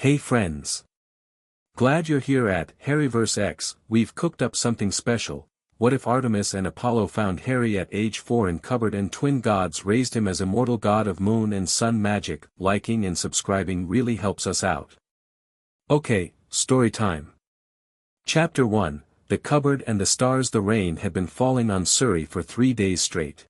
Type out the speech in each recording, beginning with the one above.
Hey friends! Glad you're here at Harryverse X. We've cooked up something special. What if Artemis and Apollo found Harry at age 4 in cupboard and twin gods raised him as immortal god of moon and sun magic? Liking and subscribing really helps us out. Okay, story time. Chapter 1, The Cupboard and the Stars. The rain had been falling on Surrey for 3 days straight.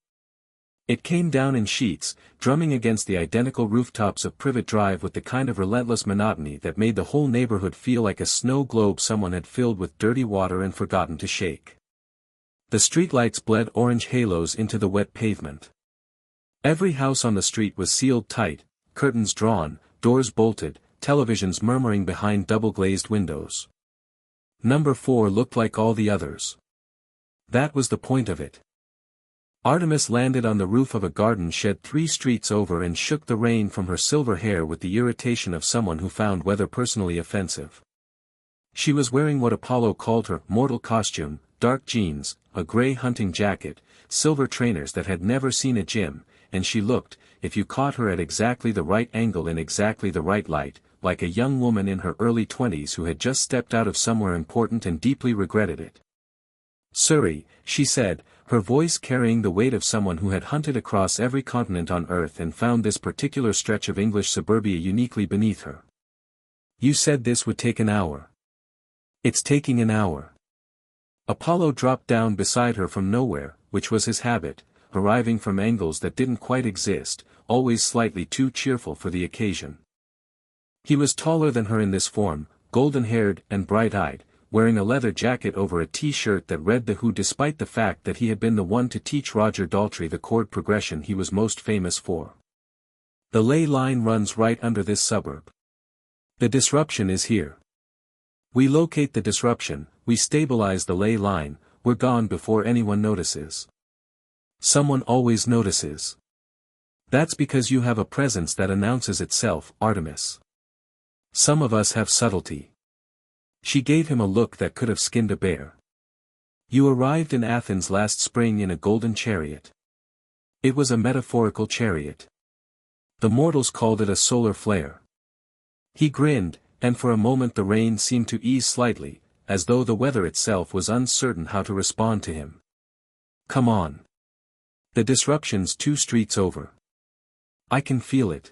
It came down in sheets, drumming against the identical rooftops of Privet Drive with the kind of relentless monotony that made the whole neighborhood feel like a snow globe someone had filled with dirty water and forgotten to shake. The streetlights bled orange halos into the wet pavement. Every house on the street was sealed tight, curtains drawn, doors bolted, televisions murmuring behind double-glazed windows. Number 4 looked like all the others. That was the point of it. Artemis landed on the roof of a garden shed 3 streets over and shook the rain from her silver hair with the irritation of someone who found weather personally offensive. She was wearing what Apollo called her mortal costume, dark jeans, a gray hunting jacket, silver trainers that had never seen a gym, and she looked, if you caught her at exactly the right angle in exactly the right light, like a young woman in her early 20s who had just stepped out of somewhere important and deeply regretted it. Surrey, she said, her voice carrying the weight of someone who had hunted across every continent on Earth and found this particular stretch of English suburbia uniquely beneath her. You said this would take an hour. It's taking an hour. Apollo dropped down beside her from nowhere, which was his habit, arriving from angles that didn't quite exist, always slightly too cheerful for the occasion. He was taller than her in this form, golden-haired and bright-eyed, wearing a leather jacket over a t-shirt that read The Who despite the fact that he had been the one to teach Roger Daltrey the chord progression he was most famous for. The ley line runs right under this suburb. The disruption is here. We locate the disruption, we stabilize the ley line, we're gone before anyone notices. Someone always notices. That's because you have a presence that announces itself, Artemis. Some of us have subtlety. She gave him a look that could have skinned a bear. You arrived in Athens last spring in a golden chariot. It was a metaphorical chariot. The mortals called it a solar flare. He grinned, and for a moment the rain seemed to ease slightly, as though the weather itself was uncertain how to respond to him. Come on. The disruption's 2 streets over. I can feel it.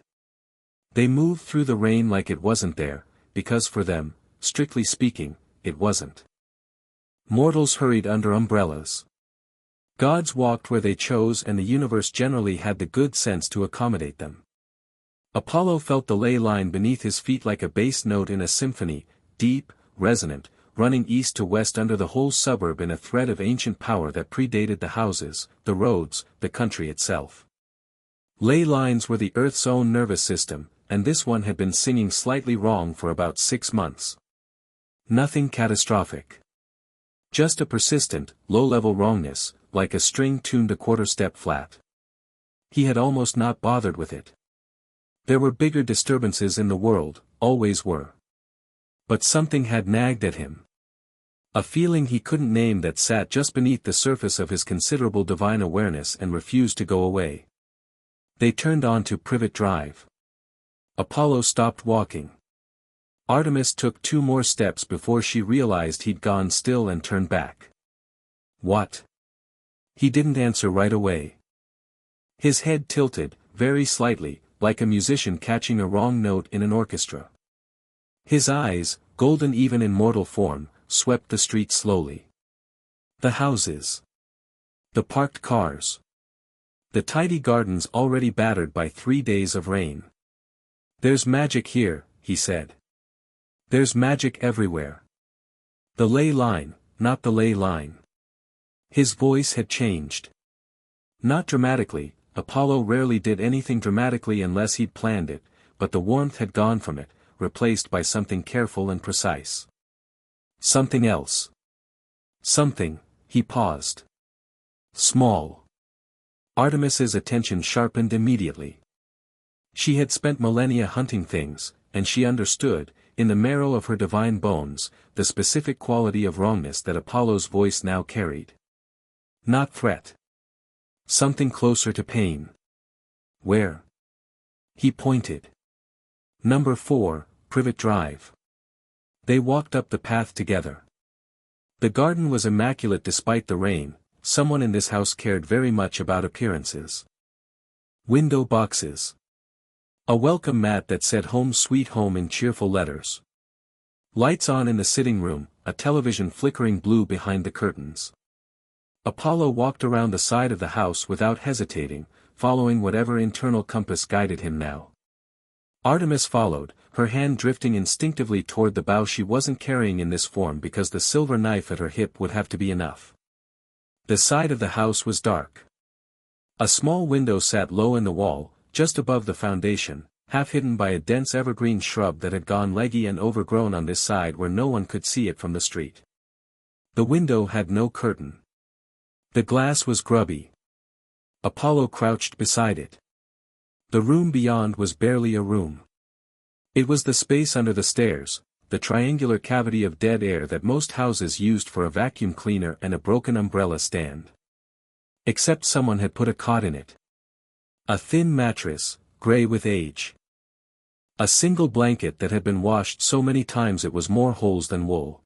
They moved through the rain like it wasn't there, because for them, strictly speaking, it wasn't. Mortals hurried under umbrellas. Gods walked where they chose and the universe generally had the good sense to accommodate them. Apollo felt the ley line beneath his feet like a bass note in a symphony, deep, resonant, running east to west under the whole suburb in a thread of ancient power that predated the houses, the roads, the country itself. Ley lines were the Earth's own nervous system, and this one had been singing slightly wrong for about 6 months. Nothing catastrophic. Just a persistent, low-level wrongness, like a string tuned a quarter-step flat. He had almost not bothered with it. There were bigger disturbances in the world, always were. But something had nagged at him. A feeling he couldn't name that sat just beneath the surface of his considerable divine awareness and refused to go away. They turned onto Privet Drive. Apollo stopped walking. Artemis took 2 more steps before she realized he'd gone still and turned back. What? He didn't answer right away. His head tilted, very slightly, like a musician catching a wrong note in an orchestra. His eyes, golden even in mortal form, swept the street slowly. The houses. The parked cars. The tidy gardens already battered by 3 days of rain. There's magic here, he said. There's magic everywhere. The ley line, not the ley line. His voice had changed. Not dramatically, Apollo rarely did anything dramatically unless he'd planned it, but the warmth had gone from it, replaced by something careful and precise. Something else. Something, he paused. Small. Artemis's attention sharpened immediately. She had spent millennia hunting things, and she understood, in the marrow of her divine bones, the specific quality of wrongness that Apollo's voice now carried. Not threat. Something closer to pain. Where? He pointed. Number 4, Privet Drive. They walked up the path together. The garden was immaculate despite the rain. Someone in this house cared very much about appearances. Window boxes. A welcome mat that said "Home Sweet Home" in cheerful letters. Lights on in the sitting room, a television flickering blue behind the curtains. Apollo walked around the side of the house without hesitating, following whatever internal compass guided him now. Artemis followed, her hand drifting instinctively toward the bow she wasn't carrying in this form because the silver knife at her hip would have to be enough. The side of the house was dark. A small window sat low in the wall, just above the foundation, half hidden by a dense evergreen shrub that had gone leggy and overgrown on this side where no one could see it from the street. The window had no curtain. The glass was grubby. Apollo crouched beside it. The room beyond was barely a room. It was the space under the stairs, the triangular cavity of dead air that most houses used for a vacuum cleaner and a broken umbrella stand. Except someone had put a cot in it. A thin mattress, gray with age. A single blanket that had been washed so many times it was more holes than wool.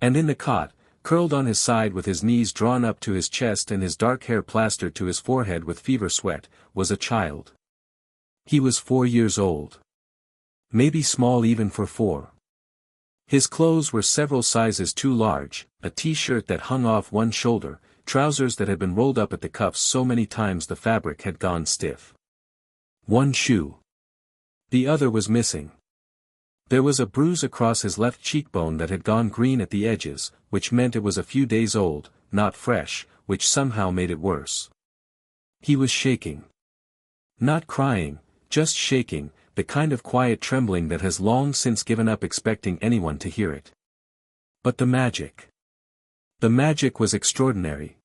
And in the cot, curled on his side with his knees drawn up to his chest and his dark hair plastered to his forehead with fever sweat, was a child. He was 4 years old. Maybe small even for 4. His clothes were several sizes too large, a t-shirt that hung off one shoulder, trousers that had been rolled up at the cuffs so many times the fabric had gone stiff. One shoe. The other was missing. There was a bruise across his left cheekbone that had gone green at the edges, which meant it was a few days old, not fresh, which somehow made it worse. He was shaking. Not crying, just shaking, the kind of quiet trembling that has long since given up expecting anyone to hear it. But the magic. The magic was extraordinary.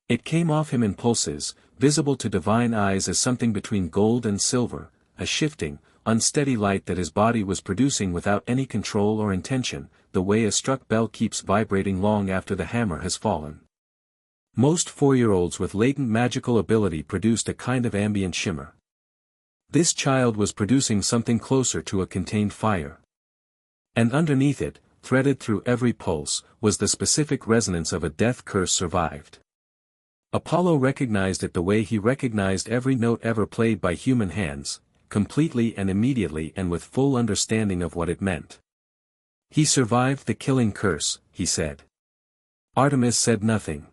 It came off him in pulses, visible to divine eyes as something between gold and silver, a shifting, unsteady light that his body was producing without any control or intention, the way a struck bell keeps vibrating long after the hammer has fallen. Most 4-year-olds with latent magical ability produced a kind of ambient shimmer. This child was producing something closer to a contained fire. And underneath it, threaded through every pulse, was the specific resonance of a death curse survived. Apollo recognized it the way he recognized every note ever played by human hands, completely and immediately and with full understanding of what it meant. He survived the killing curse, he said. Artemis said nothing.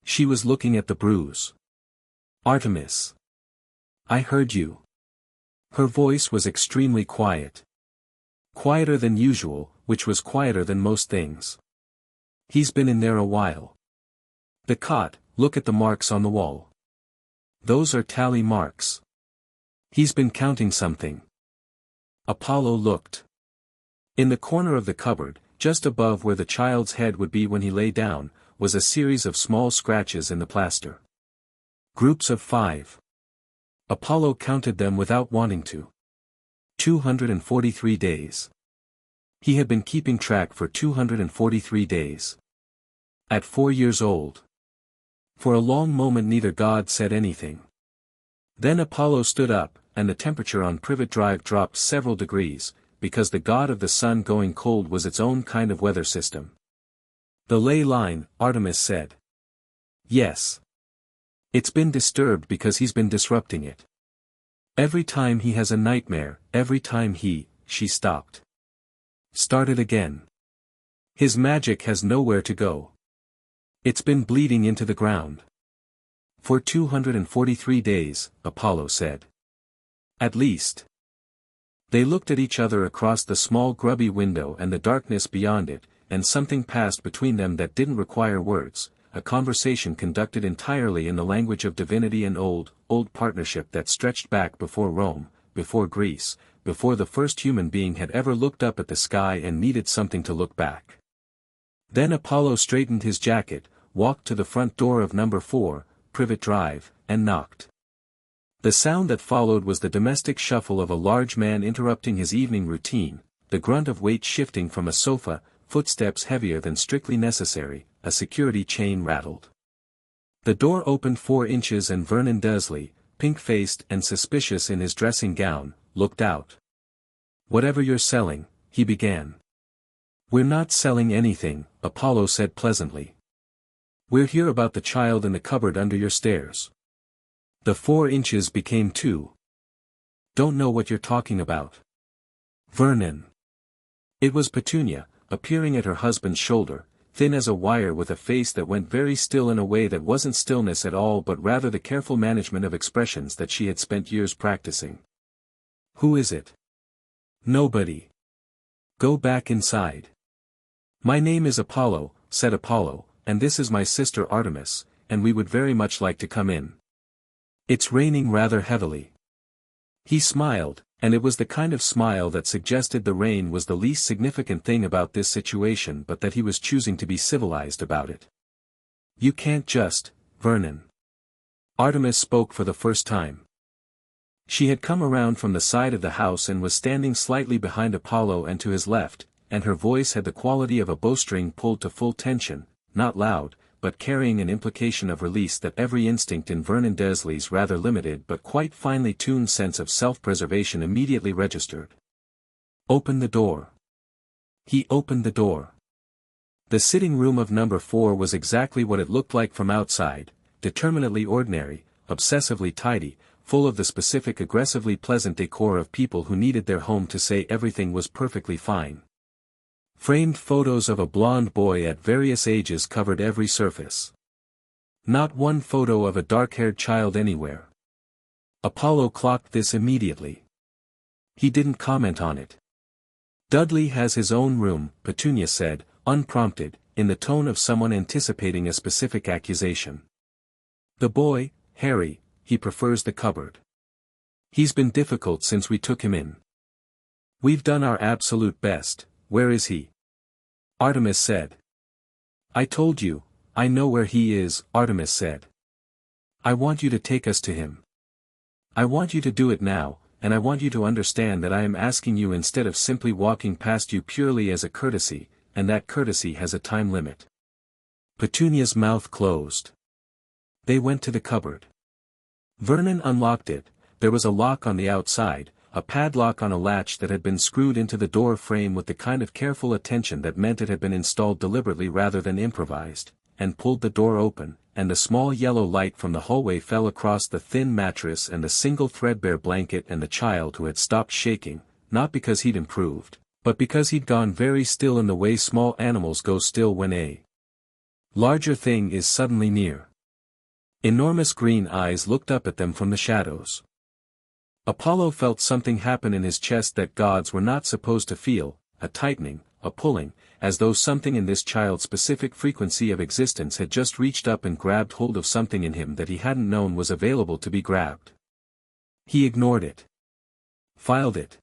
She was looking at the bruise. Artemis. I heard you. Her voice was extremely quiet. Quieter than usual, which was quieter than most things. He's been in there a while. The cot, look at the marks on the wall. Those are tally marks. He's been counting something. Apollo looked. In the corner of the cupboard, just above where the child's head would be when he lay down, was a series of small scratches in the plaster. Groups of 5. Apollo counted them without wanting to. 243 days. He had been keeping track for 243 days. At 4 years old. For a long moment neither god said anything. Then Apollo stood up, and the temperature on Privet Drive dropped several degrees, because the god of the sun going cold was its own kind of weather system. The ley line, Artemis said. Yes. It's been disturbed because he's been disrupting it. Every time he has a nightmare, every time she stopped. Started again. His magic has nowhere to go. It's been bleeding into the ground. For 243 days, Apollo said. At least. They looked at each other across the small grubby window and the darkness beyond it, and something passed between them that didn't require words, a conversation conducted entirely in the language of divinity and old partnership that stretched back before Rome, before Greece, before the first human being had ever looked up at the sky and needed something to look back. Then Apollo straightened his jacket, walked to the front door of number 4, Privet Drive, and knocked. The sound that followed was the domestic shuffle of a large man interrupting his evening routine, the grunt of weight shifting from a sofa, footsteps heavier than strictly necessary, a security chain rattled. The door opened 4 inches and Vernon Dursley, pink-faced and suspicious in his dressing gown, looked out. Whatever you're selling, he began. We're not selling anything, Apollo said pleasantly. We're here about the child in the cupboard under your stairs. The 4 inches became 2. Don't know what you're talking about. Vernon. It was Petunia, appearing at her husband's shoulder, thin as a wire with a face that went very still in a way that wasn't stillness at all but rather the careful management of expressions that she had spent years practicing. Who is it? Nobody. Go back inside. My name is Apollo, said Apollo, and this is my sister Artemis, and we would very much like to come in. It's raining rather heavily. He smiled, and it was the kind of smile that suggested the rain was the least significant thing about this situation but that he was choosing to be civilized about it. You can't just, Vernon. Artemis spoke for the first time. She had come around from the side of the house and was standing slightly behind Apollo and to his left, and her voice had the quality of a bowstring pulled to full tension, not loud, but carrying an implication of release that every instinct in Vernon Desley's rather limited but quite finely tuned sense of self-preservation immediately registered. Open the door. He opened the door. The sitting room of number 4 was exactly what it looked like from outside, determinately ordinary, obsessively tidy, full of the specific aggressively pleasant decor of people who needed their home to say everything was perfectly fine. Framed photos of a blonde boy at various ages covered every surface. Not one photo of a dark-haired child anywhere. Apollo clocked this immediately. He didn't comment on it. Dudley has his own room, Petunia said, unprompted, in the tone of someone anticipating a specific accusation. The boy, Harry, he prefers the cupboard. He's been difficult since we took him in. We've done our absolute best. Where is he? Artemis said. I told you, I know where he is, Artemis said. I want you to take us to him. I want you to do it now, and I want you to understand that I am asking you instead of simply walking past you purely as a courtesy, and that courtesy has a time limit. Petunia's mouth closed. They went to the cupboard. Vernon unlocked it. There was a lock on the outside, a padlock on a latch that had been screwed into the door frame with the kind of careful attention that meant it had been installed deliberately rather than improvised, and pulled the door open, and the small yellow light from the hallway fell across the thin mattress and the single threadbare blanket and the child who had stopped shaking, not because he'd improved, but because he'd gone very still in the way small animals go still when a larger thing is suddenly near. Enormous green eyes looked up at them from the shadows. Apollo felt something happen in his chest that gods were not supposed to feel, a tightening, a pulling, as though something in this child's specific frequency of existence had just reached up and grabbed hold of something in him that he hadn't known was available to be grabbed. He ignored it. Filed it.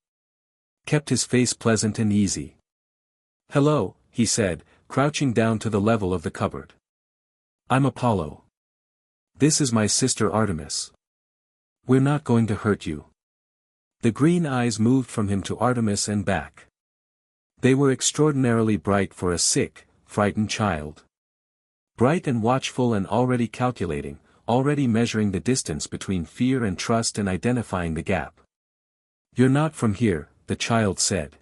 Kept his face pleasant and easy. Hello, he said, crouching down to the level of the cupboard. I'm Apollo. This is my sister Artemis. We're not going to hurt you. The green eyes moved from him to Artemis and back. They were extraordinarily bright for a sick, frightened child. Bright and watchful and already calculating, already measuring the distance between fear and trust and identifying the gap. You're not from here, the child said.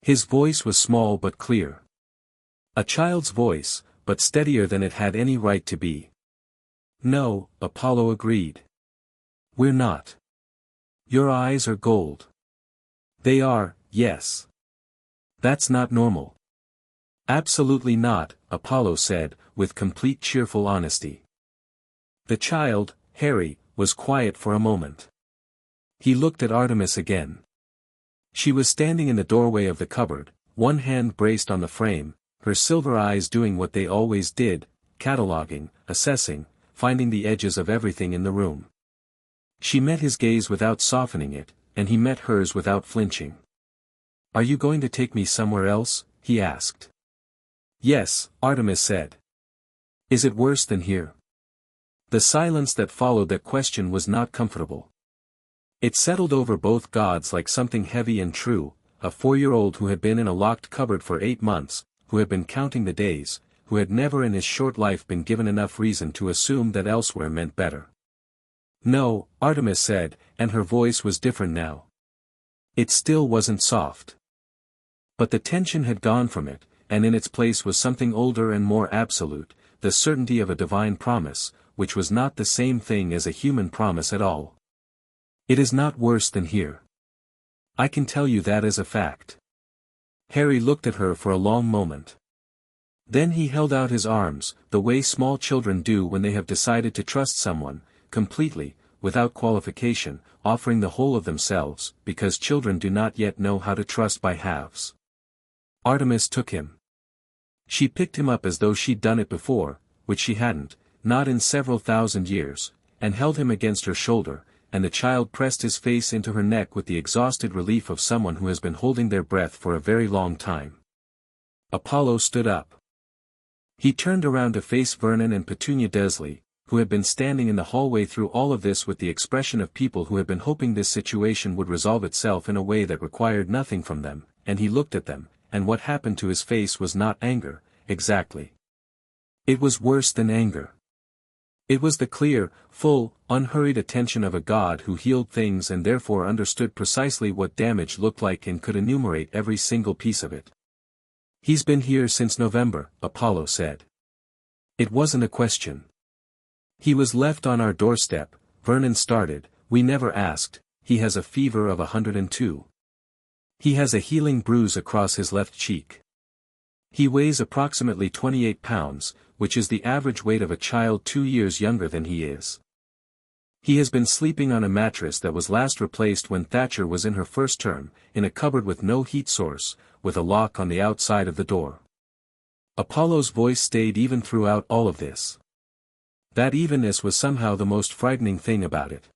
His voice was small but clear. A child's voice, but steadier than it had any right to be. No, Apollo agreed. We're not. Your eyes are gold. They are, yes. That's not normal. Absolutely not, Apollo said, with complete cheerful honesty. The child, Harry, was quiet for a moment. He looked at Artemis again. She was standing in the doorway of the cupboard, one hand braced on the frame, her silver eyes doing what they always did, cataloging, assessing, finding the edges of everything in the room. She met his gaze without softening it, and he met hers without flinching. Are you going to take me somewhere else? He asked. Yes, Artemis said. Is it worse than here? The silence that followed that question was not comfortable. It settled over both gods like something heavy and true, a 4-year-old who had been in a locked cupboard for 8 months, who had been counting the days, who had never in his short life been given enough reason to assume that elsewhere meant better. No, Artemis said, and her voice was different now. It still wasn't soft. But the tension had gone from it, and in its place was something older and more absolute, the certainty of a divine promise, which was not the same thing as a human promise at all. It is not worse than here. I can tell you that as a fact. Harry looked at her for a long moment. Then he held out his arms, the way small children do when they have decided to trust someone, completely, without qualification, offering the whole of themselves, because children do not yet know how to trust by halves. Artemis took him. She picked him up as though she'd done it before, which she hadn't, not in several thousand years, and held him against her shoulder, and the child pressed his face into her neck with the exhausted relief of someone who has been holding their breath for a very long time. Apollo stood up. He turned around to face Vernon and Petunia Desley, who had been standing in the hallway through all of this with the expression of people who had been hoping this situation would resolve itself in a way that required nothing from them, and he looked at them, and what happened to his face was not anger, exactly. It was worse than anger. It was the clear, full, unhurried attention of a God who healed things and therefore understood precisely what damage looked like and could enumerate every single piece of it. "He's been here since November," Apollo said. It wasn't a question. "He was left on our doorstep," Vernon started, "we never asked. He has a fever of 102. He has a healing bruise across his left cheek. He weighs approximately 28 pounds, which is the average weight of a child 2 years younger than he is. He has been sleeping on a mattress that was last replaced when Thatcher was in her first term, in a cupboard with no heat source, with a lock on the outside of the door." Apollo's voice stayed even throughout all of this. That evenness was somehow the most frightening thing about it.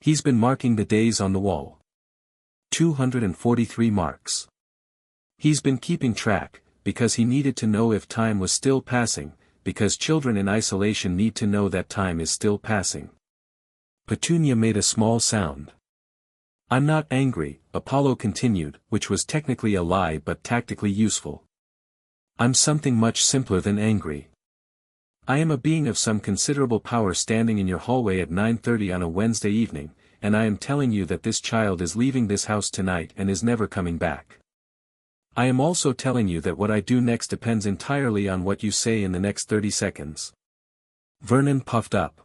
"He's been marking the days on the wall. 243 marks. He's been keeping track, because he needed to know if time was still passing, because children in isolation need to know that time is still passing." Petunia made a small sound. "I'm not angry," Apollo continued, which was technically a lie but tactically useful. "I'm something much simpler than angry. I am a being of some considerable power standing in your hallway at 9:30 on a Wednesday evening, and I am telling you that this child is leaving this house tonight and is never coming back. I am also telling you that what I do next depends entirely on what you say in the next 30 seconds. Vernon puffed up.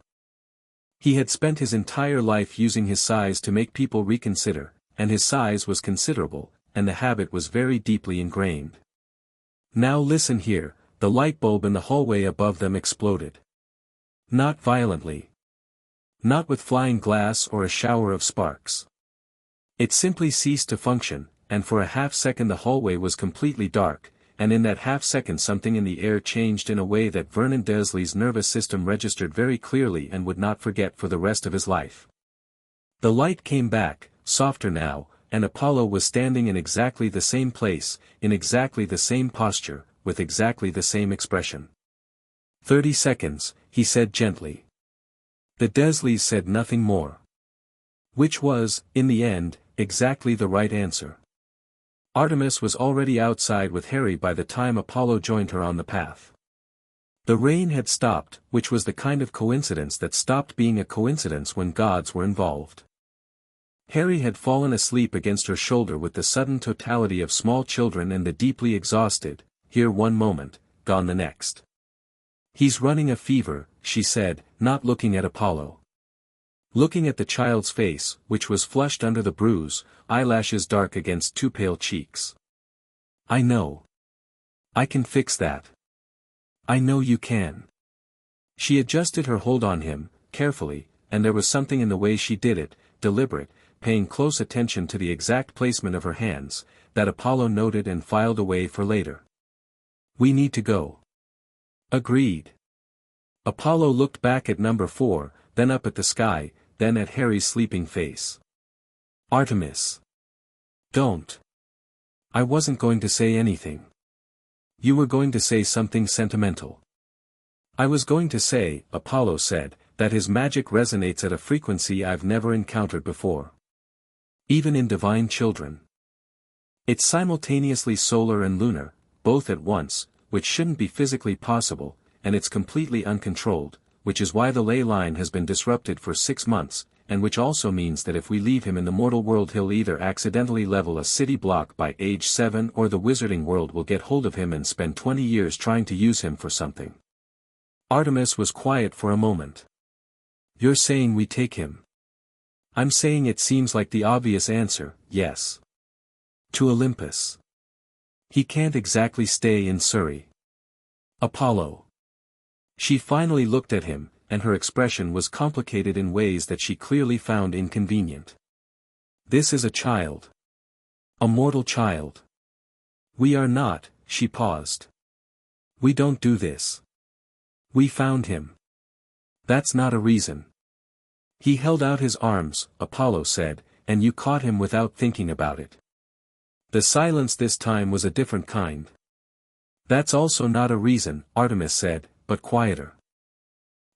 He had spent his entire life using his size to make people reconsider, and his size was considerable, and the habit was very deeply ingrained. "Now listen here," the light bulb in the hallway above them exploded. Not violently. Not with flying glass or a shower of sparks. It simply ceased to function, and for a half-second the hallway was completely dark, and in that half-second something in the air changed in a way that Vernon Desley's nervous system registered very clearly and would not forget for the rest of his life. The light came back, softer now, and Apollo was standing in exactly the same place, in exactly the same posture, with exactly the same expression. 30 seconds, he said gently. The Desleys said nothing more. Which was, in the end, exactly the right answer. Artemis was already outside with Harry by the time Apollo joined her on the path. The rain had stopped, which was the kind of coincidence that stopped being a coincidence when gods were involved. Harry had fallen asleep against her shoulder with the sudden totality of small children and the deeply exhausted, here one moment, gone the next. He's running a fever, she said, not looking at Apollo. Looking at the child's face, which was flushed under the bruise, eyelashes dark against two pale cheeks. I know. I can fix that. I know you can. She adjusted her hold on him, carefully, and there was something in the way she did it, deliberate, paying close attention to the exact placement of her hands, that Apollo noted and filed away for later. We need to go. Agreed. Apollo looked back at number 4, then up at the sky, then at Harry's sleeping face. Artemis. Don't. I wasn't going to say anything. You were going to say something sentimental. I was going to say, Apollo said, that his magic resonates at a frequency I've never encountered before. Even in divine children. It's simultaneously solar and lunar, both at once, which shouldn't be physically possible, and it's completely uncontrolled, which is why the ley line has been disrupted for 6 months, and which also means that if we leave him in the mortal world he'll either accidentally level a city block by age 7 or the wizarding world will get hold of him and spend 20 years trying to use him for something. Artemis was quiet for a moment. You're saying we take him? I'm saying it seems like the obvious answer, yes. To Olympus. He can't exactly stay in Surrey. Apollo. She finally looked at him, and her expression was complicated in ways that she clearly found inconvenient. This is a child. A mortal child. We are not, she paused. We don't do this. We found him. That's not a reason. He held out his arms, Apollo said, and you caught him without thinking about it. The silence this time was a different kind. That's also not a reason, Artemis said, but quieter.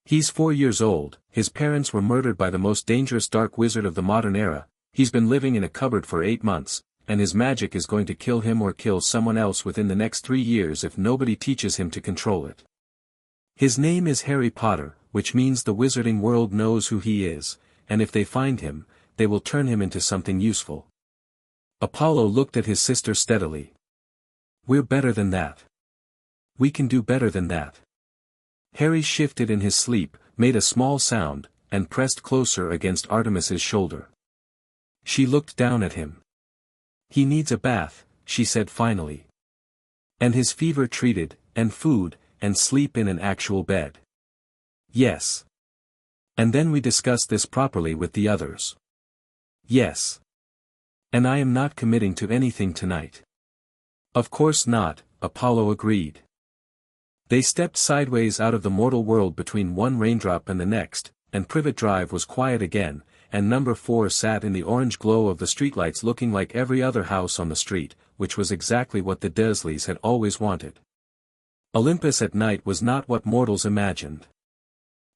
He's 4 years old, his parents were murdered by the most dangerous dark wizard of the modern era, he's been living in a cupboard for 8 months, and his magic is going to kill him or kill someone else within the next 3 years if nobody teaches him to control it. His name is Harry Potter, which means the wizarding world knows who he is, and if they find him, they will turn him into something useful. Apollo looked at his sister steadily. We're better than that. We can do better than that. Harry shifted in his sleep, made a small sound, and pressed closer against Artemis's shoulder. She looked down at him. He needs a bath, she said finally. And his fever treated, and food, and sleep in an actual bed. Yes. And then we discussed this properly with the others. Yes. And I am not committing to anything tonight. Of course not, Apollo agreed. They stepped sideways out of the mortal world between one raindrop and the next, and Privet Drive was quiet again, and number 4 sat in the orange glow of the streetlights looking like every other house on the street, which was exactly what the Dursleys had always wanted. Olympus at night was not what mortals imagined.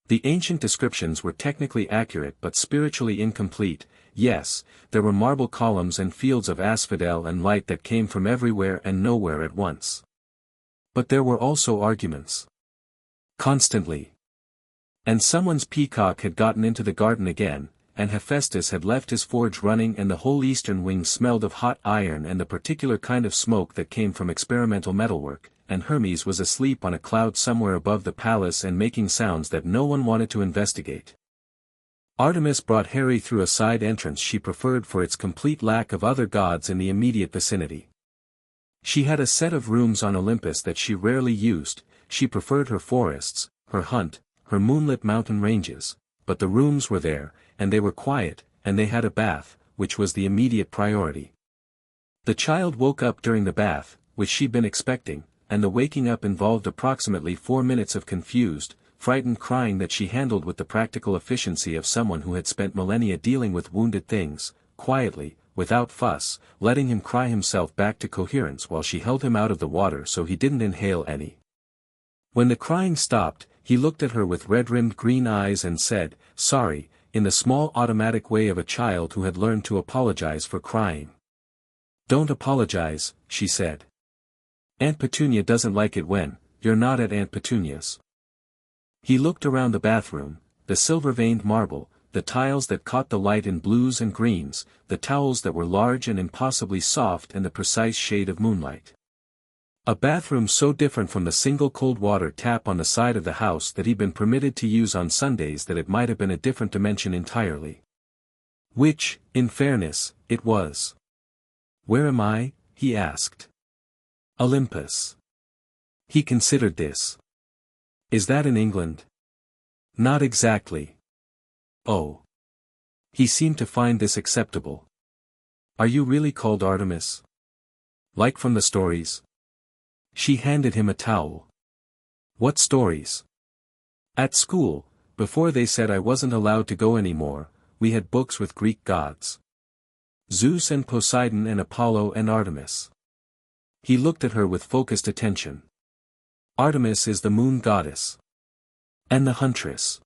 The ancient descriptions were technically accurate but spiritually incomplete. Yes, there were marble columns and fields of asphodel and light that came from everywhere and nowhere at once. But there were also arguments. Constantly. And someone's peacock had gotten into the garden again, and Hephaestus had left his forge running and the whole eastern wing smelled of hot iron and the particular kind of smoke that came from experimental metalwork, and Hermes was asleep on a cloud somewhere above the palace and making sounds that no one wanted to investigate. Artemis brought Harry through a side entrance she preferred for its complete lack of other gods in the immediate vicinity. She had a set of rooms on Olympus that she rarely used, she preferred her forests, her hunt, her moonlit mountain ranges, but the rooms were there, and they were quiet, and they had a bath, which was the immediate priority. The child woke up during the bath, which she'd been expecting, and the waking up involved approximately 4 minutes of confused, frightened crying that she handled with the practical efficiency of someone who had spent millennia dealing with wounded things, quietly, without fuss, letting him cry himself back to coherence while she held him out of the water so he didn't inhale any. When the crying stopped, he looked at her with red-rimmed green eyes and said, "Sorry," in the small automatic way of a child who had learned to apologize for crying. "Don't apologize," she said. "Aunt Petunia doesn't like it when you're not at Aunt Petunia's." He looked around the bathroom, the silver-veined marble, the tiles that caught the light in blues and greens, the towels that were large and impossibly soft and the precise shade of moonlight. A bathroom so different from the single cold water tap on the side of the house that he'd been permitted to use on Sundays that it might have been a different dimension entirely. Which, in fairness, it was. "Where am I?" he asked. "Olympus." He considered this. "Is that in England?" "Not exactly." "Oh." He seemed to find this acceptable. "Are you really called Artemis? Like from the stories?" She handed him a towel. "What stories?" "At school, before they said I wasn't allowed to go anymore, we had books with Greek gods. Zeus and Poseidon and Apollo and Artemis." He looked at her with focused attention. "Artemis is the moon goddess. And the huntress.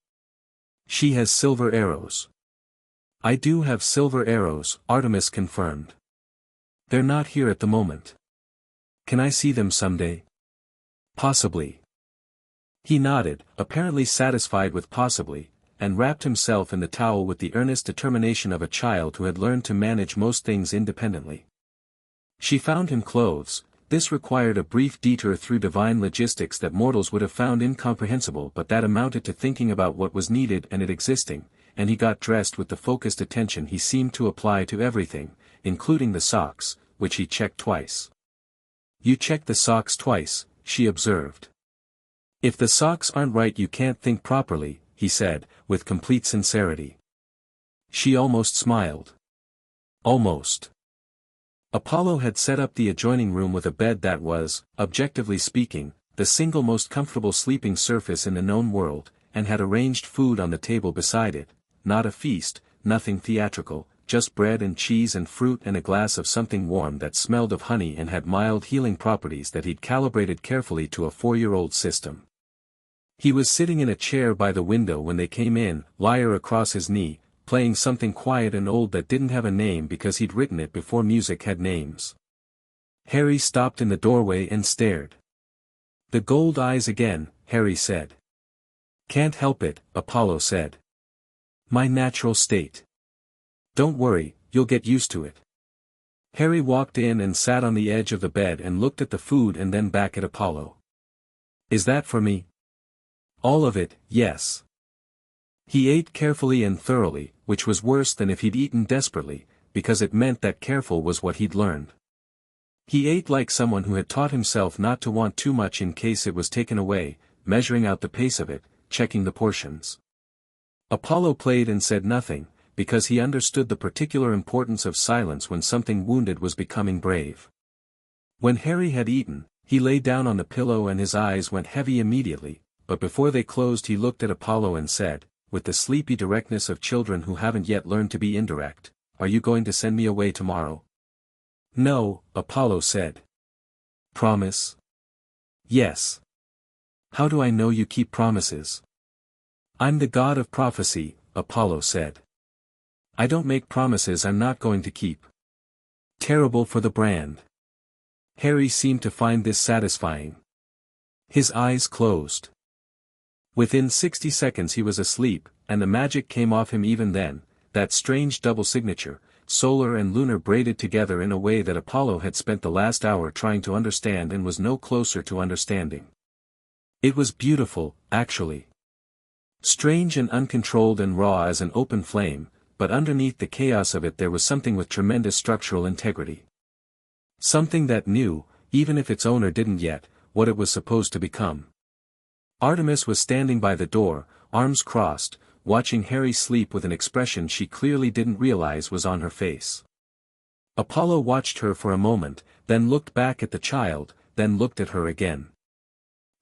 She has silver arrows." "I do have silver arrows," Artemis confirmed. "They're not here at the moment. Can I see them someday?" "Possibly." He nodded, apparently satisfied with possibly, and wrapped himself in the towel with the earnest determination of a child who had learned to manage most things independently. She found him clothes. This required a brief detour through divine logistics that mortals would have found incomprehensible, but that amounted to thinking about what was needed and it existing, and he got dressed with the focused attention he seemed to apply to everything, including the socks, which he checked twice. "You checked the socks twice," she observed. "If the socks aren't right you can't think properly," he said, with complete sincerity. She almost smiled. Almost. Apollo had set up the adjoining room with a bed that was, objectively speaking, the single most comfortable sleeping surface in the known world, and had arranged food on the table beside it, not a feast, nothing theatrical, just bread and cheese and fruit and a glass of something warm that smelled of honey and had mild healing properties that he'd calibrated carefully to a 4-year-old system. He was sitting in a chair by the window when they came in, lyre across his knee, playing something quiet and old that didn't have a name because he'd written it before music had names. Harry stopped in the doorway and stared. "The gold eyes again," Harry said. "Can't help it," Apollo said. "My natural state." "Don't worry, you'll get used to it." Harry walked in and sat on the edge of the bed and looked at the food and then back at Apollo. "Is that for me?" "All of it, yes." He ate carefully and thoroughly, which was worse than if he'd eaten desperately, because it meant that careful was what he'd learned. He ate like someone who had taught himself not to want too much in case it was taken away, measuring out the pace of it, checking the portions. Apollo played and said nothing, because he understood the particular importance of silence when something wounded was becoming brave. When Harry had eaten, he lay down on the pillow and his eyes went heavy immediately, but before they closed he looked at Apollo and said, with the sleepy directness of children who haven't yet learned to be indirect, "Are you going to send me away tomorrow?" "No," Apollo said. "Promise?" "Yes." "How do I know you keep promises?" "I'm the god of prophecy," Apollo said. "I don't make promises I'm not going to keep." Terrible for the brand. Harry seemed to find this satisfying. His eyes closed. Within 60 seconds he was asleep, and the magic came off him even then, that strange double signature, solar and lunar braided together in a way that Apollo had spent the last hour trying to understand and was no closer to understanding. It was beautiful, actually. Strange and uncontrolled and raw as an open flame, but underneath the chaos of it there was something with tremendous structural integrity. Something that knew, even if its owner didn't yet, what it was supposed to become. Artemis was standing by the door, arms crossed, watching Harry sleep with an expression she clearly didn't realize was on her face. Apollo watched her for a moment, then looked back at the child, then looked at her again.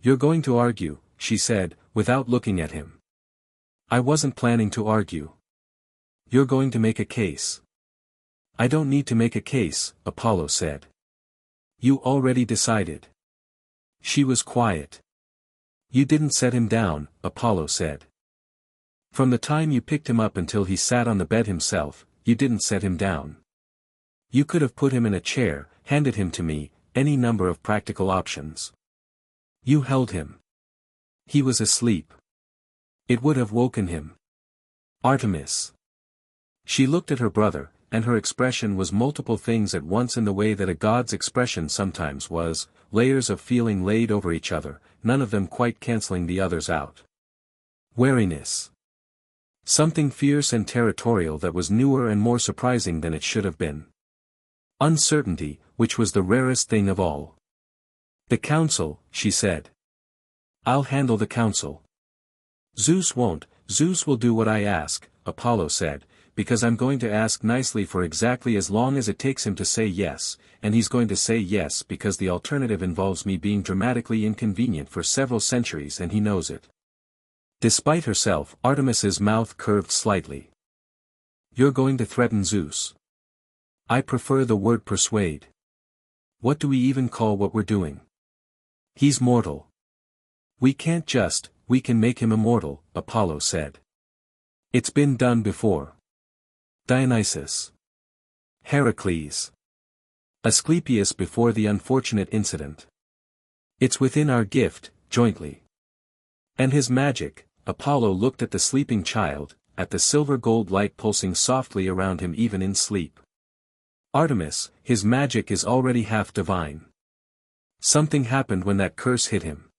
"You're going to argue," she said, without looking at him. "I wasn't planning to argue." "You're going to make a case." "I don't need to make a case," Apollo said. "You already decided." She was quiet. "You didn't set him down," Apollo said. "From the time you picked him up until he sat on the bed himself, you didn't set him down. You could have put him in a chair, handed him to me, any number of practical options. You held him. He was asleep. It would have woken him." "Artemis." She looked at her brother, and her expression was multiple things at once in the way that a god's expression sometimes was, layers of feeling laid over each other, none of them quite canceling the others out. Wariness. Something fierce and territorial that was newer and more surprising than it should have been. Uncertainty, which was the rarest thing of all. "The council," she said. "I'll handle the council." "Zeus won't, Zeus will do what I ask," Apollo said, "because I'm going to ask nicely for exactly as long as it takes him to say yes, and he's going to say yes because the alternative involves me being dramatically inconvenient for several centuries and he knows it." Despite herself, Artemis's mouth curved slightly. "You're going to threaten Zeus." "I prefer the word persuade. What do we even call what we're doing?" "He's mortal." We can make him immortal," Apollo said. "It's been done before. Dionysus. Heracles. Asclepius before the unfortunate incident. It's within our gift, jointly. And his magic, Apollo looked at the sleeping child, at the silver gold light pulsing softly around him even in sleep. Artemis, his magic is already half divine. Something happened when that curse hit him.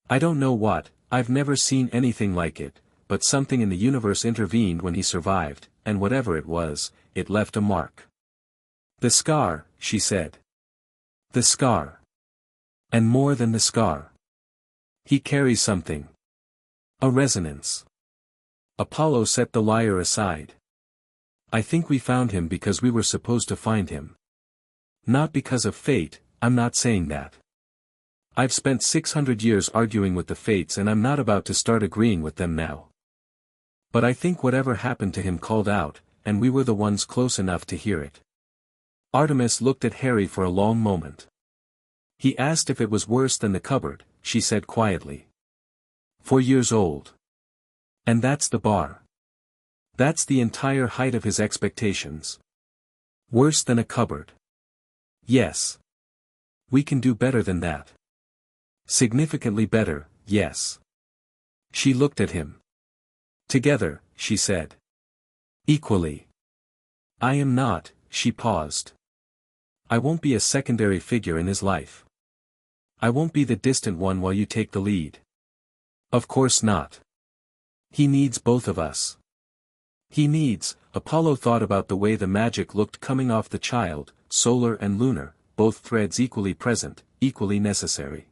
I don't know what, I've never seen anything like it, but something in the universe intervened when he survived, and whatever it was, it left a mark. The scar, she said. The scar. And more than the scar. He carries something. A resonance. Apollo set the lyre aside. I think we found him because we were supposed to find him. Not because of fate, I'm not saying that. I've spent 600 years arguing with the fates and I'm not about to start agreeing with them now. But I think whatever happened to him called out, and we were the ones close enough to hear it. Artemis looked at Harry for a long moment. He asked if it was worse than the cupboard, she said quietly. 4 years old. And that's the bar. That's the entire height of his expectations. Worse than a cupboard. Yes. We can do better than that. Significantly better, yes. She looked at him. Together, she said. Equally. I am not, she paused. I won't be a secondary figure in his life. I won't be the distant one while you take the lead. Of course not. He needs both of us. He needs, Apollo thought about the way the magic looked coming off the child, solar and lunar, both threads equally present, equally necessary.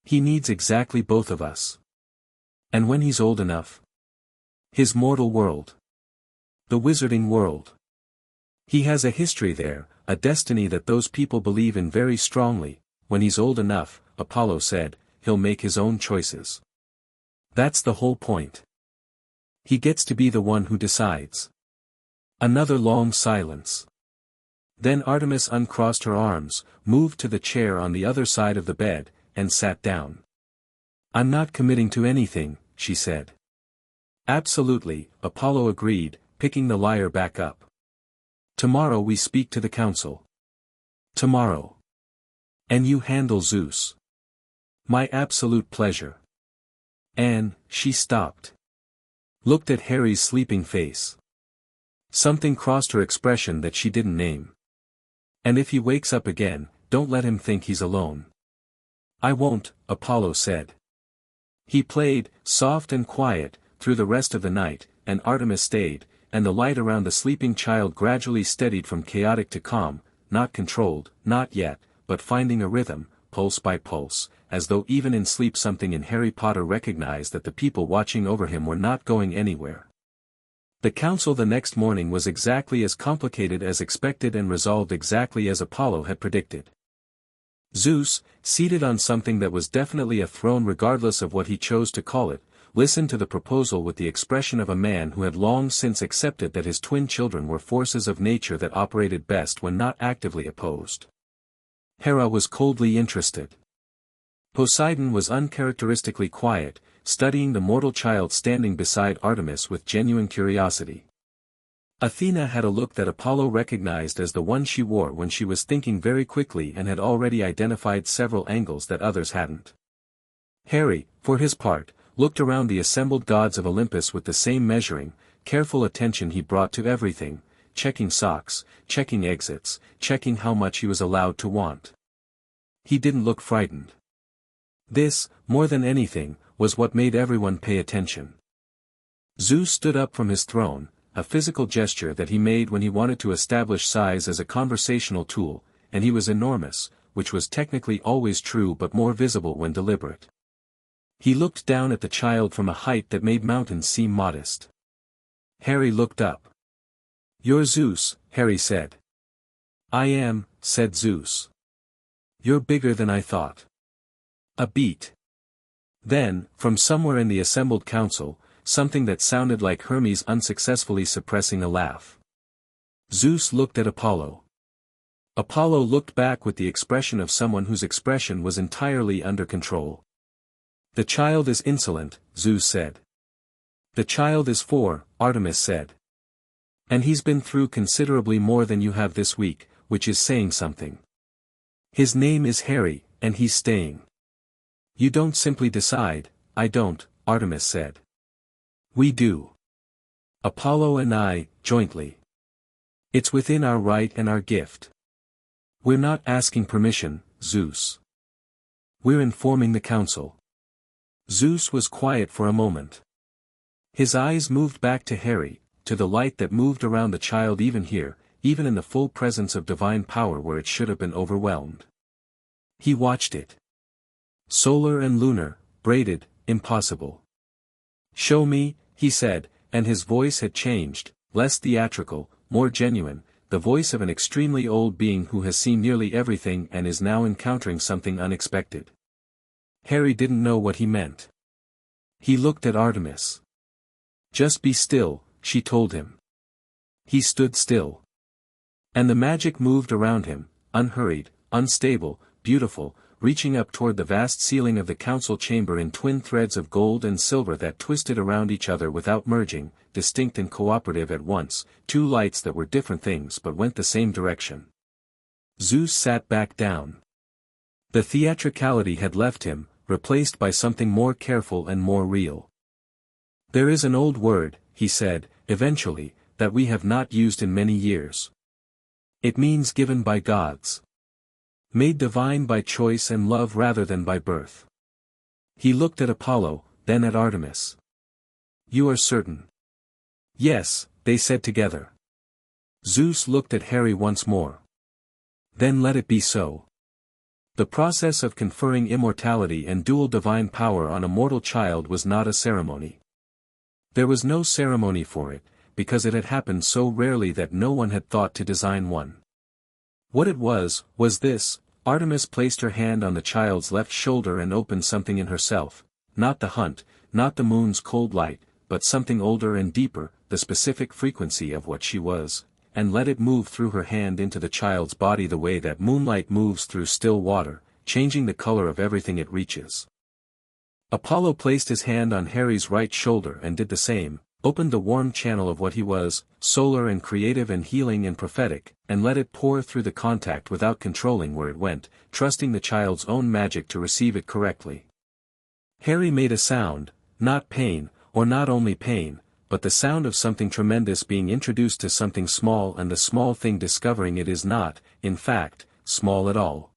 He needs exactly both of us. And when he's old enough. His mortal world. The wizarding world. He has a history there, a destiny that those people believe in very strongly. When he's old enough, Apollo said, he'll make his own choices. That's the whole point. He gets to be the one who decides. Another long silence. Then Artemis uncrossed her arms, moved to the chair on the other side of the bed, and sat down. I'm not committing to anything, she said. Absolutely, Apollo agreed, picking the lyre back up. Tomorrow we speak to the council. Tomorrow. And you handle Zeus. My absolute pleasure. And, she stopped. Looked at Harry's sleeping face. Something crossed her expression that she didn't name. And if he wakes up again, don't let him think he's alone. I won't, Apollo said. He played, soft and quiet, through the rest of the night, and Artemis stayed, and the light around the sleeping child gradually steadied from chaotic to calm, not controlled, not yet, but finding a rhythm, pulse by pulse, as though even in sleep something in Harry Potter recognized that the people watching over him were not going anywhere. The council the next morning was exactly as complicated as expected and resolved exactly as Apollo had predicted. Zeus, seated on something that was definitely a throne regardless of what he chose to call it, listened to the proposal with the expression of a man who had long since accepted that his twin children were forces of nature that operated best when not actively opposed. Hera was coldly interested. Poseidon was uncharacteristically quiet, studying the mortal child standing beside Artemis with genuine curiosity. Athena had a look that Apollo recognized as the one she wore when she was thinking very quickly and had already identified several angles that others hadn't. Harry, for his part, looked around the assembled gods of Olympus with the same measuring, careful attention he brought to everything, checking socks, checking exits, checking how much he was allowed to want. He didn't look frightened. This, more than anything, was what made everyone pay attention. Zeus stood up from his throne, a physical gesture that he made when he wanted to establish size as a conversational tool, and he was enormous, which was technically always true but more visible when deliberate. He looked down at the child from a height that made mountains seem modest. Harry looked up. You're Zeus, Harry said. I am, said Zeus. You're bigger than I thought. A beat. Then, from somewhere in the assembled council, something that sounded like Hermes unsuccessfully suppressing a laugh. Zeus looked at Apollo. Apollo looked back with the expression of someone whose expression was entirely under control. The child is insolent, Zeus said. The child is 4, Artemis said. And he's been through considerably more than you have this week, which is saying something. His name is Harry, and he's staying. You don't simply decide, I don't, Artemis said. We do. Apollo and I, jointly. It's within our right and our gift. We're not asking permission, Zeus. We're informing the council. Zeus was quiet for a moment. His eyes moved back to Harry, to the light that moved around the child even here, even in the full presence of divine power where it should have been overwhelmed. He watched it. Solar and lunar, braided, impossible. Show me, he said, and his voice had changed, less theatrical, more genuine, the voice of an extremely old being who has seen nearly everything and is now encountering something unexpected. Harry didn't know what he meant. He looked at Artemis. Just be still, she told him. He stood still. And the magic moved around him, unhurried, unstable, beautiful, reaching up toward the vast ceiling of the council chamber in twin threads of gold and silver that twisted around each other without merging, distinct and cooperative at once, two lights that were different things but went the same direction. Zeus sat back down. The theatricality had left him, replaced by something more careful and more real. There is an old word, he said, eventually, that we have not used in many years. It means given by gods. Made divine by choice and love rather than by birth. He looked at Apollo, then at Artemis. You are certain? Yes, they said together. Zeus looked at Harry once more. Then let it be so. The process of conferring immortality and dual divine power on a mortal child was not a ceremony. There was no ceremony for it, because it had happened so rarely that no one had thought to design one. What it was this: Artemis placed her hand on the child's left shoulder and opened something in herself, not the hunt, not the moon's cold light, but something older and deeper, the specific frequency of what she was, and let it move through her hand into the child's body the way that moonlight moves through still water, changing the color of everything it reaches. Apollo placed his hand on Harry's right shoulder and did the same, opened the warm channel of what he was, solar and creative and healing and prophetic, and let it pour through the contact without controlling where it went, trusting the child's own magic to receive it correctly. Harry made a sound, not pain, or not only pain, but the sound of something tremendous being introduced to something small and the small thing discovering it is not, in fact, small at all.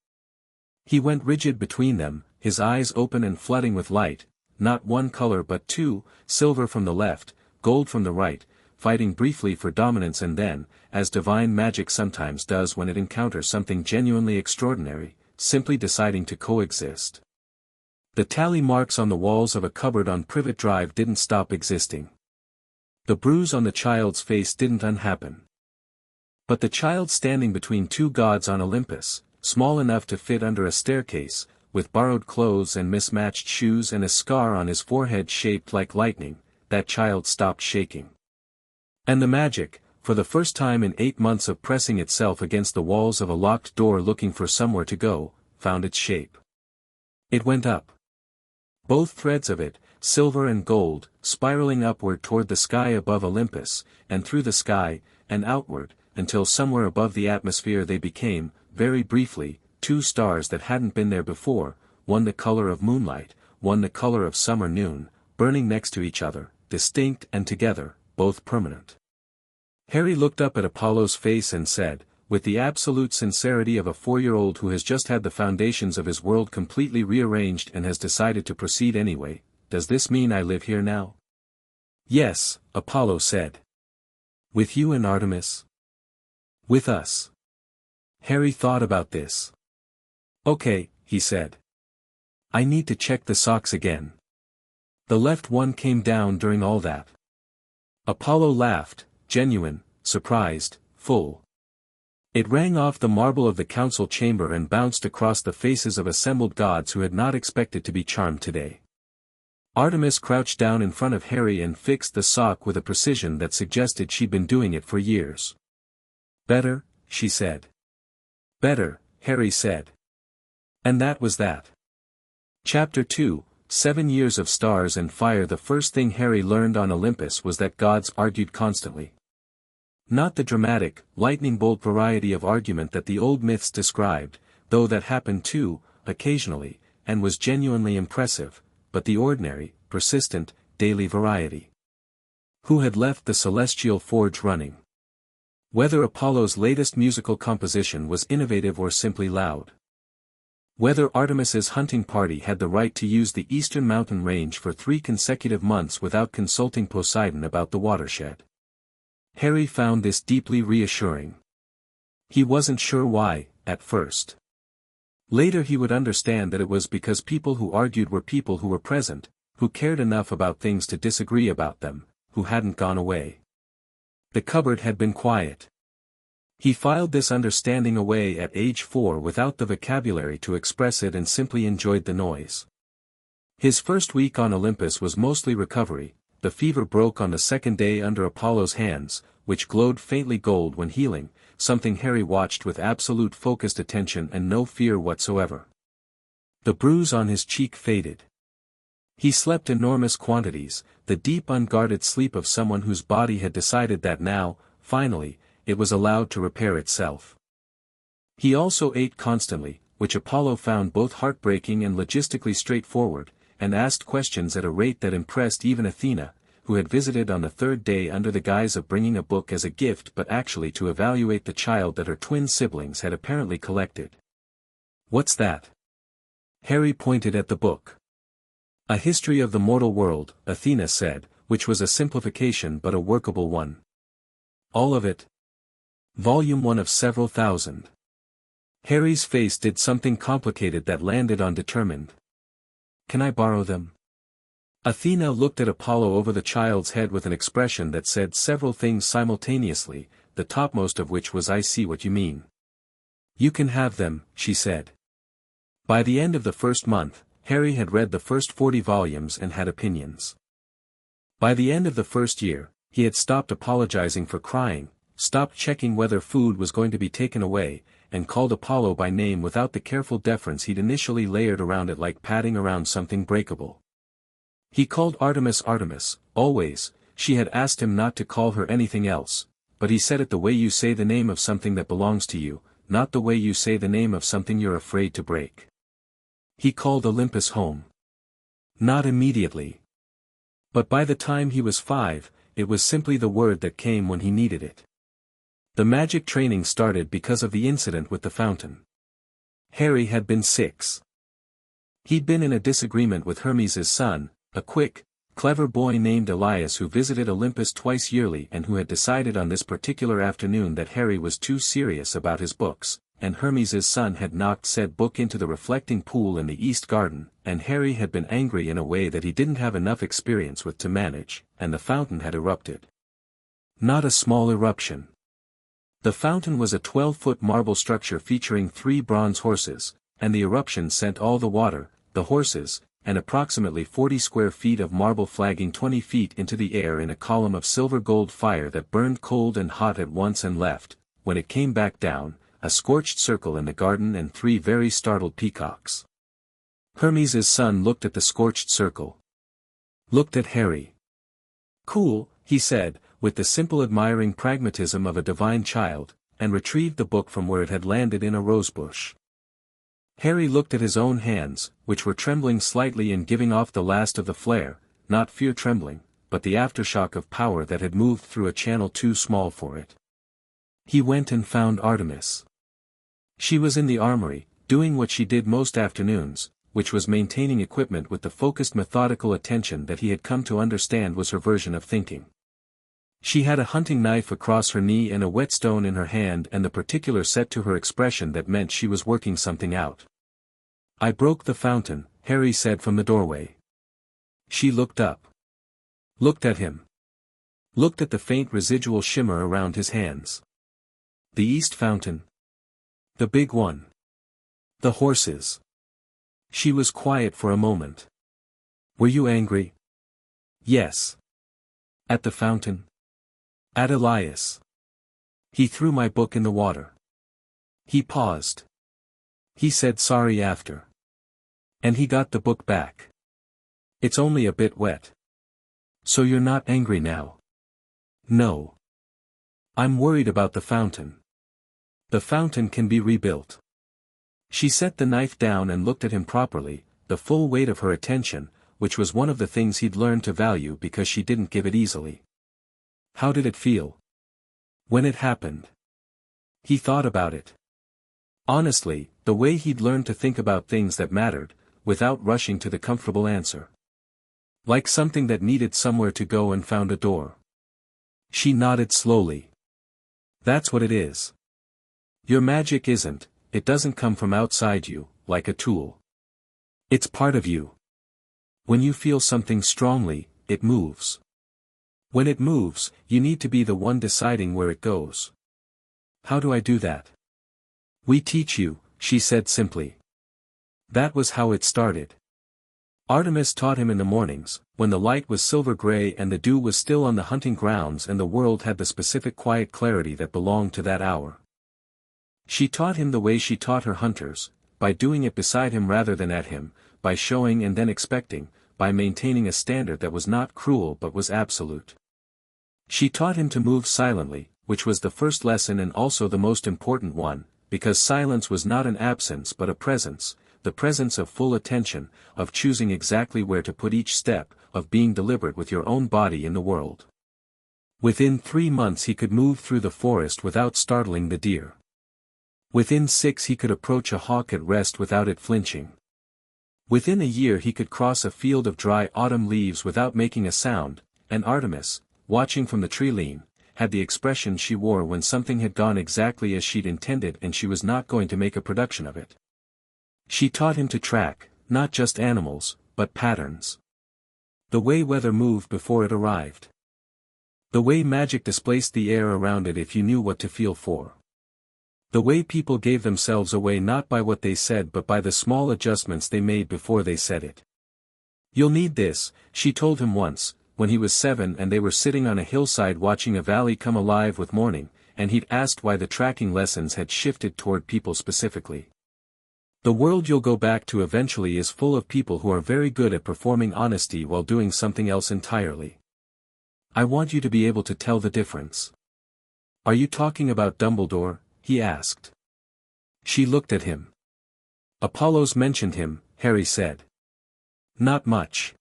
He went rigid between them, his eyes open and flooding with light, not one color but two, silver from the left, gold from the right, fighting briefly for dominance and then, as divine magic sometimes does when it encounters something genuinely extraordinary, simply deciding to coexist. The tally marks on the walls of a cupboard on Privet Drive didn't stop existing. The bruise on the child's face didn't unhappen. But the child standing between two gods on Olympus, small enough to fit under a staircase, with borrowed clothes and mismatched shoes and a scar on his forehead shaped like lightning, that child stopped shaking. And the magic, for the first time in 8 months of pressing itself against the walls of a locked door looking for somewhere to go, found its shape. It went up. Both threads of it, silver and gold, spiraling upward toward the sky above Olympus, and through the sky, and outward, until somewhere above the atmosphere they became, very briefly, two stars that hadn't been there before, one the color of moonlight, one the color of summer noon, burning next to each other, distinct and together, both permanent. Harry looked up at Apollo's face and said, with the absolute sincerity of a 4-year-old who has just had the foundations of his world completely rearranged and has decided to proceed anyway, does this mean I live here now? Yes, Apollo said. With you and Artemis? With us. Harry thought about this. Okay, he said. I need to check the socks again. The left one came down during all that. Apollo laughed, genuine, surprised, full. It rang off the marble of the council chamber and bounced across the faces of assembled gods who had not expected to be charmed today. Artemis crouched down in front of Harry and fixed the sock with a precision that suggested she'd been doing it for years. Better, she said. Better, Harry said. And that was that. Chapter 2, 7 Years of Stars and Fire. The first thing Harry learned on Olympus was that gods argued constantly. Not the dramatic, lightning-bolt variety of argument that the old myths described, though that happened too, occasionally, and was genuinely impressive, but the ordinary, persistent, daily variety. Who had left the celestial forge running? Whether Apollo's latest musical composition was innovative or simply loud. Whether Artemis's hunting party had the right to use the eastern mountain range for 3 consecutive months without consulting Poseidon about the watershed. Harry found this deeply reassuring. He wasn't sure why, at first. Later he would understand that it was because people who argued were people who were present, who cared enough about things to disagree about them, who hadn't gone away. The cupboard had been quiet. He filed this understanding away at age 4 without the vocabulary to express it and simply enjoyed the noise. His first week on Olympus was mostly recovery. The fever broke on the second day under Apollo's hands, which glowed faintly gold when healing, something Harry watched with absolute focused attention and no fear whatsoever. The bruise on his cheek faded. He slept enormous quantities, the deep unguarded sleep of someone whose body had decided that now, finally, it was allowed to repair itself. He also ate constantly, which Apollo found both heartbreaking and logistically straightforward, and asked questions at a rate that impressed even Athena, who had visited on the 3rd day under the guise of bringing a book as a gift but actually to evaluate the child that her twin siblings had apparently collected. "What's that?" Harry pointed at the book. "A history of the mortal world," Athena said, which was a simplification but a workable one. "All of it?" "Volume 1 of several thousand." Harry's face did something complicated that landed on determined. "Can I borrow them?" Athena looked at Apollo over the child's head with an expression that said several things simultaneously, the topmost of which was "I see what you mean." "You can have them," she said. By the end of the first month, Harry had read the first 40 volumes and had opinions. By the end of the first year, he had stopped apologizing for crying, stopped checking whether food was going to be taken away, and called Apollo by name without the careful deference he'd initially layered around it like patting around something breakable. He called Artemis Artemis, always. She had asked him not to call her anything else, but he said it the way you say the name of something that belongs to you, not the way you say the name of something you're afraid to break. He called Olympus home. Not immediately. But by the time he was 5, it was simply the word that came when he needed it. The magic training started because of the incident with the fountain. Harry had been 6. He'd been in a disagreement with Hermes' son, a quick, clever boy named Elias who visited Olympus twice yearly and who had decided on this particular afternoon that Harry was too serious about his books, and Hermes' son had knocked said book into the reflecting pool in the East Garden, and Harry had been angry in a way that he didn't have enough experience with to manage, and the fountain had erupted. Not a small eruption. The fountain was a 12-foot marble structure featuring 3 bronze horses, and the eruption sent all the water, the horses, and approximately 40 square feet of marble flagging 20 feet into the air in a column of silver-gold fire that burned cold and hot at once and left, when it came back down, a scorched circle in the garden and 3 very startled peacocks. Hermes' son looked at the scorched circle. Looked at Harry. "Cool," he said, with the simple admiring pragmatism of a divine child, and retrieved the book from where it had landed in a rosebush. Harry looked at his own hands, which were trembling slightly and giving off the last of the flare, not fear trembling, but the aftershock of power that had moved through a channel too small for it. He went and found Artemis. She was in the armory, doing what she did most afternoons, which was maintaining equipment with the focused methodical attention that he had come to understand was her version of thinking. She had a hunting knife across her knee and a whetstone in her hand and the particular set to her expression that meant she was working something out. "I broke the fountain," Harry said from the doorway. She looked up. Looked at him. Looked at the faint residual shimmer around his hands. "The East Fountain?" "The big one." "The horses?" She was quiet for a moment. "Were you angry?" "Yes." "At the fountain?" "At Elias. He threw my book in the water." He paused. "He said sorry after. And he got the book back. It's only a bit wet." "So you're not angry now?" "No. I'm worried about the fountain." "The fountain can be rebuilt." She set the knife down and looked at him properly, the full weight of her attention, which was one of the things he'd learned to value because she didn't give it easily. How did it feel when it happened? He thought about it. Honestly, the way he'd learned to think about things that mattered, without rushing to the comfortable answer. Like something that needed somewhere to go and found a door. She nodded slowly. That's what it is. Your magic isn't, it doesn't come from outside you, like a tool. It's part of you. When you feel something strongly, it moves. When it moves, you need to be the one deciding where it goes. How do I do that? We teach you, she said simply. That was how it started. Artemis taught him in the mornings, when the light was silver gray and the dew was still on the hunting grounds and the world had the specific quiet clarity that belonged to that hour. She taught him the way she taught her hunters, by doing it beside him rather than at him, by showing and then expecting, by maintaining a standard that was not cruel but was absolute. She taught him to move silently, which was the first lesson and also the most important one, because silence was not an absence but a presence, the presence of full attention, of choosing exactly where to put each step, of being deliberate with your own body in the world. Within 3 months he could move through the forest without startling the deer. Within 6 he could approach a hawk at rest without it flinching. Within a year he could cross a field of dry autumn leaves without making a sound, and Artemis, watching from the tree lean, had the expression she wore when something had gone exactly as she'd intended and she was not going to make a production of it. She taught him to track, not just animals, but patterns. The way weather moved before it arrived. The way magic displaced the air around it if you knew what to feel for. The way people gave themselves away not by what they said but by the small adjustments they made before they said it. You'll need this, she told him once, when he was 7 and they were sitting on a hillside watching a valley come alive with morning, and he'd asked why the tracking lessons had shifted toward people specifically. The world you'll go back to eventually is full of people who are very good at performing honesty while doing something else entirely. I want you to be able to tell the difference. Are you talking about Dumbledore? He asked. She looked at him. Apollo's mentioned him, Harry said. Not much.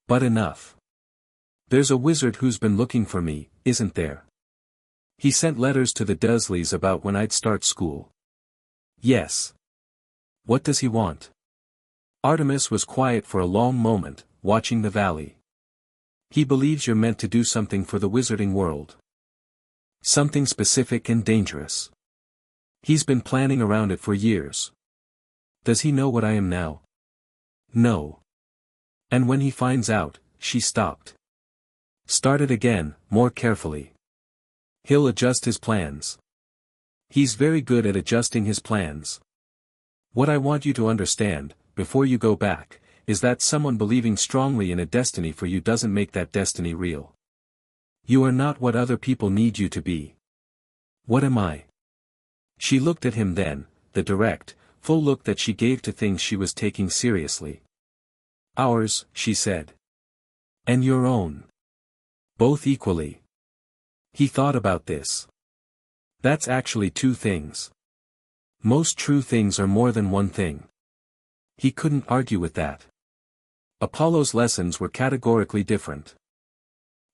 But enough. There's a wizard who's been looking for me, isn't there? He sent letters to the Dursleys about when I'd start school. Yes. What does he want? Artemis was quiet for a long moment, watching the valley. He believes you're meant to do something for the wizarding world. Something specific and dangerous. He's been planning around it for years. Does he know what I am now? No. And when he finds out, she stopped. Started again, more carefully. He'll adjust his plans. He's very good at adjusting his plans. What I want you to understand, before you go back, is that someone believing strongly in a destiny for you doesn't make that destiny real. You are not what other people need you to be. What am I? She looked at him then, the direct, full look that she gave to things she was taking seriously. Ours, she said. And your own. Both equally. He thought about this. That's actually 2 things. Most true things are more than one thing. He couldn't argue with that. Apollo's lessons were categorically different.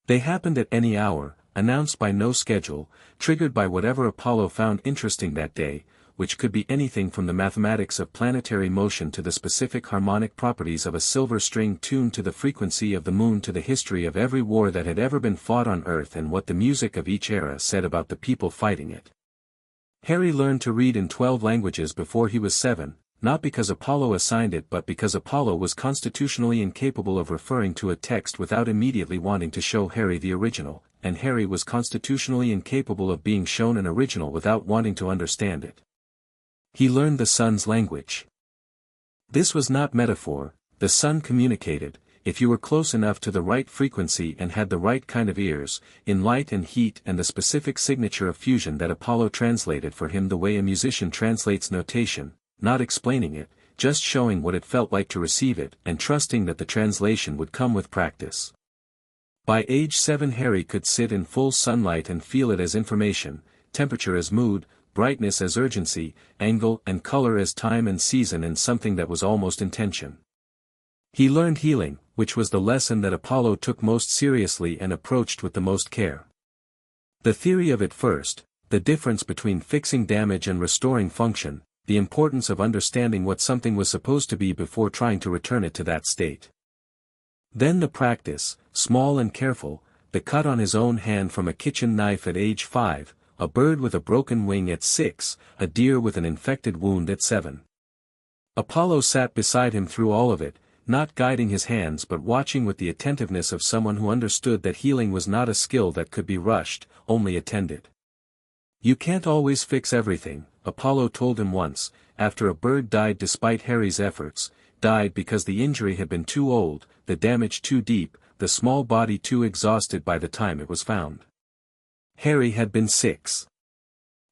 They happened at any hour, announced by no schedule, triggered by whatever Apollo found interesting that day, which could be anything from the mathematics of planetary motion to the specific harmonic properties of a silver string tuned to the frequency of the moon to the history of every war that had ever been fought on Earth and what the music of each era said about the people fighting it. Harry learned to read in 12 languages before he was 7, not because Apollo assigned it but because Apollo was constitutionally incapable of referring to a text without immediately wanting to show Harry the original, and Harry was constitutionally incapable of being shown an original without wanting to understand it. He learned the sun's language. This was not metaphor, the sun communicated, if you were close enough to the right frequency and had the right kind of ears, in light and heat and the specific signature of fusion that Apollo translated for him the way a musician translates notation, not explaining it, just showing what it felt like to receive it and trusting that the translation would come with practice. By age 7 Harry could sit in full sunlight and feel it as information, temperature as mood, brightness as urgency, angle and color as time and season and something that was almost intention. He learned healing, which was the lesson that Apollo took most seriously and approached with the most care. The theory of it first, the difference between fixing damage and restoring function, the importance of understanding what something was supposed to be before trying to return it to that state. Then the practice, small and careful, the cut on his own hand from a kitchen knife at age 5, a bird with a broken wing at 6, a deer with an infected wound at 7. Apollo sat beside him through all of it, not guiding his hands but watching with the attentiveness of someone who understood that healing was not a skill that could be rushed, only attended. "You can't always fix everything," Apollo told him once, after a bird died despite Harry's efforts, died because the injury had been too old, the damage too deep, the small body too exhausted by the time it was found. Harry had been 6.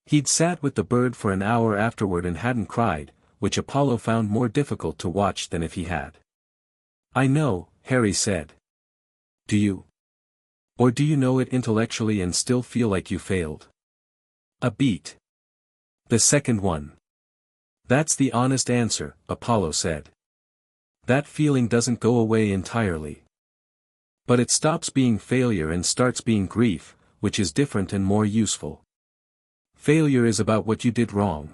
He'd sat with the bird for an hour afterward and hadn't cried, which Apollo found more difficult to watch than if he had. "I know," Harry said. "Do you? Or do you know it intellectually and still feel like you failed?" "A beat." "The second one." "That's the honest answer," Apollo said. "That feeling doesn't go away entirely. But it stops being failure and starts being grief, which is different and more useful. Failure is about what you did wrong.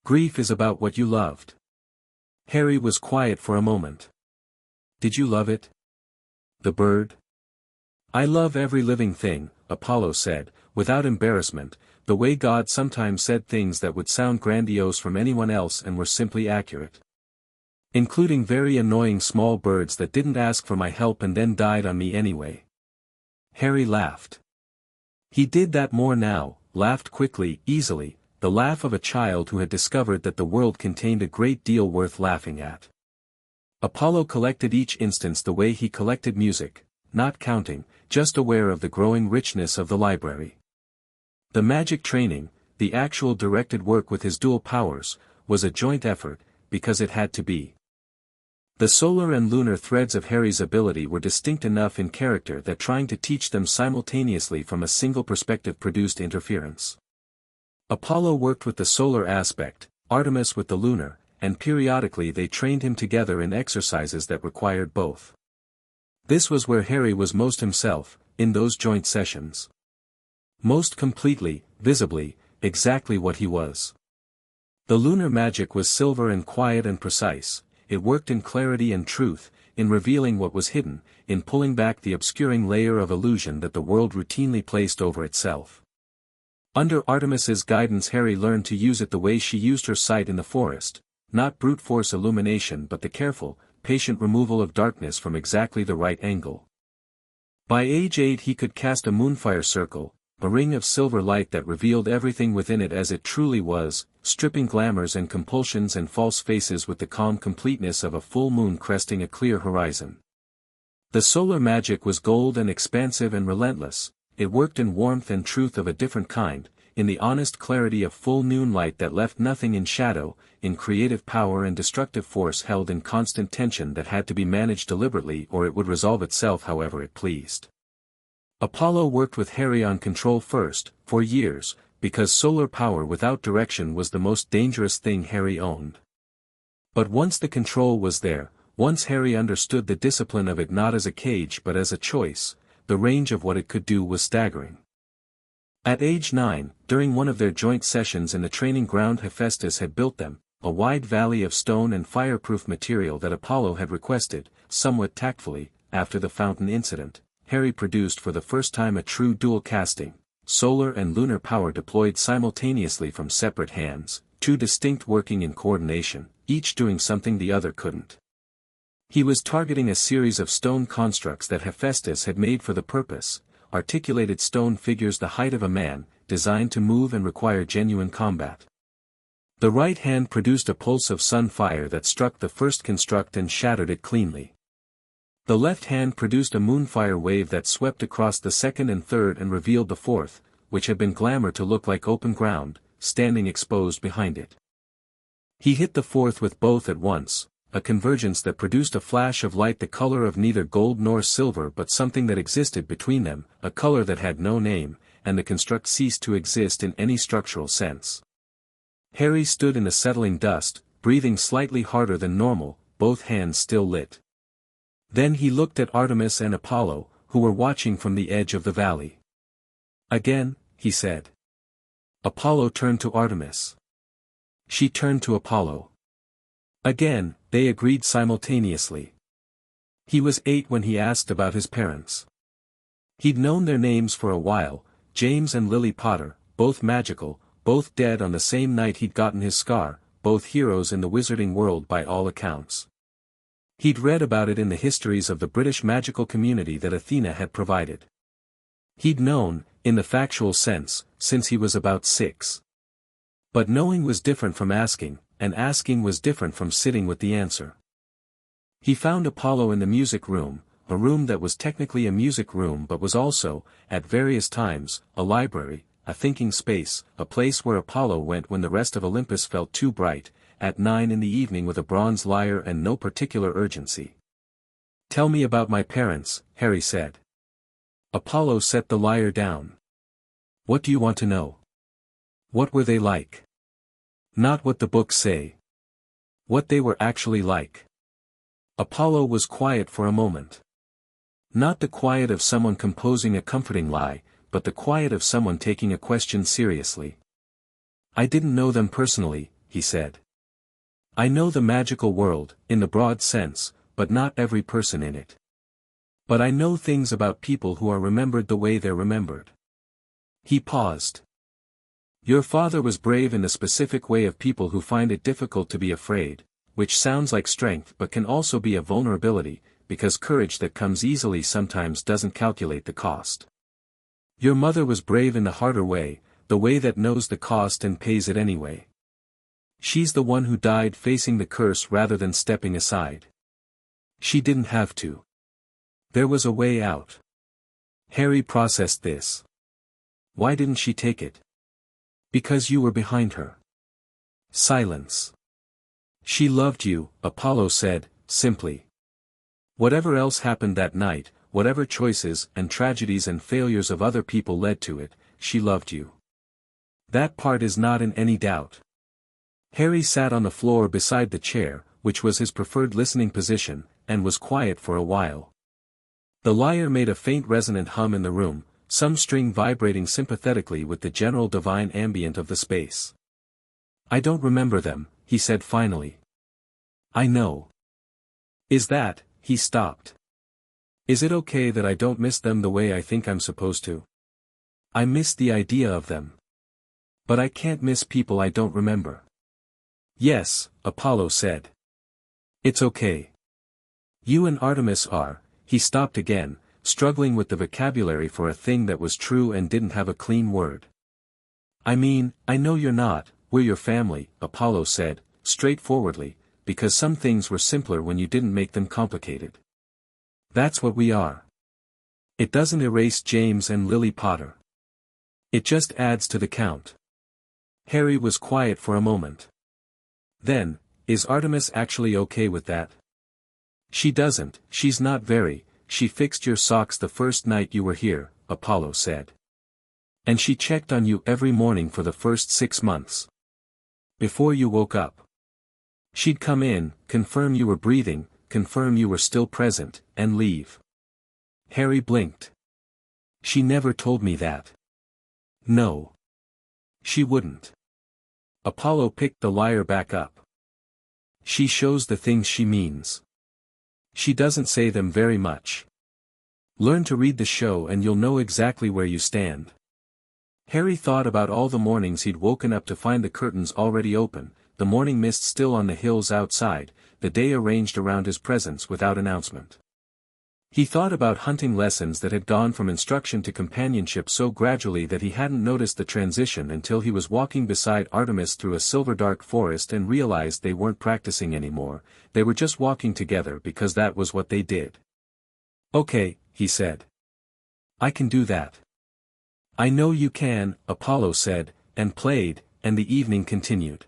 Grief is about what you loved." Harry was quiet for a moment. "Did you love it? The bird?" "I love every living thing," Apollo said, without embarrassment, the way God sometimes said things that would sound grandiose from anyone else and were simply accurate. "Including very annoying small birds that didn't ask for my help and then died on me anyway." Harry laughed. He did that more now, laughed quickly, easily, the laugh of a child who had discovered that the world contained a great deal worth laughing at. Apollo collected each instance the way he collected music, not counting, just aware of the growing richness of the library. The magic training, the actual directed work with his dual powers, was a joint effort, because it had to be. The solar and lunar threads of Harry's ability were distinct enough in character that trying to teach them simultaneously from a single perspective produced interference. Apollo worked with the solar aspect, Artemis with the lunar, and periodically they trained him together in exercises that required both. This was where Harry was most himself, in those joint sessions. Most completely, visibly, exactly what he was. The lunar magic was silver and quiet and precise, it worked in clarity and truth, in revealing what was hidden, in pulling back the obscuring layer of illusion that the world routinely placed over itself. Under Artemis's guidance Harry learned to use it the way she used her sight in the forest, not brute force illumination but the careful, patient removal of darkness from exactly the right angle. By age 8 he could cast a moonfire circle, a ring of silver light that revealed everything within it as it truly was, stripping glamours and compulsions and false faces with the calm completeness of a full moon cresting a clear horizon. The solar magic was gold and expansive and relentless, it worked in warmth and truth of a different kind, in the honest clarity of full noon light that left nothing in shadow, in creative power and destructive force held in constant tension that had to be managed deliberately or it would resolve itself however it pleased. Apollo worked with Harry on control first, for years, because solar power without direction was the most dangerous thing Harry owned. But once the control was there, once Harry understood the discipline of it not as a cage but as a choice, the range of what it could do was staggering. At age 9, during one of their joint sessions in the training ground Hephaestus had built them, a wide valley of stone and fireproof material that Apollo had requested, somewhat tactfully, after the fountain incident, Harry produced for the first time a true dual casting, solar and lunar power deployed simultaneously from separate hands, two distinct working in coordination, each doing something the other couldn't. He was targeting a series of stone constructs that Hephaestus had made for the purpose, articulated stone figures the height of a man, designed to move and require genuine combat. The right hand produced a pulse of sun fire that struck the first construct and shattered it cleanly. The left hand produced a moonfire wave that swept across the second and third and revealed the fourth, which had been glamour to look like open ground, standing exposed behind it. He hit the fourth with both at once, a convergence that produced a flash of light the color of neither gold nor silver but something that existed between them, a color that had no name, and the construct ceased to exist in any structural sense. Harry stood in the settling dust, breathing slightly harder than normal, both hands still lit. Then he looked at Artemis and Apollo, who were watching from the edge of the valley. Again, he said. Apollo turned to Artemis. She turned to Apollo. Again, they agreed simultaneously. He was 8 when he asked about his parents. He'd known their names for a while, James and Lily Potter, both magical, both dead on the same night he'd gotten his scar, both heroes in the wizarding world by all accounts. He'd read about it in the histories of the British magical community that Athena had provided. He'd known, in the factual sense, since he was about 6. But knowing was different from asking, and asking was different from sitting with the answer. He found Apollo in the music room, a room that was technically a music room but was also, at various times, a library, a thinking space, a place where Apollo went when the rest of Olympus felt too bright, at 9 in the evening with a bronze lyre and no particular urgency. "Tell me about my parents," Harry said. Apollo set the lyre down. "What do you want to know? What were they like? Not what the books say. What they were actually like." Apollo was quiet for a moment. Not the quiet of someone composing a comforting lie, but the quiet of someone taking a question seriously. "I didn't know them personally," he said. "I know the magical world, in the broad sense, but not every person in it. But I know things about people who are remembered the way they're remembered." He paused. "Your father was brave in the specific way of people who find it difficult to be afraid, which sounds like strength but can also be a vulnerability, because courage that comes easily sometimes doesn't calculate the cost. Your mother was brave in the harder way, the way that knows the cost and pays it anyway. She's the one who died facing the curse rather than stepping aside. She didn't have to. There was a way out." Harry processed this. "Why didn't she take it?" "Because you were behind her." Silence. "She loved you," Apollo said, simply. "Whatever else happened that night, whatever choices and tragedies and failures of other people led to it, she loved you. That part is not in any doubt." Harry sat on the floor beside the chair, which was his preferred listening position, and was quiet for a while. The lyre made a faint resonant hum in the room, some string vibrating sympathetically with the general divine ambient of the space. "I don't remember them," he said finally. "I know. Is that," he stopped. "Is it okay that I don't miss them the way I think I'm supposed to? I miss the idea of them. But I can't miss people I don't remember." "Yes," Apollo said. "It's okay. You and Artemis are." He stopped again, struggling with the vocabulary for a thing that was true and didn't have a clean word. "I mean, I know you're not, we're your family," Apollo said, straightforwardly, "because some things were simpler when you didn't make them complicated. That's what we are. It doesn't erase James and Lily Potter. It just adds to the count." Harry was quiet for a moment. Then, "Is Artemis actually okay with that?" "She doesn't, she's not very. She fixed your socks the first night you were here," Apollo said. "And she checked on you every morning for the first 6 months. Before you woke up. She'd come in, confirm you were breathing, confirm you were still present, and leave." Harry blinked. "She never told me that." "No. She wouldn't." Apollo picked the lyre back up. "She shows the things she means. She doesn't say them very much. Learn to read the show and you'll know exactly where you stand." Harry thought about all the mornings he'd woken up to find the curtains already open, the morning mist still on the hills outside, the day arranged around his presence without announcement. He thought about hunting lessons that had gone from instruction to companionship so gradually that he hadn't noticed the transition until he was walking beside Artemis through a silver-dark forest and realized they weren't practicing anymore, they were just walking together because that was what they did. "Okay," he said. "I can do that." "I know you can," Apollo said, and played, and the evening continued.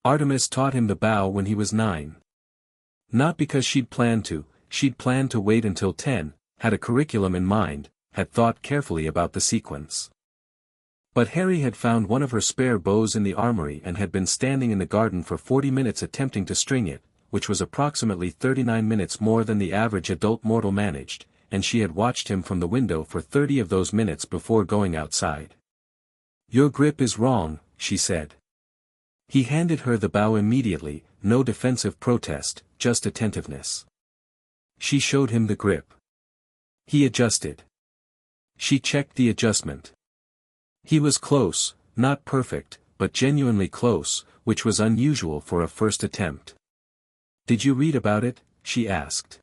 Artemis taught him the bow when he was 9. Not because she'd planned to wait until 10, had a curriculum in mind, had thought carefully about the sequence. But Harry had found one of her spare bows in the armory and had been standing in the garden for 40 minutes attempting to string it, which was approximately 39 minutes more than the average adult mortal managed, and she had watched him from the window for 30 of those minutes before going outside. "Your grip is wrong," she said. He handed her the bow immediately, no defensive protest, just attentiveness. She showed him the grip. He adjusted. She checked the adjustment. He was close, not perfect, but genuinely close, which was unusual for a first attempt. "Did you read about it?" she asked.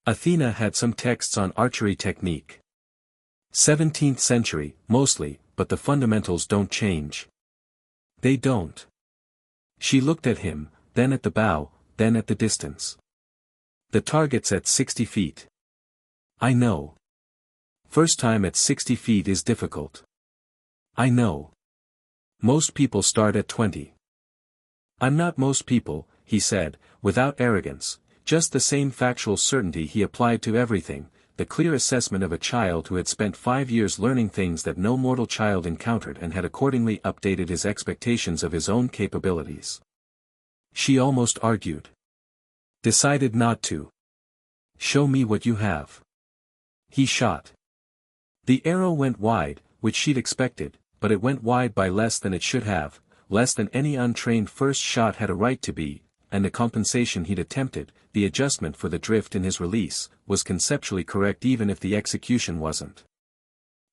Athena had some texts on archery technique. 17th century, mostly, but the fundamentals don't change. They don't. She looked at him, then at the bow, then at the distance. "The target's at 60 feet. I know. First time at 60 feet is difficult. I know. Most people start at 20. I'm not most people," he said, without arrogance, just the same factual certainty he applied to everything, the clear assessment of a child who had spent 5 years learning things that no mortal child encountered and had accordingly updated his expectations of his own capabilities. She almost argued. Decided not to. "Show me what you have." He shot. The arrow went wide, which she'd expected, but it went wide by less than it should have, less than any untrained first shot had a right to be, and the compensation he'd attempted, the adjustment for the drift in his release, was conceptually correct even if the execution wasn't.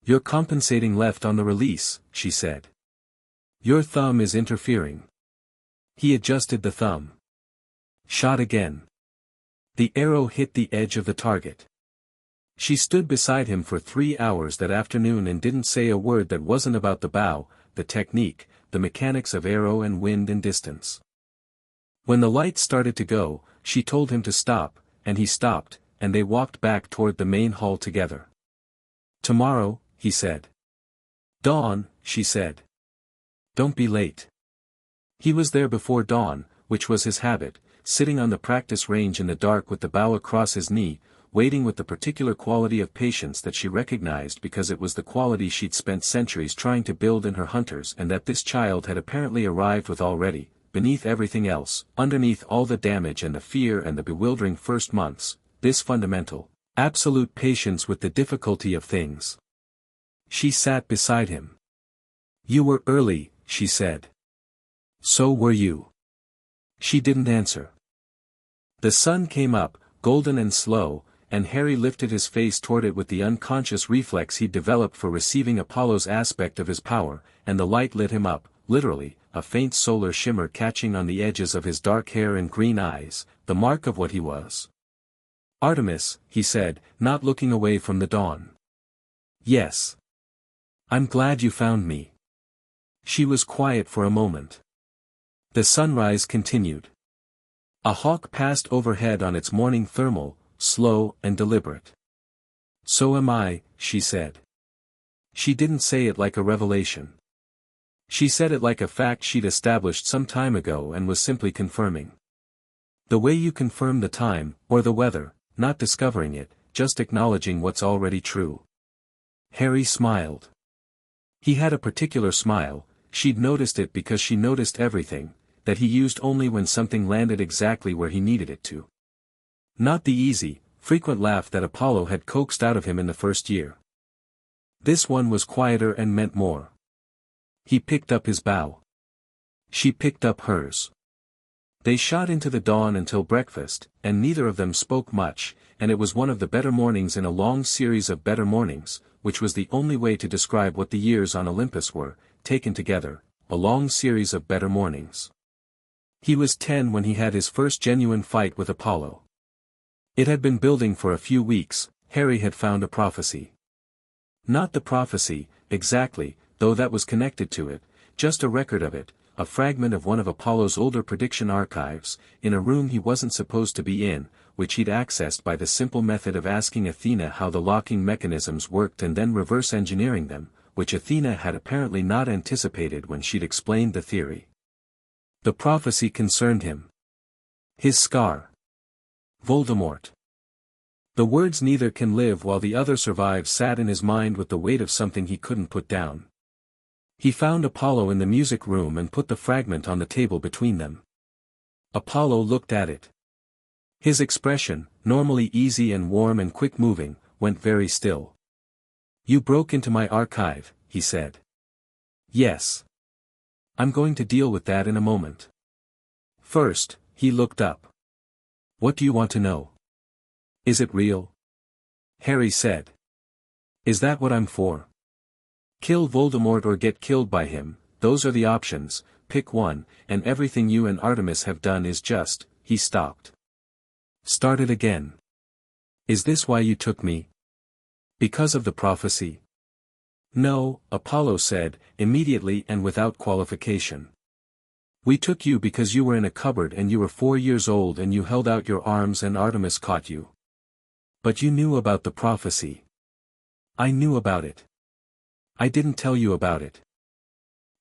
"You're compensating left on the release," she said. "Your thumb is interfering." He adjusted the thumb. Shot again. The arrow hit the edge of the target. She stood beside him for 3 hours that afternoon and didn't say a word that wasn't about the bow, the technique, the mechanics of arrow and wind and distance. When the light started to go, she told him to stop, and he stopped, and they walked back toward the main hall together. "Tomorrow," he said. "Dawn," she said. "Don't be late." He was there before dawn, which was his habit, sitting on the practice range in the dark with the bow across his knee, waiting with the particular quality of patience that she recognized because it was the quality she'd spent centuries trying to build in her hunters and that this child had apparently arrived with already, beneath everything else, underneath all the damage and the fear and the bewildering first months, this fundamental, absolute patience with the difficulty of things. She sat beside him. "You were early," she said. "So were you." She didn't answer. The sun came up, golden and slow, and Harry lifted his face toward it with the unconscious reflex he'd developed for receiving Apollo's aspect of his power, and the light lit him up, literally, a faint solar shimmer catching on the edges of his dark hair and green eyes, the mark of what he was. "Artemis," he said, not looking away from the dawn. "Yes. I'm glad you found me." She was quiet for a moment. The sunrise continued. A hawk passed overhead on its morning thermal, slow and deliberate. "So am I," she said. She didn't say it like a revelation. She said it like a fact she'd established some time ago and was simply confirming. The way you confirm the time, or the weather, not discovering it, just acknowledging what's already true. Harry smiled. He had a particular smile, she'd noticed it because she noticed everything, that he used only when something landed exactly where he needed it to. Not the easy, frequent laugh that Apollo had coaxed out of him in the first year. This one was quieter and meant more. He picked up his bow. She picked up hers. They shot into the dawn until breakfast, and neither of them spoke much, and it was one of the better mornings in a long series of better mornings, which was the only way to describe what the years on Olympus were, taken together, a long series of better mornings. He was 10 when he had his first genuine fight with Apollo. It had been building for a few weeks. Harry had found a prophecy. Not the prophecy, exactly, though that was connected to it, just a record of it, a fragment of one of Apollo's older prediction archives, in a room he wasn't supposed to be in, which he'd accessed by the simple method of asking Athena how the locking mechanisms worked and then reverse engineering them, which Athena had apparently not anticipated when she'd explained the theory. The prophecy concerned him. His scar. Voldemort. The words "neither can live while the other survives" sat in his mind with the weight of something he couldn't put down. He found Apollo in the music room and put the fragment on the table between them. Apollo looked at it. His expression, normally easy and warm and quick-moving, went very still. "You broke into my archive," he said. "Yes. I'm going to deal with that in a moment. First," he looked up. "What do you want to know? Is it real?" Harry said. "Is that what I'm for? Kill Voldemort or get killed by him, those are the options, pick one, and everything you and Artemis have done is just," he stopped. Started again. "Is this why you took me? Because of the prophecy?" "No," Apollo said, immediately and without qualification. "We took you because you were in a cupboard and you were 4 years old and you held out your arms and Artemis caught you. But you knew about the prophecy." "I knew about it. I didn't tell you about it.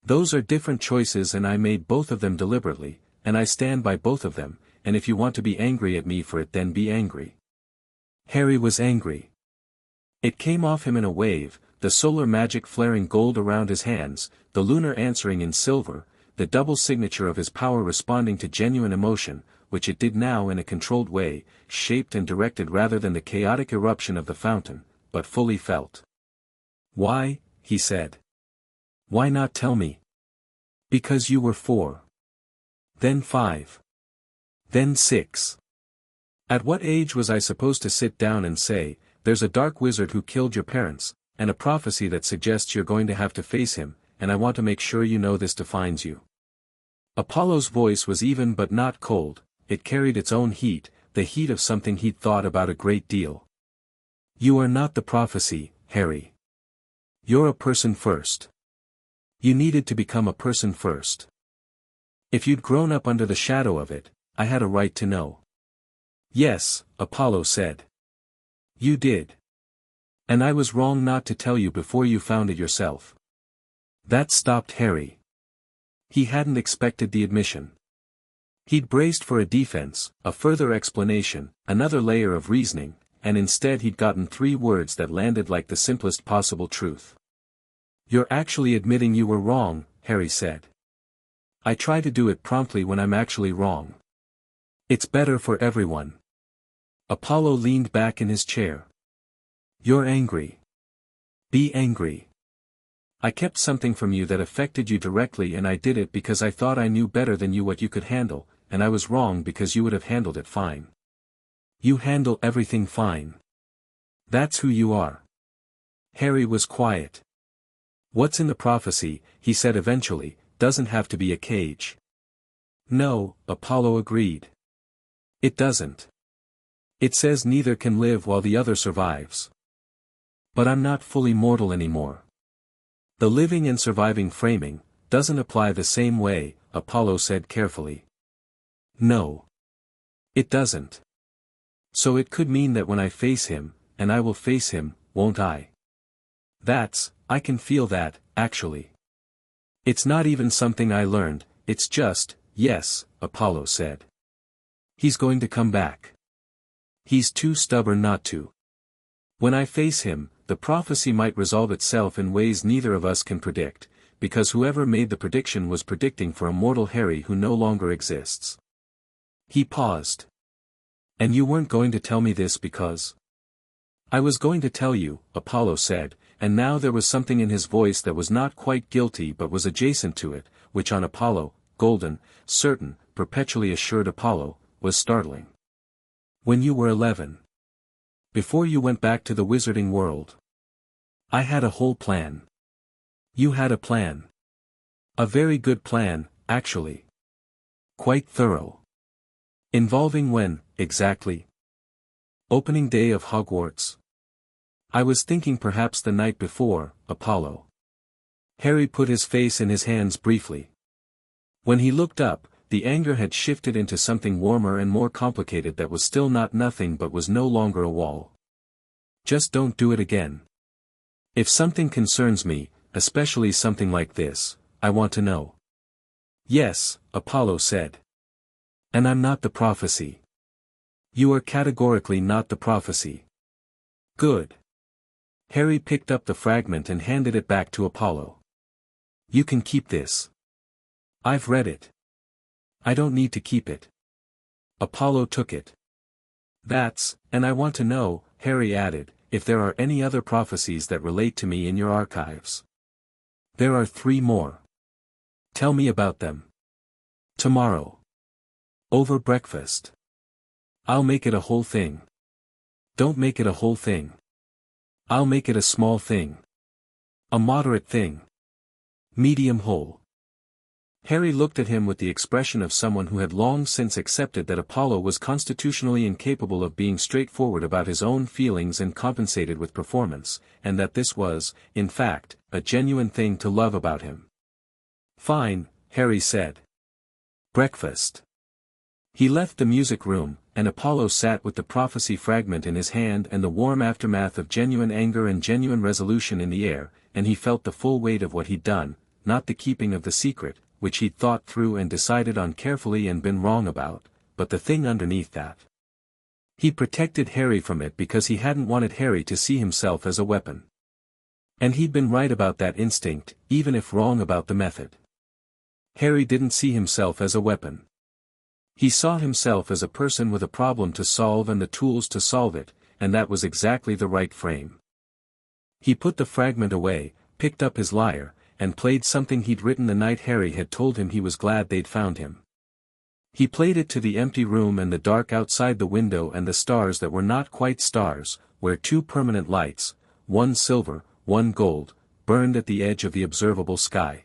Those are different choices and I made both of them deliberately, and I stand by both of them, and if you want to be angry at me for it then be angry." Harry was angry. It came off him in a wave, the solar magic flaring gold around his hands, the lunar answering in silver, the double signature of his power responding to genuine emotion, which it did now in a controlled way, shaped and directed rather than the chaotic eruption of the fountain, but fully felt. "Why?" he said. "Why not tell me?" "Because you were 4. Then 5. Then 6. At what age was I supposed to sit down and say, 'There's a dark wizard who killed your parents, and a prophecy that suggests you're going to have to face him, and I want to make sure you know this defines you'?" Apollo's voice was even but not cold, it carried its own heat, the heat of something he'd thought about a great deal. "You are not the prophecy, Harry. You're a person first. You needed to become a person first. If you'd grown up under the shadow of it, I had a right to know." "Yes," Apollo said. "You did. And I was wrong not to tell you before you found it yourself." That stopped Harry. He hadn't expected the admission. He'd braced for a defense, a further explanation, another layer of reasoning, and instead he'd gotten 3 words that landed like the simplest possible truth. "You're actually admitting you were wrong," Harry said. "I try to do it promptly when I'm actually wrong. It's better for everyone." Apollo leaned back in his chair. "You're angry. Be angry. I kept something from you that affected you directly and I did it because I thought I knew better than you what you could handle, and I was wrong because you would have handled it fine. You handle everything fine. That's who you are." Harry was quiet. "What's in the prophecy," he said eventually, "doesn't have to be a cage." "No," Apollo agreed. "It doesn't. It says neither can live while the other survives. But I'm not fully mortal anymore. The living and surviving framing doesn't apply the same way," Apollo said carefully. "No. It doesn't. So it could mean that when I face him, and I will face him, won't I? I can feel that, actually. It's not even something I learned, it's just, yes," Apollo said. "He's going to come back. He's too stubborn not to. When I face him, the prophecy might resolve itself in ways neither of us can predict, because whoever made the prediction was predicting for a mortal Harry who no longer exists." He paused. "And you weren't going to tell me this because—" "I was going to tell you," Apollo said, and now there was something in his voice that was not quite guilty but was adjacent to it, which on Apollo, golden, certain, perpetually assured Apollo, was startling. "When you were 11. Before you went back to the wizarding world. I had a whole plan." "You had a plan. A very good plan, actually. Quite thorough. Involving when, exactly?" "Opening day of Hogwarts. I was thinking perhaps the night before, Apollo." Harry put his face in his hands briefly. When he looked up, the anger had shifted into something warmer and more complicated that was still not nothing but was no longer a wall. "Just don't do it again. If something concerns me, especially something like this, I want to know." "Yes," Apollo said. "And I'm not the prophecy." "You are categorically not the prophecy." "Good." Harry picked up the fragment and handed it back to Apollo. "You can keep this. I've read it. I don't need to keep it. Apollo took it. And I want to know, Harry added, if there are any other prophecies that relate to me in your archives. There are 3 more. Tell me about them. Tomorrow. Over breakfast. I'll make it a whole thing. Don't make it a whole thing. I'll make it a small thing. A moderate thing. Medium whole. Harry looked at him with the expression of someone who had long since accepted that Apollo was constitutionally incapable of being straightforward about his own feelings and compensated with performance, and that this was, in fact, a genuine thing to love about him. Fine, Harry said. Breakfast. He left the music room, and Apollo sat with the prophecy fragment in his hand and the warm aftermath of genuine anger and genuine resolution in the air, and he felt the full weight of what he'd done, not the keeping of the secret, which he'd thought through and decided on carefully and been wrong about, but the thing underneath that. He protected Harry from it because he hadn't wanted Harry to see himself as a weapon. And he'd been right about that instinct, even if wrong about the method. Harry didn't see himself as a weapon. He saw himself as a person with a problem to solve and the tools to solve it, and that was exactly the right frame. He put the fragment away, picked up his lyre, and played something he'd written the night Harry had told him he was glad they'd found him. He played it to the empty room and the dark outside the window and the stars that were not quite stars, where 2 permanent lights, one silver, one gold, burned at the edge of the observable sky.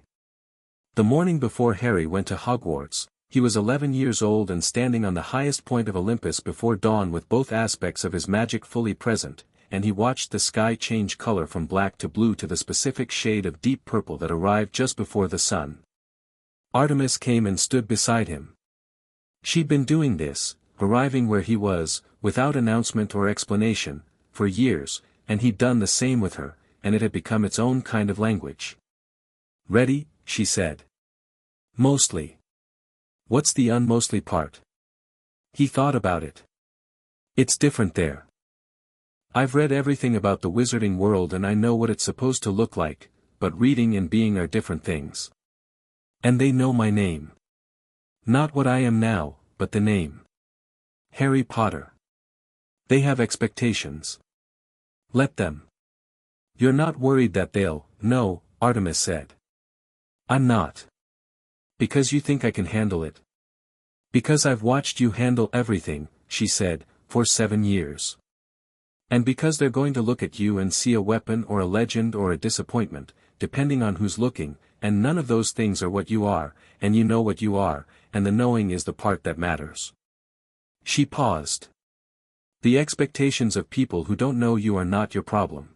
The morning before Harry went to Hogwarts, he was 11 years old and standing on the highest point of Olympus before dawn with both aspects of his magic fully present, and he watched the sky change color from black to blue to the specific shade of deep purple that arrived just before the sun. Artemis came and stood beside him. She'd been doing this, arriving where he was, without announcement or explanation, for years, and he'd done the same with her, and it had become its own kind of language. Ready, she said. Mostly. What's the unmostly part? He thought about it. It's different there. I've read everything about the wizarding world and I know what it's supposed to look like, but reading and being are different things. And they know my name. Not what I am now, but the name. Harry Potter. They have expectations. Let them. You're not worried that they'll, no, Artemis said. I'm not. Because you think I can handle it. Because I've watched you handle everything, she said, for 7 years. And because they're going to look at you and see a weapon or a legend or a disappointment, depending on who's looking, and none of those things are what you are, and you know what you are, and the knowing is the part that matters. She paused. The expectations of people who don't know you are not your problem.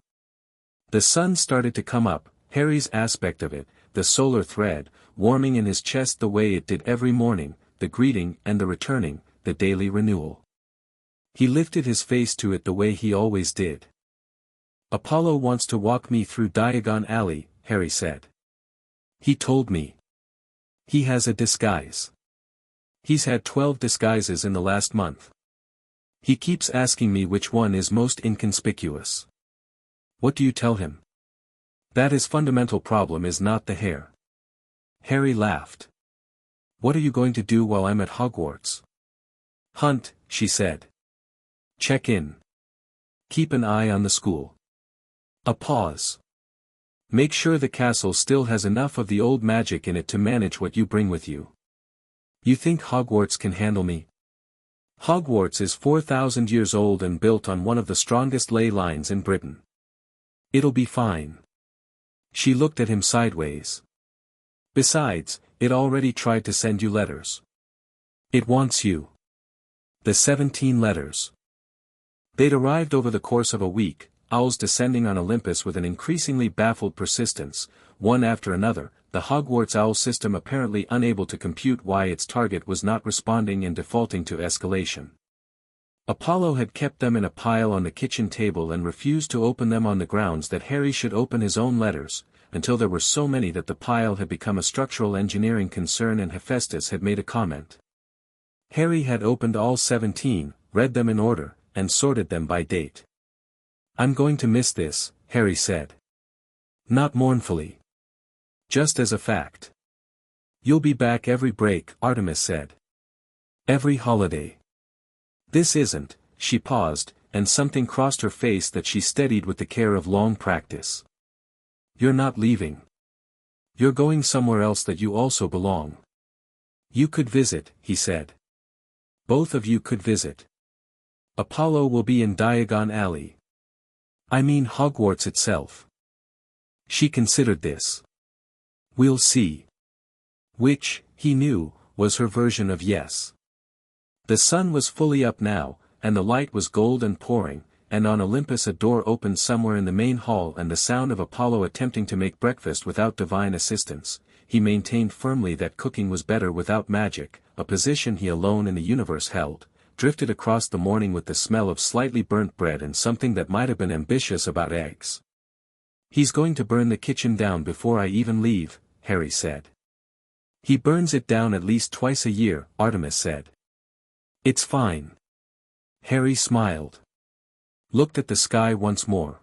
The sun started to come up, Harry's aspect of it, the solar thread, warming in his chest the way it did every morning, the greeting and the returning, the daily renewal. He lifted his face to it the way he always did. Apollo wants to walk me through Diagon Alley, Harry said. He told me. He has a disguise. He's had 12 disguises in the last month. He keeps asking me which one is most inconspicuous. What do you tell him? That his fundamental problem is not the hair. Harry laughed. What are you going to do while I'm at Hogwarts? Hunt, she said. Check in. Keep an eye on the school. A pause. Make sure the castle still has enough of the old magic in it to manage what you bring with you. You think Hogwarts can handle me? Hogwarts is 4,000 years old and built on one of the strongest ley lines in Britain. It'll be fine. She looked at him sideways. Besides, it already tried to send you letters. It wants you. The 17 letters. They'd arrived over the course of a week, owls descending on Olympus with an increasingly baffled persistence, one after another, the Hogwarts owl system apparently unable to compute why its target was not responding and defaulting to escalation. Apollo had kept them in a pile on the kitchen table and refused to open them on the grounds that Harry should open his own letters, until there were so many that the pile had become a structural engineering concern and Hephaestus had made a comment. Harry had opened all 17, read them in order, and sorted them by date. I'm going to miss this, Harry said. Not mournfully. Just as a fact. You'll be back every break, Artemis said. Every holiday. This isn't, she paused, and something crossed her face that she steadied with the care of long practice. You're not leaving. You're going somewhere else that you also belong. You could visit, he said. Both of you could visit. Apollo will be in Diagon Alley. I mean Hogwarts itself. She considered this. We'll see. Which, he knew, was her version of yes. The sun was fully up now, and the light was gold and pouring, and on Olympus a door opened somewhere in the main hall and the sound of Apollo attempting to make breakfast without divine assistance. He maintained firmly that cooking was better without magic, a position he alone in the universe held, drifted across the morning with the smell of slightly burnt bread and something that might have been ambitious about eggs. He's going to burn the kitchen down before I even leave, Harry said. He burns it down at least twice a year, Artemis said. It's fine. Harry smiled. Looked at the sky once more.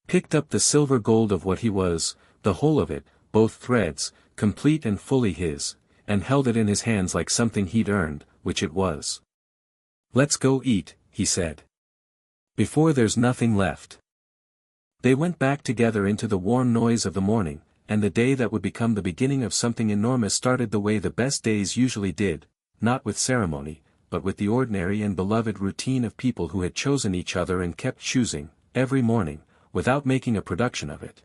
Picked up the silver gold of what he was, the whole of it, both threads, complete and fully his, and held it in his hands like something he'd earned, which it was. Let's go eat, he said. Before there's nothing left. They went back together into the warm noise of the morning, and the day that would become the beginning of something enormous started the way the best days usually did, not with ceremony, but with the ordinary and beloved routine of people who had chosen each other and kept choosing, every morning, without making a production of it.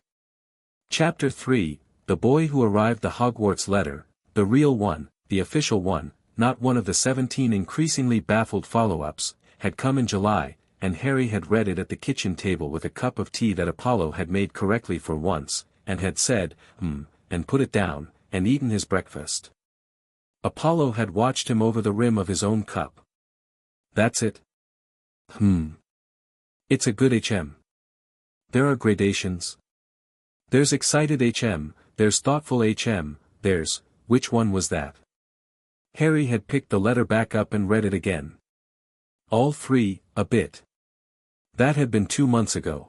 Chapter 3, The Boy Who Arrived. The Hogwarts Letter, the real one, the official one, not one of the 17 increasingly baffled follow-ups, had come in July, and Harry had read it at the kitchen table with a cup of tea that Apollo had made correctly for once, and had said, and put it down, and eaten his breakfast. Apollo had watched him over the rim of his own cup. That's it. It's a good HM. There are gradations. There's excited HM, there's thoughtful HM, there's, which one was that? Harry had picked the letter back up and read it again. All three, a bit. That had been 2 months ago.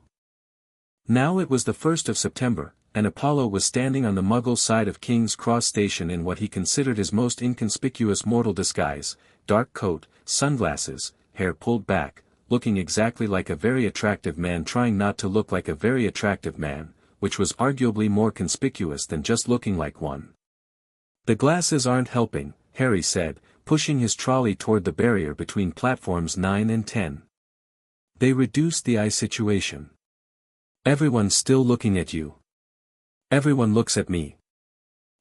Now it was the 1st of September, and Apollo was standing on the Muggle side of King's Cross Station in what he considered his most inconspicuous mortal disguise, dark coat, sunglasses, hair pulled back, looking exactly like a very attractive man trying not to look like a very attractive man, which was arguably more conspicuous than just looking like one. The glasses aren't helping, Harry said, pushing his trolley toward the barrier between platforms 9 and 10. They reduced the eye situation. Everyone's still looking at you. Everyone looks at me.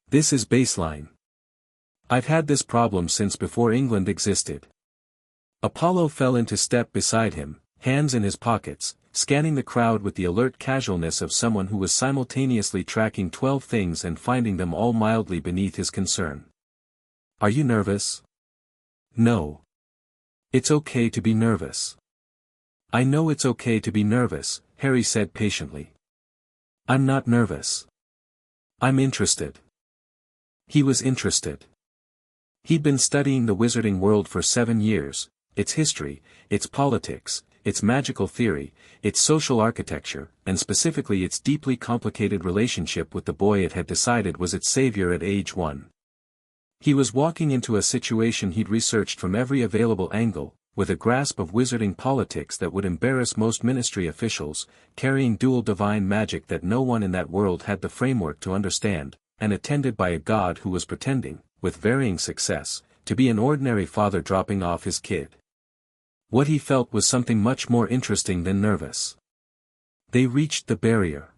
This is baseline. I've had this problem since before England existed. Apollo fell into step beside him, hands in his pockets, scanning the crowd with the alert casualness of someone who was simultaneously tracking 12 things and finding them all mildly beneath his concern. Are you nervous? No. It's okay to be nervous. I know it's okay to be nervous, Harry said patiently. I'm not nervous. I'm interested. He was interested. He'd been studying the wizarding world for 7 years, its history, its politics, its magical theory, its social architecture, and specifically its deeply complicated relationship with the boy it had decided was its savior at age 1. He was walking into a situation he'd researched from every available angle, with a grasp of wizarding politics that would embarrass most ministry officials, carrying dual divine magic that no one in that world had the framework to understand, and attended by a god who was pretending, with varying success, to be an ordinary father dropping off his kid. What he felt was something much more interesting than nervous. They reached the barrier.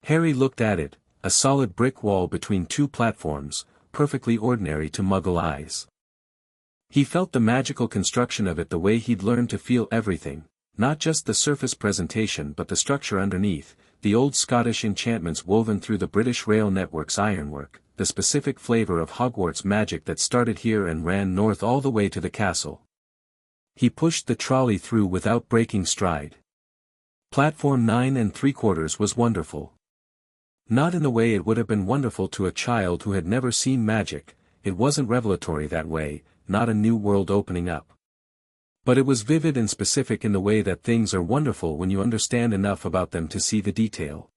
Harry looked at it, a solid brick wall between 2 platforms, perfectly ordinary to Muggle eyes. He felt the magical construction of it the way he'd learned to feel everything, not just the surface presentation but the structure underneath, the old Scottish enchantments woven through the British rail network's ironwork, the specific flavor of Hogwarts magic that started here and ran north all the way to the castle. He pushed the trolley through without breaking stride. Platform 9 3/4 was wonderful. Not in the way it would have been wonderful to a child who had never seen magic, it wasn't revelatory that way, not a new world opening up. But it was vivid and specific in the way that things are wonderful when you understand enough about them to see the detail.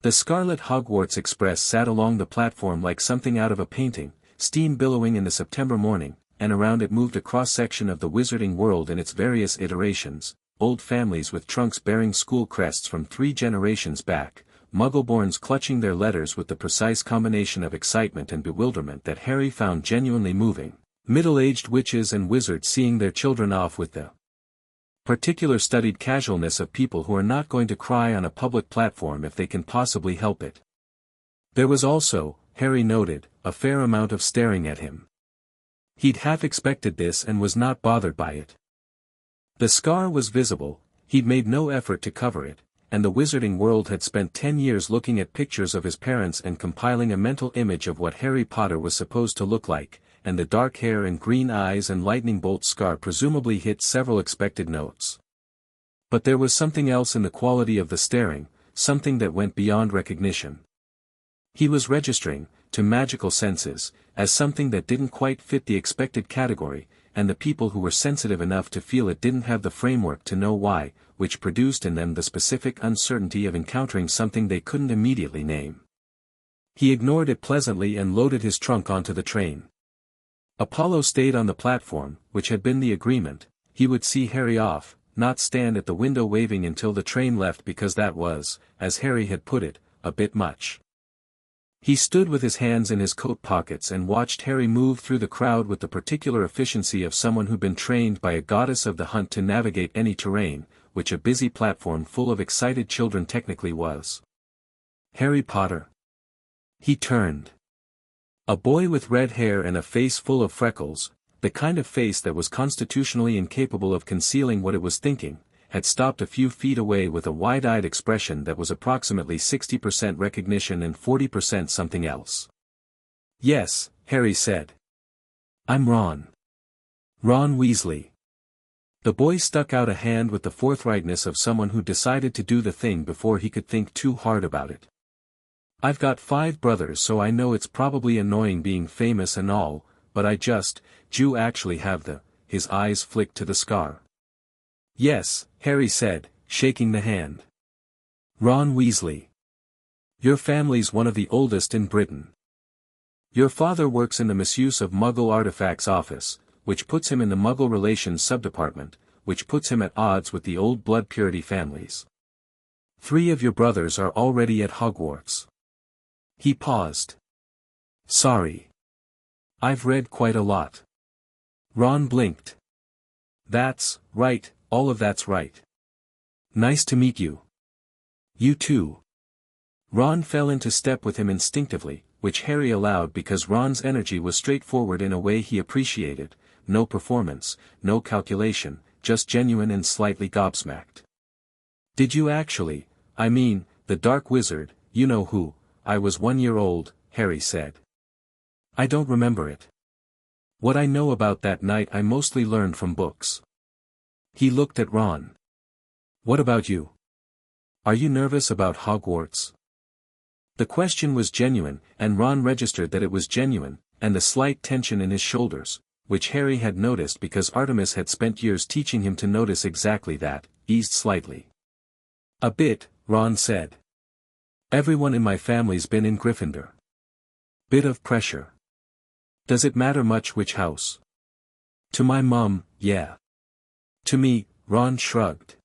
The Scarlet Hogwarts Express sat along the platform like something out of a painting, steam billowing in the September morning, and around it moved a cross-section of the wizarding world in its various iterations, old families with trunks bearing school crests from 3 generations back, Muggleborns clutching their letters with the precise combination of excitement and bewilderment that Harry found genuinely moving, middle-aged witches and wizards seeing their children off with the particular studied casualness of people who are not going to cry on a public platform if they can possibly help it. There was also, Harry noted, a fair amount of staring at him. He'd half expected this and was not bothered by it. The scar was visible, he'd made no effort to cover it, and the wizarding world had spent 10 years looking at pictures of his parents and compiling a mental image of what Harry Potter was supposed to look like, and the dark hair and green eyes and lightning bolt scar presumably hit several expected notes. But there was something else in the quality of the staring, something that went beyond recognition. He was registering, to magical senses, as something that didn't quite fit the expected category, and the people who were sensitive enough to feel it didn't have the framework to know why, which produced in them the specific uncertainty of encountering something they couldn't immediately name. He ignored it pleasantly and loaded his trunk onto the train. Apollo stayed on the platform, which had been the agreement. He would see Harry off, not stand at the window waving until the train left because that was, as Harry had put it, a bit much. He stood with his hands in his coat pockets and watched Harry move through the crowd with the particular efficiency of someone who'd been trained by a goddess of the hunt to navigate any terrain, which a busy platform full of excited children technically was. Harry Potter. He turned. A boy with red hair and a face full of freckles, the kind of face that was constitutionally incapable of concealing what it was thinking, had stopped a few feet away with a wide-eyed expression that was approximately 60% recognition and 40% something else. "Yes," Harry said. "I'm Ron. Ron Weasley." The boy stuck out a hand with the forthrightness of someone who decided to do the thing before he could think too hard about it. "I've got 5 brothers, so I know it's probably annoying being famous and all, but you actually have the," his eyes flicked to the scar. "Yes," Harry said, shaking the hand. "Ron Weasley. Your family's one of the oldest in Britain. Your father works in the misuse of Muggle artifacts office, which puts him in the Muggle relations subdepartment, which puts him at odds with the old blood purity families. 3 of your brothers are already at Hogwarts." He paused. "Sorry. I've read quite a lot." Ron blinked. "That's right, all of that's right. Nice to meet you." "You too." Ron fell into step with him instinctively, which Harry allowed because Ron's energy was straightforward in a way he appreciated, no performance, no calculation, just genuine and slightly gobsmacked. "Did you actually, I mean, the Dark Wizard, you know who, I was 1 year old," Harry said. "I don't remember it. What I know about that night I mostly learned from books." He looked at Ron. "What about you? Are you nervous about Hogwarts?" The question was genuine, and Ron registered that it was genuine, and the slight tension in his shoulders, which Harry had noticed because Artemis had spent years teaching him to notice exactly that, eased slightly. "A bit," Ron said. "Everyone in my family's been in Gryffindor. Bit of pressure. Does it matter much which house?" "To my mum, yeah. To me," Ron shrugged.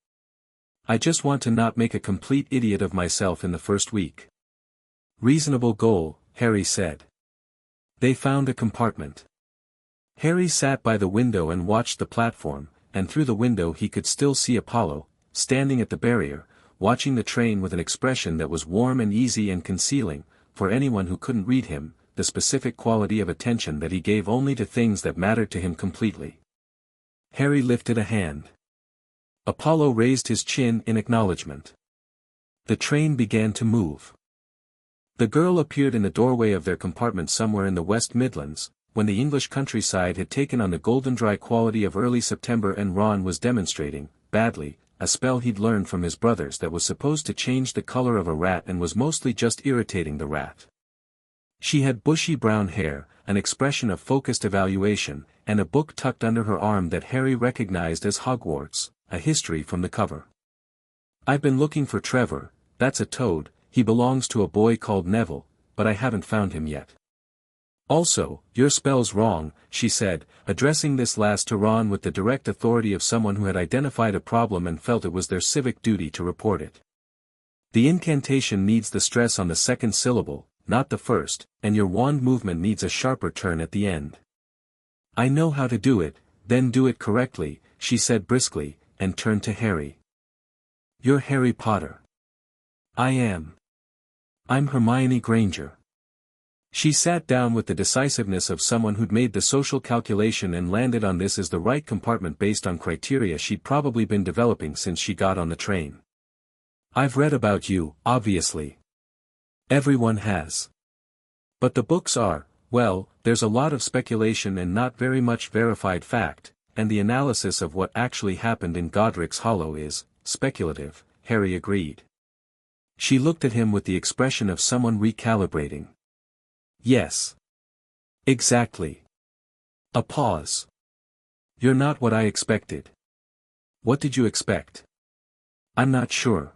"I just want to not make a complete idiot of myself in the first week." "Reasonable goal," Harry said. They found a compartment. Harry sat by the window and watched the platform, and through the window he could still see Apollo, standing at the barrier, watching the train with an expression that was warm and easy and concealing, for anyone who couldn't read him, the specific quality of attention that he gave only to things that mattered to him completely. Harry lifted a hand. Apollo raised his chin in acknowledgement. The train began to move. The girl appeared in the doorway of their compartment somewhere in the West Midlands, when the English countryside had taken on the golden dry quality of early September and Ron was demonstrating, badly, a spell he'd learned from his brothers that was supposed to change the color of a rat and was mostly just irritating the rat. She had bushy brown hair, an expression of focused evaluation, and a book tucked under her arm that Harry recognized as Hogwarts, a history from the cover. "I've been looking for Trevor, that's a toad, he belongs to a boy called Neville, but I haven't found him yet." Also, your spell's wrong, she said, addressing this last to Ron with the direct authority of someone who had identified a problem and felt it was their civic duty to report it. The incantation needs the stress on the second syllable, not the first, and your wand movement needs a sharper turn at the end. I know how to do it, then do it correctly, she said briskly, and turned to Harry. You're Harry Potter. I am. I'm Hermione Granger. She sat down with the decisiveness of someone who'd made the social calculation and landed on this as the right compartment based on criteria she'd probably been developing since she got on the train. I've read about you, obviously. Everyone has. But the books are, well, there's a lot of speculation and not very much verified fact, and the analysis of what actually happened in Godric's Hollow is speculative, Harry agreed. She looked at him with the expression of someone recalibrating. Yes. Exactly. A pause. You're not what I expected. What did you expect? I'm not sure.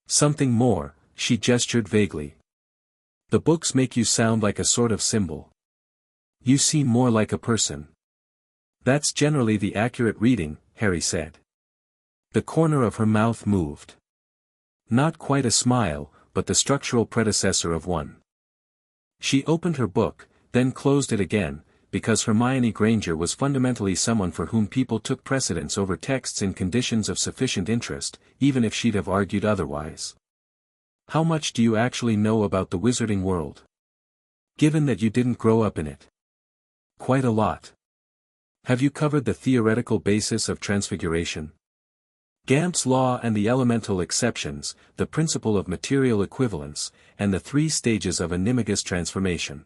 Something more, she gestured vaguely. The books make you sound like a sort of symbol. You seem more like a person. That's generally the accurate reading, Harry said. The corner of her mouth moved. Not quite a smile, but the structural predecessor of one. She opened her book, then closed it again, because Hermione Granger was fundamentally someone for whom people took precedence over texts in conditions of sufficient interest, even if she'd have argued otherwise. How much do you actually know about the wizarding world? Given that you didn't grow up in it. Quite a lot. Have you covered the theoretical basis of transfiguration? Gamp's law and the elemental exceptions, the principle of material equivalence, and the 3 stages of animagus transformation.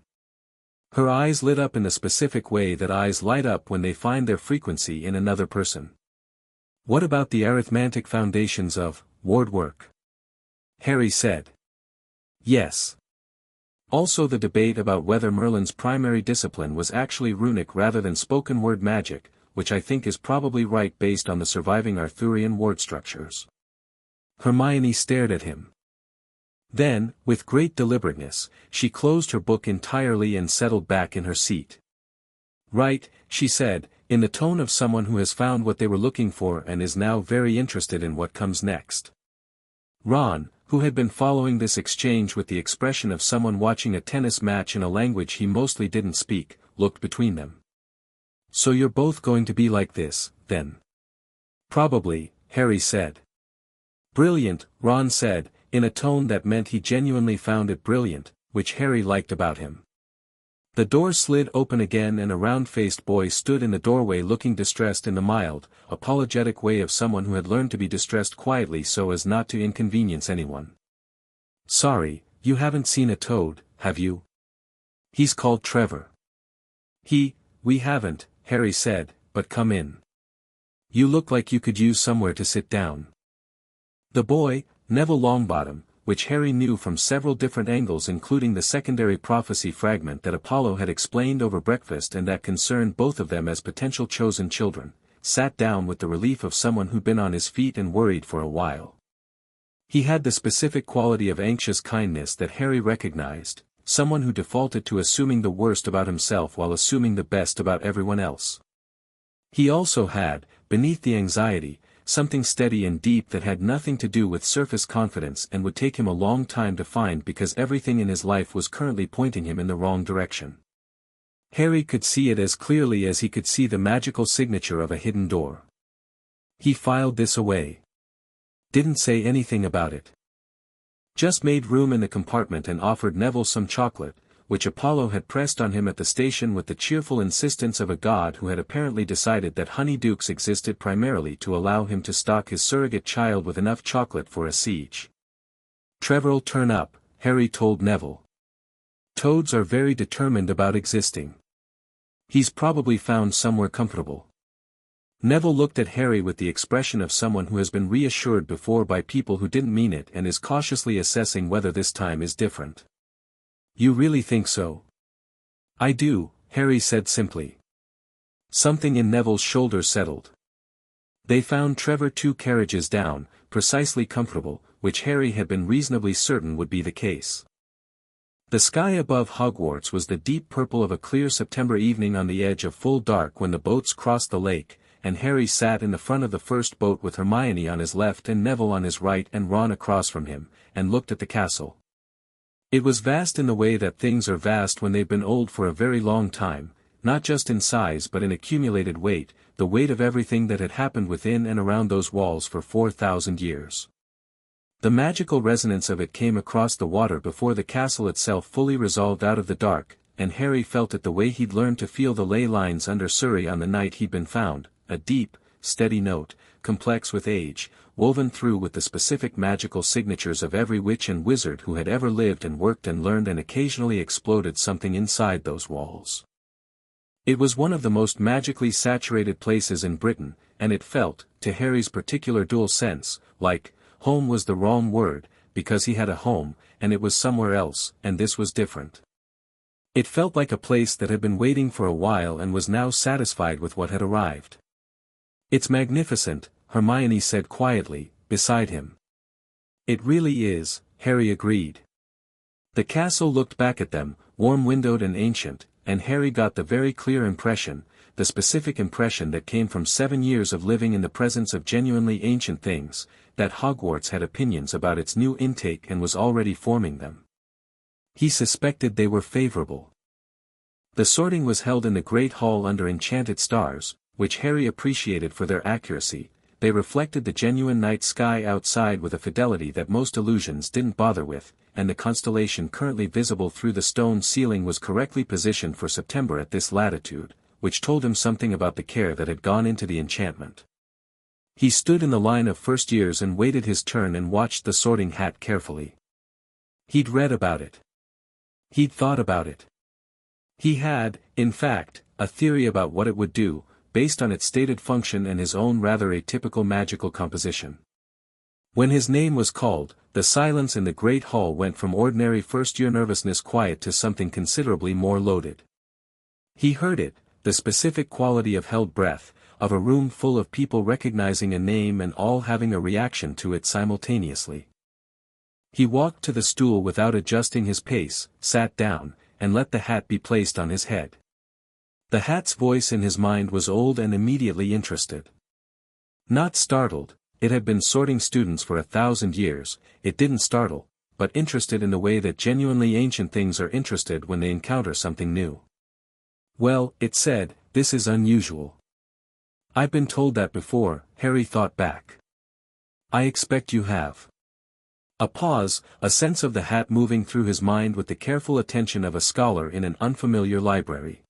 Her eyes lit up in the specific way that eyes light up when they find their frequency in another person. What about the arithmetic foundations of word work? Harry said. Yes. Also the debate about whether Merlin's primary discipline was actually runic rather than spoken word magic, which I think is probably right based on the surviving Arthurian word structures. Hermione stared at him. Then, with great deliberateness, she closed her book entirely and settled back in her seat. Right, she said, in the tone of someone who has found what they were looking for and is now very interested in what comes next. Ron, who had been following this exchange with the expression of someone watching a tennis match in a language he mostly didn't speak, looked between them. So you're both going to be like this, then? Probably, Harry said. Brilliant, Ron said, in a tone that meant he genuinely found it brilliant, which Harry liked about him. The door slid open again and a round-faced boy stood in the doorway looking distressed in the mild, apologetic way of someone who had learned to be distressed quietly so as not to inconvenience anyone. Sorry, you haven't seen a toad, have you? He's called Trevor. We haven't, Harry said, but come in. You look like you could use somewhere to sit down. The boy, Neville Longbottom, which Harry knew from several different angles including the secondary prophecy fragment that Apollo had explained over breakfast and that concerned both of them as potential chosen children, sat down with the relief of someone who'd been on his feet and worried for a while. He had the specific quality of anxious kindness that Harry recognized, someone who defaulted to assuming the worst about himself while assuming the best about everyone else. He also had, beneath the anxiety, something steady and deep that had nothing to do with surface confidence and would take him a long time to find because everything in his life was currently pointing him in the wrong direction. Harry could see it as clearly as he could see the magical signature of a hidden door. He filed this away. Didn't say anything about it. Just made room in the compartment and offered Neville some chocolate, which Apollo had pressed on him at the station with the cheerful insistence of a god who had apparently decided that honeydukes existed primarily to allow him to stock his surrogate child with enough chocolate for a siege. Trevor'll turn up, Harry told Neville. Toads are very determined about existing. He's probably found somewhere comfortable. Neville looked at Harry with the expression of someone who has been reassured before by people who didn't mean it and is cautiously assessing whether this time is different. You really think so? I do, Harry said simply. Something in Neville's shoulders settled. They found Trevor 2 carriages down, precisely comfortable, which Harry had been reasonably certain would be the case. The sky above Hogwarts was the deep purple of a clear September evening on the edge of full dark when the boats crossed the lake, and Harry sat in the front of the first boat with Hermione on his left and Neville on his right and Ron across from him, and looked at the castle. It was vast in the way that things are vast when they've been old for a very long time, not just in size but in accumulated weight, the weight of everything that had happened within and around those walls for 4,000 years. The magical resonance of it came across the water before the castle itself fully resolved out of the dark, and Harry felt it the way he'd learned to feel the ley lines under Surrey on the night he'd been found, a deep, steady note, complex with age, woven through with the specific magical signatures of every witch and wizard who had ever lived and worked and learned, and occasionally exploded something inside those walls. It was one of the most magically saturated places in Britain, and it felt, to Harry's particular dual sense, like, home was the wrong word, because he had a home, and it was somewhere else, and this was different. It felt like a place that had been waiting for a while and was now satisfied with what had arrived. "It's magnificent," Hermione said quietly, beside him. "It really is," Harry agreed. The castle looked back at them, warm-windowed and ancient, and Harry got the very clear impression, the specific impression that came from 7 years of living in the presence of genuinely ancient things, that Hogwarts had opinions about its new intake and was already forming them. He suspected they were favorable. The sorting was held in the great hall under enchanted stars, which Harry appreciated for their accuracy. They reflected the genuine night sky outside with a fidelity that most illusions didn't bother with, and the constellation currently visible through the stone ceiling was correctly positioned for September at this latitude, which told him something about the care that had gone into the enchantment. He stood in the line of first years and waited his turn and watched the sorting hat carefully. He'd read about it. He'd thought about it. He had, in fact, a theory about what it would do, based on its stated function and his own rather atypical magical composition. When his name was called, the silence in the great hall went from ordinary first-year nervousness quiet to something considerably more loaded. He heard it, the specific quality of held breath, of a room full of people recognizing a name and all having a reaction to it simultaneously. He walked to the stool without adjusting his pace, sat down, and let the hat be placed on his head. The hat's voice in his mind was old and immediately interested. Not startled, it had been sorting students for 1,000 years, it didn't startle, but interested in the way that genuinely ancient things are interested when they encounter something new. "Well," it said, "this is unusual." "I've been told that before," Harry thought back. "I expect you have." A pause, a sense of the hat moving through his mind with the careful attention of a scholar in an unfamiliar library.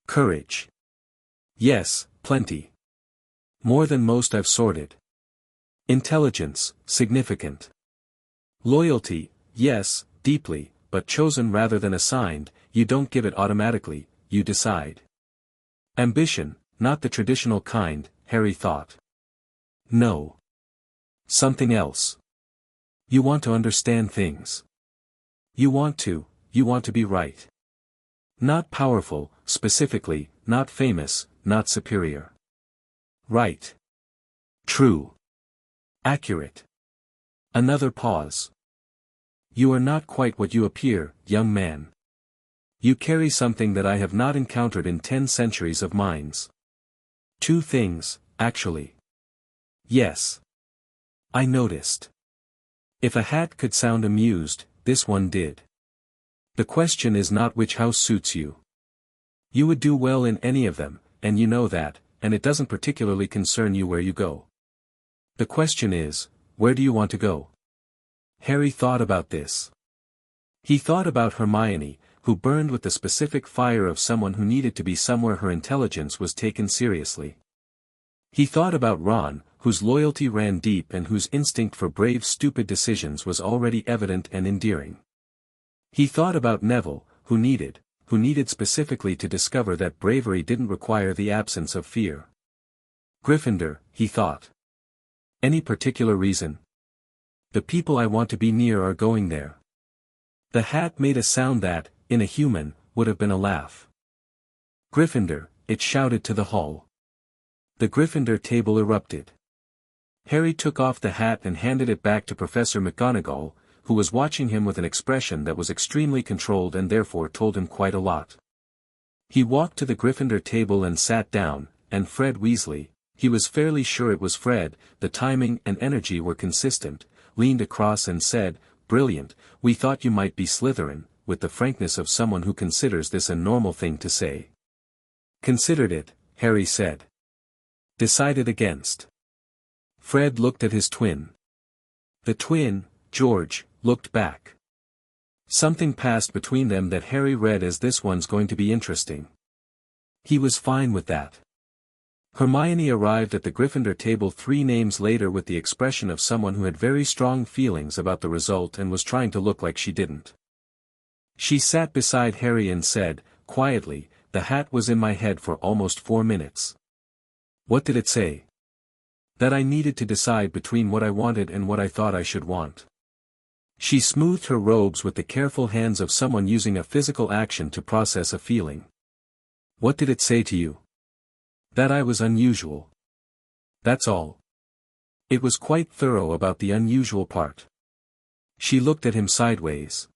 "Courage." "Yes, plenty. More than most I've sorted." "Intelligence, significant." "Loyalty, yes, deeply, but chosen rather than assigned, you don't give it automatically, you decide." "Ambition, not the traditional kind," Harry thought. "No. Something else. You want to understand things. You want to be right. Not powerful, specifically, not famous, not superior. Right. True. Accurate." Another pause. "You are not quite what you appear, young man. You carry something that I have not encountered in 10 centuries of minds. 2 things, actually. Yes. I noticed." If a hat could sound amused, this one did. "The question is not which house suits you. You would do well in any of them, and you know that, and it doesn't particularly concern you where you go. The question is, where do you want to go?" Harry thought about this. He thought about Hermione, who burned with the specific fire of someone who needed to be somewhere her intelligence was taken seriously. He thought about Ron, whose loyalty ran deep and whose instinct for brave stupid decisions was already evident and endearing. He thought about Neville, who needed specifically to discover that bravery didn't require the absence of fear. Gryffindor, he thought. Any particular reason? The people I want to be near are going there. The hat made a sound that, in a human, would have been a laugh. Gryffindor, it shouted to the hall. The Gryffindor table erupted. Harry took off the hat and handed it back to Professor McGonagall, who was watching him with an expression that was extremely controlled and therefore told him quite a lot. He walked to the Gryffindor table and sat down, and Fred Weasley, he was fairly sure it was Fred, the timing and energy were consistent, leaned across and said, "Brilliant, we thought you might be Slytherin," with the frankness of someone who considers this a normal thing to say. "Considered it," Harry said. "Decided against." Fred looked at his twin. The twin, George, looked back. Something passed between them that Harry read as "this one's going to be interesting." He was fine with that. Hermione arrived at the Gryffindor table 3 names later with the expression of someone who had very strong feelings about the result and was trying to look like she didn't. She sat beside Harry and said, quietly, "The hat was in my head for almost 4 minutes. What did it say?" "That I needed to decide between what I wanted and what I thought I should want." She smoothed her robes with the careful hands of someone using a physical action to process a feeling. "What did it say to you?" "That I was unusual. That's all." It was quite thorough about the unusual part. She looked at him sideways.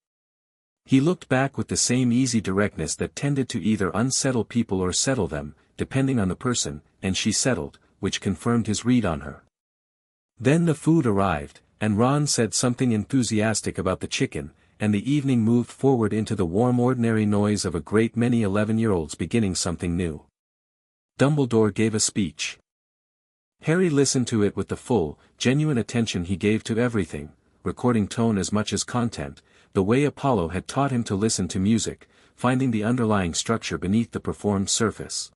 He looked back with the same easy directness that tended to either unsettle people or settle them, depending on the person, and she settled, which confirmed his read on her. Then the food arrived, and Ron said something enthusiastic about the chicken, and the evening moved forward into the warm ordinary noise of a great many 11-year-olds beginning something new. Dumbledore gave a speech. Harry listened to it with the full, genuine attention he gave to everything, recording tone as much as content, the way Apollo had taught him to listen to music, finding the underlying structure beneath the performed surface.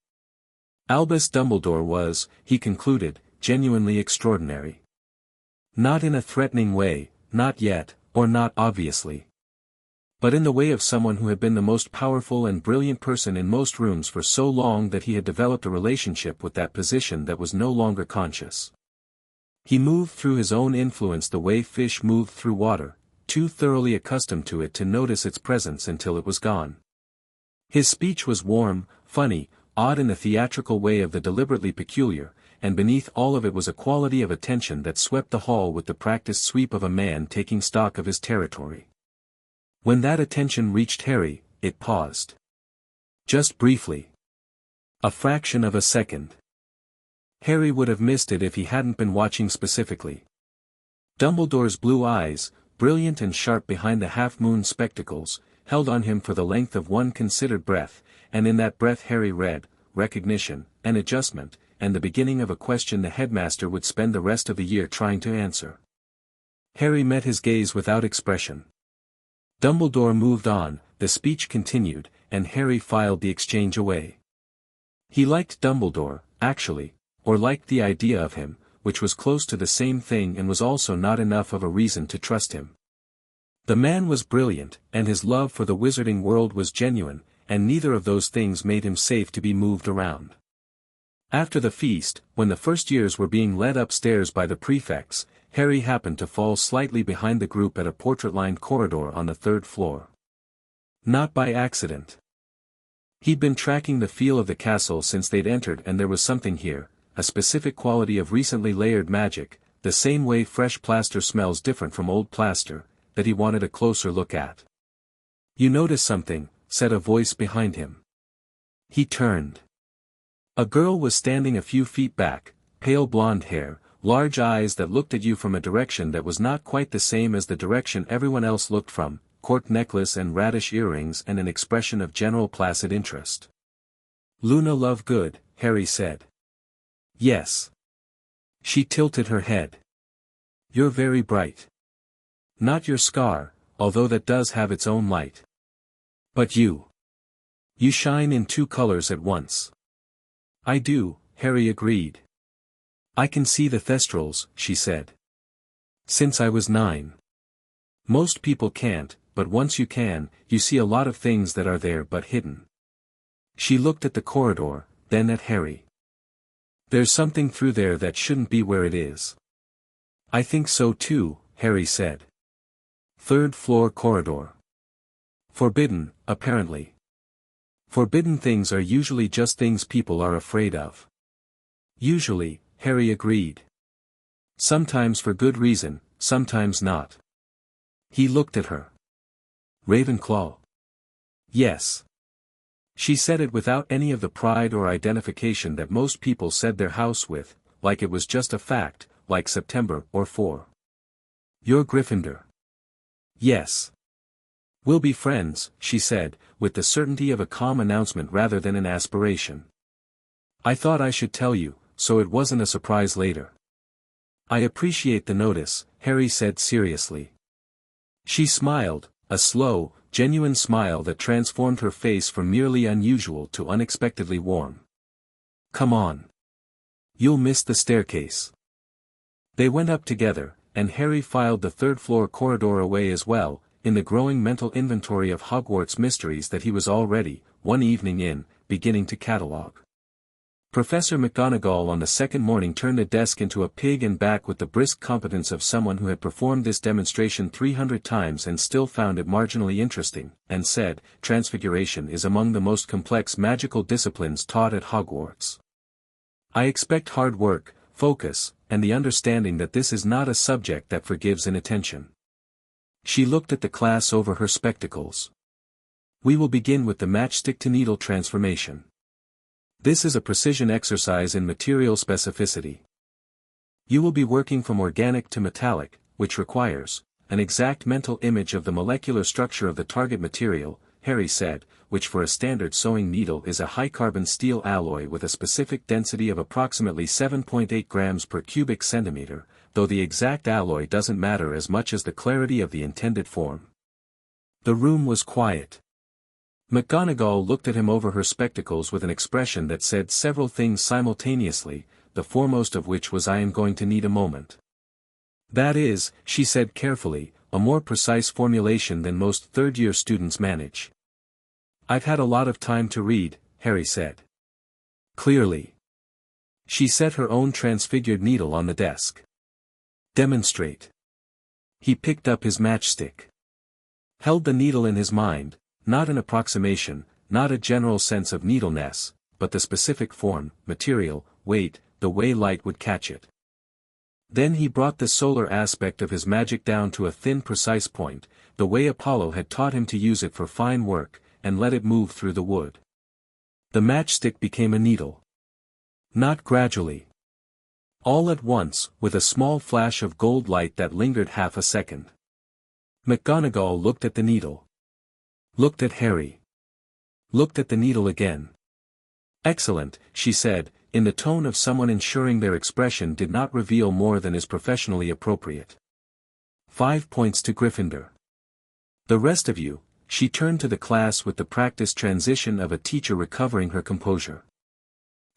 Albus Dumbledore was, he concluded, genuinely extraordinary. Not in a threatening way, not yet, or not obviously. But in the way of someone who had been the most powerful and brilliant person in most rooms for so long that he had developed a relationship with that position that was no longer conscious. He moved through his own influence the way fish moved through water, too thoroughly accustomed to it to notice its presence until it was gone. His speech was warm, funny, odd in the theatrical way of the deliberately peculiar, and beneath all of it was a quality of attention that swept the hall with the practiced sweep of a man taking stock of his territory. When that attention reached Harry, it paused. Just briefly. A fraction of a second. Harry would have missed it if he hadn't been watching specifically. Dumbledore's blue eyes, brilliant and sharp behind the half-moon spectacles, held on him for the length of one considered breath, and in that breath Harry read, recognition, and adjustment, and the beginning of a question the headmaster would spend the rest of the year trying to answer. Harry met his gaze without expression. Dumbledore moved on, the speech continued, and Harry filed the exchange away. He liked Dumbledore, actually, or liked the idea of him, which was close to the same thing and was also not enough of a reason to trust him. The man was brilliant, and his love for the wizarding world was genuine, and neither of those things made him safe to be moved around. After the feast, when the first years were being led upstairs by the prefects, Harry happened to fall slightly behind the group at a portrait-lined corridor on the 3rd floor. Not by accident. He'd been tracking the feel of the castle since they'd entered, and there was something here, a specific quality of recently layered magic, the same way fresh plaster smells different from old plaster, that he wanted a closer look at. "You notice something," said a voice behind him. He turned. A girl was standing a few feet back, pale blonde hair, large eyes that looked at you from a direction that was not quite the same as the direction everyone else looked from, cork necklace and radish earrings and an expression of general placid interest. "Luna Lovegood," Harry said. "Yes." She tilted her head. "You're very bright. Not your scar, although that does have its own light. But you shine in 2 colors at once." "I do," Harry agreed. "I can see the thestrals," she said. "Since I was 9. Most people can't, but once you can, you see a lot of things that are there but hidden." She looked at the corridor, then at Harry. "There's something through there that shouldn't be where it is." "I think so too," Harry said. 3rd floor corridor. Forbidden, apparently. Forbidden things are usually just things people are afraid of. Usually, Harry agreed. Sometimes for good reason, sometimes not. He looked at her. Ravenclaw. Yes. She said it without any of the pride or identification that most people said their house with, like it was just a fact, like September or 4. You're Gryffindor. Yes. We'll be friends, she said, with the certainty of a calm announcement rather than an aspiration. I thought I should tell you, so it wasn't a surprise later. I appreciate the notice, Harry said seriously. She smiled, a slow, genuine smile that transformed her face from merely unusual to unexpectedly warm. Come on. You'll miss the staircase. They went up together, and Harry filed the third-floor corridor away as well, in the growing mental inventory of Hogwarts mysteries that he was already, one evening beginning to catalogue. Professor McGonagall on the second morning turned the desk into a pig and back with the brisk competence of someone who had performed this demonstration 300 times and still found it marginally interesting, and said, Transfiguration is among the most complex magical disciplines taught at Hogwarts. I expect hard work, focus, and the understanding that this is not a subject that forgives inattention. She looked at the class over her spectacles. We will begin with the matchstick-to-needle transformation. This is a precision exercise in material specificity. You will be working from organic to metallic, which requires an exact mental image of the molecular structure of the target material, Harry said, which for a standard sewing needle is a high-carbon steel alloy with a specific density of approximately 7.8 grams per cubic centimeter, though the exact alloy doesn't matter as much as the clarity of the intended form. The room was quiet. McGonagall looked at him over her spectacles with an expression that said several things simultaneously, the foremost of which was I am going to need a moment. That is, she said carefully, a more precise formulation than most third-year students manage. I've had a lot of time to read, Harry said. Clearly. She set her own transfigured needle on the desk. Demonstrate. He picked up his matchstick. Held the needle in his mind, not an approximation, not a general sense of needleness, but the specific form, material, weight, the way light would catch it. Then he brought the solar aspect of his magic down to a thin precise point, the way Apollo had taught him to use it for fine work, and let it move through the wood. The matchstick became a needle. Not gradually. All at once, with a small flash of gold light that lingered half a second. McGonagall looked at the needle. Looked at Harry. Looked at the needle again. Excellent, she said, in the tone of someone ensuring their expression did not reveal more than is professionally appropriate. 5 points to Gryffindor. The rest of you, she turned to the class with the practiced transition of a teacher recovering her composure.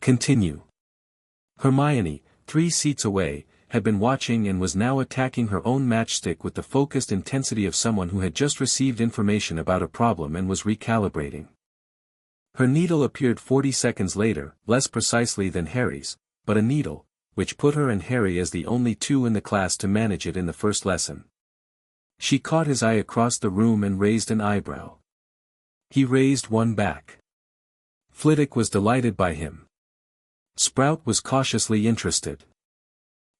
Continue. Hermione, 3 seats away, had been watching and was now attacking her own matchstick with the focused intensity of someone who had just received information about a problem and was recalibrating. Her needle appeared 40 seconds later, less precisely than Harry's, but a needle, which put her and Harry as the only two in the class to manage it in the first lesson. She caught his eye across the room and raised an eyebrow. He raised one back. Flitwick was delighted by him. Sprout was cautiously interested.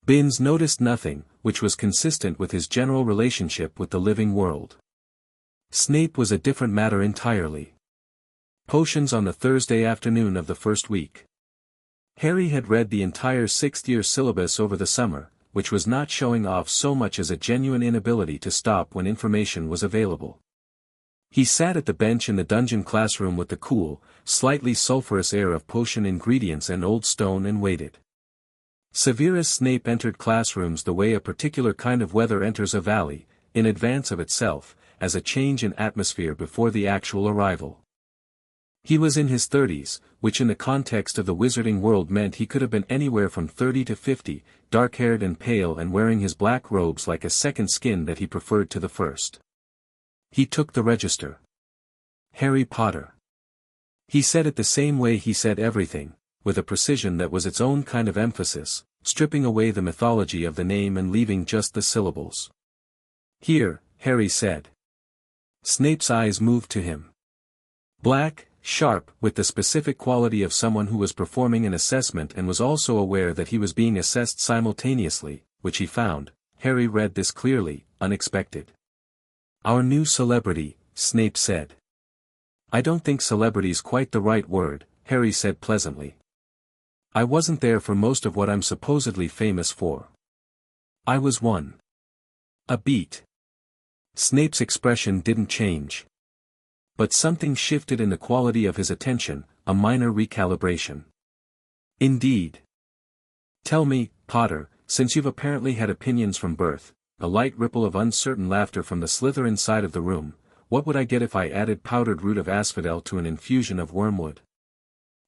Binns noticed nothing, which was consistent with his general relationship with the living world. Snape was a different matter entirely. Potions on the Thursday afternoon of the first week. Harry had read the entire sixth-year syllabus over the summer, which was not showing off so much as a genuine inability to stop when information was available. He sat at the bench in the dungeon classroom with the cool, slightly sulphurous air of potion ingredients and old stone and waited. Severus Snape entered classrooms the way a particular kind of weather enters a valley, in advance of itself, as a change in atmosphere before the actual arrival. He was in his 30s, which in the context of the wizarding world meant he could have been anywhere from 30 to 50, dark-haired and pale and wearing his black robes like a second skin that he preferred to the first. He took the register. Harry Potter. He said it the same way he said everything, with a precision that was its own kind of emphasis, stripping away the mythology of the name and leaving just the syllables. Here, Harry said. Snape's eyes moved to him. Black, sharp, with the specific quality of someone who was performing an assessment and was also aware that he was being assessed simultaneously, which he found, Harry read this clearly, unexpected. Our new celebrity, Snape said. I don't think celebrity's quite the right word, Harry said pleasantly. I wasn't there for most of what I'm supposedly famous for. I was one. A beat. Snape's expression didn't change. But something shifted in the quality of his attention, a minor recalibration. Indeed. Tell me, Potter, since you've apparently had opinions from birth, a light ripple of uncertain laughter from the Slytherin side of the room, what would I get if I added powdered root of asphodel to an infusion of wormwood?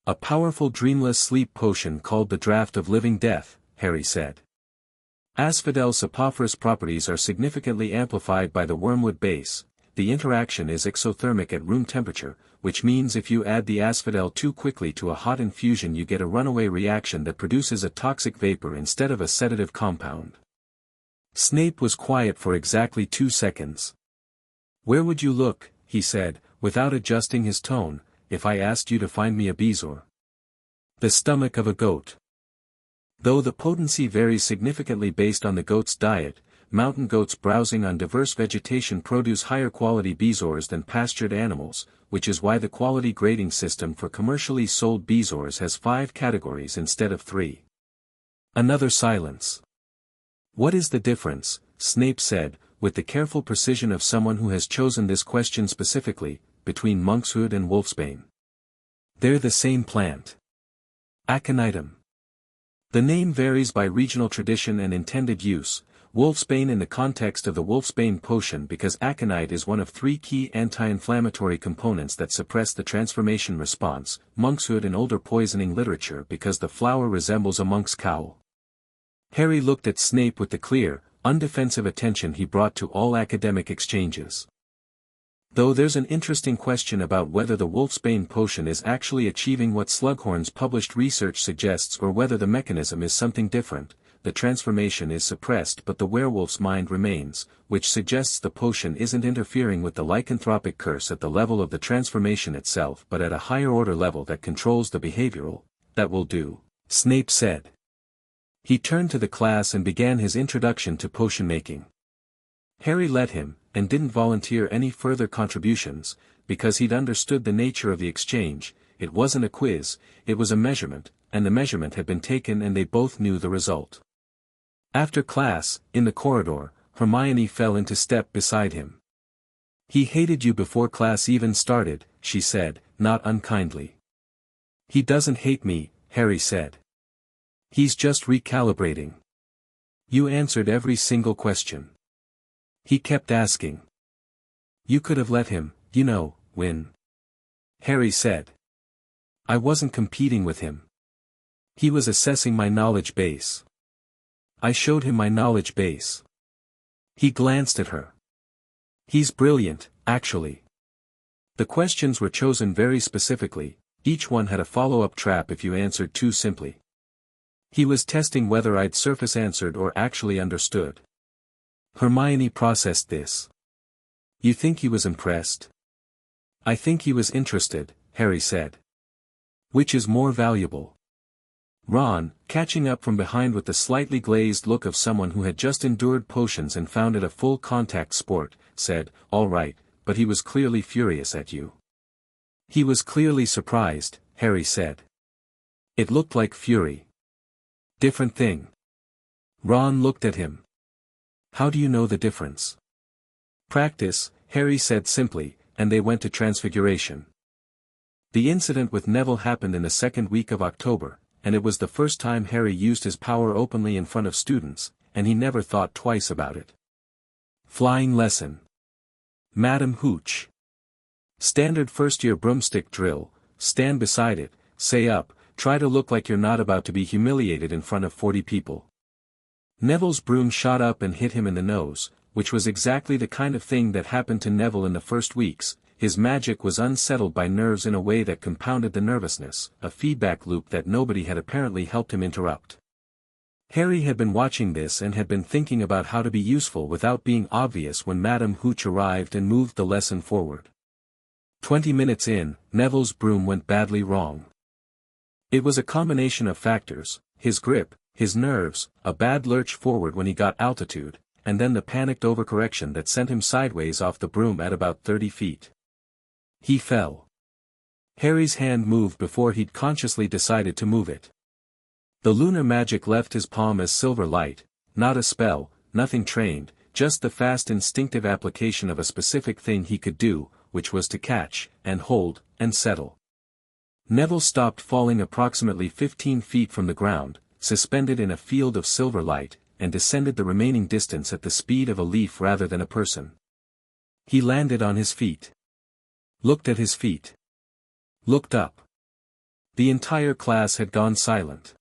A powerful dreamless sleep potion called the Draught of Living Death, Harry said. Asphodel's soporiferous properties are significantly amplified by the wormwood base. The interaction is exothermic at room temperature, which means if you add the asphodel too quickly to a hot infusion you get a runaway reaction that produces a toxic vapor instead of a sedative compound. Snape was quiet for exactly 2 seconds. Where would you look, he said, without adjusting his tone, if I asked you to find me a bezoar? The stomach of a goat. Though the potency varies significantly based on the goat's diet, mountain goats browsing on diverse vegetation produce higher quality bezoars than pastured animals, which is why the quality grading system for commercially sold bezoars has 5 categories instead of 3. Another silence. What is the difference, Snape said, with the careful precision of someone who has chosen this question specifically, between monkshood and wolfsbane? They're the same plant. Aconitum. The name varies by regional tradition and intended use. Wolfsbane in the context of the wolfsbane potion because aconite is one of 3 key anti-inflammatory components that suppress the transformation response, monkshood in older poisoning literature because the flower resembles a monk's cowl. Harry looked at Snape with the clear, undefensive attention he brought to all academic exchanges. Though there's an interesting question about whether the wolfsbane potion is actually achieving what Slughorn's published research suggests or whether the mechanism is something different. The transformation is suppressed but the werewolf's mind remains, which suggests the potion isn't interfering with the lycanthropic curse at the level of the transformation itself but at a higher order level that controls the behavioral. That will do, Snape said. He turned to the class and began his introduction to potion making. Harry let him, and didn't volunteer any further contributions, because he'd understood the nature of the exchange. It wasn't a quiz, it was a measurement, and the measurement had been taken and they both knew the result. After class, in the corridor, Hermione fell into step beside him. He hated you before class even started, she said, not unkindly. He doesn't hate me, Harry said. He's just recalibrating. You answered every single question. He kept asking. You could have let him, win. Harry said. I wasn't competing with him. He was assessing my knowledge base. I showed him my knowledge base. He glanced at her. He's brilliant, actually. The questions were chosen very specifically, each one had a follow-up trap if you answered too simply. He was testing whether I'd surface answered or actually understood. Hermione processed this. You think he was impressed? I think he was interested, Harry said. Which is more valuable? Ron, catching up from behind with the slightly glazed look of someone who had just endured potions and found it a full contact sport, said, all right, but he was clearly furious at you. He was clearly surprised, Harry said. It looked like fury. Different thing. Ron looked at him. How do you know the difference? Practice, Harry said simply, and they went to Transfiguration. The incident with Neville happened in the second week of October, and it was the first time Harry used his power openly in front of students, and he never thought twice about it. Flying lesson. Madam Hooch. Standard first-year broomstick drill, stand beside it, say up, try to look like you're not about to be humiliated in front of 40 people. Neville's broom shot up and hit him in the nose, which was exactly the kind of thing that happened to Neville in the first weeks. His magic was unsettled by nerves in a way that compounded the nervousness, a feedback loop that nobody had apparently helped him interrupt. Harry had been watching this and had been thinking about how to be useful without being obvious when Madam Hooch arrived and moved the lesson forward. 20 minutes in, Neville's broom went badly wrong. It was a combination of factors, his grip, his nerves, a bad lurch forward when he got altitude, and then the panicked overcorrection that sent him sideways off the broom at about 30 feet. He fell. Harry's hand moved before he'd consciously decided to move it. The lunar magic left his palm as silver light, not a spell, nothing trained, just the fast instinctive application of a specific thing he could do, which was to catch, and hold, and settle. Neville stopped falling approximately 15 feet from the ground, suspended in a field of silver light, and descended the remaining distance at the speed of a leaf rather than a person. He landed on his feet. Looked at his feet. Looked up. The entire class had gone silent.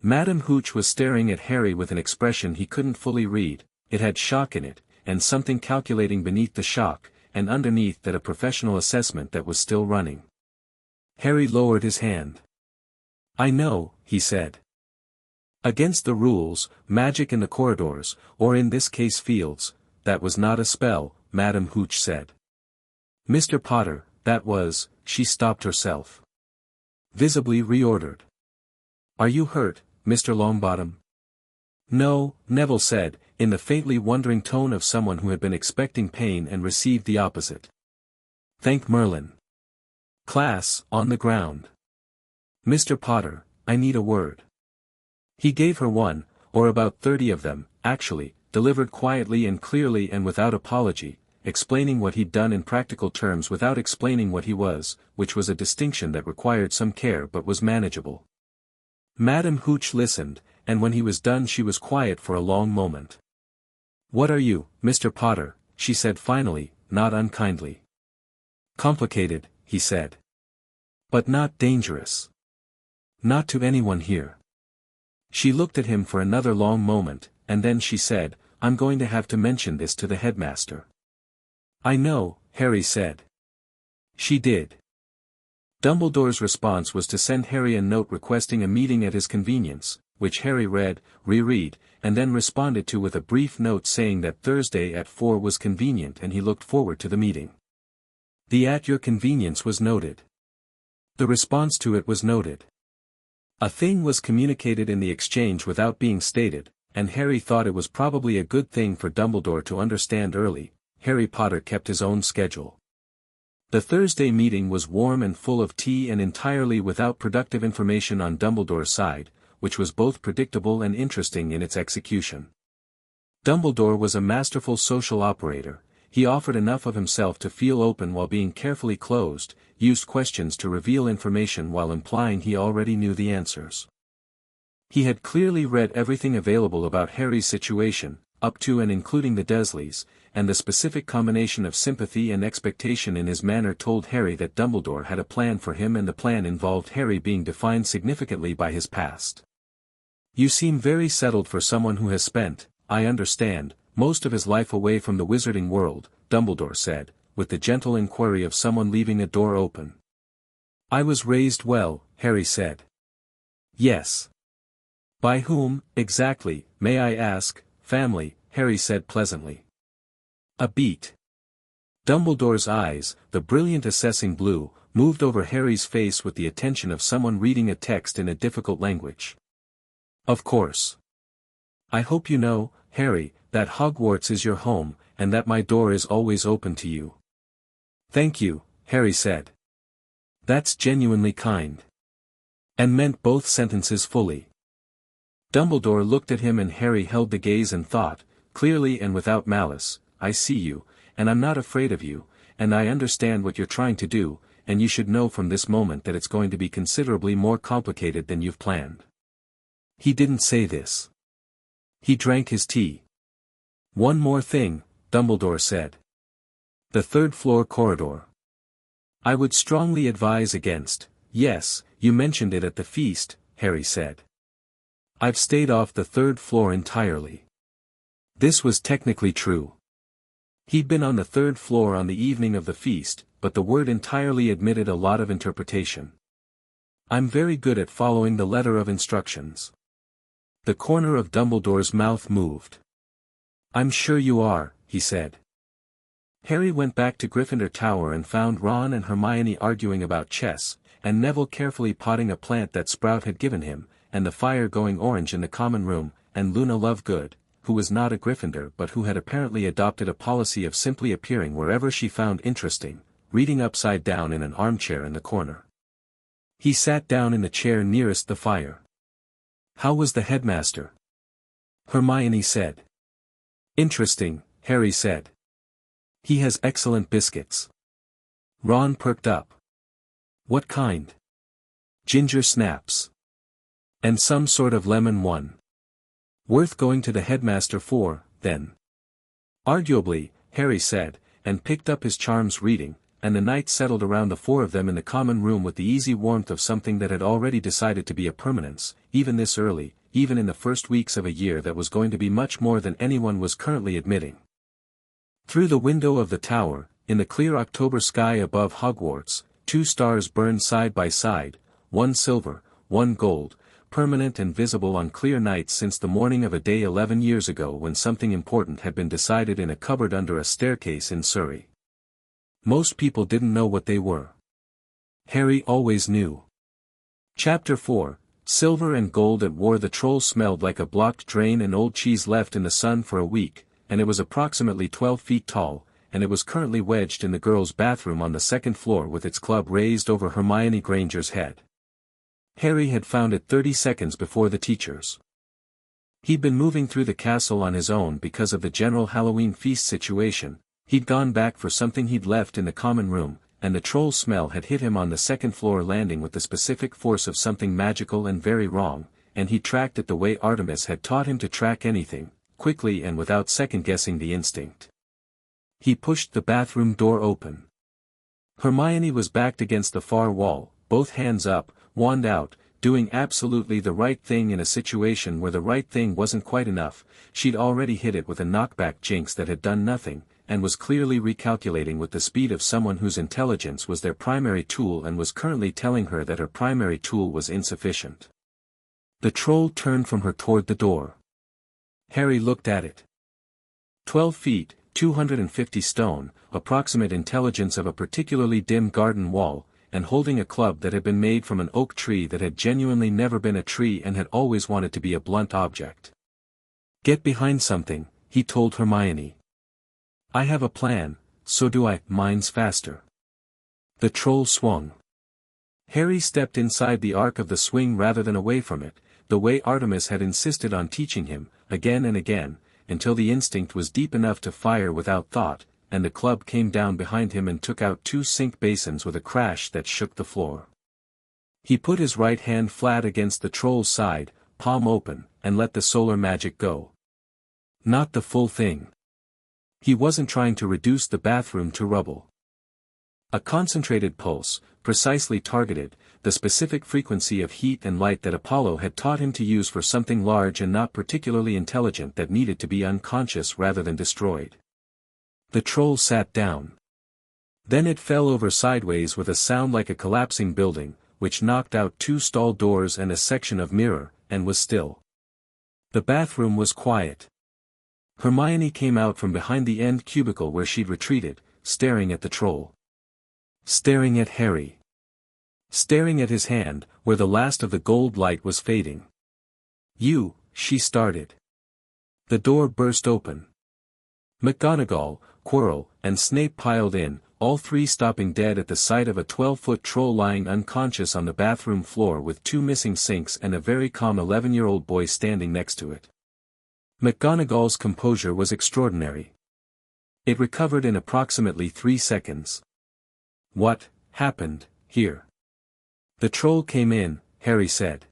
Madame Hooch was staring at Harry with an expression he couldn't fully read. It had shock in it, and something calculating beneath the shock, and underneath that a professional assessment that was still running. Harry lowered his hand. "I know," he said. "Against the rules, magic in the corridors, or in this case fields, that was not a spell," Madame Hooch said. "Mr. Potter, that was," she stopped herself. Visibly reordered. "Are you hurt, Mr. Longbottom?" "No," Neville said, in the faintly wondering tone of someone who had been expecting pain and received the opposite. "Thank Merlin." "Class, on the ground. Mr. Potter, I need a word." He gave her one, or about 30 of them, actually, delivered quietly and clearly and without apology, explaining what he'd done in practical terms without explaining what he was, which was a distinction that required some care but was manageable. Madame Hooch listened, and when he was done she was quiet for a long moment. "What are you, Mr. Potter?" she said finally, not unkindly. "Complicated," he said. "But not dangerous. Not to anyone here." She looked at him for another long moment, and then she said, "I'm going to have to mention this to the headmaster." "I know," Harry said. She did. Dumbledore's response was to send Harry a note requesting a meeting at his convenience, which Harry read, reread, and then responded to with a brief note saying that Thursday at 4 was convenient and he looked forward to the meeting. The "at your convenience" was noted. The response to it was noted. A thing was communicated in the exchange without being stated, and Harry thought it was probably a good thing for Dumbledore to understand early. Harry Potter kept his own schedule. The Thursday meeting was warm and full of tea and entirely without productive information on Dumbledore's side, which was both predictable and interesting in its execution. Dumbledore was a masterful social operator. He offered enough of himself to feel open while being carefully closed, used questions to reveal information while implying he already knew the answers. He had clearly read everything available about Harry's situation, up to and including the Dursleys, and the specific combination of sympathy and expectation in his manner told Harry that Dumbledore had a plan for him, and the plan involved Harry being defined significantly by his past. "You seem very settled for someone who has spent, I understand, most of his life away from the wizarding world," Dumbledore said, with the gentle inquiry of someone leaving a door open. "I was raised well," Harry said. "Yes. By whom, exactly, may I ask?" "Family," Harry said pleasantly. A beat. Dumbledore's eyes, the brilliant assessing blue, moved over Harry's face with the attention of someone reading a text in a difficult language. "Of course. I hope you know, Harry, that Hogwarts is your home, and that my door is always open to you." "Thank you," Harry said. "That's genuinely kind." And meant both sentences fully. Dumbledore looked at him and Harry held the gaze and thought, clearly and without malice, "I see you, and I'm not afraid of you, and I understand what you're trying to do, and you should know from this moment that it's going to be considerably more complicated than you've planned." He didn't say this. He drank his tea. "One more thing," Dumbledore said. "The third-floor corridor. I would strongly advise against." "Yes, you mentioned it at the feast," Harry said. "I've stayed off the third floor entirely." This was technically true. He'd been on the third floor on the evening of the feast, but the word entirely admitted a lot of interpretation. "I'm very good at following the letter of instructions." The corner of Dumbledore's mouth moved. "I'm sure you are," he said. Harry went back to Gryffindor Tower and found Ron and Hermione arguing about chess, and Neville carefully potting a plant that Sprout had given him, and the fire going orange in the common room, and Luna Lovegood, who was not a Gryffindor but who had apparently adopted a policy of simply appearing wherever she found interesting, reading upside down in an armchair in the corner. He sat down in the chair nearest the fire. "How was the headmaster?" Hermione said. "Interesting," Harry said. "He has excellent biscuits." Ron perked up. "What kind?" "Ginger snaps. And some sort of lemon one." "Worth going to the headmaster for, then." "Arguably," Harry said, and picked up his charms reading, and the night settled around the four of them in the common room with the easy warmth of something that had already decided to be a permanence, even this early, even in the first weeks of a year that was going to be much more than anyone was currently admitting. Through the window of the tower, in the clear October sky above Hogwarts, 2 stars burned side by side, one silver, one gold, permanent and visible on clear nights since the morning of a day 11 years ago when something important had been decided in a cupboard under a staircase in Surrey. Most people didn't know what they were. Harry always knew. Chapter 4, Silver and Gold at War. The troll smelled like a blocked drain and old cheese left in the sun for a week, and it was approximately 12 feet tall, and it was currently wedged in the girls' bathroom on the second floor with its club raised over Hermione Granger's head. Harry had found it 30 seconds before the teachers. He'd been moving through the castle on his own because of the general Halloween feast situation. He'd gone back for something he'd left in the common room, and the troll smell had hit him on the second floor landing with the specific force of something magical and very wrong, and he tracked it the way Artemis had taught him to track anything, quickly and without second-guessing the instinct. He pushed the bathroom door open. Hermione was backed against the far wall, both hands up, wand out, doing absolutely the right thing in a situation where the right thing wasn't quite enough. She'd already hit it with a knockback jinx that had done nothing, and was clearly recalculating with the speed of someone whose intelligence was their primary tool and was currently telling her that her primary tool was insufficient. The troll turned from her toward the door. Harry looked at it. 12 feet, 250 stone, approximate intelligence of a particularly dim garden wall, and holding a club that had been made from an oak tree that had genuinely never been a tree and had always wanted to be a blunt object. "Get behind something," he told Hermione. "I have a plan, so do I. Mine's faster." The troll swung. Harry stepped inside the arc of the swing rather than away from it, the way Artemis had insisted on teaching him, again and again, until the instinct was deep enough to fire without thought, and the club came down behind him and took out 2 sink basins with a crash that shook the floor. He put his right hand flat against the troll's side, palm open, and let the solar magic go. Not the full thing. He wasn't trying to reduce the bathroom to rubble. A concentrated pulse, precisely targeted, the specific frequency of heat and light that Apollo had taught him to use for something large and not particularly intelligent that needed to be unconscious rather than destroyed. The troll sat down. Then it fell over sideways with a sound like a collapsing building, which knocked out 2 stall doors and a section of mirror, and was still. The bathroom was quiet. Hermione came out from behind the end cubicle where she'd retreated, staring at the troll. Staring at Harry. Staring at his hand, where the last of the gold light was fading. "You," she started. The door burst open. McGonagall, Quirrell, and Snape piled in, all 3 stopping dead at the sight of a 12-foot troll lying unconscious on the bathroom floor with 2 missing sinks and a very calm 11-year-old boy standing next to it. McGonagall's composure was extraordinary. It recovered in approximately 3 seconds. "What happened here?" "The troll came in," Harry said.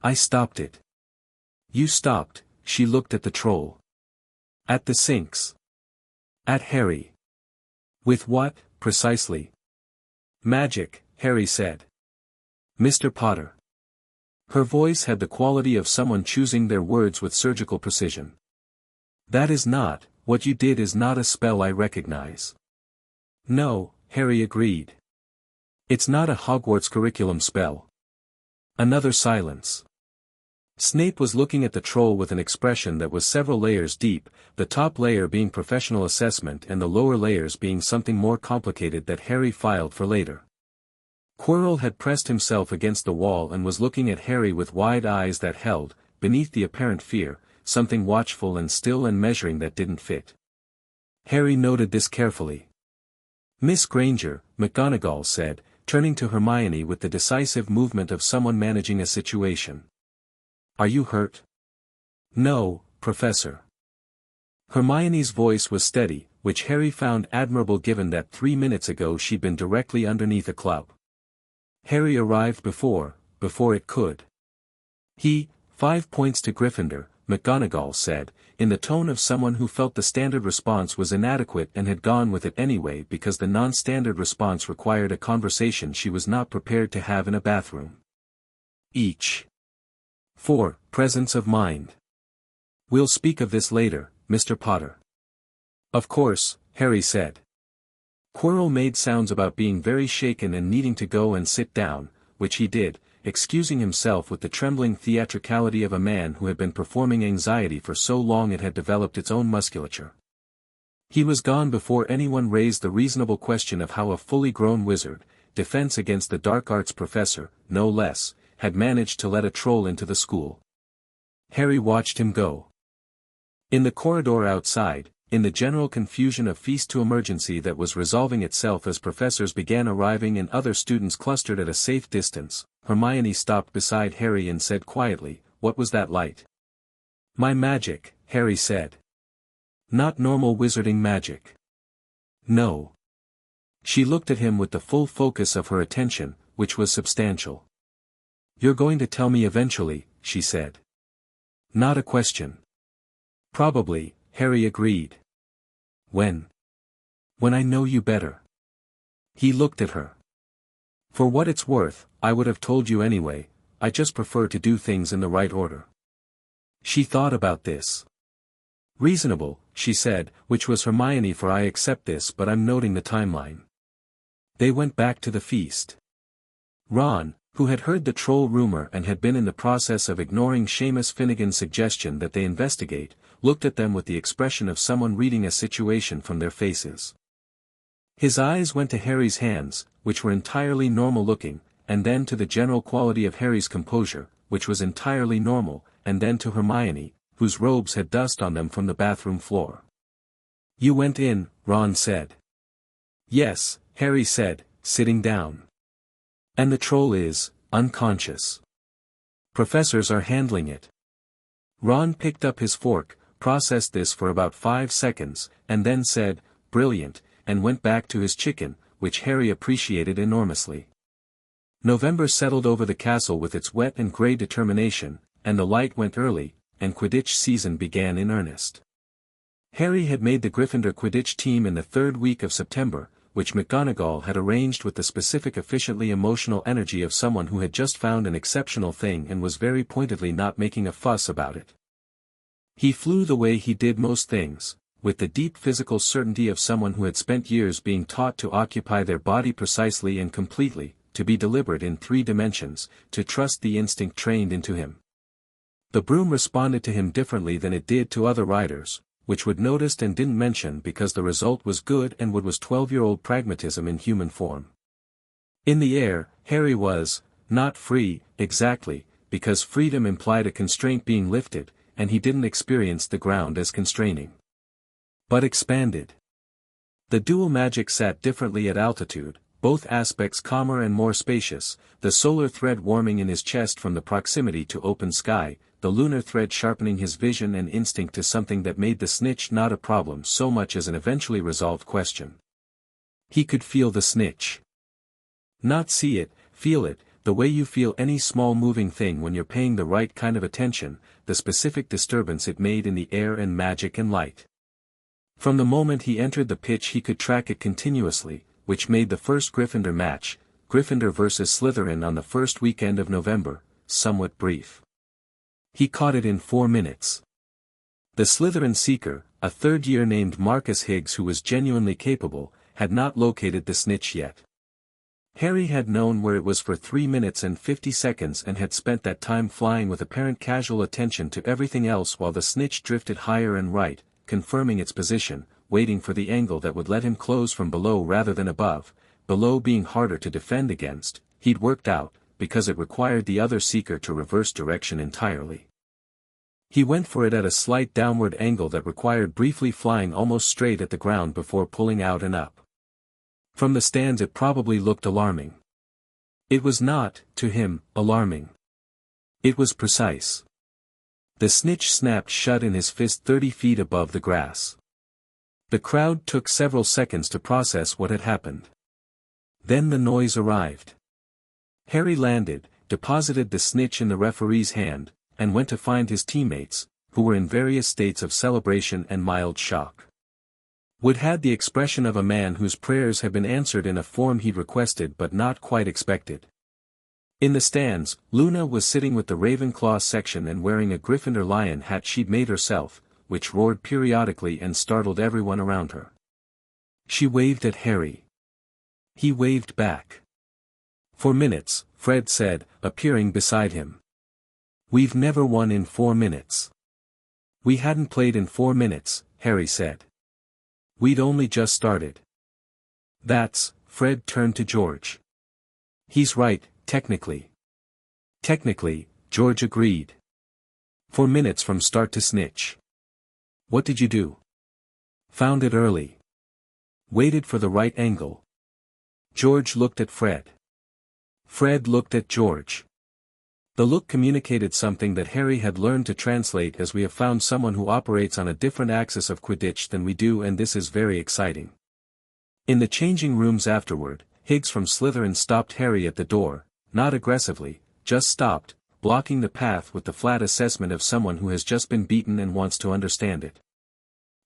"I stopped it." "You stopped," she looked at the troll. "At the sinks." "At Harry." "With what, precisely?" "Magic," Harry said. "Mr. Potter." Her voice had the quality of someone choosing their words with surgical precision. "That is not, what you did is not a spell I recognize." "No," Harry agreed. "It's not a Hogwarts curriculum spell." Another silence. Snape was looking at the troll with an expression that was several layers deep, the top layer being professional assessment and the lower layers being something more complicated that Harry filed for later. Quirrell had pressed himself against the wall and was looking at Harry with wide eyes that held, beneath the apparent fear, something watchful and still and measuring that didn't fit. Harry noted this carefully. "Miss Granger," McGonagall said, turning to Hermione with the decisive movement of someone managing a situation. "Are you hurt?" "No, Professor." Hermione's voice was steady, which Harry found admirable given that 3 minutes ago she'd been directly underneath a club. Harry arrived before it could. 5 points to Gryffindor," McGonagall said, in the tone of someone who felt the standard response was inadequate and had gone with it anyway because the non-standard response required a conversation she was not prepared to have in a bathroom. Each. 4. Presence of mind. "We'll speak of this later, Mr. Potter." "Of course," Harry said. Quirrell made sounds about being very shaken and needing to go and sit down, which he did, excusing himself with the trembling theatricality of a man who had been performing anxiety for so long it had developed its own musculature. He was gone before anyone raised the reasonable question of how a fully grown wizard, defense against the dark arts professor, no less, had managed to let a troll into the school. Harry watched him go. In the corridor outside, in the general confusion of feast to emergency that was resolving itself as professors began arriving and other students clustered at a safe distance, Hermione stopped beside Harry and said quietly, "What was that light?" "My magic," Harry said. "Not normal wizarding magic." "No." She looked at him with the full focus of her attention, which was substantial. "You're going to tell me eventually," she said. "Not a question." "Probably," Harry agreed. "When?" "When I know you better." He looked at her. "For what it's worth, I would have told you anyway, I just prefer to do things in the right order." She thought about this. "Reasonable," she said, which was Hermione for "I accept this but I'm noting the timeline." They went back to the feast. Ron, who had heard the troll rumor and had been in the process of ignoring Seamus Finnegan's suggestion that they investigate, looked at them with the expression of someone reading a situation from their faces. His eyes went to Harry's hands, which were entirely normal-looking, and then to the general quality of Harry's composure, which was entirely normal, and then to Hermione, whose robes had dust on them from the bathroom floor. "You went in," Ron said. "Yes," Harry said, sitting down. "And the troll is unconscious. Professors are handling it." Ron picked up his fork, processed this for about 5 seconds, and then said, "Brilliant," and went back to his chicken, which Harry appreciated enormously. November settled over the castle with its wet and grey determination, and the light went early, and Quidditch season began in earnest. Harry had made the Gryffindor Quidditch team in the 3rd week of September, which McGonagall had arranged with the specific efficiently emotional energy of someone who had just found an exceptional thing and was very pointedly not making a fuss about it. He flew the way he did most things, with the deep physical certainty of someone who had spent years being taught to occupy their body precisely and completely, to be deliberate in 3 dimensions, to trust the instinct trained into him. The broom responded to him differently than it did to other riders, which Wood noticed and didn't mention because the result was good and Wood was 12-year-old pragmatism in human form. In the air, Harry was, not free, exactly, because freedom implied a constraint being lifted, and he didn't experience the ground as constraining. But expanded. The dual magic sat differently at altitude, both aspects calmer and more spacious, the solar thread warming in his chest from the proximity to open sky, the lunar thread sharpening his vision and instinct to something that made the snitch not a problem so much as an eventually resolved question. He could feel the snitch. Not see it, feel it, the way you feel any small moving thing when you're paying the right kind of attention, the specific disturbance it made in the air and magic and light. From the moment he entered the pitch he could track it continuously, which made the first Gryffindor match, Gryffindor versus Slytherin on the first weekend of November, somewhat brief. He caught it in 4 minutes. The Slytherin seeker, a third-year named Marcus Higgs who was genuinely capable, had not located the snitch yet. Harry had known where it was for 3 minutes and 50 seconds and had spent that time flying with apparent casual attention to everything else while the snitch drifted higher and right, confirming its position, waiting for the angle that would let him close from below rather than above, below being harder to defend against, he'd worked out, because it required the other seeker to reverse direction entirely. He went for it at a slight downward angle that required briefly flying almost straight at the ground before pulling out and up. From the stands it probably looked alarming. It was not, to him, alarming. It was precise. The snitch snapped shut in his fist 30 feet above the grass. The crowd took several seconds to process what had happened. Then the noise arrived. Harry landed, deposited the snitch in the referee's hand, and went to find his teammates, who were in various states of celebration and mild shock. Wood had the expression of a man whose prayers had been answered in a form he'd requested but not quite expected. In the stands, Luna was sitting with the Ravenclaw section and wearing a Gryffindor lion hat she'd made herself, which roared periodically and startled everyone around her. She waved at Harry. He waved back. "For minutes," Fred said, appearing beside him. "We've never won in 4 minutes." "We hadn't played in 4 minutes," Harry said. "We'd only just started." Fred turned to George. "He's right, technically." "Technically," George agreed. 4 minutes from start to snitch. "What did you do?" "Found it early. Waited for the right angle." George looked at Fred. Fred looked at George. The look communicated something that Harry had learned to translate as we have found someone who operates on a different axis of Quidditch than we do, and this is very exciting. In the changing rooms afterward, Higgs from Slytherin stopped Harry at the door, not aggressively, just stopped, blocking the path with the flat assessment of someone who has just been beaten and wants to understand it.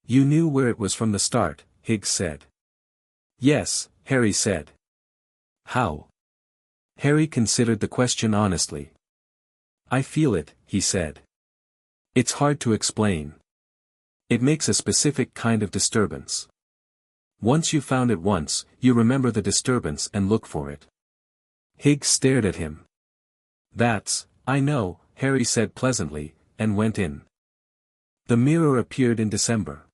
"You knew where it was from the start," Higgs said. "Yes," Harry said. "How?" Harry considered the question honestly. "I feel it," he said. "It's hard to explain. It makes a specific kind of disturbance. Once you've found it once, you remember the disturbance and look for it." Higgs stared at him. I know," Harry said pleasantly, and went in. The mirror appeared in December.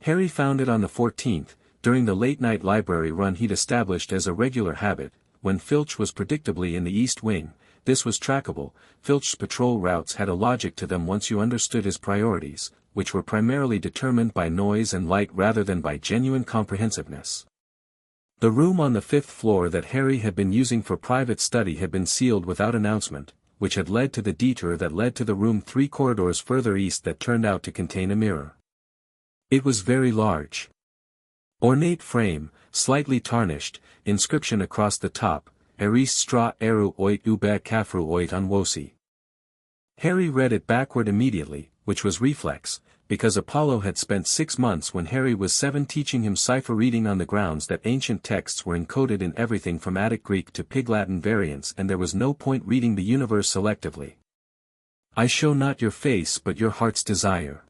Harry found it on the 14th, during the late-night library run he'd established as a regular habit, when Filch was predictably in the East Wing. This was trackable. Filch's patrol routes had a logic to them once you understood his priorities, which were primarily determined by noise and light rather than by genuine comprehensiveness. The room on the 5th floor that Harry had been using for private study had been sealed without announcement, which had led to the detour that led to the room 3 corridors further east that turned out to contain a mirror. It was very large. Ornate frame, slightly tarnished, inscription across the top, Eris stra eru oit ube kafru oit anwosi. Harry read it backward immediately, which was reflex, because Apollo had spent 6 months when Harry was 7 teaching him cipher reading on the grounds that ancient texts were encoded in everything from Attic Greek to Pig Latin variants, and there was no point reading the universe selectively. "I show not your face but your heart's desire."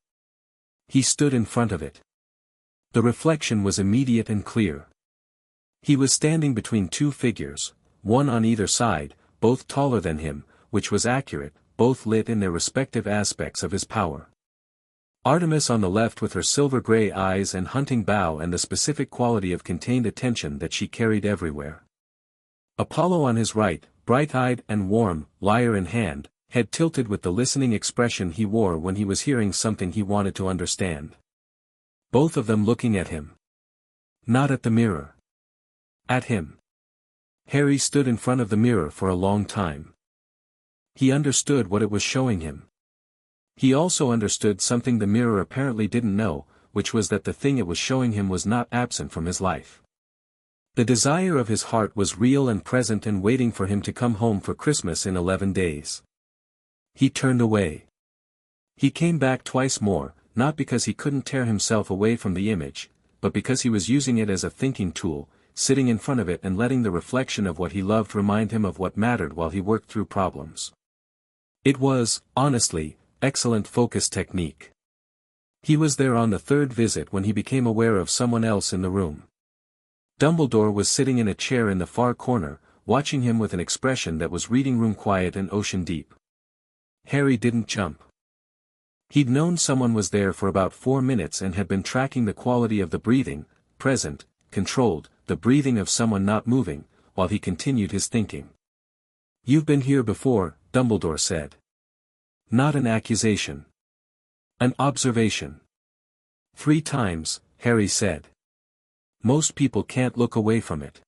He stood in front of it. The reflection was immediate and clear. He was standing between 2 figures, one on either side, both taller than him, which was accurate, both lit in their respective aspects of his power. Artemis on the left with her silver-gray eyes and hunting bow and the specific quality of contained attention that she carried everywhere. Apollo on his right, bright-eyed and warm, lyre in hand, head tilted with the listening expression he wore when he was hearing something he wanted to understand. Both of them looking at him. Not at the mirror. At him. Harry stood in front of the mirror for a long time. He understood what it was showing him. He also understood something the mirror apparently didn't know, which was that the thing it was showing him was not absent from his life. The desire of his heart was real and present and waiting for him to come home for Christmas in 11 days. He turned away. He came back twice more, not because he couldn't tear himself away from the image, but because he was using it as a thinking tool, sitting in front of it and letting the reflection of what he loved remind him of what mattered while he worked through problems. It was, honestly, excellent focus technique. He was there on the 3rd visit when he became aware of someone else in the room. Dumbledore was sitting in a chair in the far corner, watching him with an expression that was reading room quiet and ocean deep. Harry didn't jump. He'd known someone was there for about 4 minutes and had been tracking the quality of the breathing, present, controlled, the breathing of someone not moving, while he continued his thinking. "You've been here before," Dumbledore said. Not an accusation. An observation. 3 times, Harry said. Most people can't look away from it.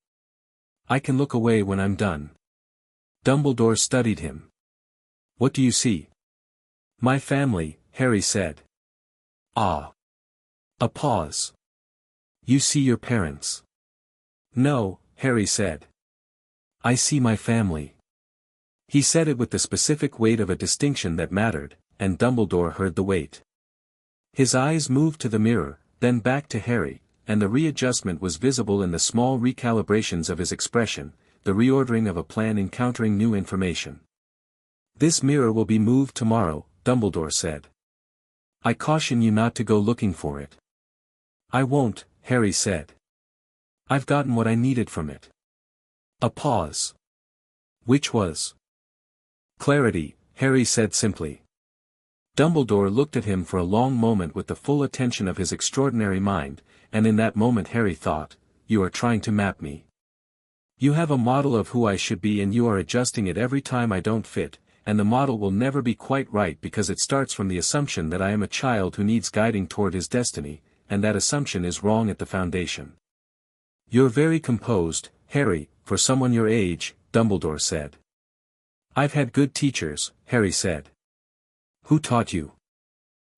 I can look away when I'm done. Dumbledore studied him. What do you see? My family, Harry said. Ah. A pause. You see your parents. No, Harry said. I see my family. He said it with the specific weight of a distinction that mattered, and Dumbledore heard the weight. His eyes moved to the mirror, then back to Harry, and the readjustment was visible in the small recalibrations of his expression, the reordering of a plan encountering new information. This mirror will be moved tomorrow, Dumbledore said. I caution you not to go looking for it. I won't, Harry said. I've gotten what I needed from it. A pause. Which was? Clarity, Harry said simply. Dumbledore looked at him for a long moment with the full attention of his extraordinary mind, and in that moment Harry thought, you are trying to map me. You have a model of who I should be and you are adjusting it every time I don't fit, and the model will never be quite right because it starts from the assumption that I am a child who needs guiding toward his destiny, and that assumption is wrong at the foundation. You're very composed, Harry, for someone your age, Dumbledore said. I've had good teachers, Harry said. Who taught you?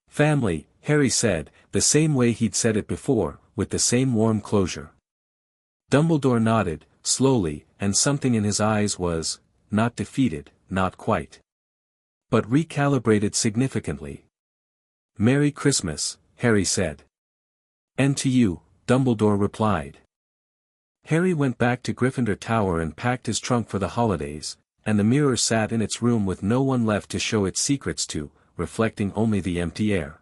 Family, Harry said, the same way he'd said it before, with the same warm closure. Dumbledore nodded, slowly, and something in his eyes was, not defeated, not quite. But recalibrated significantly. Merry Christmas, Harry said. And to you, Dumbledore replied. Harry went back to Gryffindor Tower and packed his trunk for the holidays, and the mirror sat in its room with no one left to show its secrets to, reflecting only the empty air.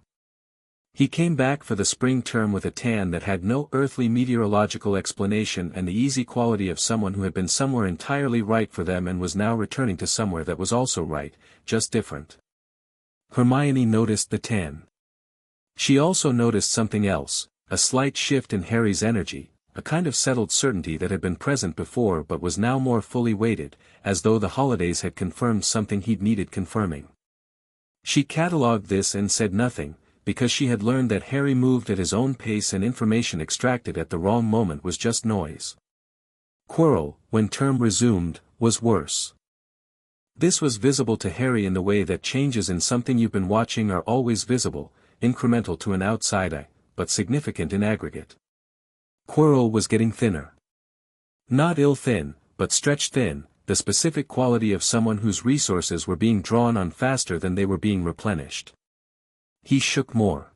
He came back for the spring term with a tan that had no earthly meteorological explanation and the easy quality of someone who had been somewhere entirely right for them and was now returning to somewhere that was also right, just different. Hermione noticed the tan. She also noticed something else, a slight shift in Harry's energy, a kind of settled certainty that had been present before but was now more fully weighted, as though the holidays had confirmed something he'd needed confirming. She catalogued this and said nothing, because she had learned that Harry moved at his own pace and information extracted at the wrong moment was just noise. Quirrell, when term resumed, was worse. This was visible to Harry in the way that changes in something you've been watching are always visible, incremental to an outside eye, but significant in aggregate. Quirrell was getting thinner. Not ill-thin, but stretched thin, the specific quality of someone whose resources were being drawn on faster than they were being replenished. He shook more.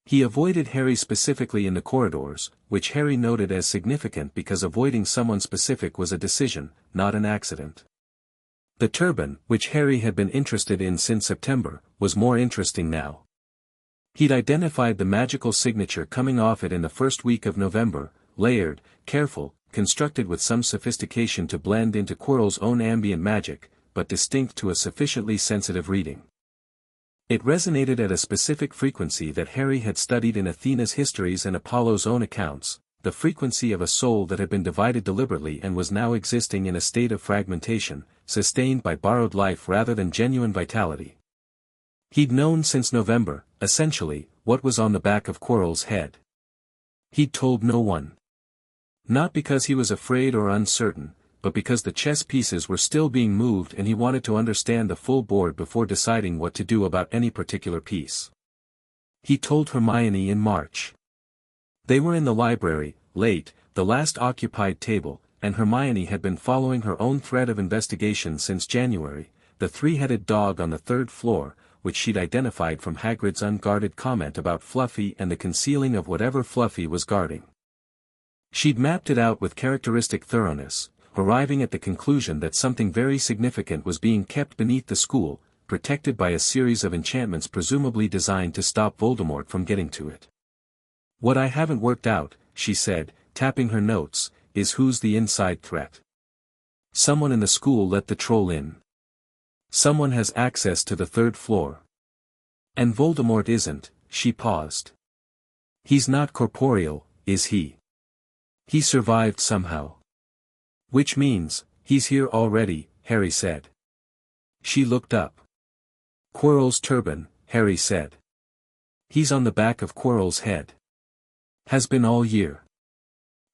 He avoided Harry specifically in the corridors, which Harry noted as significant because avoiding someone specific was a decision, not an accident. The turban, which Harry had been interested in since September, was more interesting now. He'd identified the magical signature coming off it in the first week of November, layered, careful, constructed with some sophistication to blend into Quirrell's own ambient magic, but distinct to a sufficiently sensitive reading. It resonated at a specific frequency that Harry had studied in Athena's histories and Apollo's own accounts, the frequency of a soul that had been divided deliberately and was now existing in a state of fragmentation, sustained by borrowed life rather than genuine vitality. He'd known since November, essentially, what was on the back of Quirrell's head. He'd told no one. Not because he was afraid or uncertain, but because the chess pieces were still being moved and he wanted to understand the full board before deciding what to do about any particular piece. He told Hermione in March. They were in the library, late, the last occupied table, and Hermione had been following her own thread of investigation since January, the three-headed dog on the 3rd floor, which she'd identified from Hagrid's unguarded comment about Fluffy and the concealing of whatever Fluffy was guarding. She'd mapped it out with characteristic thoroughness, arriving at the conclusion that something very significant was being kept beneath the school, protected by a series of enchantments presumably designed to stop Voldemort from getting to it. What I haven't worked out, she said, tapping her notes, is who's the inside threat. Someone in the school let the troll in. Someone has access to the 3rd floor. And Voldemort isn't, she paused. He's not corporeal, is he? He survived somehow. Which means, he's here already, Harry said. She looked up. Quirrell's turban, Harry said. He's on the back of Quirrell's head. Has been all year.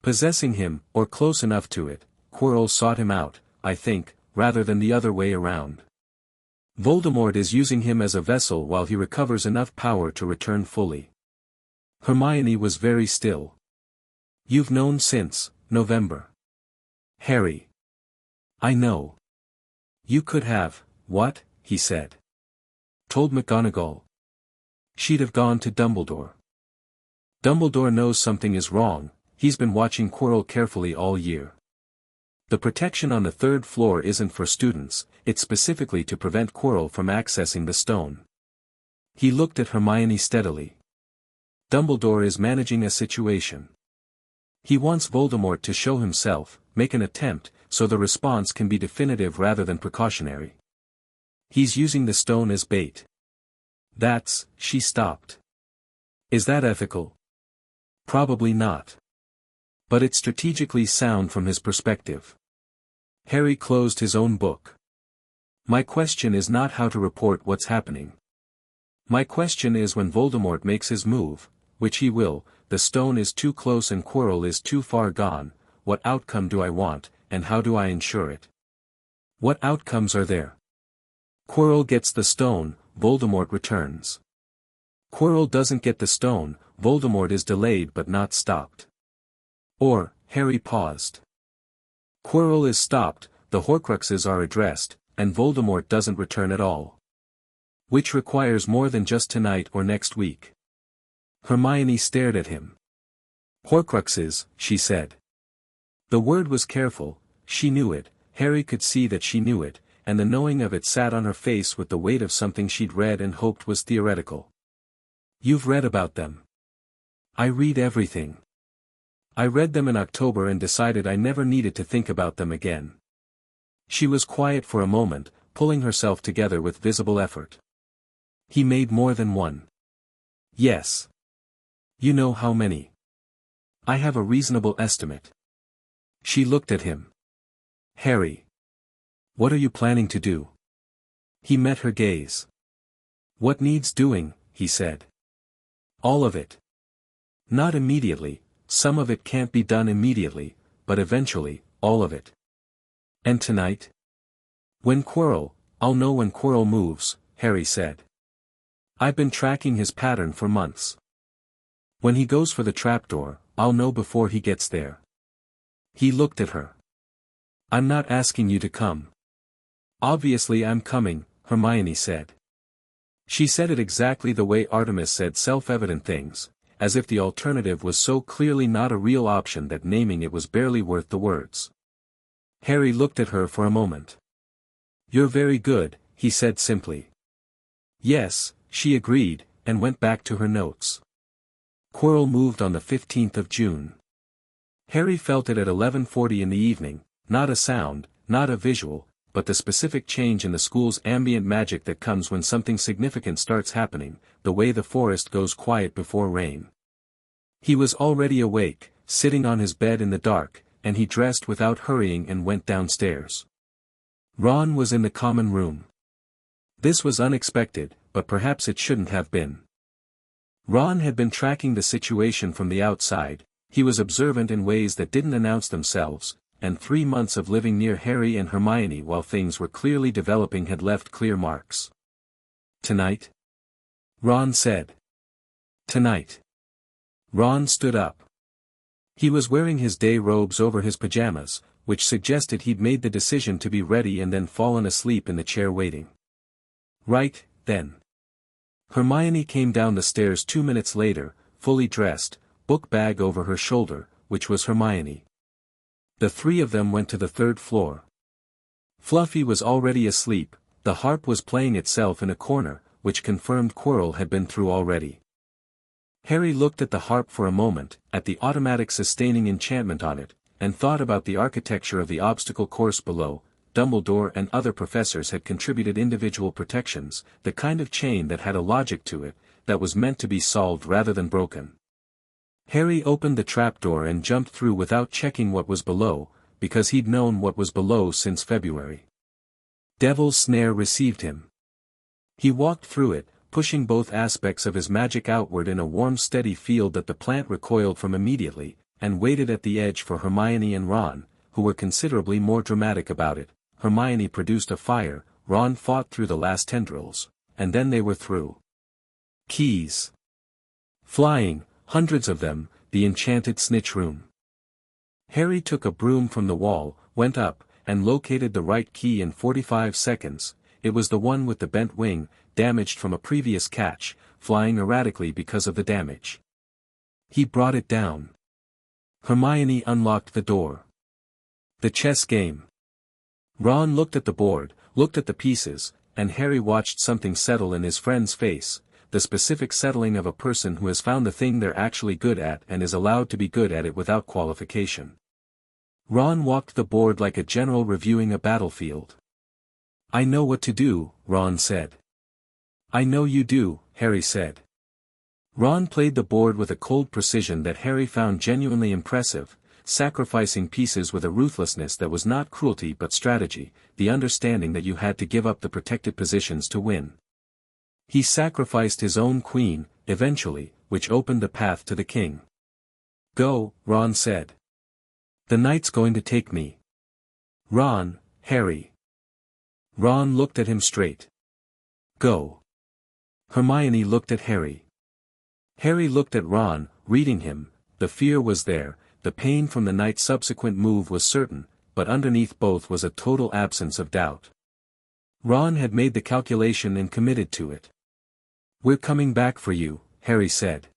Possessing him, or close enough to it, Quirrell sought him out, I think, rather than the other way around. Voldemort is using him as a vessel while he recovers enough power to return fully. Hermione was very still. You've known since November. Harry. I know. You could have, what, he said. Told McGonagall. She'd have gone to Dumbledore. Dumbledore knows something is wrong, he's been watching Quirrell carefully all year. The protection on the third floor isn't for students, it's specifically to prevent Quirrell from accessing the stone. He looked at Hermione steadily. Dumbledore is managing a situation. He wants Voldemort to show himself, make an attempt, so the response can be definitive rather than precautionary. He's using the stone as bait. She stopped. Is that ethical? Probably not. But it's strategically sound from his perspective. Harry closed his own book. My question is not how to report what's happening. My question is when Voldemort makes his move, which he will, the stone is too close and Quirrell is too far gone, what outcome do I want, and how do I ensure it? What outcomes are there? Quirrell gets the stone, Voldemort returns. Quirrell doesn't get the stone, Voldemort is delayed but not stopped. Or, Harry paused. Quirrell is stopped, the Horcruxes are addressed, and Voldemort doesn't return at all. Which requires more than just tonight or next week. Hermione stared at him. Horcruxes, she said. The word was careful, she knew it, Harry could see that she knew it, and the knowing of it sat on her face with the weight of something she'd read and hoped was theoretical. You've read about them. I read everything. I read them in October and decided I never needed to think about them again. She was quiet for a moment, pulling herself together with visible effort. He made more than one. Yes. You know how many? I have a reasonable estimate. She looked at him. Harry. What are you planning to do? He met her gaze. What needs doing, he said. All of it. Not immediately, some of it can't be done immediately, but eventually, all of it. And tonight? When Quirrell, I'll know when Quirrell moves, Harry said. I've been tracking his pattern for months. When he goes for the trapdoor, I'll know before he gets there. He looked at her. I'm not asking you to come. Obviously I'm coming, Hermione said. She said it exactly the way Artemis said self-evident things, as if the alternative was so clearly not a real option that naming it was barely worth the words. Harry looked at her for a moment. You're very good, he said simply. Yes, she agreed, and went back to her notes. Quirrell moved on the 15th of June. Harry felt it at 11:40 in the evening, not a sound, not a visual, but the specific change in the school's ambient magic that comes when something significant starts happening, the way the forest goes quiet before rain. He was already awake, sitting on his bed in the dark, and he dressed without hurrying and went downstairs. Ron was in the common room. This was unexpected, but perhaps it shouldn't have been. Ron had been tracking the situation from the outside, he was observant in ways that didn't announce themselves, and 3 months of living near Harry and Hermione while things were clearly developing had left clear marks. Tonight? Ron said. Tonight. Ron stood up. He was wearing his day robes over his pajamas, which suggested he'd made the decision to be ready and then fallen asleep in the chair waiting. Right, then. Hermione came down the stairs 2 minutes later, fully dressed, book bag over her shoulder, which was Hermione. The three of them went to the 3rd floor. Fluffy was already asleep, the harp was playing itself in a corner, which confirmed Quirrell had been through already. Harry looked at the harp for a moment, at the automatic sustaining enchantment on it, and thought about the architecture of the obstacle course below. Dumbledore and other professors had contributed individual protections, the kind of chain that had a logic to it, that was meant to be solved rather than broken. Harry opened the trapdoor and jumped through without checking what was below, because he'd known what was below since February. Devil's Snare received him. He walked through it, pushing both aspects of his magic outward in a warm steady field that the plant recoiled from immediately, and waited at the edge for Hermione and Ron, who were considerably more dramatic about it. Hermione produced a fire, Ron fought through the last tendrils, and then they were through. Keys. Flying, hundreds of them, the enchanted snitch room. Harry took a broom from the wall, went up, and located the right key in 45 seconds. It was the one with the bent wing, damaged from a previous catch, flying erratically because of the damage. He brought it down. Hermione unlocked the door. The chess game. Ron looked at the board, looked at the pieces, and Harry watched something settle in his friend's face, the specific settling of a person who has found the thing they're actually good at and is allowed to be good at it without qualification. Ron walked the board like a general reviewing a battlefield. "I know what to do," Ron said. "I know you do," Harry said. Ron played the board with a cold precision that Harry found genuinely impressive, sacrificing pieces with a ruthlessness that was not cruelty but strategy, the understanding that you had to give up the protected positions to win. He sacrificed his own queen, eventually, which opened the path to the king. "Go," Ron said. "The knight's going to take me." "Ron, Harry." Ron looked at him straight. "Go." Hermione looked at Harry. Harry looked at Ron, reading him. The fear was there, the pain from the knight's subsequent move was certain, but underneath both was a total absence of doubt. Ron had made the calculation and committed to it. "We're coming back for you," Harry said.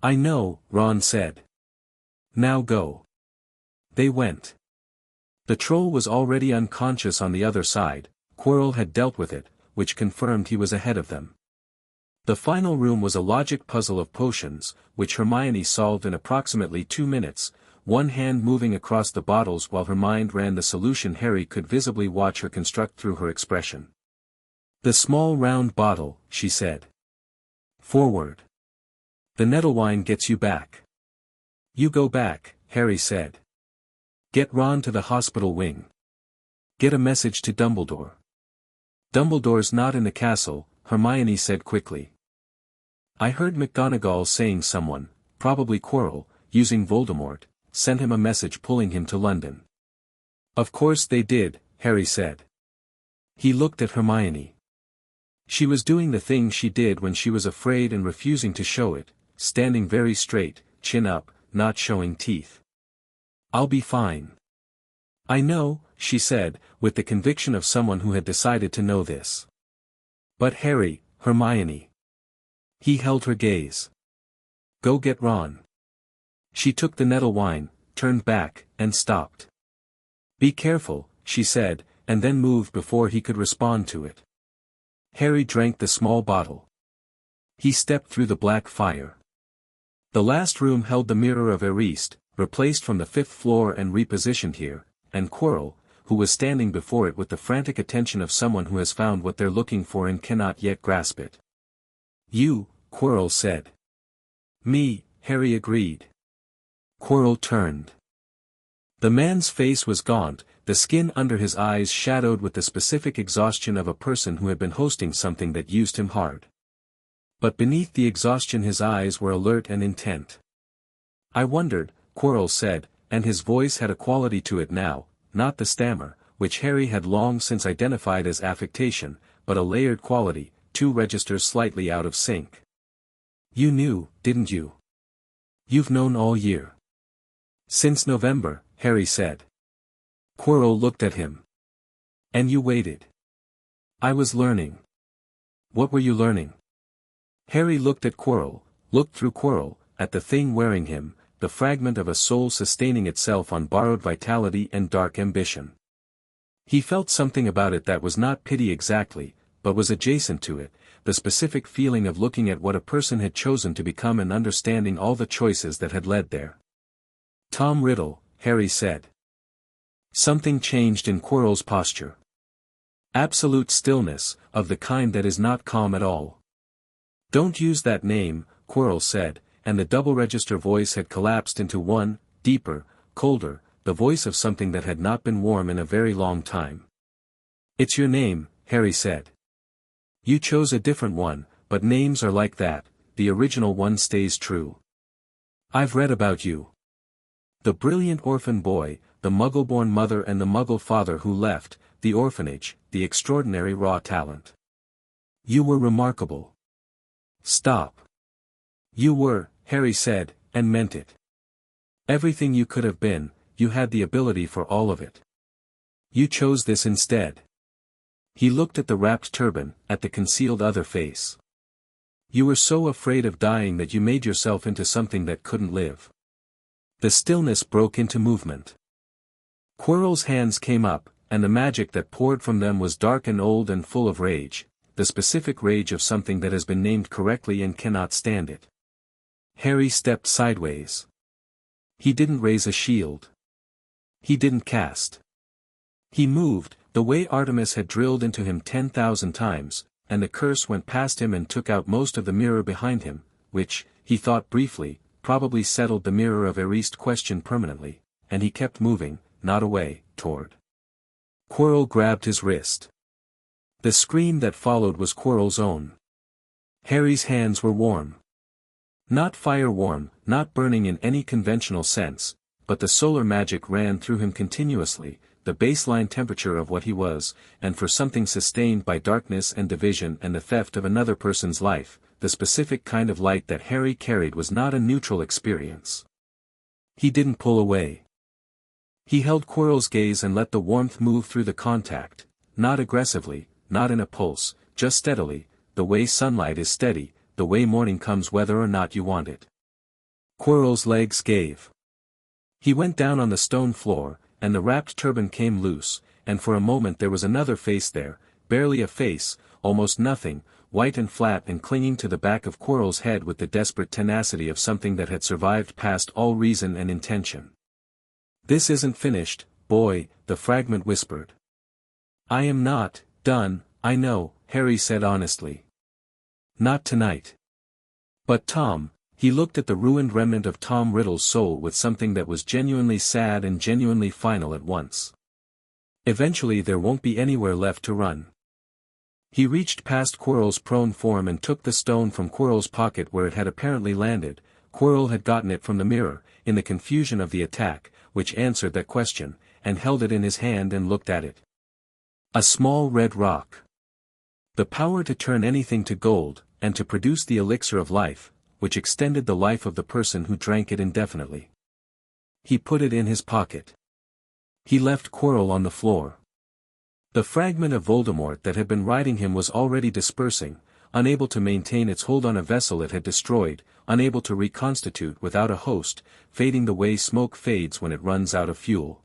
"I know," Ron said. "Now go." They went. The troll was already unconscious on the other side. Quirrell had dealt with it, which confirmed he was ahead of them. The final room was a logic puzzle of potions, which Hermione solved in approximately 2 minutes, one hand moving across the bottles while her mind ran the solution. Harry could visibly watch her construct through her expression. "The small round bottle," she said. "Forward. The nettlewine gets you back." "You go back," Harry said. "Get Ron to the hospital wing. Get a message to Dumbledore." "Dumbledore's not in the castle," Hermione said quickly. "I heard McGonagall saying someone, probably Quirrell, using Voldemort, sent him a message pulling him to London." "Of course they did," Harry said. He looked at Hermione. She was doing the thing she did when she was afraid and refusing to show it, standing very straight, chin up, not showing teeth. "I'll be fine." "I know," she said, with the conviction of someone who had decided to know this. "But Harry, Hermione." He held her gaze. "Go get Ron." She took the nettlewine, turned back, and stopped. "Be careful," she said, and then moved before he could respond to it. Harry drank the small bottle. He stepped through the black fire. The last room held the mirror of Ariste, replaced from the 5th floor and repositioned here, and Quirrell, who was standing before it with the frantic attention of someone who has found what they're looking for and cannot yet grasp it. "You," Quirrell said. "Me," Harry agreed. Quirrell turned. The man's face was gaunt, the skin under his eyes shadowed with the specific exhaustion of a person who had been hosting something that used him hard. But beneath the exhaustion his eyes were alert and intent. "I wondered," Quirrell said, and his voice had a quality to it now, not the stammer, which Harry had long since identified as affectation, but a layered quality, 2 registers slightly out of sync. "You knew, didn't you? You've known all year." "Since November," Harry said. Quirrell looked at him. "And you waited." "I was learning." "What were you learning?" Harry looked at Quirrell, looked through Quirrell, at the thing wearing him, the fragment of a soul sustaining itself on borrowed vitality and dark ambition. He felt something about it that was not pity exactly, but was adjacent to it, the specific feeling of looking at what a person had chosen to become and understanding all the choices that had led there. "Tom Riddle," Harry said. Something changed in Quirrell's posture. Absolute stillness, of the kind that is not calm at all. "Don't use that name," Quirrell said, and the double-register voice had collapsed into one, deeper, colder, the voice of something that had not been warm in a very long time. "It's your name," Harry said. You chose a different one, but names are like that, the original one stays true. I've read about you. The brilliant orphan boy, the Muggle-born mother and the Muggle father who left, the orphanage, the extraordinary raw talent. You were remarkable. Stop. You were, Harry said, and meant it. Everything you could have been, you had the ability for all of it. You chose this instead. He looked at the wrapped turban, at the concealed other face. You were so afraid of dying that you made yourself into something that couldn't live. The stillness broke into movement. Quirrell's hands came up, and the magic that poured from them was dark and old and full of rage, the specific rage of something that has been named correctly and cannot stand it. Harry stepped sideways. He didn't raise a shield. He didn't cast. He moved, the way Artemis had drilled into him 10,000 times, and the curse went past him and took out most of the mirror behind him, which, he thought briefly, probably settled the mirror of erased question permanently, and he kept moving, not away, toward. Quirrell grabbed his wrist. The scream that followed was Quirrell's own. Harry's hands were warm. Not fire-warm, not burning in any conventional sense, but the solar magic ran through him continuously, the baseline temperature of what he was, and for something sustained by darkness and division and the theft of another person's life, the specific kind of light that Harry carried was not a neutral experience. He didn't pull away. He held Quirrell's gaze and let the warmth move through the contact, not aggressively, not in a pulse, just steadily, the way sunlight is steady, the way morning comes whether or not you want it. Quirrell's legs gave. He went down on the stone floor, and the wrapped turban came loose, and for a moment there was another face there, barely a face, almost nothing, white and flat and clinging to the back of Quirrell's head with the desperate tenacity of something that had survived past all reason and intention. "This isn't finished, boy," the fragment whispered. "I am not done, I know," Harry said honestly. "Not tonight." But Tom, he looked at the ruined remnant of Tom Riddle's soul with something that was genuinely sad and genuinely final at once. Eventually there won't be anywhere left to run. He reached past Quirrell's prone form and took the stone from Quirrell's pocket where it had apparently landed. Quirrell had gotten it from the mirror, in the confusion of the attack, which answered that question, and held it in his hand and looked at it. A small red rock. The power to turn anything to gold, and to produce the elixir of life, which extended the life of the person who drank it indefinitely. He put it in his pocket. He left Quirrell on the floor. The fragment of Voldemort that had been riding him was already dispersing, unable to maintain its hold on a vessel it had destroyed, unable to reconstitute without a host, fading the way smoke fades when it runs out of fuel.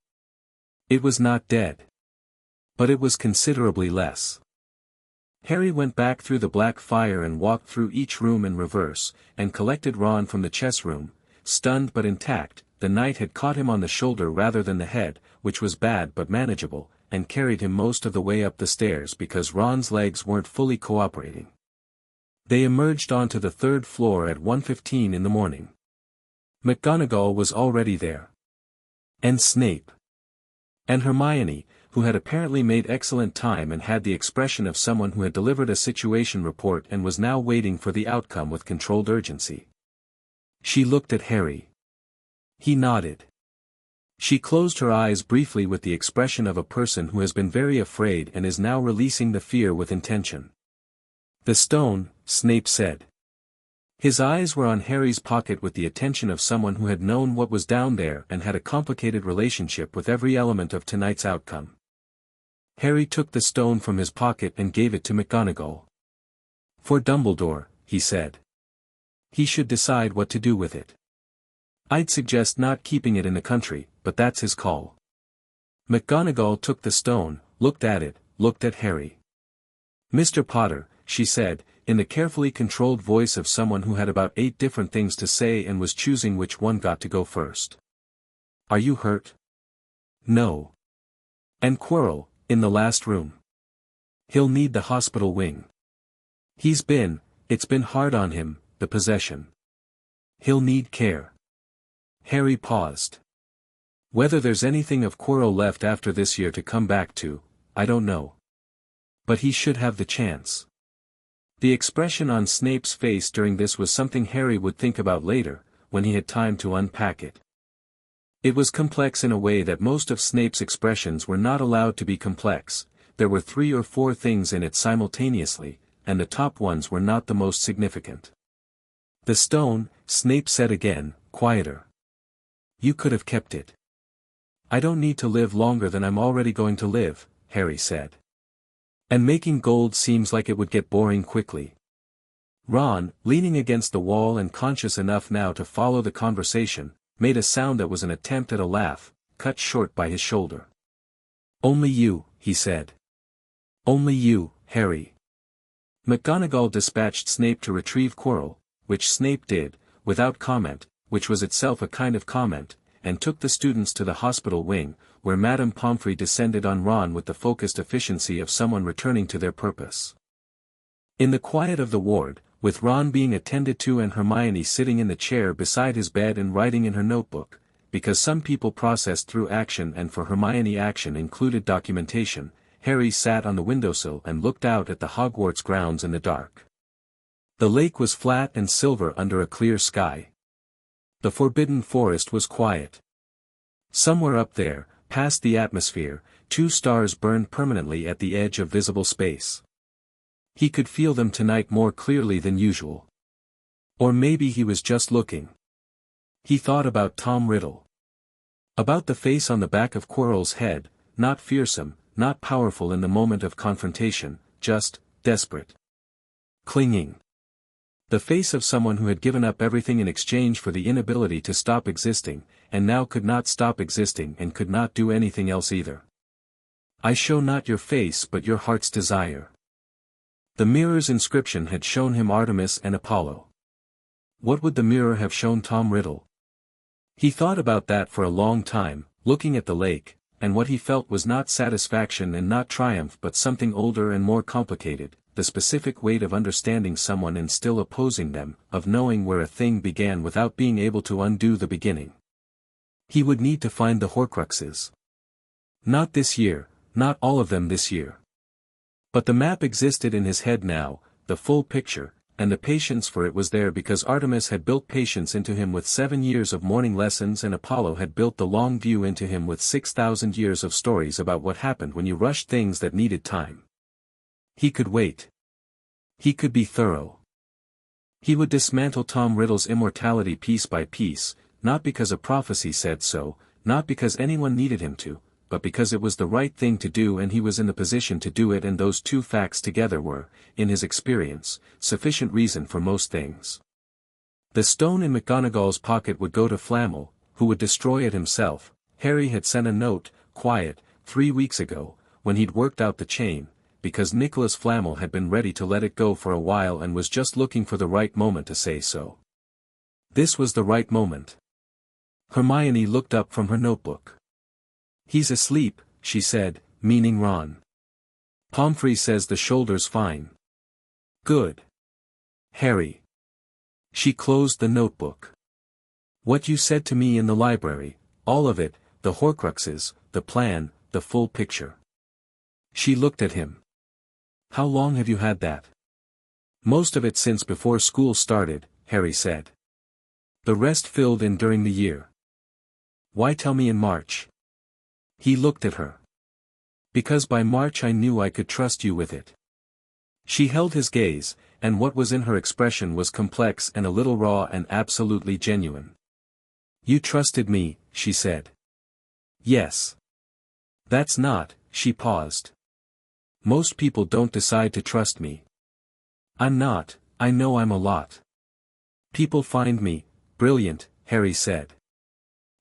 It was not dead. But it was considerably less. Harry went back through the black fire and walked through each room in reverse, and collected Ron from the chess room, stunned but intact. The knight had caught him on the shoulder rather than the head, which was bad but manageable, and carried him most of the way up the stairs because Ron's legs weren't fully cooperating. They emerged onto the third floor at 1:15 in the morning. McGonagall was already there. And Snape. And Hermione, who had apparently made excellent time and had the expression of someone who had delivered a situation report and was now waiting for the outcome with controlled urgency. She looked at Harry. He nodded. She closed her eyes briefly with the expression of a person who has been very afraid and is now releasing the fear with intention. "The stone," Snape said. His eyes were on Harry's pocket with the attention of someone who had known what was down there and had a complicated relationship with every element of tonight's outcome. Harry took the stone from his pocket and gave it to McGonagall. "For Dumbledore," he said. "He should decide what to do with it. I'd suggest not keeping it in the country, but that's his call." McGonagall took the stone, looked at it, looked at Harry. "Mr. Potter," she said, in the carefully controlled voice of someone who had about 8 different things to say and was choosing which one got to go first. "Are you hurt?" "No." "And Quirrell, in the last room? He'll need the hospital wing. It's been hard on him, the possession. He'll need care." Harry paused. "Whether there's anything of Quirrell left after this year to come back to, I don't know. But he should have the chance. The expression on Snape's face during this was something Harry would think about later, when he had time to unpack it. It was complex in a way that most of Snape's expressions were not allowed to be complex. There were 3 or 4 things in it simultaneously, and the top ones were not the most significant. The stone, Snape said again, quieter. You could have kept it. I don't need to live longer than I'm already going to live, Harry said. And making gold seems like it would get boring quickly. Ron, leaning against the wall and conscious enough now to follow the conversation, made a sound that was an attempt at a laugh, cut short by his shoulder. Only you, he said. Only you, Harry. McGonagall dispatched Snape to retrieve Quirrell, which Snape did, without comment, which was itself a kind of comment, and took the students to the hospital wing, where Madame Pomfrey descended on Ron with the focused efficiency of someone returning to their purpose. In the quiet of the ward, with Ron being attended to and Hermione sitting in the chair beside his bed and writing in her notebook, because some people processed through action and for Hermione action included documentation, Harry sat on the windowsill and looked out at the Hogwarts grounds in the dark. The lake was flat and silver under a clear sky. The Forbidden Forest was quiet. Somewhere up there, past the atmosphere, 2 stars burned permanently at the edge of visible space. He could feel them tonight more clearly than usual. Or maybe he was just looking. He thought about Tom Riddle. About the face on the back of Quirrell's head, not fearsome, not powerful in the moment of confrontation, just desperate. Clinging. The face of someone who had given up everything in exchange for the inability to stop existing, and now could not stop existing and could not do anything else either. I show not your face but your heart's desire. The mirror's inscription had shown him Artemis and Apollo. What would the mirror have shown Tom Riddle? He thought about that for a long time, looking at the lake, and what he felt was not satisfaction and not triumph but something older and more complicated, the specific weight of understanding someone and still opposing them, of knowing where a thing began without being able to undo the beginning. He would need to find the Horcruxes. Not this year, not all of them this year. But the map existed in his head now, the full picture, and the patience for it was there because Artemis had built patience into him with 7 years of morning lessons and Apollo had built the long view into him with 6,000 years of stories about what happened when you rushed things that needed time. He could wait. He could be thorough. He would dismantle Tom Riddle's immortality piece by piece, not because a prophecy said so, not because anyone needed him to, but because it was the right thing to do and he was in the position to do it, and those 2 facts together were, in his experience, sufficient reason for most things. The stone in McGonagall's pocket would go to Flamel, who would destroy it himself. Harry had sent a note, quiet, 3 weeks ago, when he'd worked out the chain, because Nicholas Flamel had been ready to let it go for a while and was just looking for the right moment to say so. This was the right moment. Hermione looked up from her notebook. He's asleep, she said, meaning Ron. Pomfrey says the shoulder's fine. Good. Harry. She closed the notebook. What you said to me in the library, all of it, the Horcruxes, the plan, the full picture. She looked at him. How long have you had that? Most of it since before school started, Harry said. The rest filled in during the year. Why tell me in March? He looked at her. Because by March I knew I could trust you with it. She held his gaze, and what was in her expression was complex and a little raw and absolutely genuine. You trusted me, she said. Yes. That's not, she paused. Most people don't decide to trust me. I'm not, I know I'm a lot. People find me, brilliant, Harry said.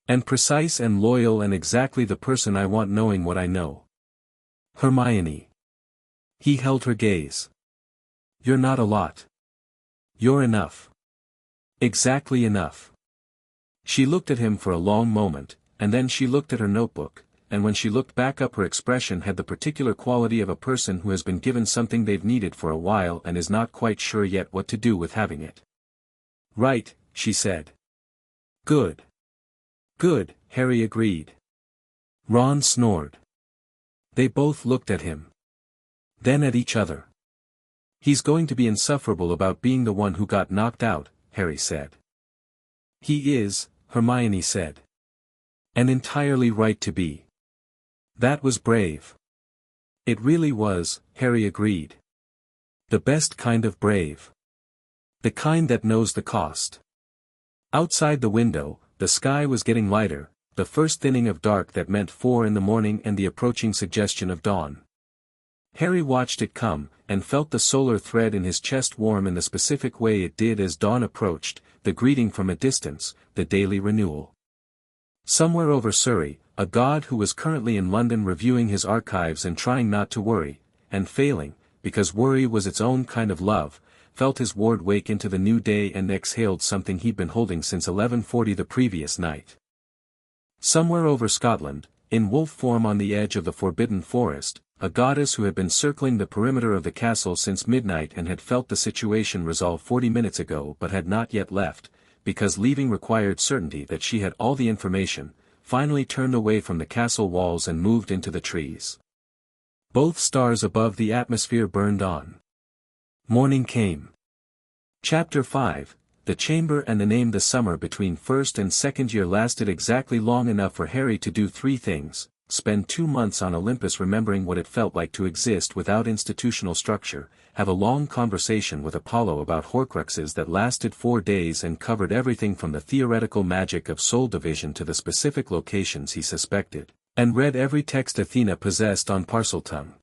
And precise and loyal and exactly the person I want knowing what I know. Hermione. He held her gaze. You're not a lot. You're enough. Exactly enough. She looked at him for a long moment, and then she looked at her notebook, and when she looked back up her expression had the particular quality of a person who has been given something they've needed for a while and is not quite sure yet what to do with having it. Right, she said. Good. Good, Harry agreed. Ron snored. They both looked at him. Then at each other. He's going to be insufferable about being the one who got knocked out, Harry said. He is, Hermione said. And entirely right to be. That was brave. It really was, Harry agreed. The best kind of brave. The kind that knows the cost. Outside the window, the sky was getting lighter, the first thinning of dark that meant 4 in the morning and the approaching suggestion of dawn. Harry watched it come, and felt the solar thread in his chest warm in the specific way it did as dawn approached, the greeting from a distance, the daily renewal. Somewhere over Surrey, a god who was currently in London reviewing his archives and trying not to worry, and failing, because worry was its own kind of love, felt his ward wake into the new day and exhaled something he'd been holding since 11:40 the previous night. Somewhere over Scotland, in wolf form on the edge of the forbidden forest, a goddess who had been circling the perimeter of the castle since midnight and had felt the situation resolve 40 minutes ago but had not yet left, because leaving required certainty that she had all the information, finally turned away from the castle walls and moved into the trees. Both stars above the atmosphere burned on. Morning came. Chapter 5, The Chamber and the Name. The summer between first and second year lasted exactly long enough for Harry to do 3 things: spend 2 months on Olympus remembering what it felt like to exist without institutional structure, have a long conversation with Apollo about Horcruxes that lasted 4 days and covered everything from the theoretical magic of soul division to the specific locations he suspected, and read every text Athena possessed on Parseltongue.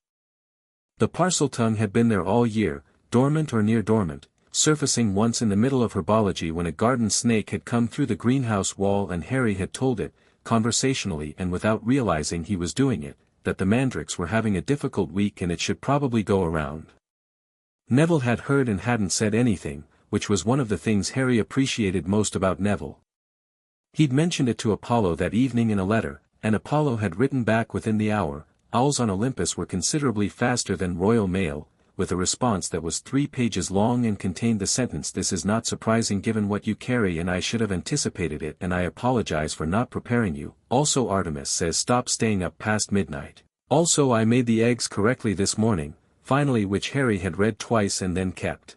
The Parseltongue had been there all year, dormant or near dormant, surfacing once in the middle of herbology when a garden snake had come through the greenhouse wall and Harry had told it, conversationally and without realizing he was doing it, that the mandrakes were having a difficult week and it should probably go around. Neville had heard and hadn't said anything, which was one of the things Harry appreciated most about Neville. He'd mentioned it to Apollo that evening in a letter, and Apollo had written back within the hour. Owls on Olympus were considerably faster than Royal Mail, with a response that was 3 pages long and contained the sentence, "This is not surprising given what you carry and I should have anticipated it and I apologize for not preparing you. Also Artemis says stop staying up past midnight. Also I made the eggs correctly this morning," finally, which Harry had read twice and then kept.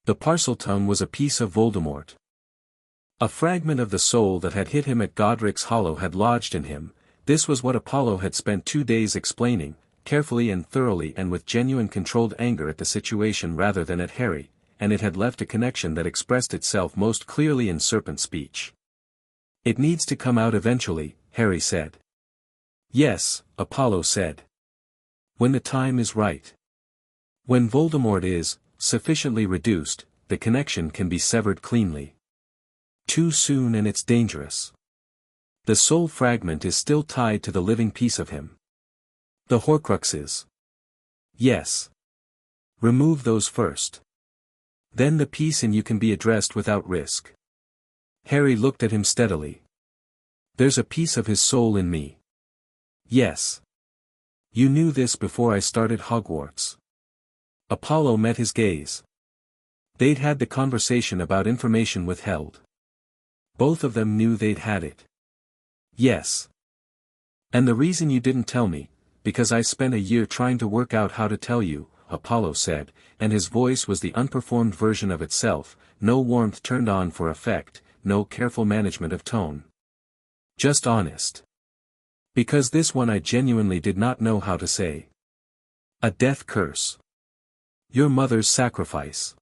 The Parseltongue was a piece of Voldemort. A fragment of the soul that had hit him at Godric's Hollow had lodged in him. This was what Apollo had spent 2 days explaining, carefully and thoroughly and with genuine controlled anger at the situation rather than at Harry, and it had left a connection that expressed itself most clearly in serpent speech. "It needs to come out eventually," Harry said. "Yes," Apollo said. "When the time is right. When Voldemort is sufficiently reduced, the connection can be severed cleanly. Too soon and it's dangerous. The soul fragment is still tied to the living piece of him. The Horcruxes. Yes. Remove those first. Then the piece in you can be addressed without risk." Harry looked at him steadily. "There's a piece of his soul in me." "Yes. You knew this before I started Hogwarts." Apollo met his gaze. They'd had the conversation about information withheld. Both of them knew they'd had it. "Yes. And the reason you didn't tell me, because I spent a year trying to work out how to tell you," Apollo said, and his voice was the unperformed version of itself, no warmth turned on for effect, no careful management of tone. Just honest. "Because this one I genuinely did not know how to say. A death curse. Your mother's sacrifice.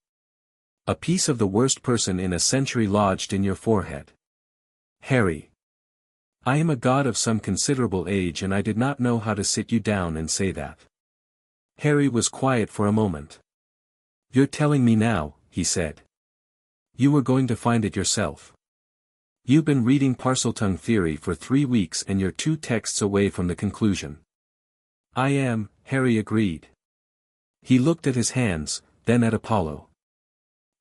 A piece of the worst person in a century lodged in your forehead. Harry. I am a god of some considerable age and I did not know how to sit you down and say that." Harry was quiet for a moment. "You're telling me now," he said. "You were going to find it yourself. You've been reading Parseltongue theory for 3 weeks and you're 2 texts away from the conclusion." "I am," Harry agreed. He looked at his hands, then at Apollo.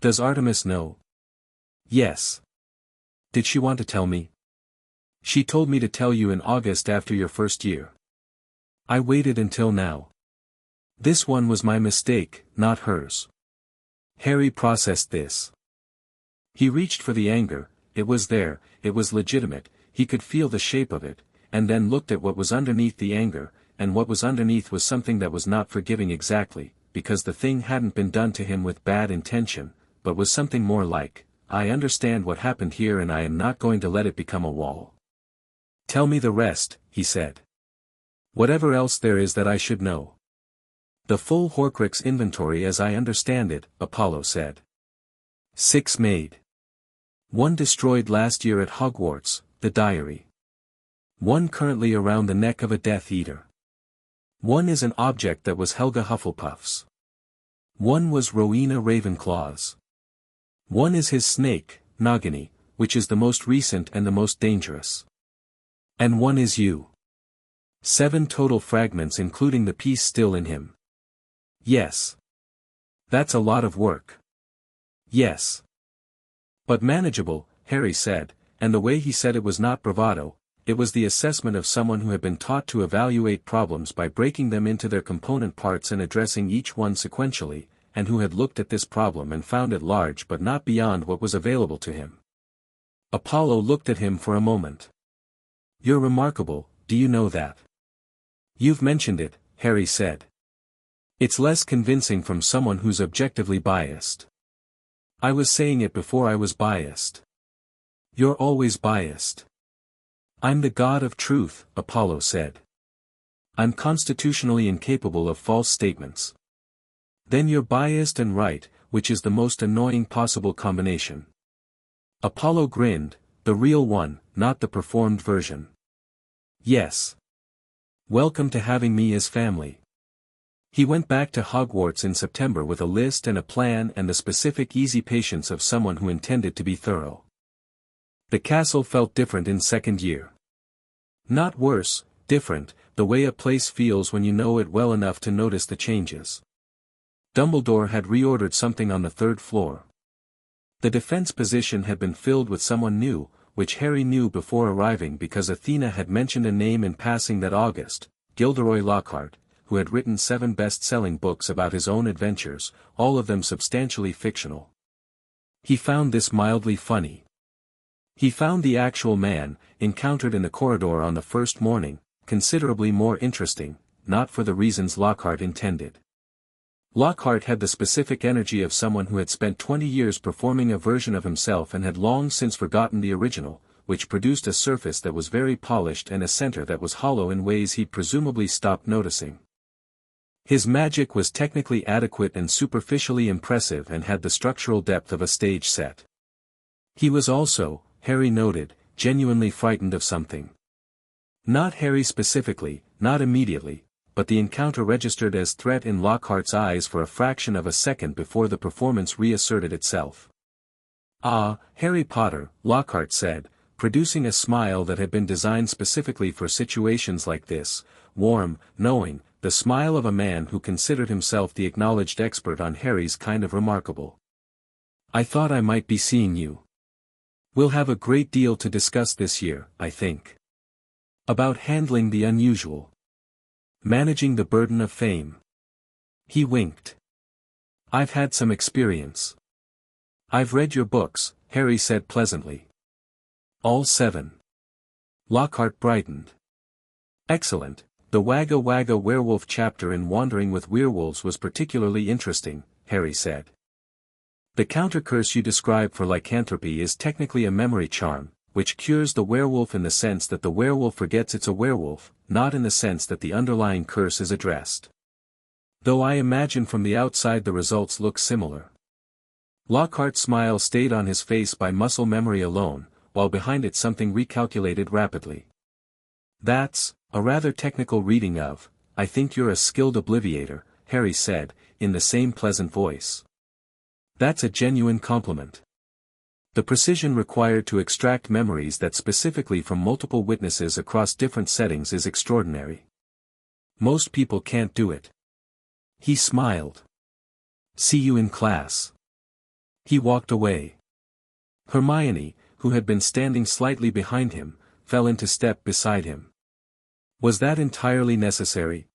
"Does Artemis know?" "Yes." "Did she want to tell me?" "She told me to tell you in August after your first year. I waited until now. This one was my mistake, not hers." Harry processed this. He reached for the anger, it was there, it was legitimate, he could feel the shape of it, and then looked at what was underneath the anger, and what was underneath was something that was not forgiving exactly, because the thing hadn't been done to him with bad intention, but was something more like, I understand what happened here and I am not going to let it become a wall. Tell me the rest, he said. Whatever else there is that I should know. The full Horcrux inventory as I understand it, Apollo said. 6 made. 1 destroyed last year at Hogwarts, the diary. 1 currently around the neck of a Death Eater. 1 is an object that was Helga Hufflepuff's. 1 was Rowena Ravenclaw's. 1 is his snake, Nagini, which is the most recent and the most dangerous. And 1 is you. 7 total fragments including the piece still in him. Yes. That's a lot of work. Yes. But manageable, Harry said, and the way he said it was not bravado, it was the assessment of someone who had been taught to evaluate problems by breaking them into their component parts and addressing each one sequentially, and who had looked at this problem and found it large but not beyond what was available to him. Apollo looked at him for a moment. You're remarkable, do you know that? You've mentioned it, Harry said. It's less convincing from someone who's objectively biased. I was saying it before I was biased. You're always biased. I'm the god of truth, Apollo said. I'm constitutionally incapable of false statements. Then you're biased and right, which is the most annoying possible combination. Apollo grinned, the real one, not the performed version. Yes. Welcome to having me as family. He went back to Hogwarts in September with a list and a plan and the specific easy patience of someone who intended to be thorough. The castle felt different in second year. Not worse, different, the way a place feels when you know it well enough to notice the changes. Dumbledore had reordered something on the 3rd floor. The defense position had been filled with someone new, which Harry knew before arriving because Athena had mentioned a name in passing that August, Gilderoy Lockhart, who had written 7 best-selling books about his own adventures, all of them substantially fictional. He found this mildly funny. He found the actual man, encountered in the corridor on the first morning, considerably more interesting, not for the reasons Lockhart intended. Lockhart had the specific energy of someone who had spent 20 years performing a version of himself and had long since forgotten the original, which produced a surface that was very polished and a center that was hollow in ways he'd presumably stopped noticing. His magic was technically adequate and superficially impressive and had the structural depth of a stage set. He was also, Harry noted, genuinely frightened of something. Not Harry specifically, not immediately, but the encounter registered as threat in Lockhart's eyes for a fraction of a second before the performance reasserted itself. Ah, Harry Potter, Lockhart said, producing a smile that had been designed specifically for situations like this, warm, knowing, the smile of a man who considered himself the acknowledged expert on Harry's kind of remarkable. I thought I might be seeing you. We'll have a great deal to discuss this year, I think. About handling the unusual. Managing the burden of fame. He winked. I've had some experience. I've read your books, Harry said pleasantly. All 7. Lockhart brightened. Excellent, the Wagga Wagga werewolf chapter in Wandering with Werewolves was particularly interesting, Harry said. The countercurse you describe for lycanthropy is technically a memory charm, which cures the werewolf in the sense that the werewolf forgets it's a werewolf, not in the sense that the underlying curse is addressed. Though I imagine from the outside the results look similar. Lockhart's smile stayed on his face by muscle memory alone, while behind it something recalculated rapidly. That's a rather technical reading of, I think you're a skilled obliviator, Harry said, in the same pleasant voice. That's a genuine compliment. The precision required to extract memories that specifically from multiple witnesses across different settings is extraordinary. Most people can't do it. He smiled. See you in class. He walked away. Hermione, who had been standing slightly behind him, fell into step beside him. Was that entirely necessary?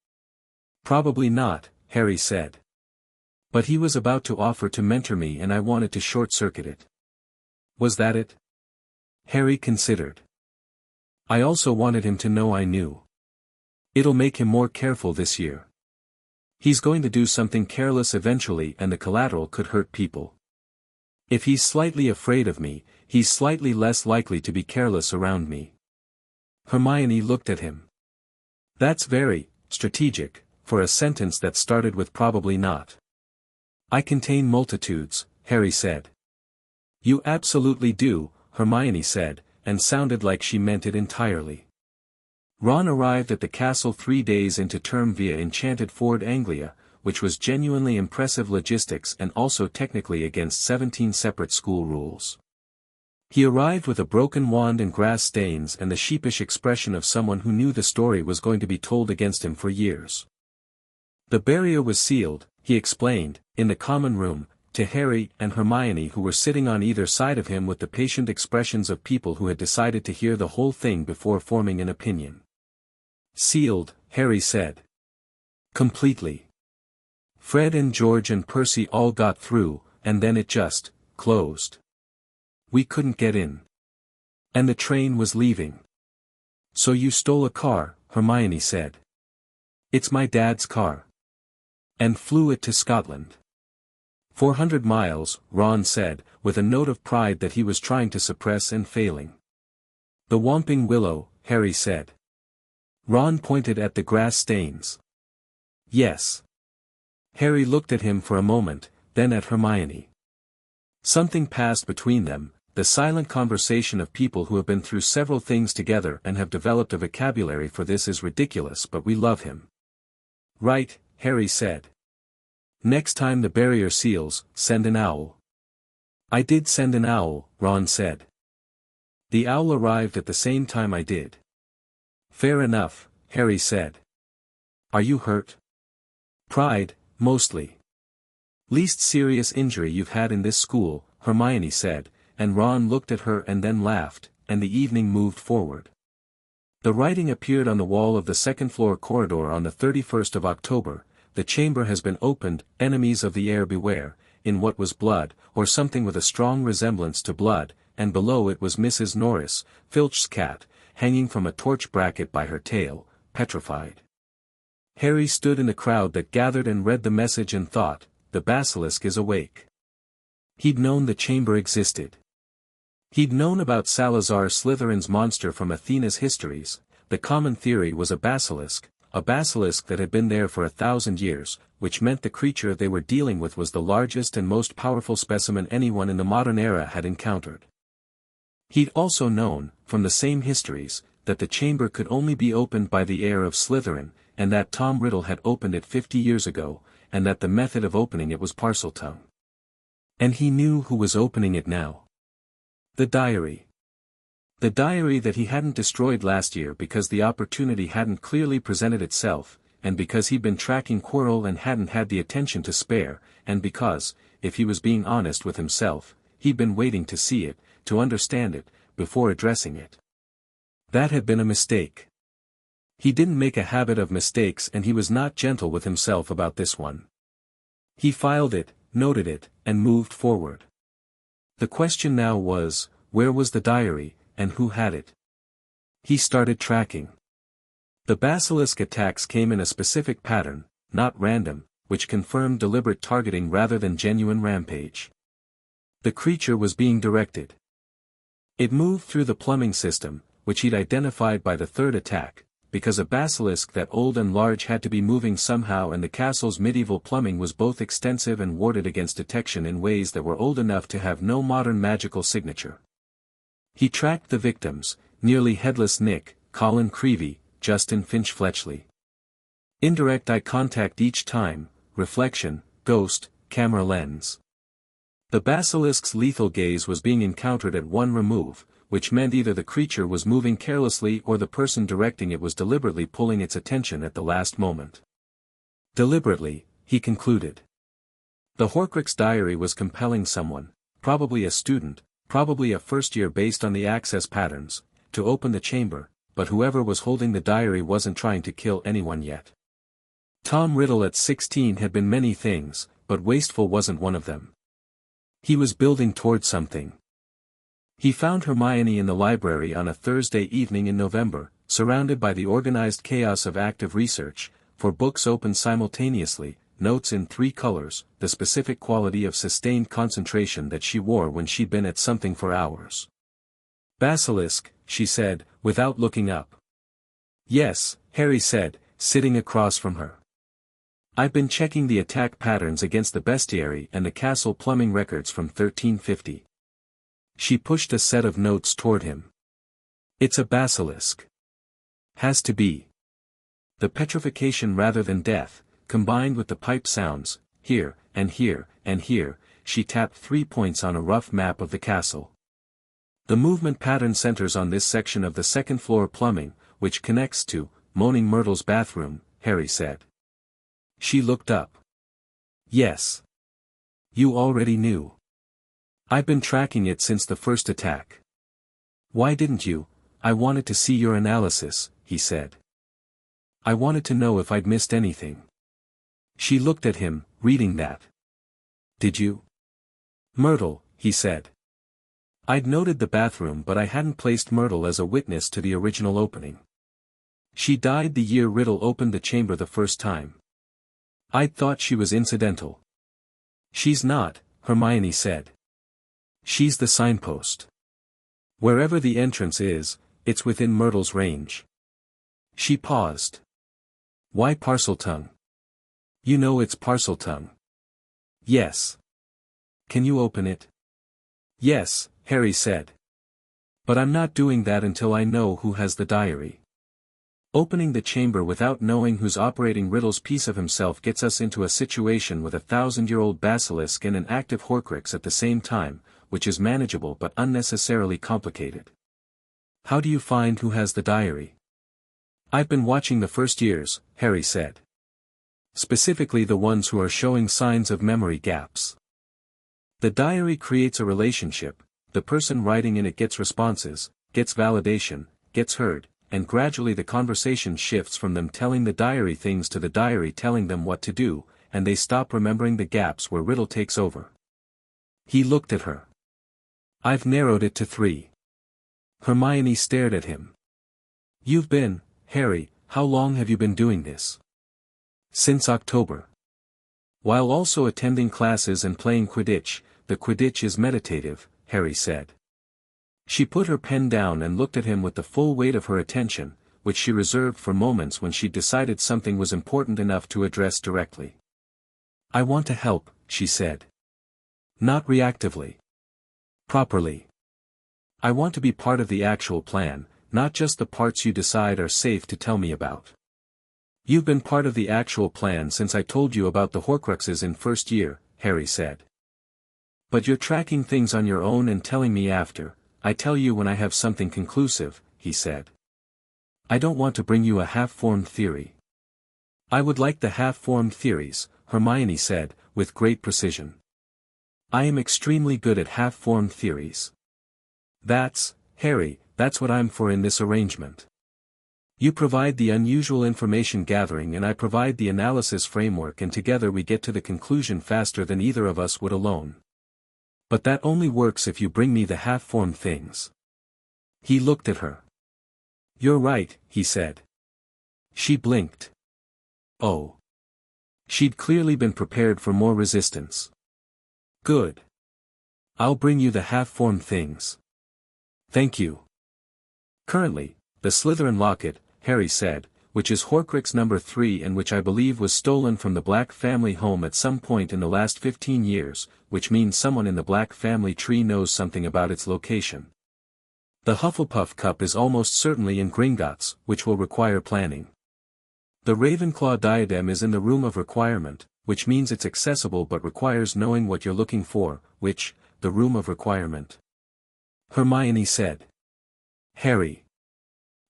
Probably not, Harry said. But he was about to offer to mentor me and I wanted to short-circuit it. Was that it? Harry considered. I also wanted him to know I knew. It'll make him more careful this year. He's going to do something careless eventually and the collateral could hurt people. If he's slightly afraid of me, he's slightly less likely to be careless around me. Hermione looked at him. That's very strategic, for a sentence that started with probably not. I contain multitudes, Harry said. You absolutely do, Hermione said, and sounded like she meant it entirely. Ron arrived at the castle 3 days into term via enchanted Ford Anglia, which was genuinely impressive logistics and also technically against 17 separate school rules. He arrived with a broken wand and grass stains and the sheepish expression of someone who knew the story was going to be told against him for years. The barrier was sealed, he explained, in the common room, to Harry and Hermione who were sitting on either side of him with the patient expressions of people who had decided to hear the whole thing before forming an opinion. Sealed, Harry said. Completely. Fred and George and Percy all got through, and then it just closed. We couldn't get in. And the train was leaving. So you stole a car, Hermione said. It's my dad's car. And flew it to Scotland. 400 miles, Ron said, with a note of pride that he was trying to suppress and failing. The Whomping Willow, Harry said. Ron pointed at the grass stains. Yes. Harry looked at him for a moment, then at Hermione. Something passed between them, the silent conversation of people who have been through several things together and have developed a vocabulary for this is ridiculous but we love him. Right, Harry said. Next time the barrier seals, send an owl. I did send an owl, Ron said. The owl arrived at the same time I did. Fair enough, Harry said. Are you hurt? Pride, mostly. Least serious injury you've had in this school, Hermione said, and Ron looked at her and then laughed, and the evening moved forward. The writing appeared on the wall of the second-floor corridor on the 31st of October, the chamber has been opened, enemies of the air beware, in what was blood, or something with a strong resemblance to blood, and below it was Mrs. Norris, Filch's cat, hanging from a torch bracket by her tail, petrified. Harry stood in the crowd that gathered and read the message and thought, the basilisk is awake. He'd known the chamber existed. He'd known about Salazar Slytherin's monster from Athena's histories. The common theory was a basilisk that had been there for 1,000 years, which meant the creature they were dealing with was the largest and most powerful specimen anyone in the modern era had encountered. He'd also known, from the same histories, that the chamber could only be opened by the heir of Slytherin, and that Tom Riddle had opened it 50 years ago, and that the method of opening it was Parseltongue. And he knew who was opening it now. The diary. The diary that he hadn't destroyed last year because the opportunity hadn't clearly presented itself, and because he'd been tracking Quirrell and hadn't had the attention to spare, and because, if he was being honest with himself, he'd been waiting to see it, to understand it, before addressing it. That had been a mistake. He didn't make a habit of mistakes and he was not gentle with himself about this one. He filed it, noted it, and moved forward. The question now was, where was the diary, and who had it? He started tracking. The basilisk attacks came in a specific pattern, not random, which confirmed deliberate targeting rather than genuine rampage. The creature was being directed. It moved through the plumbing system, which he'd identified by the third attack, because a basilisk that old and large had to be moving somehow and the castle's medieval plumbing was both extensive and warded against detection in ways that were old enough to have no modern magical signature. He tracked the victims, nearly headless Nick, Colin Creevey, Justin Finch-Fletchley. Indirect eye contact each time, reflection, ghost, camera lens. The basilisk's lethal gaze was being encountered at one remove, which meant either the creature was moving carelessly or the person directing it was deliberately pulling its attention at the last moment. Deliberately, he concluded. The Horcrux diary was compelling someone, probably a student, probably a first year based on the access patterns, to open the chamber, but whoever was holding the diary wasn't trying to kill anyone yet. Tom Riddle at 16 had been many things, but wasteful wasn't one of them. He was building toward something. He found Hermione in the library on a Thursday evening in November, surrounded by the organized chaos of active research, for books open simultaneously, notes in 3 colors, the specific quality of sustained concentration that she wore when she'd been at something for hours. Basilisk, she said, without looking up. Yes, Harry said, sitting across from her. I've been checking the attack patterns against the bestiary and the castle plumbing records from 1350. She pushed a set of notes toward him. It's a basilisk. Has to be. The petrification rather than death, combined with the pipe sounds, here, and here, and here, she tapped 3 points on a rough map of the castle. The movement pattern centers on this section of the second-floor plumbing, which connects to Moaning Myrtle's bathroom, Harry said. She looked up. Yes. You already knew. I've been tracking it since the first attack. Why didn't you? I wanted to see your analysis, he said. I wanted to know if I'd missed anything. She looked at him, reading that. Did you? Myrtle, he said. I'd noted the bathroom but I hadn't placed Myrtle as a witness to the original opening. She died the year Riddle opened the chamber the first time. I'd thought she was incidental. She's not, Hermione said. She's the signpost. Wherever the entrance is, it's within Myrtle's range. She paused. Why Parseltongue? You know it's Parseltongue. Yes. Can you open it? Yes, Harry said. But I'm not doing that until I know who has the diary. Opening the chamber without knowing who's operating Riddle's piece of himself gets us into a situation with a 1,000-year-old basilisk and an active Horcrux at the same time, which is manageable but unnecessarily complicated. How do you find who has the diary? I've been watching the first years, Harry said. Specifically the ones who are showing signs of memory gaps. The diary creates a relationship, the person writing in it gets responses, gets validation, gets heard, and gradually the conversation shifts from them telling the diary things to the diary telling them what to do, and they stop remembering the gaps where Riddle takes over. He looked at her. I've narrowed it to 3. Hermione stared at him. You've been, Harry, how long have you been doing this? Since October. While also attending classes and playing Quidditch, the Quidditch is meditative, Harry said. She put her pen down and looked at him with the full weight of her attention, which she reserved for moments when she decided something was important enough to address directly. I want to help, she said. Not reactively. Properly. I want to be part of the actual plan, not just the parts you decide are safe to tell me about. You've been part of the actual plan since I told you about the Horcruxes in first year, Harry said. But you're tracking things on your own and telling me after. I tell you when I have something conclusive, he said. I don't want to bring you a half-formed theory. I would like the half-formed theories, Hermione said, with great precision. I am extremely good at half-formed theories. Harry, that's what I'm for in this arrangement. You provide the unusual information gathering and I provide the analysis framework and together we get to the conclusion faster than either of us would alone. But that only works if you bring me the half-formed things. He looked at her. You're right, he said. She blinked. Oh. She'd clearly been prepared for more resistance. Good. I'll bring you the half-formed things. Thank you. Currently, the Slytherin locket, Harry said, which is Horcrux number 3 and which I believe was stolen from the Black family home at some point in the last 15 years, which means someone in the Black family tree knows something about its location. The Hufflepuff cup is almost certainly in Gringotts, which will require planning. The Ravenclaw diadem is in the Room of Requirement, which means it's accessible but requires knowing what you're looking for, which, the Room of Requirement. Hermione said. Harry.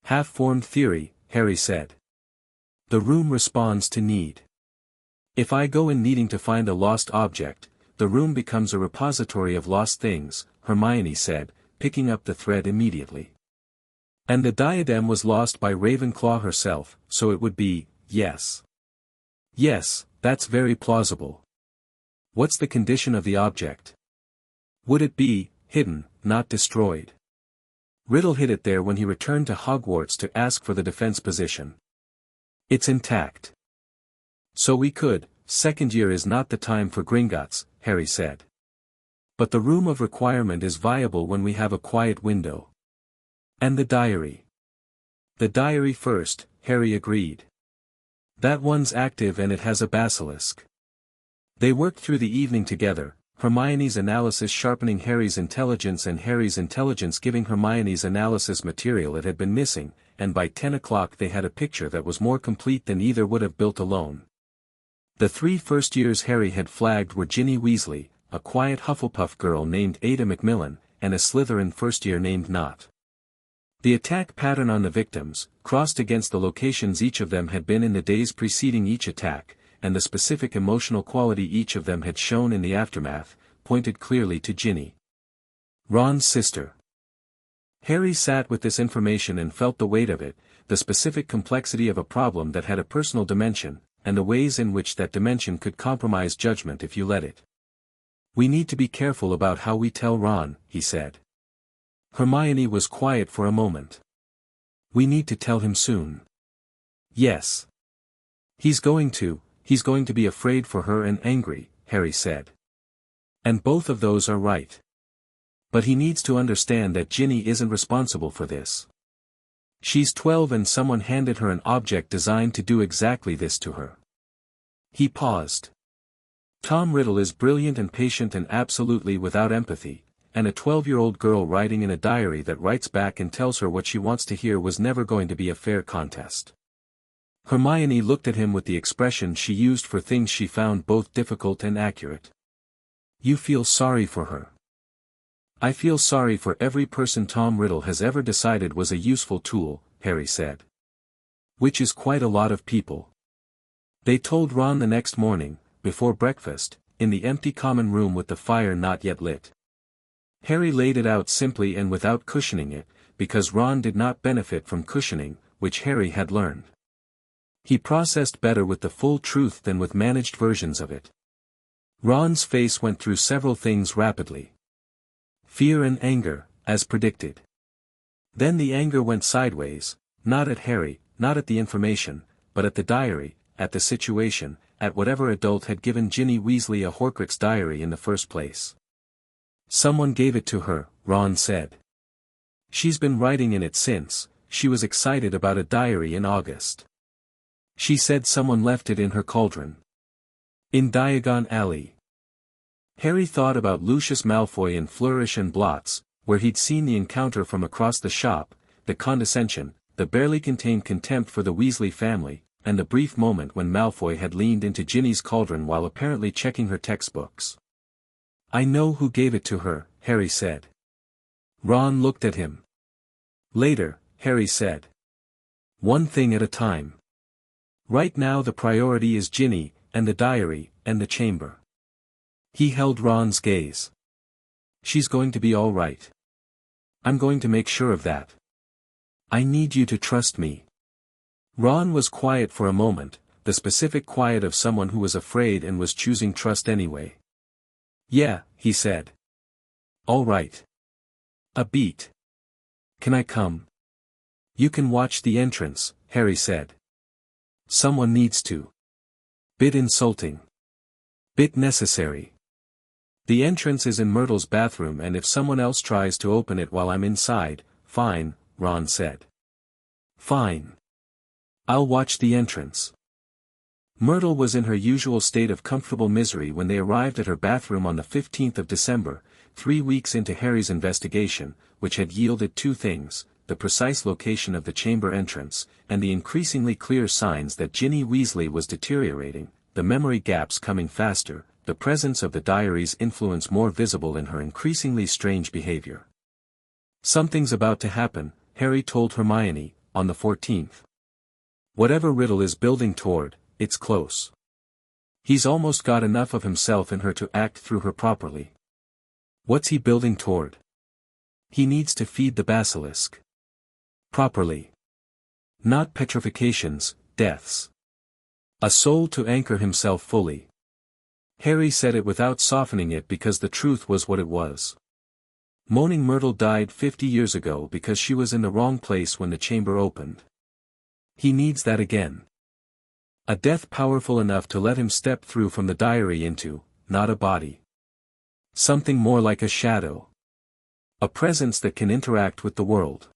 Half-formed theory, Harry said. The room responds to need. If I go in needing to find a lost object, the room becomes a repository of lost things, Hermione said, picking up the thread immediately. And the diadem was lost by Ravenclaw herself, so it would be, yes. Yes, that's very plausible. What's the condition of the object? Would it be, hidden, not destroyed? Riddle hid it there when he returned to Hogwarts to ask for the defense position. It's intact. So we could. Second year is not the time for Gringotts, Harry said. But the room of requirement is viable when we have a quiet window. And the diary. The diary first, Harry agreed. That one's active and it has a basilisk. They worked through the evening together, Hermione's analysis sharpening Harry's intelligence and Harry's intelligence giving Hermione's analysis material it had been missing, and by 10 o'clock they had a picture that was more complete than either would have built alone. The 3 first years Harry had flagged were Ginny Weasley, a quiet Hufflepuff girl named Ada Macmillan, and a Slytherin first year named Not. The attack pattern on the victims, crossed against the locations each of them had been in the days preceding each attack, and the specific emotional quality each of them had shown in the aftermath, pointed clearly to Ginny. Ron's sister. Harry sat with this information and felt the weight of it, the specific complexity of a problem that had a personal dimension, and the ways in which that dimension could compromise judgment if you let it. We need to be careful about how we tell Ron, he said. Hermione was quiet for a moment. We need to tell him soon. Yes. He's going to be afraid for her and angry, Harry said. And both of those are right. But he needs to understand that Ginny isn't responsible for this. She's 12 and someone handed her an object designed to do exactly this to her. He paused. Tom Riddle is brilliant and patient and absolutely without empathy, and a 12-year-old girl writing in a diary that writes back and tells her what she wants to hear was never going to be a fair contest. Hermione looked at him with the expression she used for things she found both difficult and accurate. You feel sorry for her. I feel sorry for every person Tom Riddle has ever decided was a useful tool, Harry said. Which is quite a lot of people. They told Ron the next morning, before breakfast, in the empty common room with the fire not yet lit. Harry laid it out simply and without cushioning it, because Ron did not benefit from cushioning, which Harry had learned. He processed better with the full truth than with managed versions of it. Ron's face went through several things rapidly. Fear and anger, as predicted. Then the anger went sideways, not at Harry, not at the information, but at the diary, at the situation, at whatever adult had given Ginny Weasley a Horcrux diary in the first place. Someone gave it to her, Ron said. She's been writing in it since. She was excited about a diary in August. She said someone left it in her cauldron. In Diagon Alley. Harry thought about Lucius Malfoy in Flourish and Blots, where he'd seen the encounter from across the shop, the condescension, the barely contained contempt for the Weasley family, and the brief moment when Malfoy had leaned into Ginny's cauldron while apparently checking her textbooks. I know who gave it to her, Harry said. Ron looked at him. Later, Harry said. One thing at a time. Right now the priority is Ginny, and the diary, and the chamber. He held Ron's gaze. She's going to be all right. I'm going to make sure of that. I need you to trust me. Ron was quiet for a moment, the specific quiet of someone who was afraid and was choosing trust anyway. Yeah, he said. All right. A beat. Can I come? You can watch the entrance, Harry said. Someone needs to. Bit insulting. Bit necessary. The entrance is in Myrtle's bathroom and if someone else tries to open it while I'm inside, fine, Ron said. Fine. I'll watch the entrance. Myrtle was in her usual state of comfortable misery when they arrived at her bathroom on the 15th of December, 3 weeks into Harry's investigation, which had yielded 2 things, the precise location of the chamber entrance, and the increasingly clear signs that Ginny Weasley was deteriorating, the memory gaps coming faster, the presence of the diary's influence more visible in her increasingly strange behavior. Something's about to happen, Harry told Hermione, on the 14th. Whatever Riddle is building toward, it's close. He's almost got enough of himself in her to act through her properly. What's he building toward? He needs to feed the basilisk. Properly. Not petrifications, deaths. A soul to anchor himself fully. Harry said it without softening it because the truth was what it was. Moaning Myrtle died 50 years ago because she was in the wrong place when the chamber opened. He needs that again. A death powerful enough to let him step through from the diary into, not a body. Something more like a shadow. A presence that can interact with the world.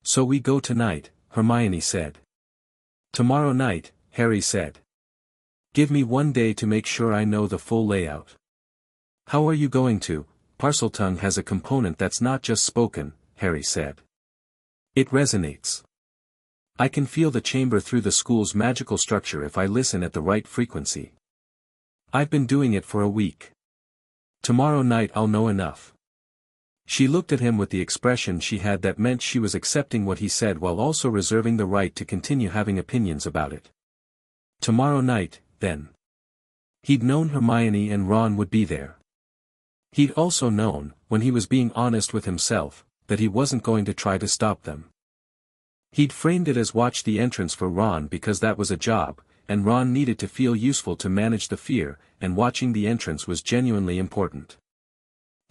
So we go tonight, Hermione said. Tomorrow night, Harry said. Give me one day to make sure I know the full layout. How are you going to? Parseltongue has a component that's not just spoken, Harry said. It resonates. I can feel the chamber through the school's magical structure if I listen at the right frequency. I've been doing it for a week. Tomorrow night I'll know enough. She looked at him with the expression she had that meant she was accepting what he said while also reserving the right to continue having opinions about it. Tomorrow night, then. He'd known Hermione and Ron would be there. He'd also known, when he was being honest with himself, that he wasn't going to try to stop them. He'd framed it as watch the entrance for Ron because that was a job, and Ron needed to feel useful to manage the fear, and watching the entrance was genuinely important.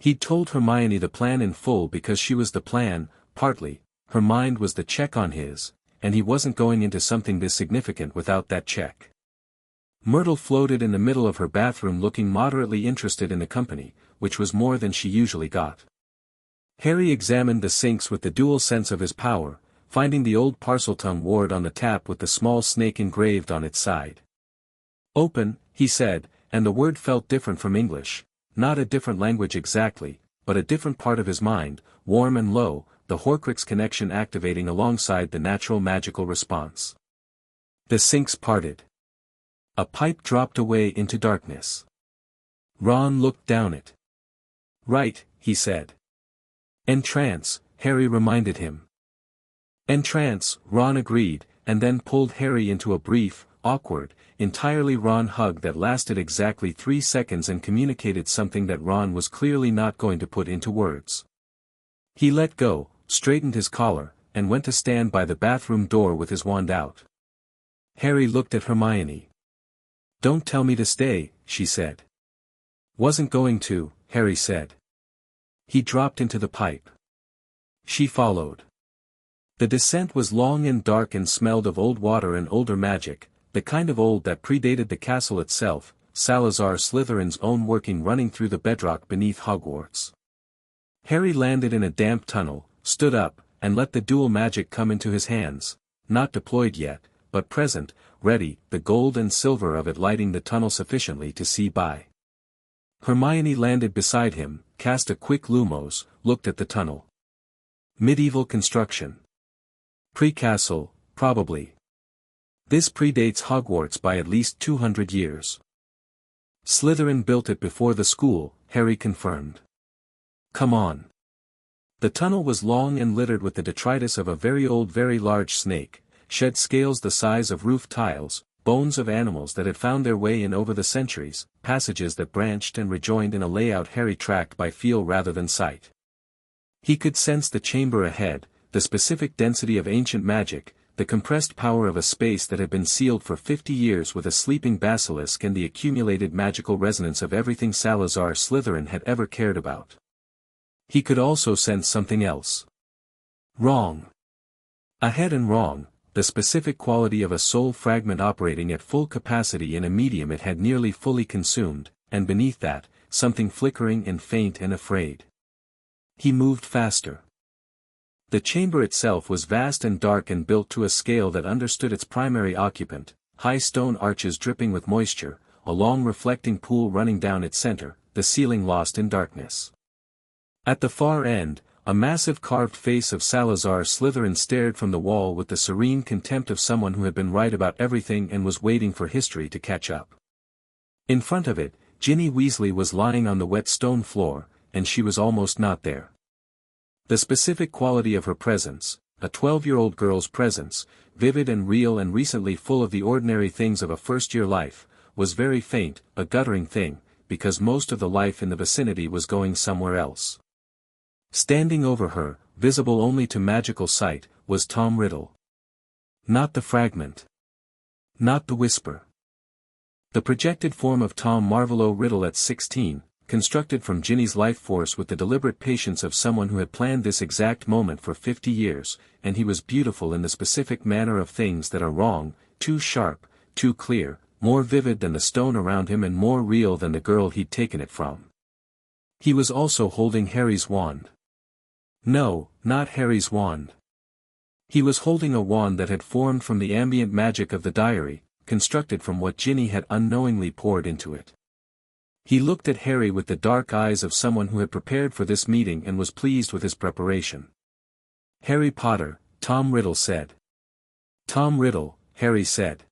He'd told Hermione the plan in full because she was the plan, partly, her mind was the check on his, and he wasn't going into something this significant without that check. Myrtle floated in the middle of her bathroom looking moderately interested in the company, which was more than she usually got. Harry examined the sinks with the dual sense of his power, finding the old Parseltongue ward on the tap with the small snake engraved on its side. Open, he said, and the word felt different from English, not a different language exactly, but a different part of his mind, warm and low, the Horcrux connection activating alongside the natural magical response. The sinks parted. A pipe dropped away into darkness. Ron looked down it. Right, he said. Entrance, Harry reminded him. Entrance, Ron agreed, and then pulled Harry into a brief, awkward, entirely Ron hug that lasted exactly 3 seconds and communicated something that Ron was clearly not going to put into words. He let go, straightened his collar, and went to stand by the bathroom door with his wand out. Harry looked at Hermione. Don't tell me to stay, she said. Wasn't going to, Harry said. He dropped into the pipe. She followed. The descent was long and dark and smelled of old water and older magic, the kind of old that predated the castle itself, Salazar Slytherin's own working running through the bedrock beneath Hogwarts. Harry landed in a damp tunnel, stood up, and let the dual magic come into his hands, not deployed yet, but present, ready, the gold and silver of it lighting the tunnel sufficiently to see by. Hermione landed beside him, cast a quick lumos, looked at the tunnel. Medieval construction. Pre-castle, probably. This predates Hogwarts by at least 200 years. Slytherin built it before the school, Harry confirmed. Come on. The tunnel was long and littered with the detritus of a very old very large snake, shed scales the size of roof tiles, bones of animals that had found their way in over the centuries, passages that branched and rejoined in a layout Harry tracked by feel rather than sight. He could sense the chamber ahead, the specific density of ancient magic, the compressed power of a space that had been sealed for 50 years with a sleeping basilisk and the accumulated magical resonance of everything Salazar Slytherin had ever cared about. He could also sense something else. Wrong. Ahead and wrong, the specific quality of a soul fragment operating at full capacity in a medium it had nearly fully consumed, and beneath that, something flickering and faint and afraid. He moved faster. The chamber itself was vast and dark and built to a scale that understood its primary occupant, high stone arches dripping with moisture, a long reflecting pool running down its center, the ceiling lost in darkness. At the far end, a massive carved face of Salazar Slytherin stared from the wall with the serene contempt of someone who had been right about everything and was waiting for history to catch up. In front of it, Ginny Weasley was lying on the wet stone floor, and she was almost not there. The specific quality of her presence, a 12-year-old girl's presence, vivid and real and recently full of the ordinary things of a first-year life, was very faint, a guttering thing, because most of the life in the vicinity was going somewhere else. Standing over her, visible only to magical sight, was Tom Riddle. Not the fragment. Not the whisper. The projected form of Tom Marvolo Riddle at 16, constructed from Ginny's life force with the deliberate patience of someone who had planned this exact moment for 50 years, and he was beautiful in the specific manner of things that are wrong, too sharp, too clear, more vivid than the stone around him and more real than the girl he'd taken it from. He was also holding Harry's wand. No, not Harry's wand. He was holding a wand that had formed from the ambient magic of the diary, constructed from what Ginny had unknowingly poured into it. He looked at Harry with the dark eyes of someone who had prepared for this meeting and was pleased with his preparation. "Harry Potter," Tom Riddle said. "Tom Riddle," Harry said.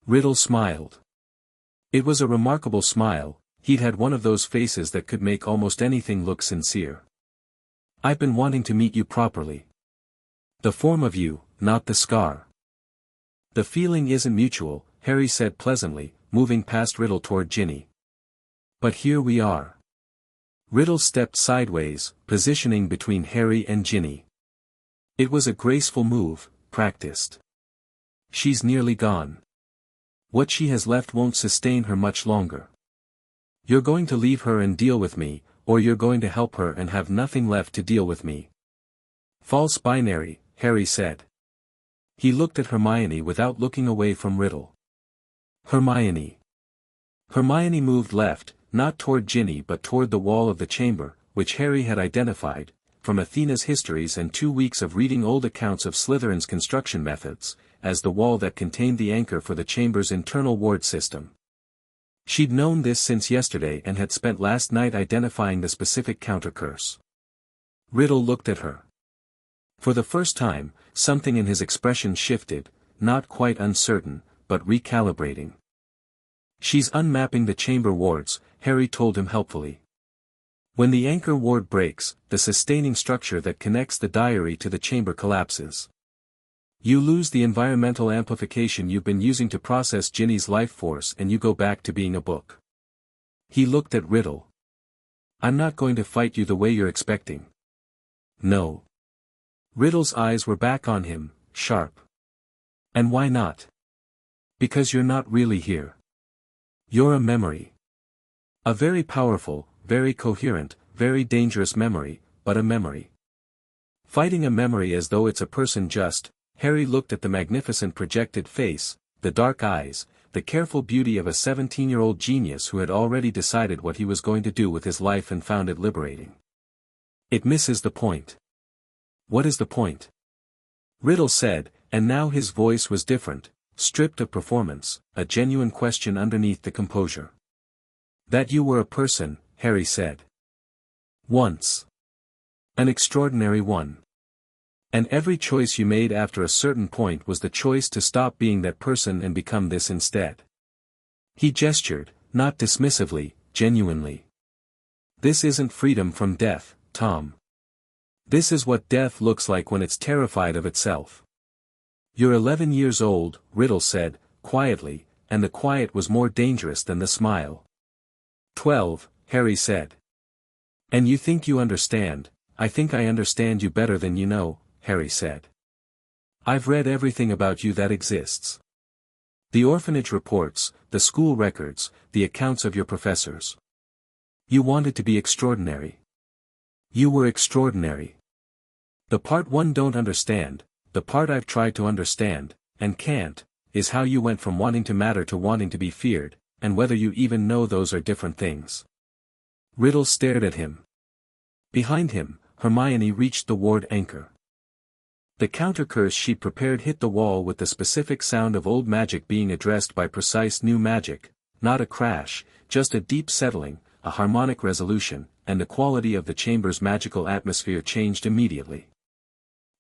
Riddle smiled. It was a remarkable smile. He'd had one of those faces that could make almost anything look sincere. "I've been wanting to meet you properly. The form of you, not the scar." "The feeling isn't mutual," Harry said pleasantly, moving past Riddle toward Ginny. "But here we are." Riddle stepped sideways, positioning between Harry and Ginny. It was a graceful move, practiced. "She's nearly gone. What she has left won't sustain her much longer. You're going to leave her and deal with me, or you're going to help her and have nothing left to deal with me." "False binary," Harry said. He looked at Hermione without looking away from Riddle. "Hermione." Hermione moved left, not toward Ginny but toward the wall of the chamber, which Harry had identified, from Athena's histories and 2 weeks of reading old accounts of Slytherin's construction methods, as the wall that contained the anchor for the chamber's internal ward system. She'd known this since yesterday and had spent last night identifying the specific countercurse. Riddle looked at her. For the first time, something in his expression shifted, not quite uncertain, but recalibrating. "She's unmapping the chamber wards," Harry told him helpfully. "When the anchor ward breaks, the sustaining structure that connects the diary to the chamber collapses. You lose the environmental amplification you've been using to process Ginny's life force and you go back to being a book." He looked at Riddle. "I'm not going to fight you the way you're expecting." "No." Riddle's eyes were back on him, sharp. "And why not?" "Because you're not really here. You're a memory. A very powerful, very coherent, very dangerous memory, but a memory. Fighting a memory as though it's a person just." Harry looked at the magnificent projected face, the dark eyes, the careful beauty of a 17-year-old genius who had already decided what he was going to do with his life and found it liberating. "It misses the point." "What is the point?" Riddle said, and now his voice was different, stripped of performance, a genuine question underneath the composure. "That you were a person," Harry said. "Once. An extraordinary one. And every choice you made after a certain point was the choice to stop being that person and become this instead." He gestured, not dismissively, genuinely. "This isn't freedom from death, Tom. This is what death looks like when it's terrified of itself." "You're 11 years old," Riddle said, quietly, and the quiet was more dangerous than the smile. 12, Harry said. "And you think you understand. I think I understand you better than you know," Harry said. "I've read everything about you that exists. The orphanage reports, the school records, the accounts of your professors. You wanted to be extraordinary. You were extraordinary. The part one don't understand, the part I've tried to understand, and can't, is how you went from wanting to matter to wanting to be feared, and whether you even know those are different things." Riddle stared at him. Behind him, Hermione reached the ward anchor. The countercurse she'd prepared hit the wall with the specific sound of old magic being addressed by precise new magic, not a crash, just a deep settling, a harmonic resolution, and the quality of the chamber's magical atmosphere changed immediately.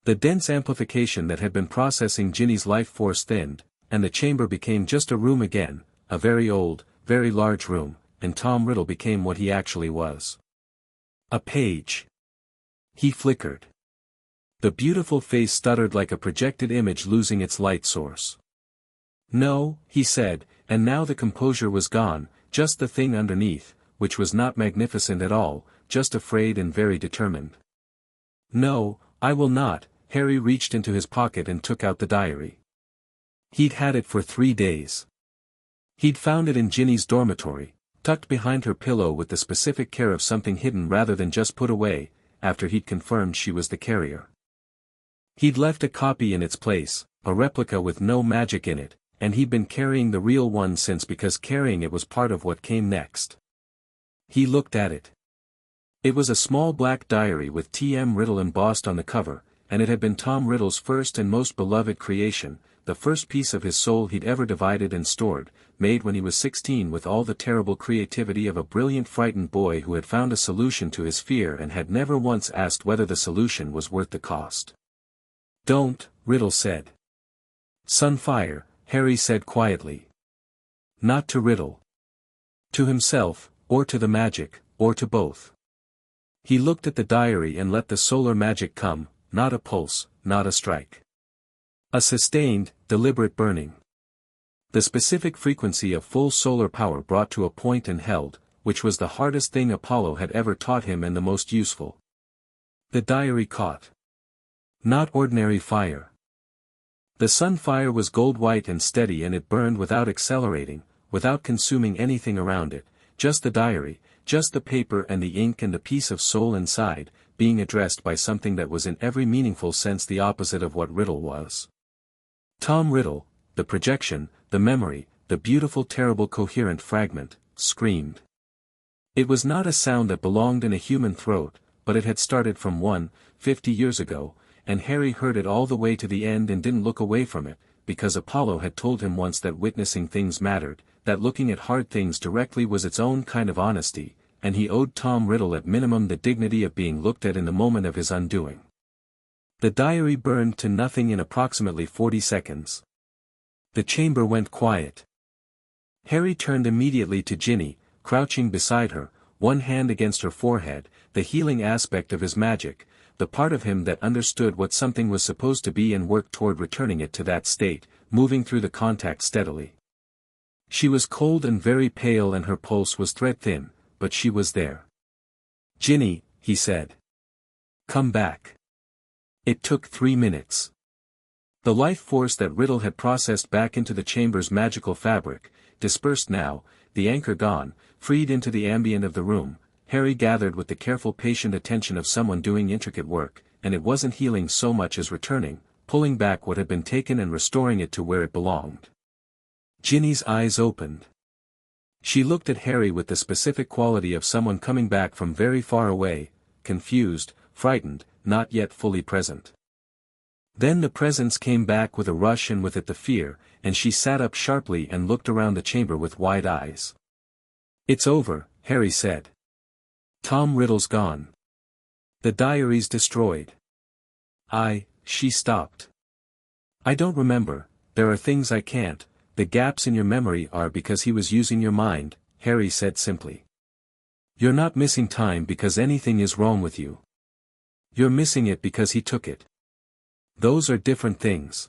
The dense amplification that had been processing Ginny's life force thinned, and the chamber became just a room again, a very old, very large room, and Tom Riddle became what he actually was. A page. He flickered. The beautiful face stuttered like a projected image losing its light source. "No," he said, and now the composure was gone, just the thing underneath, which was not magnificent at all, just afraid and very determined. "No, I will not." Harry reached into his pocket and took out the diary. He'd had it for 3 days. He'd found it in Ginny's dormitory, tucked behind her pillow with the specific care of something hidden rather than just put away, after he'd confirmed she was the carrier. He'd left a copy in its place, a replica with no magic in it, and he'd been carrying the real one since because carrying it was part of what came next. He looked at it. It was a small black diary with T.M. Riddle embossed on the cover, and it had been Tom Riddle's first and most beloved creation, the first piece of his soul he'd ever divided and stored, made when he was 16 with all the terrible creativity of a brilliant frightened boy who had found a solution to his fear and had never once asked whether the solution was worth the cost. "Don't," Riddle said. "Sunfire," Harry said quietly. Not to Riddle. To himself, or to the magic, or to both. He looked at the diary and let the solar magic come, not a pulse, not a strike. A sustained, deliberate burning. The specific frequency of full solar power brought to a point and held, which was the hardest thing Apollo had ever taught him and the most useful. The diary caught. Not ordinary fire. The sunfire was gold-white and steady, and it burned without accelerating, without consuming anything around it, just the diary, just the paper and the ink and the piece of soul inside, being addressed by something that was in every meaningful sense the opposite of what Riddle was. Tom Riddle, the projection, the memory, the beautiful terrible coherent fragment, screamed. It was not a sound that belonged in a human throat, but it had started from 50 years ago, and Harry heard it all the way to the end and didn't look away from it, because Apollo had told him once that witnessing things mattered, that looking at hard things directly was its own kind of honesty, and he owed Tom Riddle at minimum the dignity of being looked at in the moment of his undoing. The diary burned to nothing in approximately 40 seconds. The chamber went quiet. Harry turned immediately to Ginny, crouching beside her, one hand against her forehead, the healing aspect of his magic, the part of him that understood what something was supposed to be and worked toward returning it to that state, moving through the contact steadily. She was cold and very pale and her pulse was thread-thin, but she was there. "Ginny," he said. "Come back." It took 3 minutes. The life force that Riddle had processed back into the chamber's magical fabric, dispersed now, the anchor gone, freed into the ambient of the room, Harry gathered with the careful patient attention of someone doing intricate work, and it wasn't healing so much as returning, pulling back what had been taken and restoring it to where it belonged. Ginny's eyes opened. She looked at Harry with the specific quality of someone coming back from very far away, confused, frightened, not yet fully present. Then the presence came back with a rush and with it the fear, and she sat up sharply and looked around the chamber with wide eyes. "It's over," Harry said. "Tom Riddle's gone. The diary's destroyed." She stopped. "I don't remember, there are things I can't, the gaps in your memory are because he was using your mind," Harry said simply. "You're not missing time because anything is wrong with you. You're missing it because he took it. Those are different things."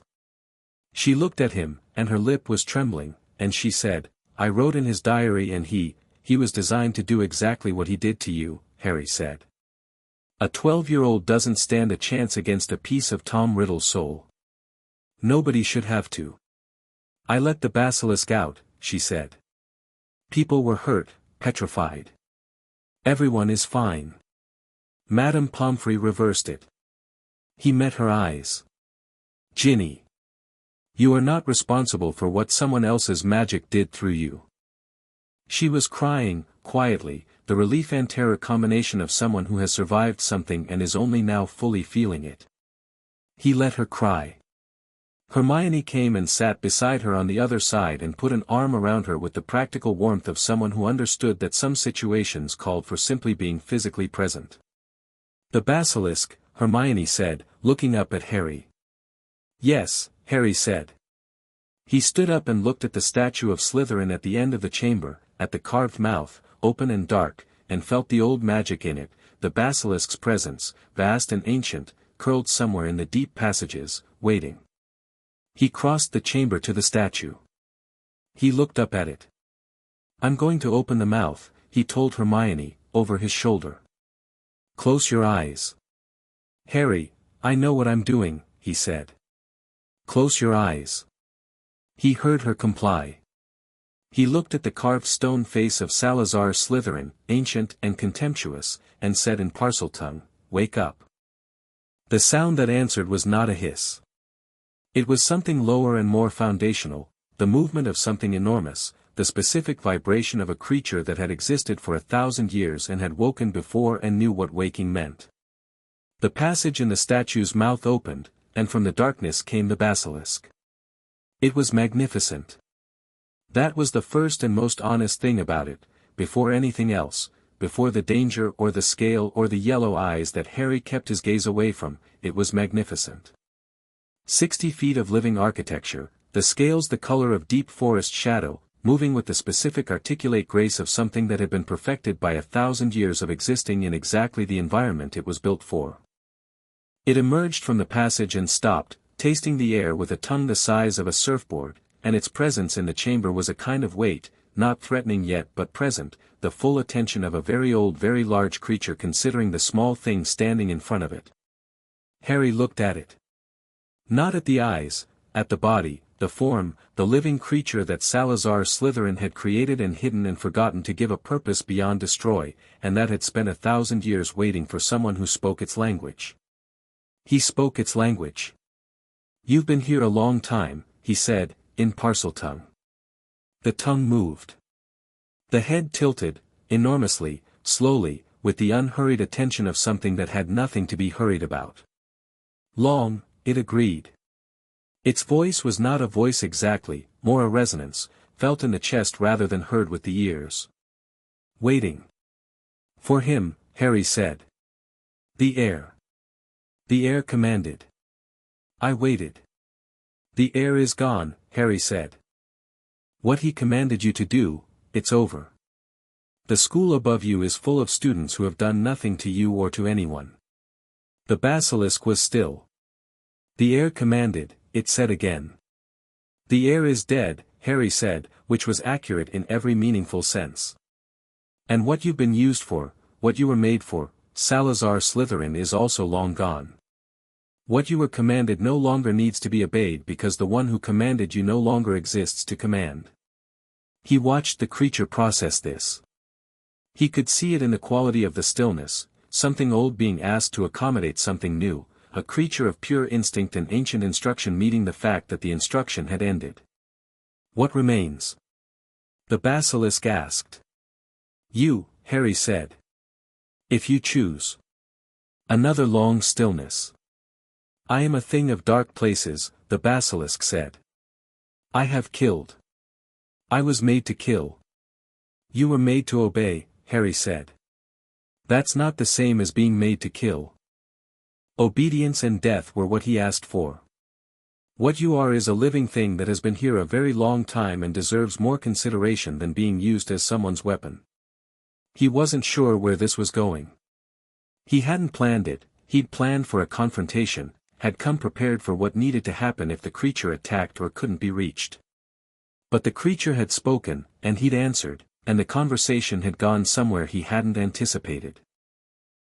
She looked at him, and her lip was trembling, and she said, "I wrote in his diary and he was designed to do exactly what he did to you," Harry said. "A 12-year-old doesn't stand a chance against a piece of Tom Riddle's soul. Nobody should have to. I let the basilisk out," she said. "People were hurt, petrified. Everyone is fine." Madame Pomfrey reversed it. He met her eyes. "Ginny. You are not responsible for what someone else's magic did through you." She was crying, quietly, the relief and terror combination of someone who has survived something and is only now fully feeling it. He let her cry. Hermione came and sat beside her on the other side and put an arm around her with the practical warmth of someone who understood that some situations called for simply being physically present. "The basilisk," Hermione said, looking up at Harry. "Yes," Harry said. He stood up and looked at the statue of Slytherin at the end of the chamber, at the carved mouth, open and dark, and felt the old magic in it, the basilisk's presence, vast and ancient, curled somewhere in the deep passages, waiting. He crossed the chamber to the statue. He looked up at it. "I'm going to open the mouth," he told Hermione, over his shoulder. "Close your eyes." "Harry, I know what I'm doing," he said. "Close your eyes." He heard her comply. He looked at the carved stone face of Salazar Slytherin, ancient and contemptuous, and said in Parseltongue, "Wake up." The sound that answered was not a hiss. It was something lower and more foundational, the movement of something enormous, the specific vibration of a creature that had existed for 1,000 years and had woken before and knew what waking meant. The passage in the statue's mouth opened, and from the darkness came the basilisk. It was magnificent. That was the first and most honest thing about it, before anything else, before the danger or the scale or the yellow eyes that Harry kept his gaze away from. It was magnificent. 60 feet of living architecture, the scales the color of deep forest shadow, moving with the specific articulate grace of something that had been perfected by 1,000 years of existing in exactly the environment it was built for. It emerged from the passage and stopped, tasting the air with a tongue the size of a surfboard, and its presence in the chamber was a kind of weight, not threatening yet but present, the full attention of a very old very large creature considering the small thing standing in front of it. Harry looked at it. Not at the eyes, at the body, the form, the living creature that Salazar Slytherin had created and hidden and forgotten to give a purpose beyond destroy, and that had spent 1,000 years waiting for someone who spoke its language. He spoke its language. "You've been here a long time," he said, in Parseltongue. The tongue moved. The head tilted, enormously, slowly, with the unhurried attention of something that had nothing to be hurried about. "Long," it agreed. Its voice was not a voice exactly, more a resonance, felt in the chest rather than heard with the ears. "Waiting." "For him," Harry said. "The air." The air commanded. "I waited." "The air is gone," Harry said. "What he commanded you to do, it's over. The school above you is full of students who have done nothing to you or to anyone." The basilisk was still. "The air commanded," it said again. "The air is dead," Harry said, which was accurate in every meaningful sense. "And what you've been used for, what you were made for, Salazar Slytherin is also long gone. What you were commanded no longer needs to be obeyed because the one who commanded you no longer exists to command." He watched the creature process this. He could see it in the quality of the stillness, something old being asked to accommodate something new, a creature of pure instinct and ancient instruction meeting the fact that the instruction had ended. "What remains?" the basilisk asked. "You," Harry said. "If you choose." Another long stillness. "I am a thing of dark places," the basilisk said. "I have killed. I was made to kill." "You were made to obey," Harry said. "That's not the same as being made to kill." Obedience and death were what he asked for. "What you are is a living thing that has been here a very long time and deserves more consideration than being used as someone's weapon." He wasn't sure where this was going. He hadn't planned it, he'd planned for a confrontation, had come prepared for what needed to happen if the creature attacked or couldn't be reached. But the creature had spoken, and he'd answered, and the conversation had gone somewhere he hadn't anticipated.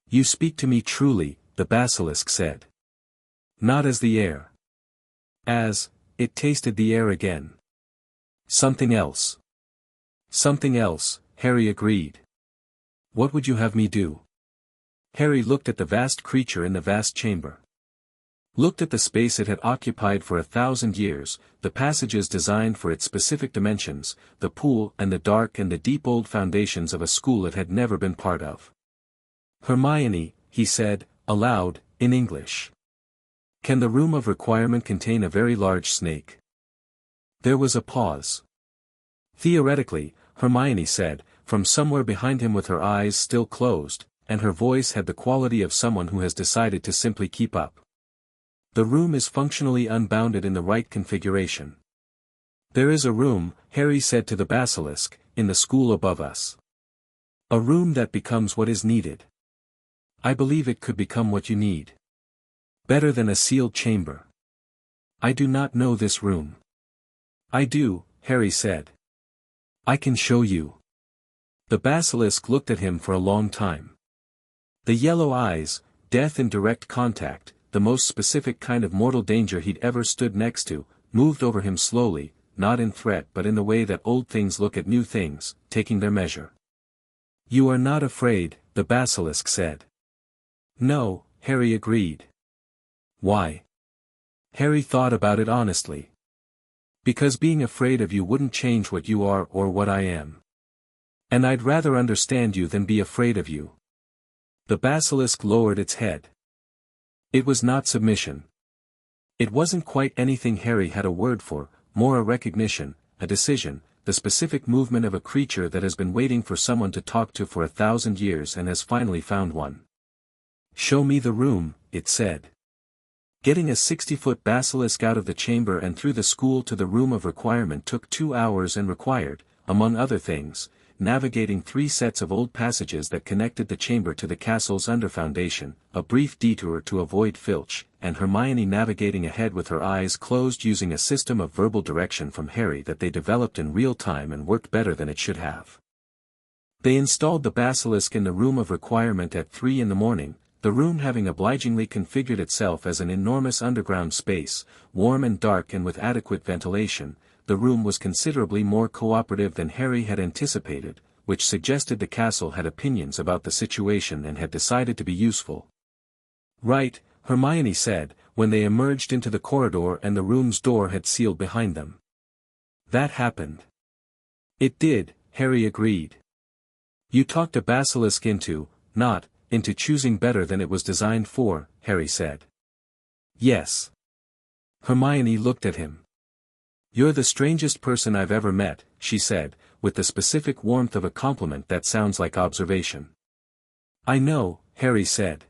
"You speak to me truly," the basilisk said. "Not as the air." As, it tasted the air again. "Something else." "Something else," Harry agreed. "What would you have me do?" Harry looked at the vast creature in the vast chamber. Looked at the space it had occupied for 1,000 years, the passages designed for its specific dimensions, the pool and the dark and the deep old foundations of a school it had never been part of. "Hermione," he said, aloud, in English. "Can the room of requirement contain a very large snake?" There was a pause. "Theoretically," Hermione said, from somewhere behind him with her eyes still closed, and her voice had the quality of someone who has decided to simply keep up. "The room is functionally unbounded in the right configuration. There is a room," Harry said to the basilisk, "in the school above us. A room that becomes what is needed. I believe it could become what you need. Better than a sealed chamber. I do not know this room." "I do," Harry said. "I can show you." The basilisk looked at him for a long time. The yellow eyes, death in direct contact, the most specific kind of mortal danger he'd ever stood next to, moved over him slowly, not in threat but in the way that old things look at new things, taking their measure. "You are not afraid," the basilisk said. "No," Harry agreed. "Why?" Harry thought about it honestly. Because being afraid of you wouldn't change what you are or what I am. And I'd rather understand you than be afraid of you. The basilisk lowered its head. It was not submission. It wasn't quite anything Harry had a word for, more a recognition, a decision, the specific movement of a creature that has been waiting for someone to talk to for 1,000 years and has finally found one. "Show me the room," it said. Getting a 60-foot basilisk out of the chamber and through the school to the room of requirement took 2 hours and required, among other things, navigating 3 sets of old passages that connected the chamber to the castle's underfoundation, a brief detour to avoid Filch, and Hermione navigating ahead with her eyes closed using a system of verbal direction from Harry that they developed in real time and worked better than it should have. They installed the basilisk in the room of requirement at 3 in the morning, the room having obligingly configured itself as an enormous underground space, warm and dark and with adequate ventilation. The room was considerably more cooperative than Harry had anticipated, which suggested the castle had opinions about the situation and had decided to be useful. "Right," Hermione said, when they emerged into the corridor and the room's door had sealed behind them. "That happened." "It did," Harry agreed. "You talked a basilisk into choosing better than it was designed for," Harry said. "Yes." Hermione looked at him. "You're the strangest person I've ever met," she said, with the specific warmth of a compliment that sounds like observation. "I know," Harry said.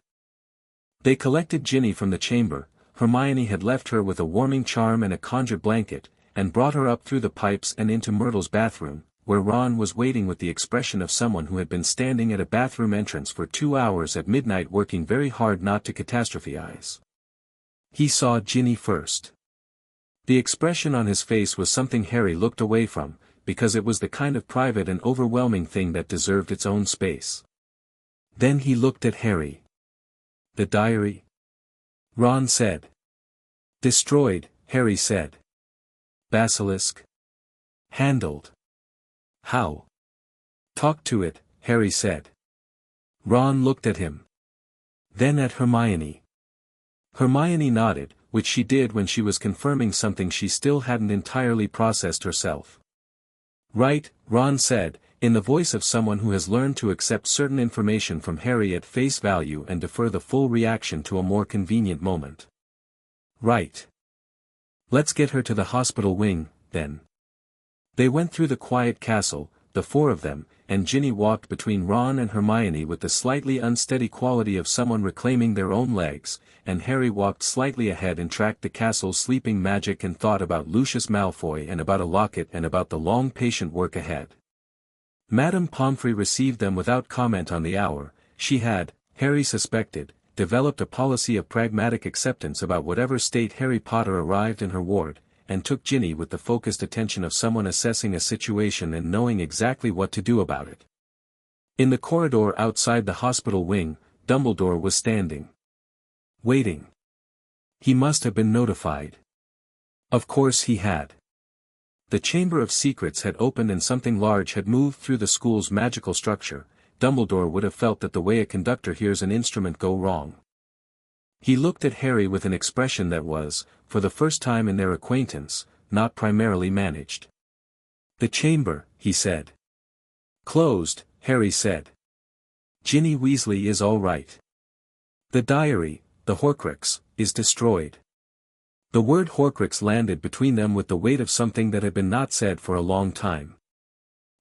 They collected Ginny from the chamber. Hermione had left her with a warming charm and a conjured blanket, and brought her up through the pipes and into Myrtle's bathroom, where Ron was waiting with the expression of someone who had been standing at a bathroom entrance for 2 hours at midnight working very hard not to catastrophize. He saw Ginny first. The expression on his face was something Harry looked away from, because it was the kind of private and overwhelming thing that deserved its own space. Then he looked at Harry. "The diary?" Ron said. "Destroyed," Harry said. "Basilisk?" "Handled." "How?" "Talk to it," Harry said. Ron looked at him. Then at Hermione. Hermione nodded, which she did when she was confirming something she still hadn't entirely processed herself. "Right," Ron said, in the voice of someone who has learned to accept certain information from Harry at face value and defer the full reaction to a more convenient moment. "Right. Let's get her to the hospital wing, then." They went through the quiet castle, the 4 of them, and Ginny walked between Ron and Hermione with the slightly unsteady quality of someone reclaiming their own legs, and Harry walked slightly ahead and tracked the castle's sleeping magic and thought about Lucius Malfoy and about a locket and about the long patient work ahead. Madame Pomfrey received them without comment on the hour. She had, Harry suspected, developed a policy of pragmatic acceptance about whatever state Harry Potter arrived in her ward, and took Ginny with the focused attention of someone assessing a situation and knowing exactly what to do about it. In the corridor outside the hospital wing, Dumbledore was standing. Waiting. He must have been notified. Of course he had. The Chamber of Secrets had opened and something large had moved through the school's magical structure. Dumbledore would have felt that the way a conductor hears an instrument go wrong. He looked at Harry with an expression that was, for the first time in their acquaintance, not primarily managed. "The chamber," he said. "Closed," Harry said. "Ginny Weasley is all right. The diary, the Horcrux, is destroyed." The word Horcrux landed between them with the weight of something that had been not said for a long time.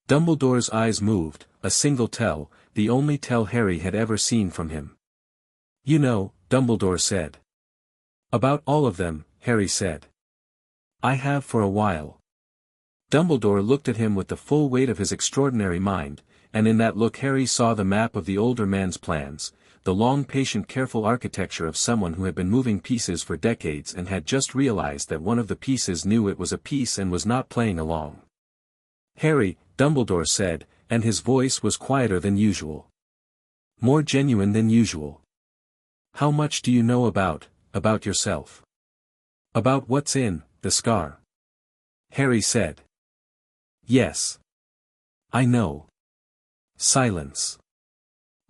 Dumbledore's eyes moved, a single tell, the only tell Harry had ever seen from him. "You know," Dumbledore said. "About all of them," Harry said. "I have for a while." Dumbledore looked at him with the full weight of his extraordinary mind, and in that look Harry saw the map of the older man's plans, the long patient careful architecture of someone who had been moving pieces for decades and had just realized that one of the pieces knew it was a piece and was not playing along. "Harry," Dumbledore said, and his voice was quieter than usual. More genuine than usual. "How much do you know about yourself? About what's in the scar?" Harry said. "Yes. I know." Silence.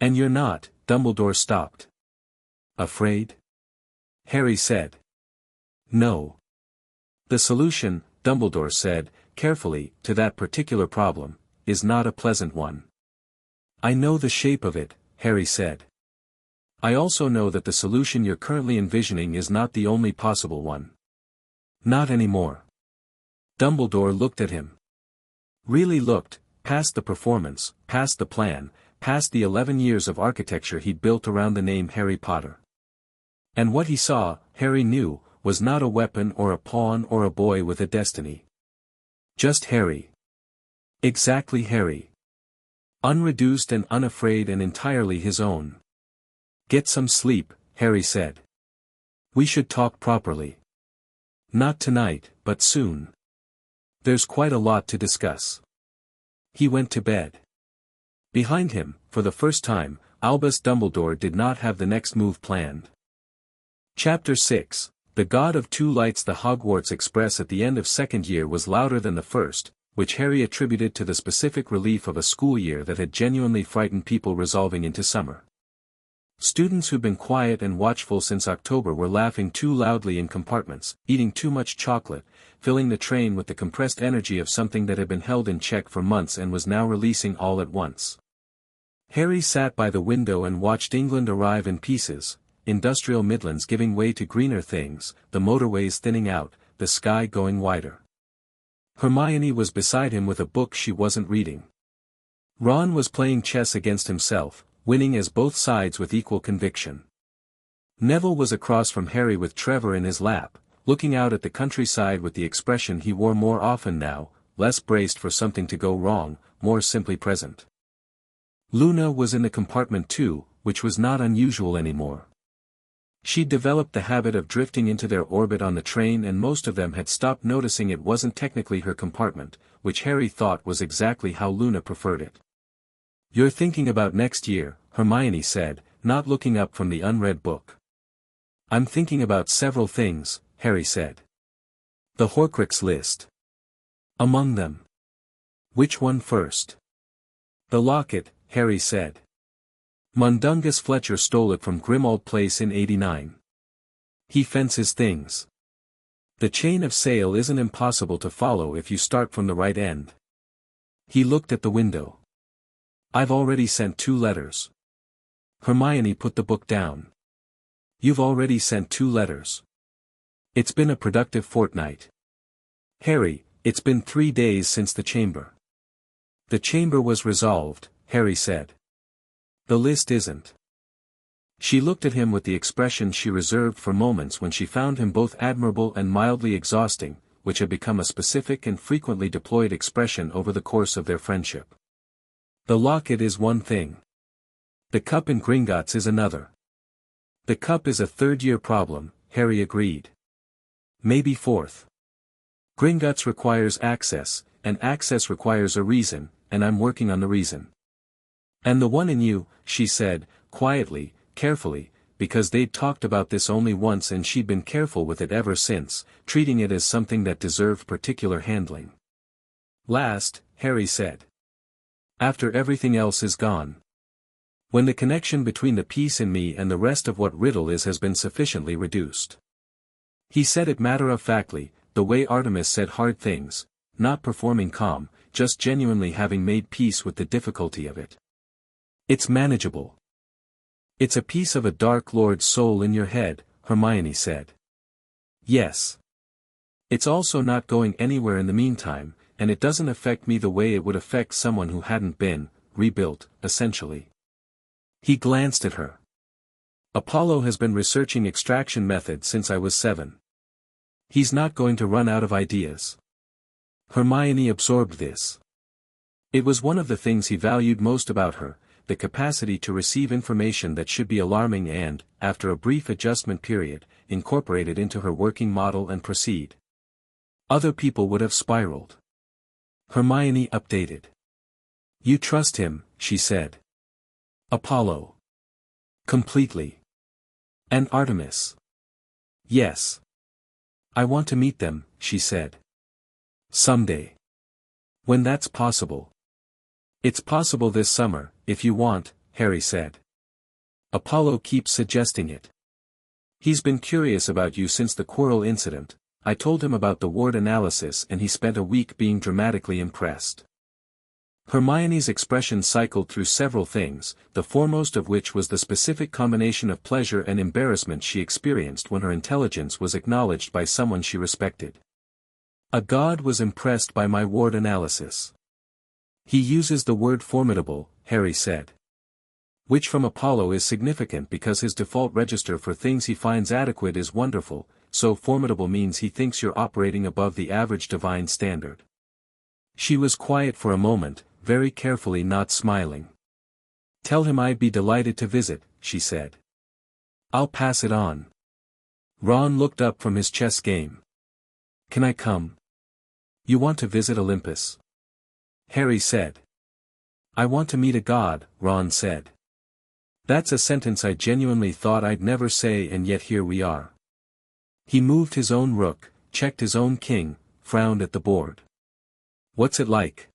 "And you're not," Dumbledore stopped. "Afraid?" Harry said. "No." "The solution," Dumbledore said, carefully, to that particular problem, is not a pleasant one. I know the shape of it, Harry said. I also know that the solution you're currently envisioning is not the only possible one. Not anymore. Dumbledore looked at him. Really looked, past the performance, past the plan, past the 11 years of architecture he'd built around the name Harry Potter. And what he saw, Harry knew, was not a weapon or a pawn or a boy with a destiny. Just Harry. Exactly Harry. Unreduced and unafraid and entirely his own. Get some sleep, Harry said. We should talk properly. Not tonight, but soon. There's quite a lot to discuss. He went to bed. Behind him, for the first time, Albus Dumbledore did not have the next move planned. Chapter 6. The God of Two Lights. The Hogwarts Express at the end of second year was louder than the first, which Harry attributed to the specific relief of a school year that had genuinely frightened people resolving into summer. Students who'd been quiet and watchful since October were laughing too loudly in compartments, eating too much chocolate, filling the train with the compressed energy of something that had been held in check for months and was now releasing all at once. Harry sat by the window and watched England arrive in pieces, industrial Midlands giving way to greener things, the motorways thinning out, the sky going wider. Hermione was beside him with a book she wasn't reading. Ron was playing chess against himself, winning as both sides with equal conviction. Neville was across from Harry with Trevor in his lap, looking out at the countryside with the expression he wore more often now, less braced for something to go wrong, more simply present. Luna was in the compartment too, which was not unusual anymore. She'd developed the habit of drifting into their orbit on the train, and most of them had stopped noticing it wasn't technically her compartment, which Harry thought was exactly how Luna preferred it. You're thinking about next year, Hermione said, not looking up from the unread book. I'm thinking about several things, Harry said. The Horcrux list. Among them. Which one first? The locket, Harry said. Mundungus Fletcher stole it from Grimmauld Place in '89. He fences things. The chain of sale isn't impossible to follow if you start from the right end. He looked at the window. I've already sent 2 letters. Hermione put the book down. You've already sent 2 letters. It's been a productive fortnight. Harry, it's been 3 days since the chamber. The chamber was resolved, Harry said. The list isn't. She looked at him with the expression she reserved for moments when she found him both admirable and mildly exhausting, which had become a specific and frequently deployed expression over the course of their friendship. The locket is one thing. The cup in Gringotts is another. The cup is a third-year problem, Harry agreed. Maybe fourth. Gringotts requires access, and access requires a reason, and I'm working on the reason. And the one in you, she said, quietly, carefully, because they'd talked about this only once and she'd been careful with it ever since, treating it as something that deserved particular handling. Last, Harry said. After everything else is gone. When the connection between the piece in me and the rest of what Riddle is has been sufficiently reduced. He said it matter-of-factly, the way Artemis said hard things, not performing calm, just genuinely having made peace with the difficulty of it. It's manageable. It's a piece of a Dark Lord's soul in your head, Hermione said. Yes. It's also not going anywhere in the meantime, and it doesn't affect me the way it would affect someone who hadn't been rebuilt, essentially. He glanced at her. Apollo has been researching extraction methods since I was 7. He's not going to run out of ideas. Hermione absorbed this. It was one of the things he valued most about her, the capacity to receive information that should be alarming and, after a brief adjustment period, incorporate it into her working model and proceed. Other people would have spiraled. Hermione updated. You trust him, she said. Apollo. Completely. And Artemis. Yes. I want to meet them, she said. Someday. When that's possible. It's possible this summer, if you want, Harry said. Apollo keeps suggesting it. He's been curious about you since the Quirrell incident. I told him about the word analysis and he spent a week being dramatically impressed. Hermione's expression cycled through several things, the foremost of which was the specific combination of pleasure and embarrassment she experienced when her intelligence was acknowledged by someone she respected. A god was impressed by my word analysis. He uses the word formidable, Harry said. Which from Apollo is significant because his default register for things he finds adequate is wonderful, so formidable means he thinks you're operating above the average divine standard. She was quiet for a moment, very carefully not smiling. Tell him I'd be delighted to visit, she said. I'll pass it on. Ron looked up from his chess game. Can I come? You want to visit Olympus? Harry said. I want to meet a god, Ron said. That's a sentence I genuinely thought I'd never say and yet here we are. He moved his own rook, checked his own king, frowned at the board. What's it like?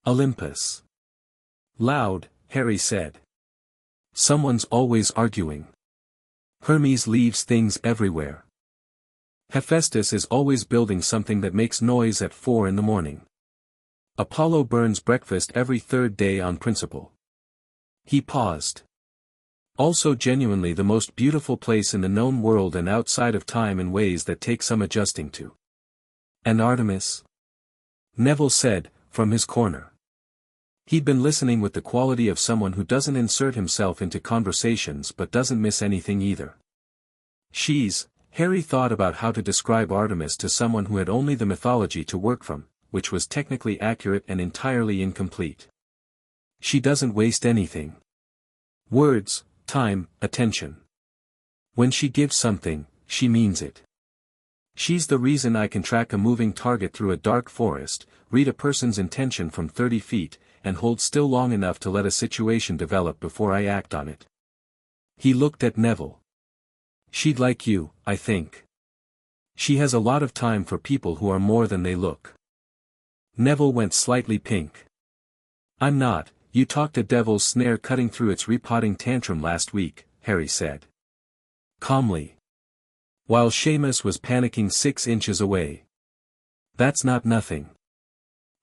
Olympus. Loud, Harry said. Someone's always arguing. Hermes leaves things everywhere. Hephaestus is always building something that makes noise at 4 in the morning. Apollo burns breakfast every third day on principle. He paused. Also genuinely the most beautiful place in the known world and outside of time in ways that take some adjusting to. And Artemis? Neville said, from his corner. He'd been listening with the quality of someone who doesn't insert himself into conversations but doesn't miss anything either. Harry thought about how to describe Artemis to someone who had only the mythology to work from, which was technically accurate and entirely incomplete. She doesn't waste anything. Words, time, attention. When she gives something, she means it. She's the reason I can track a moving target through a dark forest, read a person's intention from 30 feet, and hold still long enough to let a situation develop before I act on it. He looked at Neville. She'd like you, I think. She has a lot of time for people who are more than they look. Neville went slightly pink. I'm not, you talked a devil's snare cutting through its repotting tantrum last week, Harry said. Calmly. While Seamus was panicking 6 inches away. That's not nothing.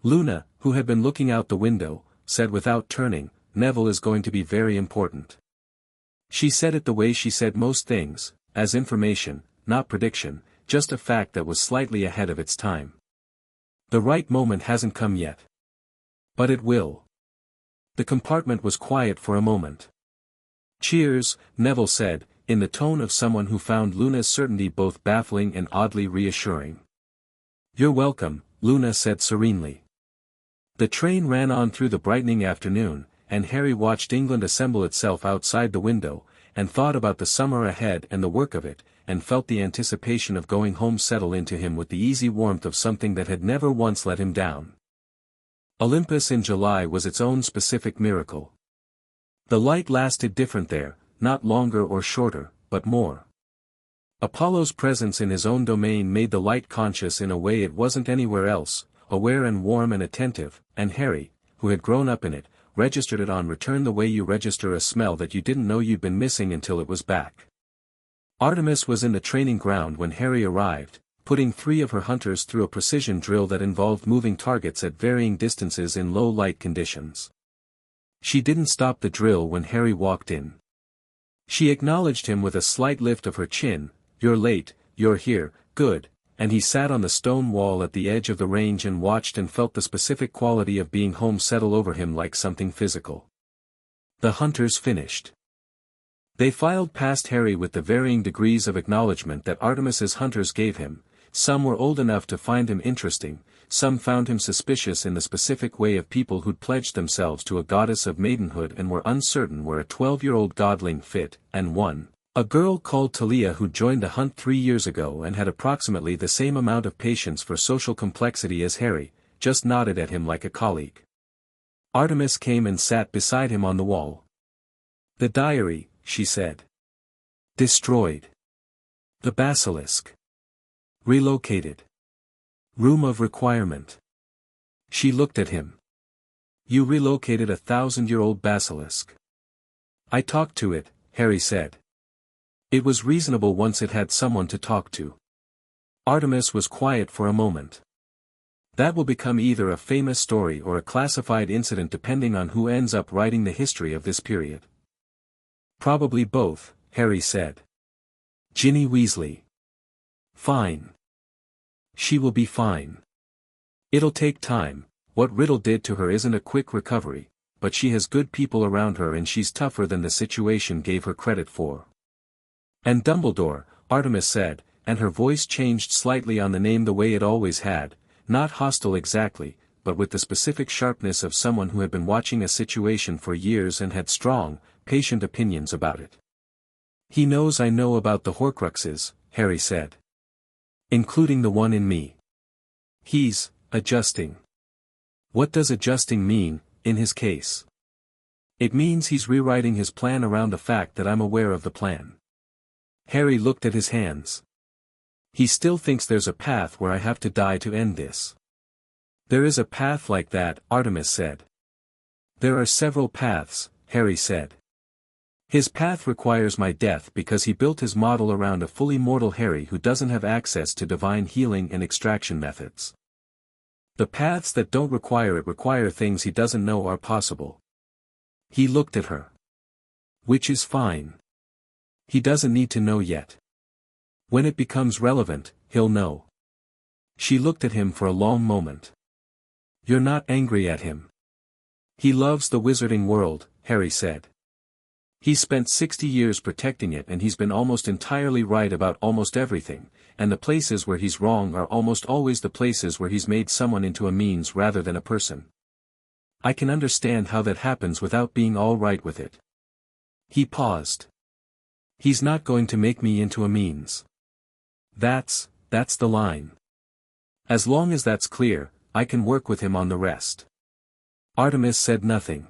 Luna, who had been looking out the window, said without turning, Neville is going to be very important. She said it the way she said most things, as information, not prediction, just a fact that was slightly ahead of its time. The right moment hasn't come yet. But it will. The compartment was quiet for a moment. Cheers, Neville said, in the tone of someone who found Luna's certainty both baffling and oddly reassuring. You're welcome, Luna said serenely. The train ran on through the brightening afternoon, and Harry watched England assemble itself outside the window, and thought about the summer ahead and the work of it, and felt the anticipation of going home settle into him with the easy warmth of something that had never once let him down. Olympus in July was its own specific miracle. The light lasted different there, not longer or shorter, but more. Apollo's presence in his own domain made the light conscious in a way it wasn't anywhere else, aware and warm and attentive, and Harry, who had grown up in it, registered it on return the way you register a smell that you didn't know you'd been missing until it was back. Artemis was in the training ground when Harry arrived, putting 3 of her hunters through a precision drill that involved moving targets at varying distances in low light conditions. She didn't stop the drill when Harry walked in. She acknowledged him with a slight lift of her chin. You're late, you're here, good, and he sat on the stone wall at the edge of the range and watched and felt the specific quality of being home settle over him like something physical. The hunters finished. They filed past Harry with the varying degrees of acknowledgement that Artemis's hunters gave him. Some were old enough to find him interesting, some found him suspicious in the specific way of people who'd pledged themselves to a goddess of maidenhood and were uncertain where a 12-year-old godling fit, and one, a girl called Talia who joined the hunt 3 years ago and had approximately the same amount of patience for social complexity as Harry, just nodded at him like a colleague. Artemis came and sat beside him on the wall. The diary, she said. Destroyed. The basilisk. Relocated. Room of requirement. She looked at him. You relocated a 1,000-year-old basilisk. I talked to it, Harry said. It was reasonable once it had someone to talk to. Artemis was quiet for a moment. That will become either a famous story or a classified incident depending on who ends up writing the history of this period. Probably both, Harry said. Ginny Weasley. Fine. She will be fine. It'll take time. What Riddle did to her isn't a quick recovery, but she has good people around her and she's tougher than the situation gave her credit for. And Dumbledore, Artemis said, and her voice changed slightly on the name the way it always had, not hostile exactly, but with the specific sharpness of someone who had been watching a situation for years and had strong, patient opinions about it. He knows I know about the Horcruxes, Harry said. Including the one in me. He's adjusting. What does adjusting mean, in his case? It means he's rewriting his plan around the fact that I'm aware of the plan. Harry looked at his hands. He still thinks there's a path where I have to die to end this. There is a path like that, Artemis said. There are several paths, Harry said. His path requires my death because he built his model around a fully mortal Harry who doesn't have access to divine healing and extraction methods. The paths that don't require it require things he doesn't know are possible. He looked at her. Which is fine. He doesn't need to know yet. When it becomes relevant, he'll know. She looked at him for a long moment. You're not angry at him. He loves the wizarding world, Harry said. He's spent 60 years protecting it and he's been almost entirely right about almost everything, and the places where he's wrong are almost always the places where he's made someone into a means rather than a person. I can understand how that happens without being all right with it. He paused. He's not going to make me into a means. That's the line. As long as that's clear, I can work with him on the rest. Artemis said nothing.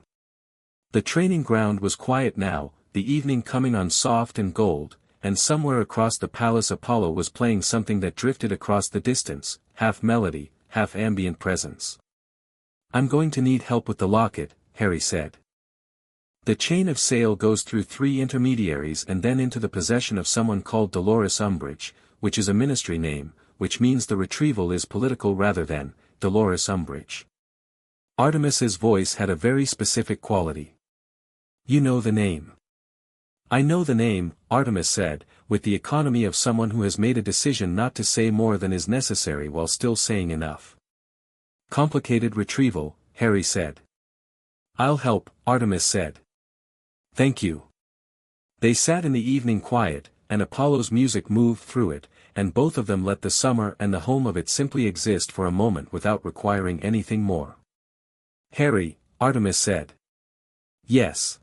The training ground was quiet now, the evening coming on soft and gold, and somewhere across the palace Apollo was playing something that drifted across the distance, half melody, half ambient presence. I'm going to need help with the locket, Harry said. The chain of sale goes through 3 intermediaries and then into the possession of someone called Dolores Umbridge, which is a ministry name, which means the retrieval is political rather than Dolores Umbridge. Artemis's voice had a very specific quality. You know the name. I know the name, Artemis said, with the economy of someone who has made a decision not to say more than is necessary while still saying enough. Complicated retrieval, Harry said. I'll help, Artemis said. Thank you. They sat in the evening quiet, and Apollo's music moved through it, and both of them let the summer and the home of it simply exist for a moment without requiring anything more. Harry, Artemis said. Yes.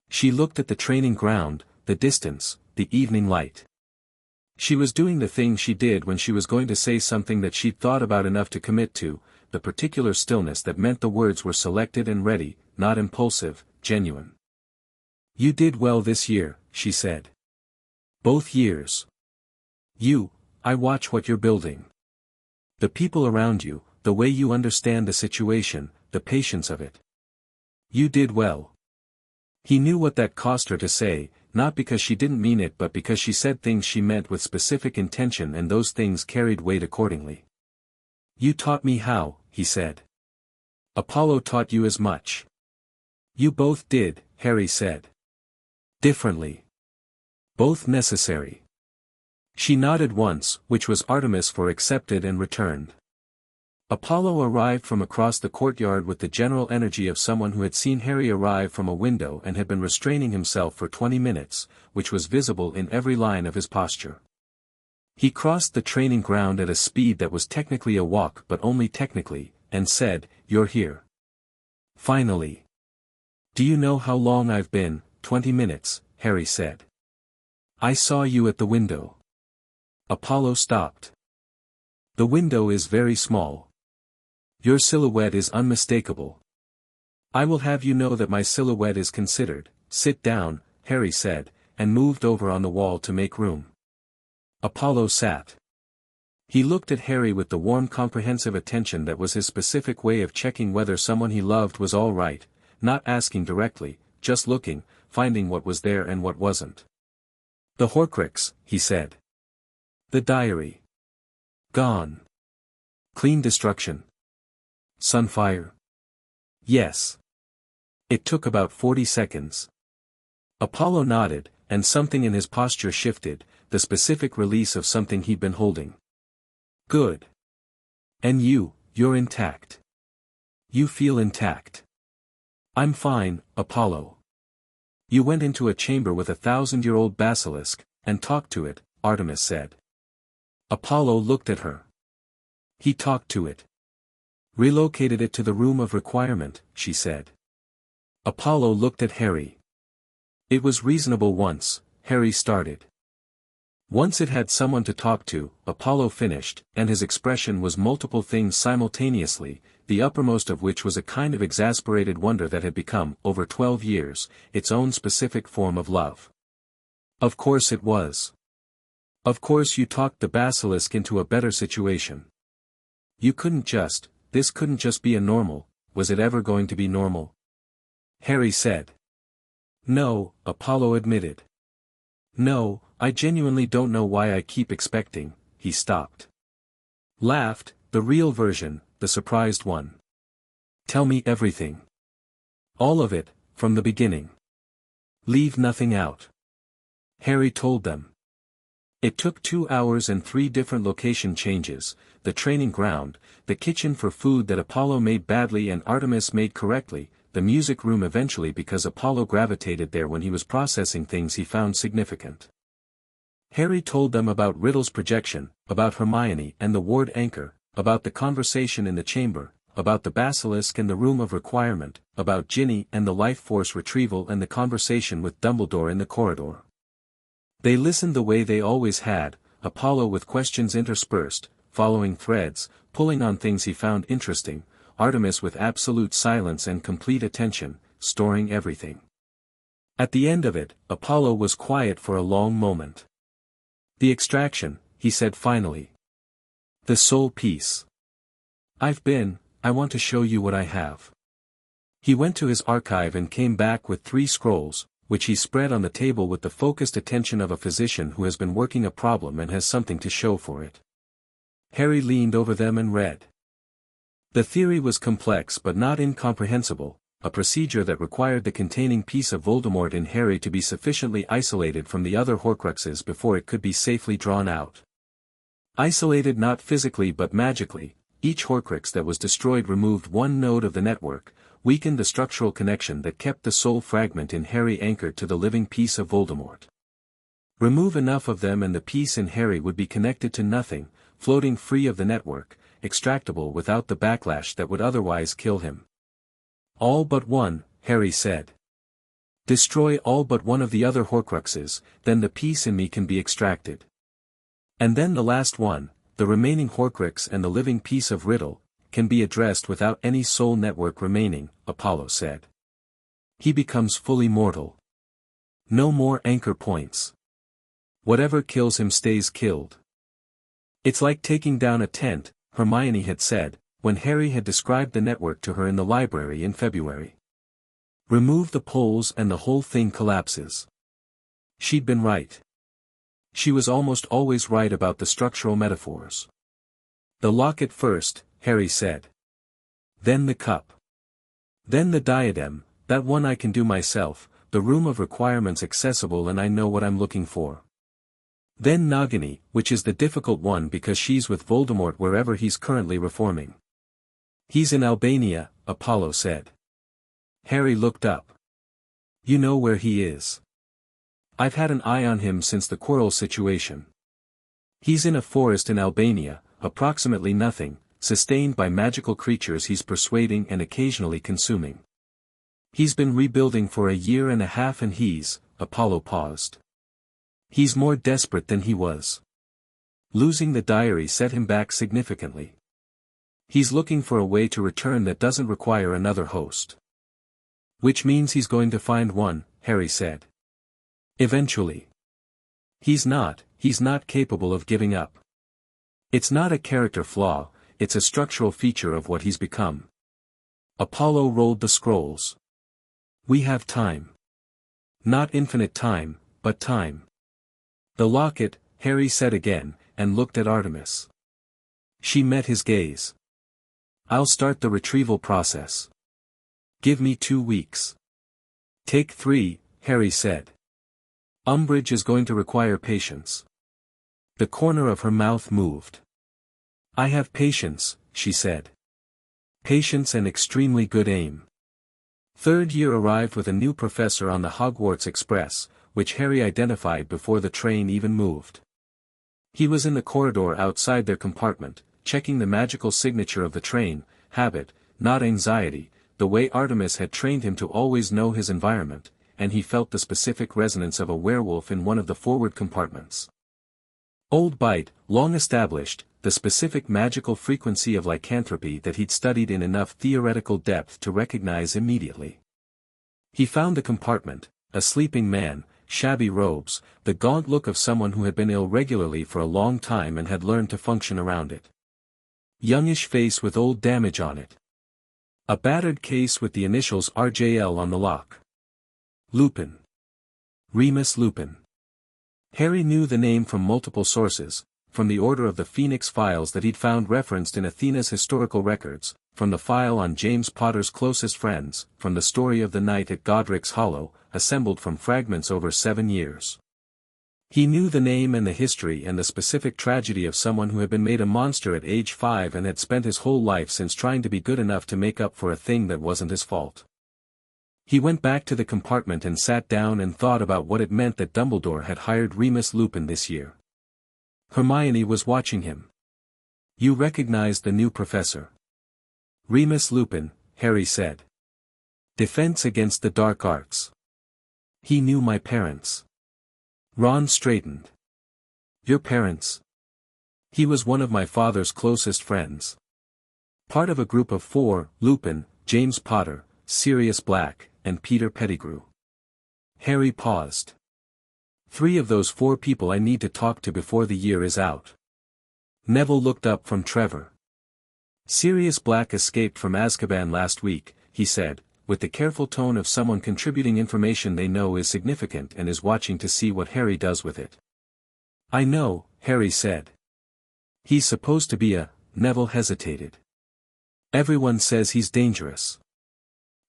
She looked at the training ground, the distance, the evening light. She was doing the thing she did when she was going to say something that she'd thought about enough to commit to, the particular stillness that meant the words were selected and ready, not impulsive, genuine. You did well this year, she said. Both years. I watch what you're building. The people around you, the way you understand the situation, the patience of it. You did well. He knew what that cost her to say, not because she didn't mean it but because she said things she meant with specific intention and those things carried weight accordingly. You taught me how, he said. Apollo taught you as much. You both did, Harry said. Differently. Both necessary. She nodded once, which was Artemis for accepted and returned. Apollo arrived from across the courtyard with the general energy of someone who had seen Harry arrive from a window and had been restraining himself for 20 minutes, which was visible in every line of his posture. He crossed the training ground at a speed that was technically a walk but only technically, and said, You're here. Finally. Do you know how long I've been? 20 minutes, Harry said. I saw you at the window. Apollo stopped. The window is very small. Your silhouette is unmistakable. I will have you know that my silhouette is considered. Sit down, Harry said, and moved over on the wall to make room. Apollo sat. He looked at Harry with the warm comprehensive attention that was his specific way of checking whether someone he loved was all right, not asking directly, just looking, finding what was there and what wasn't. The Horcrux, he said. The diary. Gone. Clean destruction. Sunfire. Yes. It took about 40 seconds. Apollo nodded, and something in his posture shifted, the specific release of something he'd been holding. Good. And you're intact. You feel intact. I'm fine, Apollo. You went into a chamber with a 1,000-year-old basilisk, and talked to it, Artemis said. Apollo looked at her. He talked to it. Relocated it to the room of requirement, she said. Apollo looked at Harry. It was reasonable once, Harry started. Once it had someone to talk to, Apollo finished, and his expression was multiple things simultaneously, the uppermost of which was a kind of exasperated wonder that had become, over 12 years, its own specific form of love. Of course it was. Of course you talked the basilisk into a better situation. This couldn't just be a normal, was it ever going to be normal? Harry said. No, Apollo admitted. No, I genuinely don't know why I keep expecting, he stopped. Laughed, the real version, the surprised one. Tell me everything. All of it, from the beginning. Leave nothing out. Harry told them. It took 2 hours and 3 different location changes, the training ground, the kitchen for food that Apollo made badly and Artemis made correctly, the music room eventually because Apollo gravitated there when he was processing things he found significant. Harry told them about Riddle's projection, about Hermione and the ward anchor, about the conversation in the chamber, about the basilisk and the room of requirement, about Ginny and the life force retrieval and the conversation with Dumbledore in the corridor. They listened the way they always had, Apollo with questions interspersed, following threads, pulling on things he found interesting, Artemis with absolute silence and complete attention, storing everything. At the end of it, Apollo was quiet for a long moment. The extraction, he said finally. The soul piece. I want to show you what I have. He went to his archive and came back with 3 scrolls, which he spread on the table with the focused attention of a physician who has been working a problem and has something to show for it. Harry leaned over them and read. The theory was complex but not incomprehensible, a procedure that required the containing piece of Voldemort in Harry to be sufficiently isolated from the other Horcruxes before it could be safely drawn out. Isolated not physically but magically, each Horcrux that was destroyed removed one node of the network, weakened the structural connection that kept the soul fragment in Harry anchored to the living piece of Voldemort. Remove enough of them and the piece in Harry would be connected to nothing, floating free of the network, extractable without the backlash that would otherwise kill him. All but one, Harry said. Destroy all but one of the other Horcruxes, then the piece in me can be extracted. And then the last one, the remaining Horcrux and the living piece of Riddle, can be addressed without any soul network remaining, Apollo said. He becomes fully mortal. No more anchor points. Whatever kills him stays killed. It's like taking down a tent, Hermione had said, when Harry had described the network to her in the library in February. Remove the poles and the whole thing collapses. She'd been right. She was almost always right about the structural metaphors. The locket first, Harry said. Then the cup. Then the diadem, that one I can do myself, the room of requirements accessible and I know what I'm looking for. Then Nagini, which is the difficult one because she's with Voldemort wherever he's currently reforming. He's in Albania, Apollo said. Harry looked up. You know where he is. I've had an eye on him since the Quirrell situation. He's in a forest in Albania, approximately nothing, sustained by magical creatures he's persuading and occasionally consuming. He's been rebuilding for 1.5 years and Apollo paused. He's more desperate than he was. Losing the diary set him back significantly. He's looking for a way to return that doesn't require another host. Which means he's going to find one, Harry said. Eventually. He's not capable of giving up. It's not a character flaw, it's a structural feature of what he's become. Apollo rolled the scrolls. We have time. Not infinite time, but time. The locket, Harry said again, and looked at Artemis. She met his gaze. I'll start the retrieval process. Give me 2 weeks. Take 3, Harry said. Umbridge is going to require patience. The corner of her mouth moved. I have patience, she said. Patience and extremely good aim. Third year arrived with a new professor on the Hogwarts Express, which Harry identified before the train even moved. He was in the corridor outside their compartment, checking the magical signature of the train, habit, not anxiety, the way Artemis had trained him to always know his environment, and he felt the specific resonance of a werewolf in one of the forward compartments. Old bite, long established, the specific magical frequency of lycanthropy that he'd studied in enough theoretical depth to recognize immediately. He found the compartment, a sleeping man, shabby robes, the gaunt look of someone who had been ill regularly for a long time and had learned to function around it. Youngish face with old damage on it. A battered case with the initials RJL on the lock. Lupin. Remus Lupin. Harry knew the name from multiple sources, from the Order of the Phoenix files that he'd found referenced in Athena's historical records, from the file on James Potter's closest friends, from the story of the night at Godric's Hollow, assembled from fragments over 7 years. He knew the name and the history and the specific tragedy of someone who had been made a monster at age 5 and had spent his whole life since trying to be good enough to make up for a thing that wasn't his fault. He went back to the compartment and sat down and thought about what it meant that Dumbledore had hired Remus Lupin this year. Hermione was watching him. You recognized the new professor. Remus Lupin, Harry said. Defense against the dark arts. He knew my parents. Ron straightened. Your parents? He was one of my father's closest friends. Part of a group of 4, Lupin, James Potter, Sirius Black, and Peter Pettigrew. Harry paused. 3 of those 4 people I need to talk to before the year is out. Neville looked up from Trevor. Sirius Black escaped from Azkaban last week, he said, with the careful tone of someone contributing information they know is significant and is watching to see what Harry does with it. I know, Harry said. He's supposed to be a, Neville hesitated. Everyone says he's dangerous.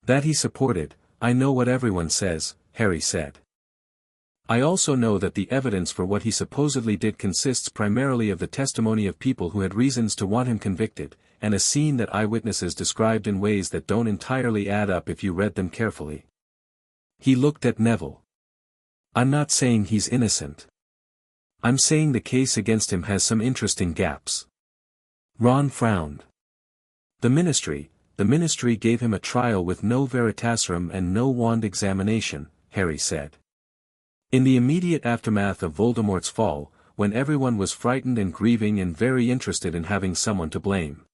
That he supported, I know what everyone says, Harry said. I also know that the evidence for what he supposedly did consists primarily of the testimony of people who had reasons to want him convicted, and a scene that eyewitnesses described in ways that don't entirely add up if you read them carefully. He looked at Neville. I'm not saying he's innocent. I'm saying the case against him has some interesting gaps. Ron frowned. The ministry gave him a trial with no veritaserum and no wand examination, Harry said. In the immediate aftermath of Voldemort's fall, when everyone was frightened and grieving and very interested in having someone to blame.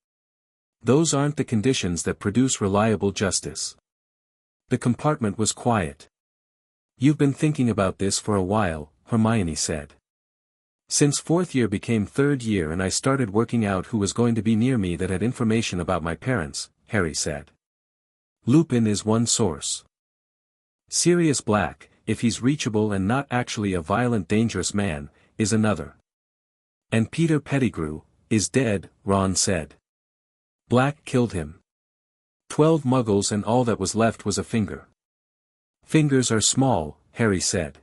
Those aren't the conditions that produce reliable justice. The compartment was quiet. You've been thinking about this for a while, Hermione said. Since 4th year became 3rd year and I started working out who was going to be near me that had information about my parents, Harry said. Lupin is one source. Sirius Black, if he's reachable and not actually a violent dangerous man, is another. And Peter Pettigrew, is dead, Ron said. Black killed him. 12 muggles and all that was left was a finger. Fingers are small, Harry said.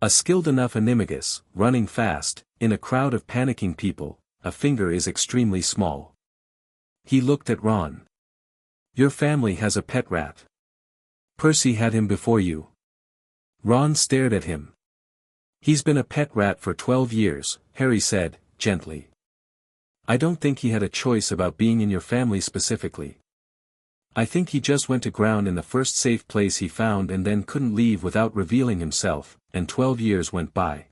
A skilled enough animagus, running fast, in a crowd of panicking people, a finger is extremely small. He looked at Ron. Your family has a pet rat. Percy had him before you. Ron stared at him. He's been a pet rat for 12 years, Harry said, gently. I don't think he had a choice about being in your family specifically. I think he just went to ground in the first safe place he found and then couldn't leave without revealing himself, and 12 years went by.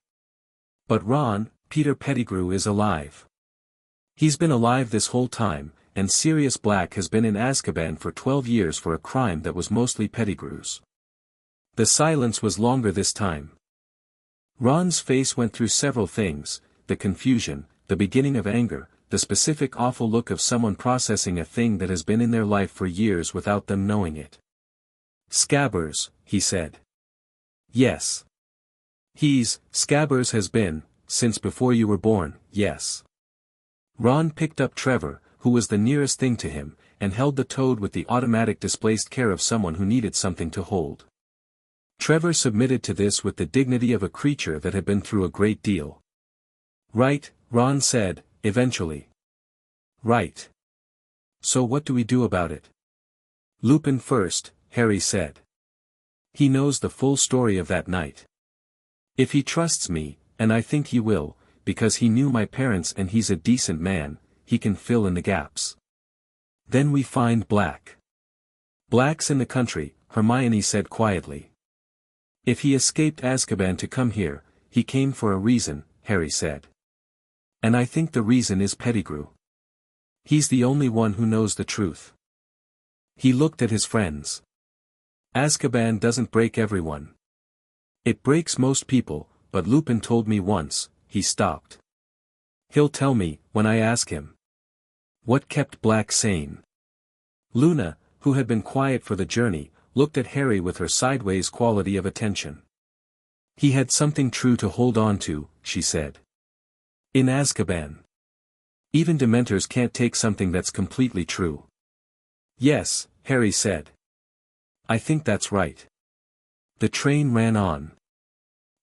But Ron, Peter Pettigrew is alive. He's been alive this whole time, and Sirius Black has been in Azkaban for 12 years for a crime that was mostly Pettigrew's. The silence was longer this time. Ron's face went through several things, the confusion, the beginning of anger, the specific awful look of someone processing a thing that has been in their life for years without them knowing it. Scabbers, he said. Yes. Scabbers has been, since before you were born, yes. Ron picked up Trevor, who was the nearest thing to him, and held the toad with the automatic displaced care of someone who needed something to hold. Trevor submitted to this with the dignity of a creature that had been through a great deal. "Right," Ron said, eventually. "Right. So what do we do about it?" "Lupin first," Harry said. "He knows the full story of that night. If he trusts me, and I think he will, because he knew my parents and he's a decent man, he can fill in the gaps. Then we find Black." "Black's in the country," Hermione said quietly. "If he escaped Azkaban to come here, he came for a reason," Harry said. "And I think the reason is Pettigrew. He's the only one who knows the truth." He looked at his friends. "Azkaban doesn't break everyone. It breaks most people, but Lupin told me once," he stopped. "He'll tell me, when I ask him." What kept Black sane? Luna, who had been quiet for the journey, looked at Harry with her sideways quality of attention. "He had something true to hold on to," she said. "In Azkaban. Even Dementors can't take something that's completely true." "Yes," Harry said. "I think that's right." The train ran on.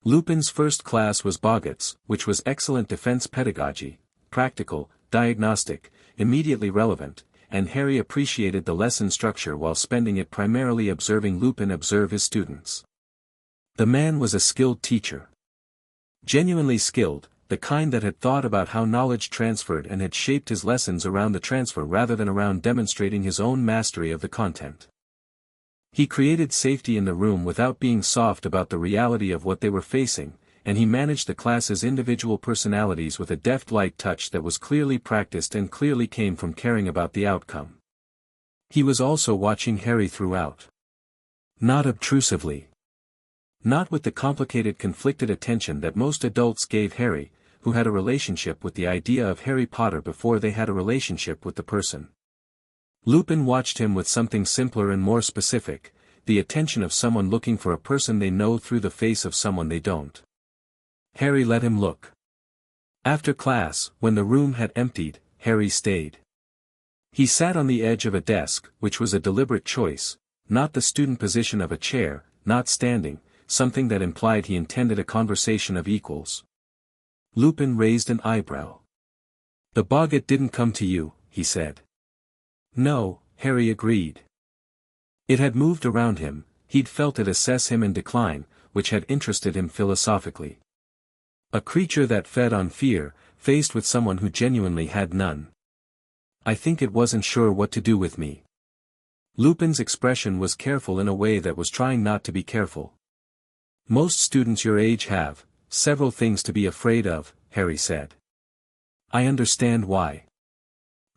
Lupin's first class was Boggart's, which was excellent defense pedagogy, practical, diagnostic, immediately relevant, and Harry appreciated the lesson structure while spending it primarily observing Lupin observe his students. The man was a skilled teacher. Genuinely skilled, the kind that had thought about how knowledge transferred and had shaped his lessons around the transfer rather than around demonstrating his own mastery of the content. He created safety in the room without being soft about the reality of what they were facing, and he managed the class's individual personalities with a deft light touch that was clearly practiced and clearly came from caring about the outcome. He was also watching Harry throughout. Not obtrusively. Not with the complicated conflicted attention that most adults gave Harry, who had a relationship with the idea of Harry Potter before they had a relationship with the person. Lupin watched him with something simpler and more specific, the attention of someone looking for a person they know through the face of someone they don't. Harry let him look. After class, when the room had emptied, Harry stayed. He sat on the edge of a desk, which was a deliberate choice, not the student position of a chair, not standing, something that implied he intended a conversation of equals. Lupin raised an eyebrow. "The Boggart didn't come to you," he said. "No," Harry agreed. It had moved around him, he'd felt it assess him and decline, which had interested him philosophically. A creature that fed on fear, faced with someone who genuinely had none. "I think it wasn't sure what to do with me." Lupin's expression was careful in a way that was trying not to be careful. "Most students your age have several things to be afraid of," Harry said. "I understand why.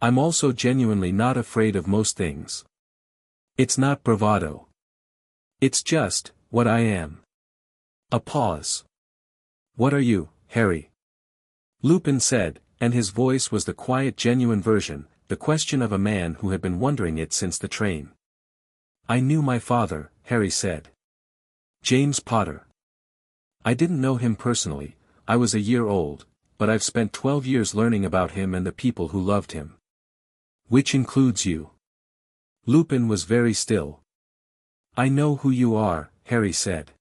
I'm also genuinely not afraid of most things. It's not bravado. It's just what I am." A pause. "What are you, Harry?" Lupin said, and his voice was the quiet genuine version, the question of a man who had been wondering it since the train. "I knew my father," Harry said. "James Potter. I didn't know him personally, I was a year old, but I've spent 12 years learning about him and the people who loved him." "Which includes you." Lupin was very still. "I know who you are," Harry said.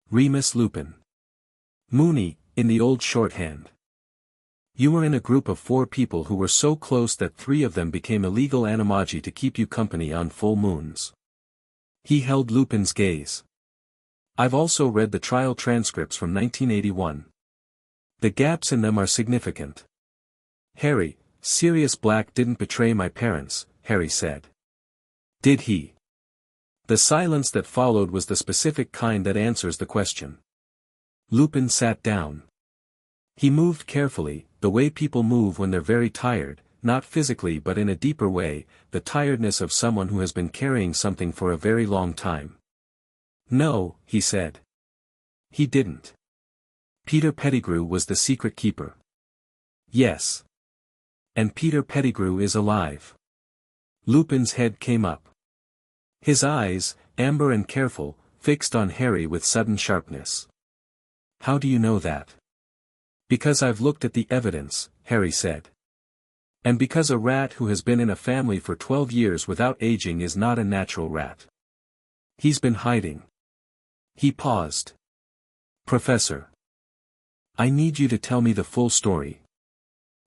"Remus Lupin. Mooney, in the old shorthand. You were in a group of 4 people who were so close that 3 of them became illegal animagi to keep you company on full moons." He held Lupin's gaze. "I've also read the trial transcripts from 1981. The gaps in them are significant." "Harry, Sirius Black didn't betray my parents," Harry said. "Did he?" The silence that followed was the specific kind that answers the question. Lupin sat down. He moved carefully, the way people move when they're very tired, not physically but in a deeper way, the tiredness of someone who has been carrying something for a very long time. "No," he said. "He didn't. Peter Pettigrew was the secret keeper." "Yes. And Peter Pettigrew is alive." Lupin's head came up. His eyes, amber and careful, fixed on Harry with sudden sharpness. "How do you know that?" "Because I've looked at the evidence," Harry said. And because a rat who has been in a family for 12 years without aging is not a natural rat. He's been hiding. He paused. Professor. I need you to tell me the full story.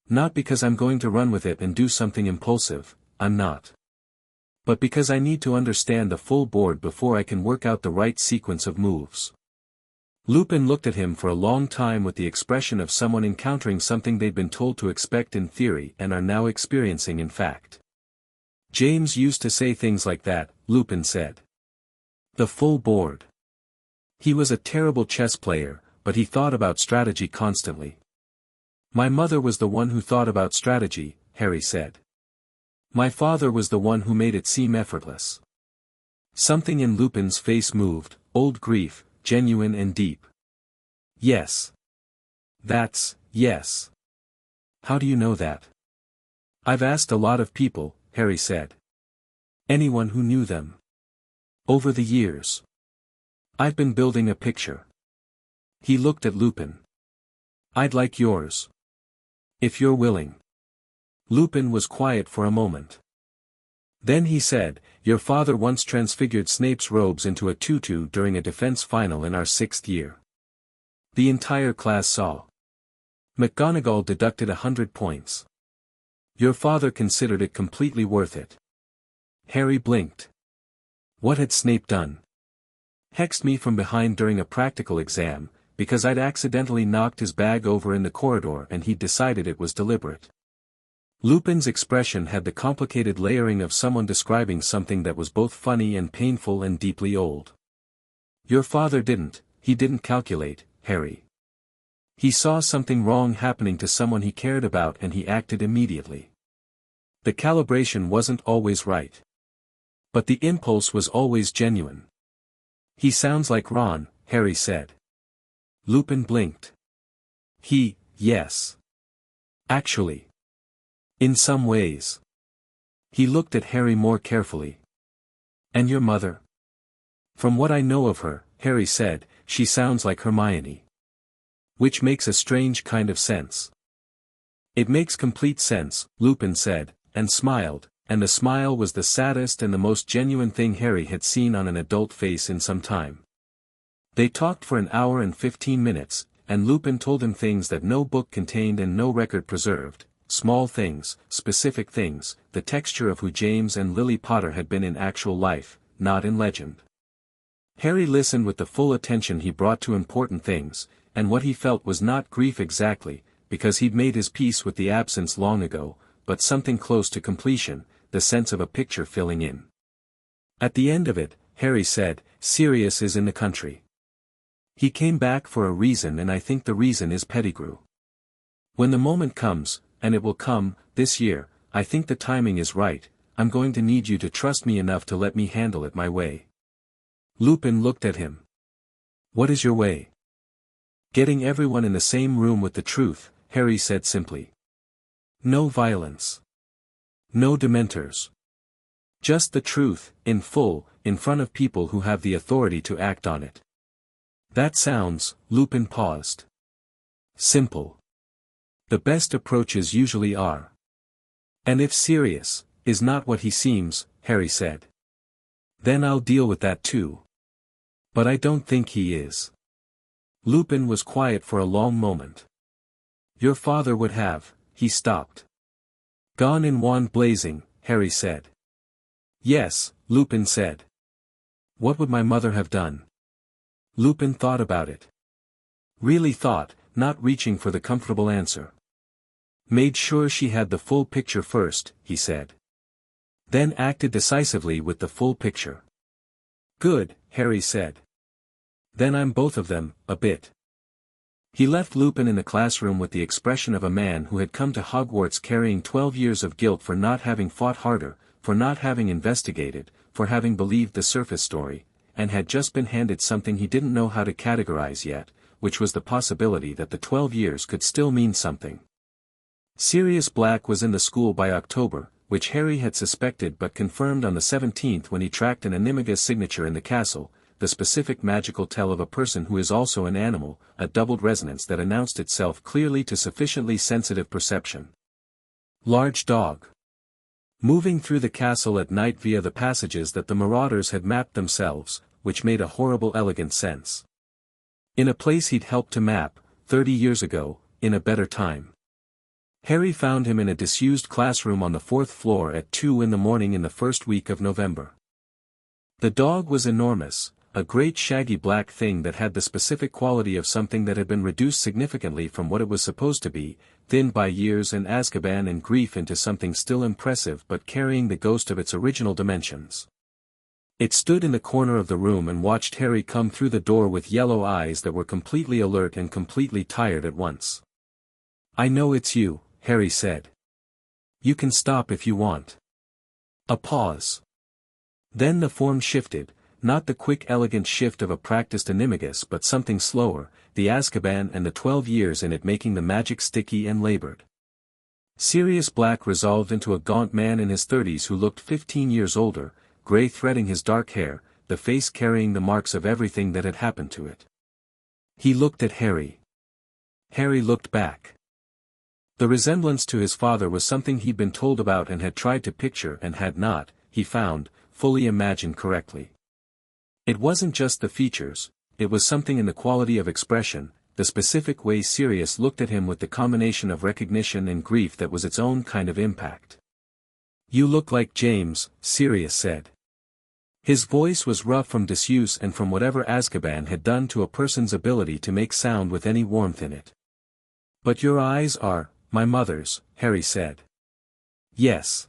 Not because I'm going to run with it and do something impulsive, I'm not. But because I need to understand the full board before I can work out the right sequence of moves. Lupin looked at him for a long time with the expression of someone encountering something they'd been told to expect in theory and are now experiencing in fact. James used to say things like that, Lupin said. The full board. He was a terrible chess player, but he thought about strategy constantly. My mother was the one who thought about strategy, Harry said. My father was the one who made it seem effortless. Something in Lupin's face moved, old grief, genuine and deep. Yes. That's, yes. How do you know that? I've asked a lot of people, Harry said. Anyone who knew them. Over the years. I've been building a picture. He looked at Lupin. I'd like yours. If you're willing. Lupin was quiet for a moment. Then he said, your father once transfigured Snape's robes into a tutu during a defense final in our 6th year. The entire class saw. McGonagall deducted 100 points. Your father considered it completely worth it. Harry blinked. What had Snape done? Hexed me from behind during a practical exam, because I'd accidentally knocked his bag over in the corridor and he'd decided it was deliberate. Lupin's expression had the complicated layering of someone describing something that was both funny and painful and deeply old. Your father he didn't calculate, Harry. He saw something wrong happening to someone he cared about and he acted immediately. The calibration wasn't always right. But the impulse was always genuine. He sounds like Ron, Harry said. Lupin blinked. Yes. Actually. In some ways. He looked at Harry more carefully. And your mother? From what I know of her, Harry said, she sounds like Hermione. Which makes a strange kind of sense. It makes complete sense, Lupin said, and smiled, and the smile was the saddest and the most genuine thing Harry had seen on an adult face in some time. They talked for an hour and 15 minutes, and Lupin told him things that no book contained and no record preserved. Small things, specific things, the texture of who James and Lily Potter had been in actual life, not in legend. Harry listened with the full attention he brought to important things, and what he felt was not grief exactly, because he'd made his peace with the absence long ago, but something close to completion, the sense of a picture filling in. At the end of it, Harry said, Sirius is in the country. He came back for a reason and I think the reason is Pettigrew. When the moment comes, and it will come, this year, I think the timing is right, I'm going to need you to trust me enough to let me handle it my way. Lupin looked at him. What is your way? Getting everyone in the same room with the truth, Harry said simply. No violence. No dementors. Just the truth, in full, in front of people who have the authority to act on it. That sounds, Lupin paused. Simple. The best approaches usually are. And if Sirius is not what he seems, Harry said. Then I'll deal with that too. But I don't think he is. Lupin was quiet for a long moment. Your father would have, he stopped. Gone in wand blazing, Harry said. Yes, Lupin said. What would my mother have done? Lupin thought about it. Really thought, not reaching for the comfortable answer. Made sure she had the full picture first, he said. Then acted decisively with the full picture. Good, Harry said. Then I'm both of them, a bit. He left Lupin in the classroom with the expression of a man who had come to Hogwarts carrying 12 years of guilt for not having fought harder, for not having investigated, for having believed the surface story, and had just been handed something he didn't know how to categorize yet, which was the possibility that the 12 years could still mean something. Sirius Black was in the school by October, which Harry had suspected but confirmed on the 17th when he tracked an Animagus signature in the castle, the specific magical tell of a person who is also an animal, a doubled resonance that announced itself clearly to sufficiently sensitive perception. Large dog. Moving through the castle at night via the passages that the marauders had mapped themselves, which made a horrible elegant sense. In a place he'd helped to map, 30 years ago, in a better time. Harry found him in a disused classroom on the 4th floor at 2 in the morning in the first week of November. The dog was enormous, a great shaggy black thing that had the specific quality of something that had been reduced significantly from what it was supposed to be, thinned by years and Azkaban and grief into something still impressive but carrying the ghost of its original dimensions. It stood in the corner of the room and watched Harry come through the door with yellow eyes that were completely alert and completely tired at once. "I know it's you," Harry said. "You can stop if you want." A pause. Then the form shifted, not the quick elegant shift of a practiced animagus but something slower, the Azkaban and the 12 years in it making the magic sticky and labored. Sirius Black resolved into a gaunt man in his 30s who looked 15 years older, grey threading his dark hair, the face carrying the marks of everything that had happened to it. He looked at Harry. Harry looked back. The resemblance to his father was something he'd been told about and had tried to picture and had not, he found, fully imagined correctly. It wasn't just the features, it was something in the quality of expression, the specific way Sirius looked at him with the combination of recognition and grief that was its own kind of impact. "You look like James," Sirius said. His voice was rough from disuse and from whatever Azkaban had done to a person's ability to make sound with any warmth in it. "But your eyes are my mother's," Harry said. "Yes."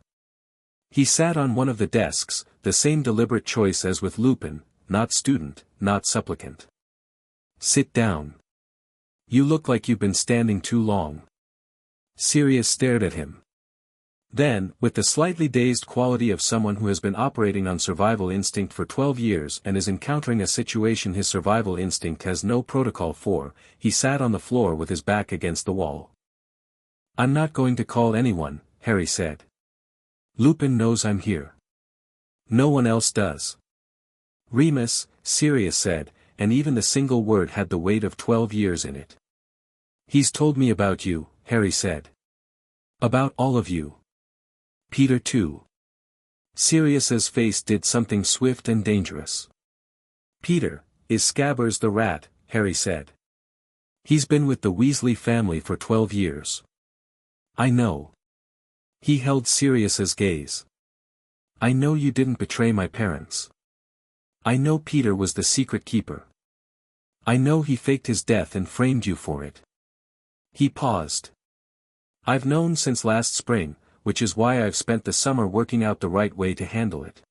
He sat on one of the desks, the same deliberate choice as with Lupin, not student, not supplicant. "Sit down. You look like you've been standing too long." Sirius stared at him. Then, with the slightly dazed quality of someone who has been operating on survival instinct for 12 years and is encountering a situation his survival instinct has no protocol for, he sat on the floor with his back against the wall. "I'm not going to call anyone," Harry said. "Lupin knows I'm here. No one else does." "Remus," Sirius said, and even the single word had the weight of 12 years in it. "He's told me about you," Harry said. "About all of you. Peter too." Sirius's face did something swift and dangerous. "Peter, is Scabbers the rat," Harry said. "He's been with the Weasley family for 12 years. "I know." He held Sirius's gaze. "I know you didn't betray my parents. I know Peter was the secret keeper. I know he faked his death and framed you for it." He paused. "I've known since last spring, which is why I've spent the summer working out the right way to handle it."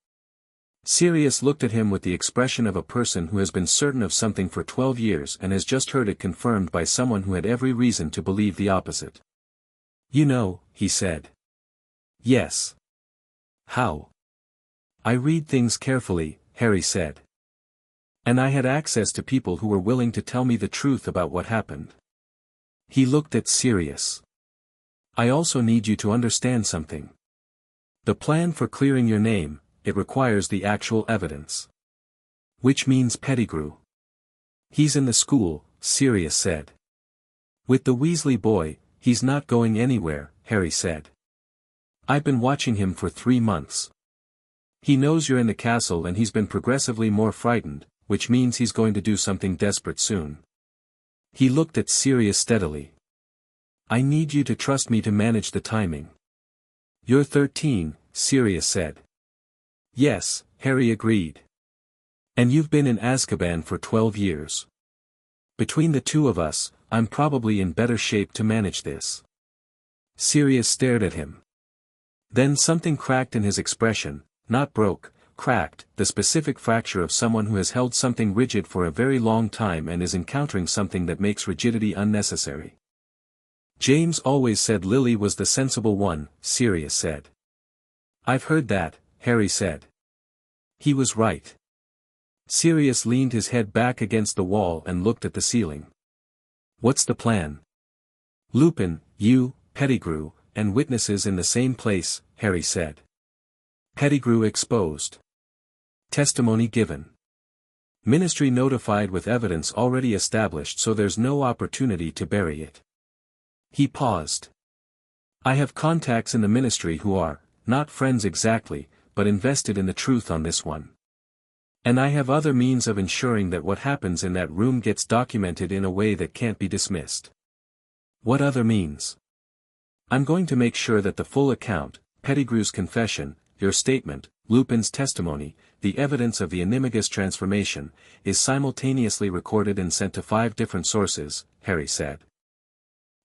Sirius looked at him with the expression of a person who has been certain of something for 12 years and has just heard it confirmed by someone who had every reason to believe the opposite. "You know," he said. "Yes." "How?" "I read things carefully," Harry said. "And I had access to people who were willing to tell me the truth about what happened." He looked at Sirius. "I also need you to understand something. The plan for clearing your name, it requires the actual evidence. Which means Pettigrew. He's in the school," Sirius said. "With the Weasley boy, he's not going anywhere," Harry said. "I've been watching him for 3 months. He knows you're in the castle and he's been progressively more frightened, which means he's going to do something desperate soon." He looked at Sirius steadily. "I need you to trust me to manage the timing." "You're 13, Sirius said. "Yes," Harry agreed. "And you've been in Azkaban for 12 years. Between the two of us, I'm probably in better shape to manage this." Sirius stared at him. Then something cracked in his expression, not broke, cracked, the specific fracture of someone who has held something rigid for a very long time and is encountering something that makes rigidity unnecessary. "James always said Lily was the sensible one," Sirius said. "I've heard that," Harry said. "He was right." Sirius leaned his head back against the wall and looked at the ceiling. "What's the plan?" "Lupin, you, Pettigrew, and witnesses in the same place," Harry said. "Pettigrew exposed. Testimony given. Ministry notified with evidence already established so there's no opportunity to bury it." He paused. I have contacts in the ministry who are, not friends exactly, but invested in the truth on this one. And I have other means of ensuring that what happens in that room gets documented in a way that can't be dismissed. What other means? I'm going to make sure that the full account, Pettigrew's confession, your statement, Lupin's testimony, the evidence of the animagus transformation, is simultaneously recorded and sent to 5 different sources, Harry said.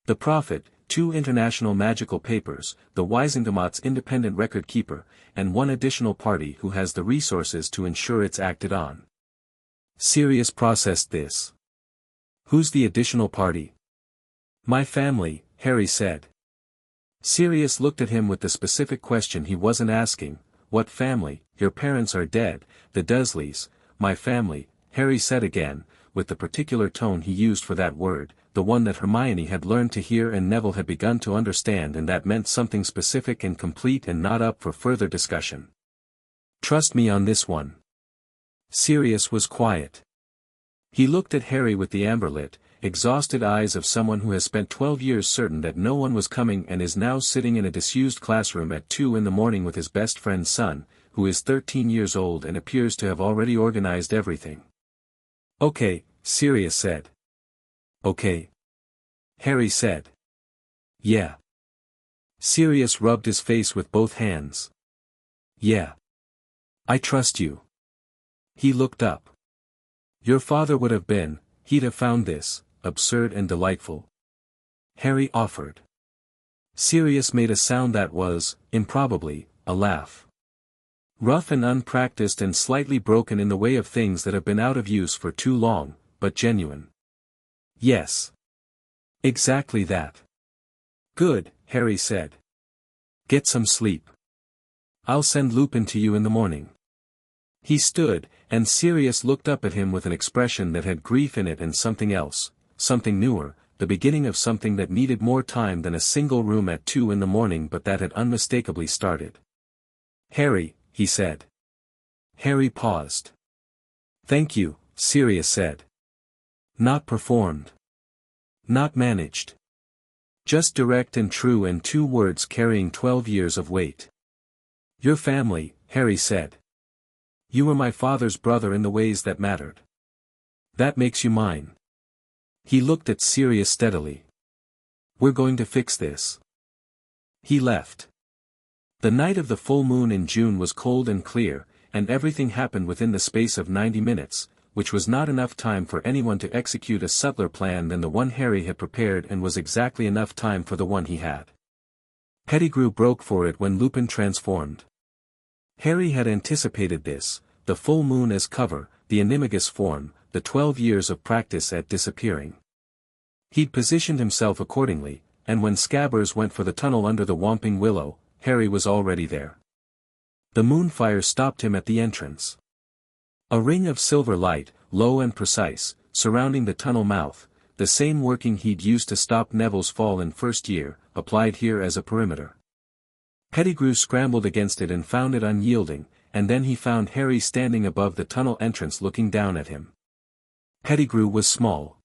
The Prophet, 2 international magical papers, the Wisingamott's independent record keeper, and 1 additional party who has the resources to ensure it's acted on. Sirius processed this. Who's the additional party? My family, Harry said. Sirius looked at him with the specific question he wasn't asking. What family? Your parents are dead, the Dursleys. My family, Harry said again, with the particular tone he used for that word, the one that Hermione had learned to hear and Neville had begun to understand, and that meant something specific and complete and not up for further discussion. Trust me on this one. Sirius was quiet. He looked at Harry with the amber-lit, exhausted eyes of someone who has spent 12 years certain that no one was coming and is now sitting in a disused classroom at 2 in the morning with his best friend's son, who is 13 years old and appears to have already organized everything. Okay, Sirius said. Okay. Harry said. Yeah. Sirius rubbed his face with both hands. Yeah. I trust you. He looked up. Your father would have been, he'd have found this, absurd and delightful. Harry offered. Sirius made a sound that was, improbably, a laugh. Rough and unpracticed and slightly broken in the way of things that have been out of use for too long, but genuine. Yes. Exactly that. Good, Harry said. Get some sleep. I'll send Lupin to you in the morning. He stood, and Sirius looked up at him with an expression that had grief in it and something else, something newer, the beginning of something that needed more time than a single room at 2 in the morning, but that had unmistakably started. Harry, he said. Harry paused. Thank you, Sirius said. Not performed. Not managed. Just direct and true, and 2 words carrying 12 years of weight. Your family, Harry said. You were my father's brother in the ways that mattered. That makes you mine. He looked at Sirius steadily. We're going to fix this. He left. The night of the full moon in June was cold and clear, and everything happened within the space of 90 minutes, which was not enough time for anyone to execute a subtler plan than the one Harry had prepared, and was exactly enough time for the one he had. Pettigrew broke for it when Lupin transformed. Harry had anticipated this, the full moon as cover, the animagus form, the 12 years of practice at disappearing. He'd positioned himself accordingly, and when Scabbers went for the tunnel under the Whomping Willow, Harry was already there. The moonfire stopped him at the entrance. A ring of silver light, low and precise, surrounding the tunnel mouth, the same working he'd used to stop Neville's fall in first year, applied here as a perimeter. Pettigrew scrambled against it and found it unyielding, and then he found Harry standing above the tunnel entrance looking down at him. Pettigrew was small.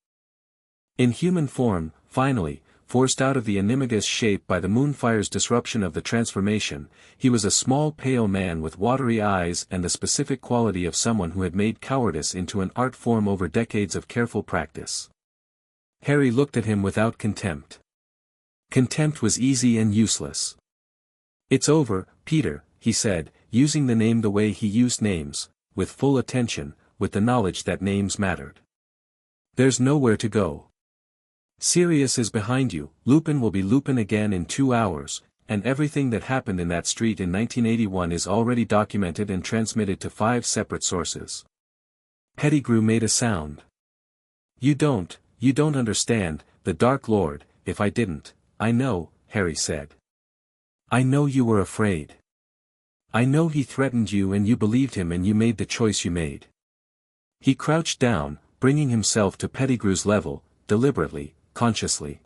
In human form, finally, forced out of the animagus shape by the moonfire's disruption of the transformation, he was a small pale man with watery eyes and the specific quality of someone who had made cowardice into an art form over decades of careful practice. Harry looked at him without contempt. Contempt was easy and useless. It's over, Peter, he said, using the name the way he used names, with full attention, with the knowledge that names mattered. There's nowhere to go. Sirius is behind you, Lupin will be Lupin again in 2 hours, and everything that happened in that street in 1981 is already documented and transmitted to 5 separate sources. Pettigrew made a sound. You don't understand, the Dark Lord. If I didn't, I know, Harry said. I know you were afraid. I know he threatened you and you believed him and you made the choice you made. He crouched down, bringing himself to Pettigrew's level, deliberately, consciously.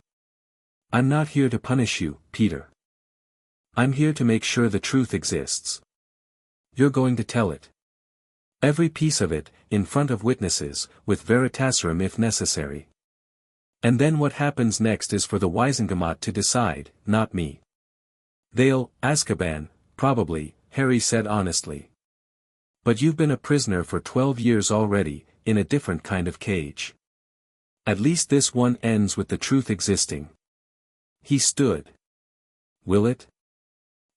I'm not here to punish you, Peter. I'm here to make sure the truth exists. You're going to tell it. Every piece of it, in front of witnesses, with veritaserum if necessary. And then what happens next is for the Wisingamot to decide, not me. They'll, Azkaban, probably, Harry said honestly. But you've been a prisoner for 12 years already, in a different kind of cage. At least this one ends with the truth existing. He stood. Will it?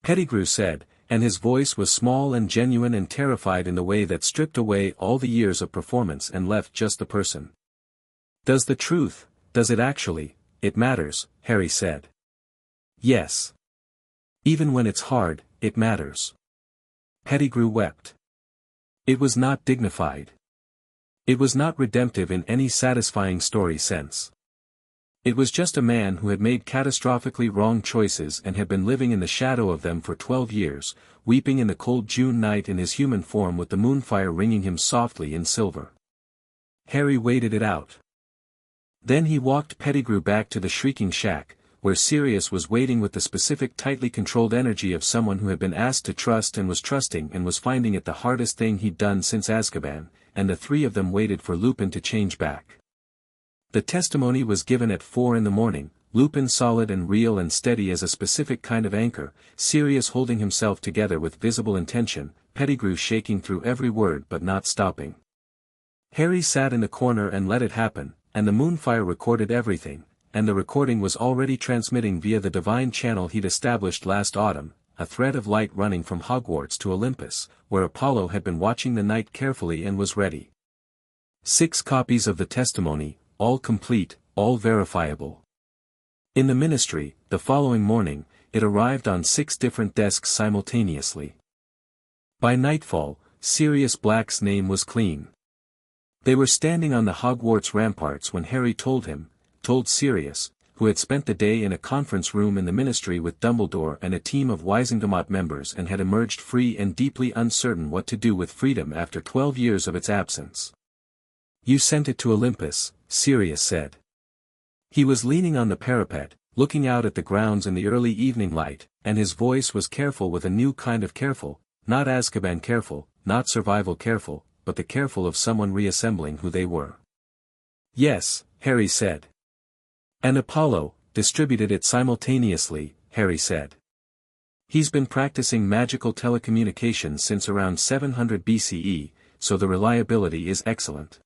Pettigrew said, and his voice was small and genuine and terrified in the way that stripped away all the years of performance and left just the person. Does the truth, does it actually, it matters, Harry said. Yes. Even when it's hard, it matters. Pettigrew wept. It was not dignified. It was not redemptive in any satisfying story sense. It was just a man who had made catastrophically wrong choices and had been living in the shadow of them for 12 years, weeping in the cold June night in his human form with the moonfire ringing him softly in silver. Harry waited it out. Then he walked Pettigrew back to the shrieking shack, where Sirius was waiting with the specific tightly controlled energy of someone who had been asked to trust and was trusting and was finding it the hardest thing he'd done since Azkaban, and the three of them waited for Lupin to change back. The testimony was given at 4 a.m, Lupin solid and real and steady as a specific kind of anchor, Sirius holding himself together with visible intention, Pettigrew shaking through every word but not stopping. Harry sat in the corner and let it happen, and the moonfire recorded everything, and the recording was already transmitting via the divine channel he'd established last autumn, a thread of light running from Hogwarts to Olympus, where Apollo had been watching the night carefully and was ready. 6 copies of the testimony, all complete, all verifiable. In the ministry, the following morning, it arrived on 6 different desks simultaneously. By nightfall, Sirius Black's name was clean. They were standing on the Hogwarts ramparts when Harry told Sirius, who had spent the day in a conference room in the ministry with Dumbledore and a team of Wisengamot members and had emerged free and deeply uncertain what to do with freedom after 12 years of its absence. You sent it to Olympus, Sirius said. He was leaning on the parapet, looking out at the grounds in the early evening light, and his voice was careful with a new kind of careful, not Azkaban careful, not survival careful, but the careful of someone reassembling who they were. Yes, Harry said. And Apollo distributed it simultaneously, Harry said. He's been practicing magical telecommunications since around 700 BCE, so the reliability is excellent.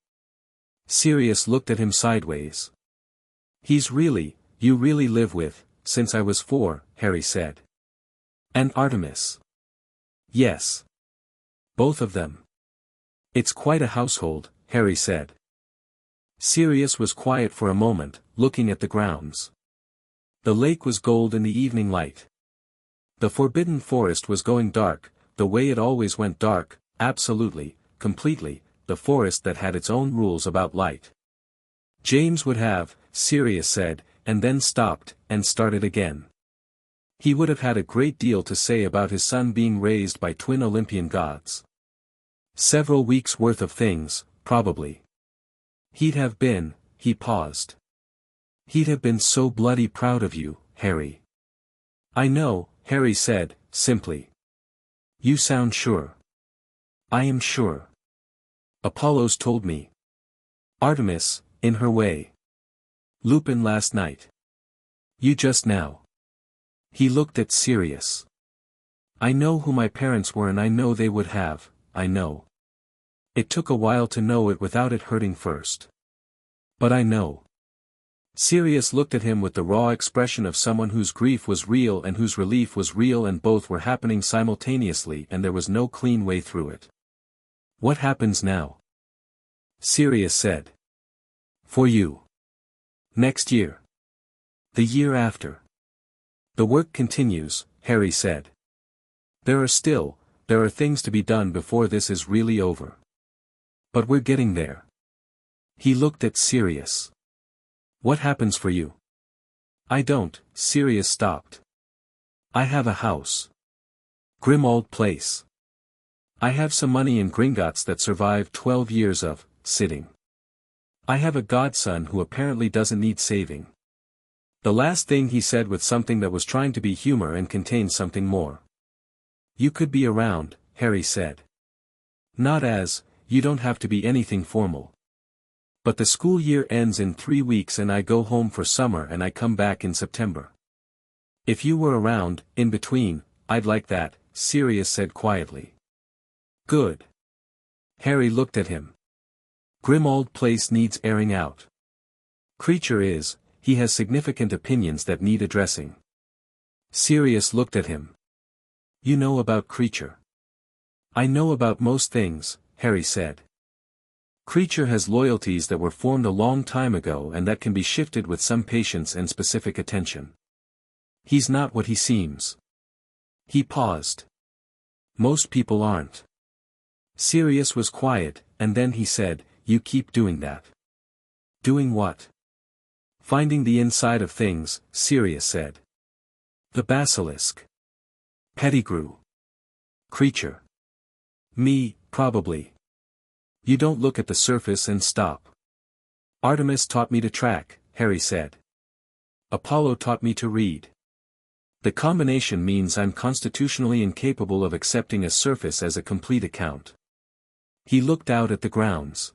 Sirius looked at him sideways. You really live with, since I was 4, Harry said. And Artemis. Yes. Both of them. It's quite a household, Harry said. Sirius was quiet for a moment, looking at the grounds. The lake was gold in the evening light. The forbidden forest was going dark, the way it always went dark, absolutely, completely, the forest that had its own rules about light. James would have, Sirius said, and then stopped, and started again. He would have had a great deal to say about his son being raised by twin Olympian gods. Several weeks' worth of things, probably. He'd have been, he paused. He'd have been so bloody proud of you, Harry. I know, Harry said, simply. You sound sure. I am sure. Apollo's told me. Artemis, in her way. Lupin last night. You just now. He looked at Sirius. I know who my parents were and I know they would have, I know. It took a while to know it without it hurting first. But I know. Sirius looked at him with the raw expression of someone whose grief was real and whose relief was real, and both were happening simultaneously and there was no clean way through it. What happens now? Sirius said. For you. Next year. The year after. The work continues, Harry said. There are things to be done before this is really over. But we're getting there. He looked at Sirius. What happens for you? I don't, Sirius stopped. I have a house. Grimmauld Place. I have some money in Gringotts that survived 12 years of sitting. I have a godson who apparently doesn't need saving. The last thing he said with something that was trying to be humor and contained something more. You could be around, Harry said. Not as, you don't have to be anything formal. But the school year ends in 3 weeks and I go home for summer and I come back in September. If you were around, in between, I'd like that, Sirius said quietly. Good. Harry looked at him. Grimmauld Place needs airing out. Creature is, he has significant opinions that need addressing. Sirius looked at him. You know about Creature. I know about most things, Harry said. Creature has loyalties that were formed a long time ago and that can be shifted with some patience and specific attention. He's not what he seems. He paused. Most people aren't. Sirius was quiet, and then he said, You keep doing that. Doing what? Finding the inside of things, Sirius said. The basilisk. Pettigrew. Creature. Me, probably. You don't look at the surface and stop. Artemis taught me to track, Harry said. Apollo taught me to read. The combination means I'm constitutionally incapable of accepting a surface as a complete account. He looked out at the grounds.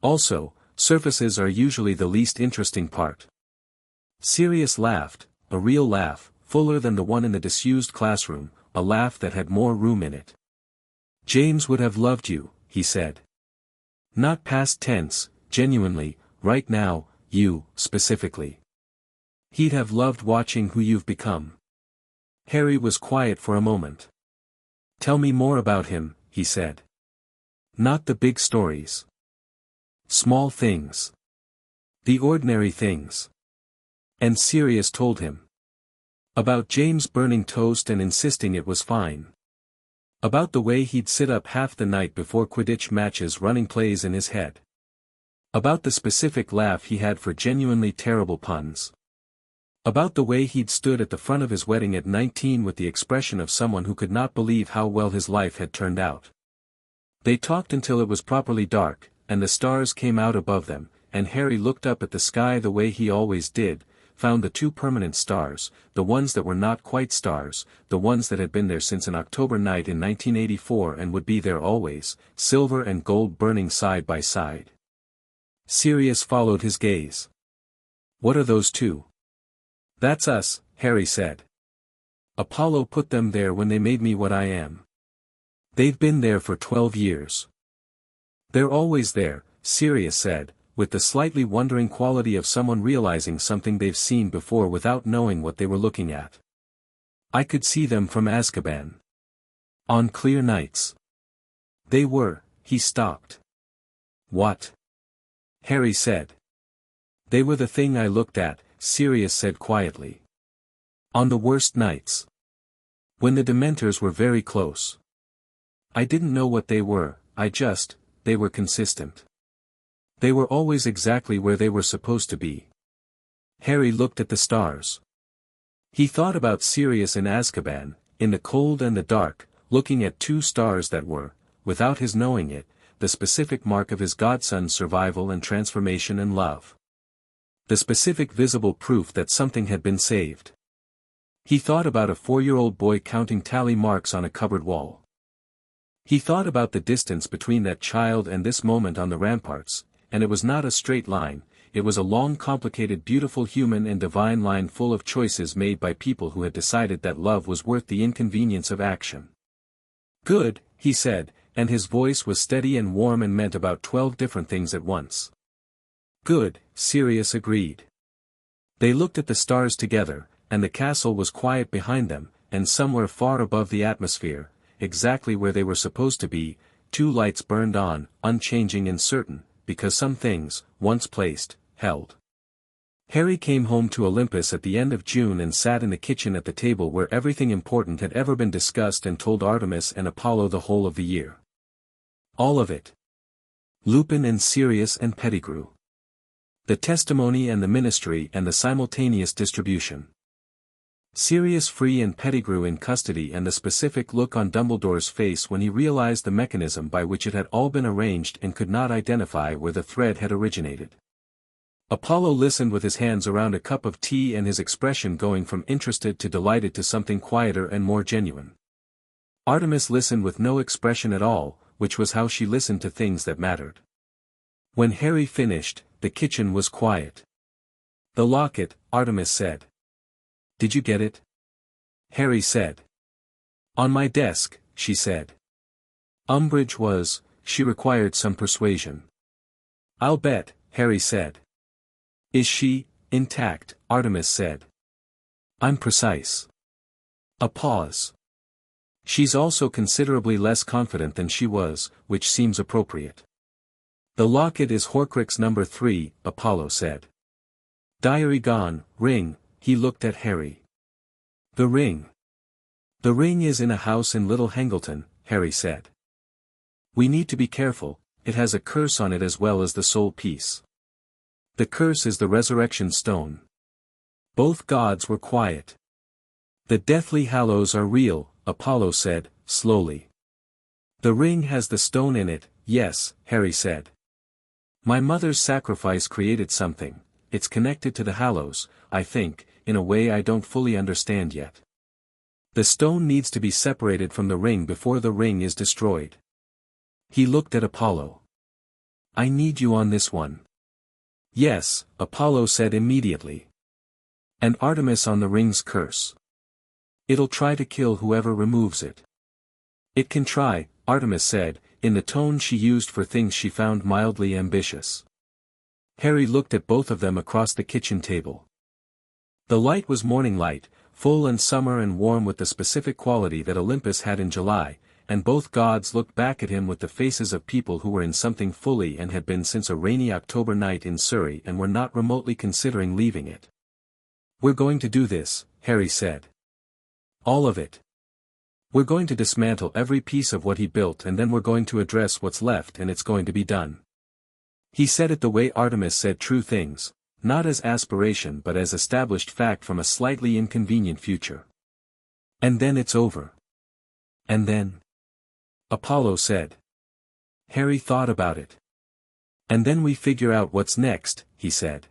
Also, surfaces are usually the least interesting part. Sirius laughed, a real laugh, fuller than the one in the disused classroom, a laugh that had more room in it. James would have loved you, he said. Not past tense, genuinely, right now, you, specifically. He'd have loved watching who you've become. Harry was quiet for a moment. Tell me more about him, he said. Not the big stories. Small things. The ordinary things. And Sirius told him. About James burning toast and insisting it was fine. About the way he'd sit up half the night before Quidditch matches running plays in his head. About the specific laugh he had for genuinely terrible puns. About the way he'd stood at the front of his wedding at 19 with the expression of someone who could not believe how well his life had turned out. They talked until it was properly dark, and the stars came out above them, and Harry looked up at the sky the way he always did, found the two permanent stars, the ones that were not quite stars, the ones that had been there since an October night in 1984 and would be there always, silver and gold burning side by side. Sirius followed his gaze. What are those two? That's us, Harry said. Apollo put them there when they made me what I am. They've been there for 12 years. They're always there, Sirius said, with the slightly wondering quality of someone realizing something they've seen before without knowing what they were looking at. I could see them from Azkaban. On clear nights. They were, he stopped. What? Harry said. They were the thing I looked at, Sirius said quietly. On the worst nights. When the Dementors were very close. I didn't know what they were, they were consistent. They were always exactly where they were supposed to be. Harry looked at the stars. He thought about Sirius in Azkaban, in the cold and the dark, looking at two stars that were, without his knowing it, the specific mark of his godson's survival and transformation and love. The specific visible proof that something had been saved. He thought about a 4-year-old boy counting tally marks on a cupboard wall. He thought about the distance between that child and this moment on the ramparts, and it was not a straight line, it was a long complicated beautiful human and divine line full of choices made by people who had decided that love was worth the inconvenience of action. Good, he said, and his voice was steady and warm and meant about 12 different things at once. Good, Sirius agreed. They looked at the stars together, and the castle was quiet behind them, and somewhere far above the atmosphere, exactly where they were supposed to be, two lights burned on, unchanging and certain, because some things, once placed, held. Harry came home to Olympus at the end of June and sat in the kitchen at the table where everything important had ever been discussed and told Artemis and Apollo the whole of the year. All of it. Lupin and Sirius and Pettigrew. The testimony and the ministry and the simultaneous distribution. Sirius free and Pettigrew in custody and the specific look on Dumbledore's face when he realized the mechanism by which it had all been arranged and could not identify where the thread had originated. Apollo listened with his hands around a cup of tea and his expression going from interested to delighted to something quieter and more genuine. Artemis listened with no expression at all, which was how she listened to things that mattered. When Harry finished, the kitchen was quiet. The locket, Artemis said. Did you get it? Harry said. On my desk, she said. Umbridge was, she required some persuasion. I'll bet, Harry said. Is she, intact, Artemis said. I'm precise. A pause. She's also considerably less confident than she was, which seems appropriate. The locket is Horcrux number 3, Apollo said. Diary gone, ring, he looked at Harry. The ring. The ring is in a house in Little Hangleton, Harry said. We need to be careful, it has a curse on it as well as the soul piece. The curse is the resurrection stone. Both gods were quiet. The Deathly Hallows are real, Apollo said, slowly. The ring has the stone in it, yes, Harry said. My mother's sacrifice created something, it's connected to the Hallows, I think, in a way I don't fully understand yet. The stone needs to be separated from the ring before the ring is destroyed. He looked at Apollo. I need you on this one. Yes, Apollo said immediately. And Artemis on the ring's curse. It'll try to kill whoever removes it. It can try, Artemis said, in the tone she used for things she found mildly ambitious. Harry looked at both of them across the kitchen table. The light was morning light, full and summer and warm with the specific quality that Olympus had in July, and both gods looked back at him with the faces of people who were in something fully and had been since a rainy October night in Surrey and were not remotely considering leaving it. We're going to do this, Harry said. All of it. We're going to dismantle every piece of what he built and then we're going to address what's left and it's going to be done. He said it the way Artemis said true things, not as aspiration but as established fact from a slightly inconvenient future. And then it's over. And then? Apollo said. Harry thought about it. And then we figure out what's next, he said.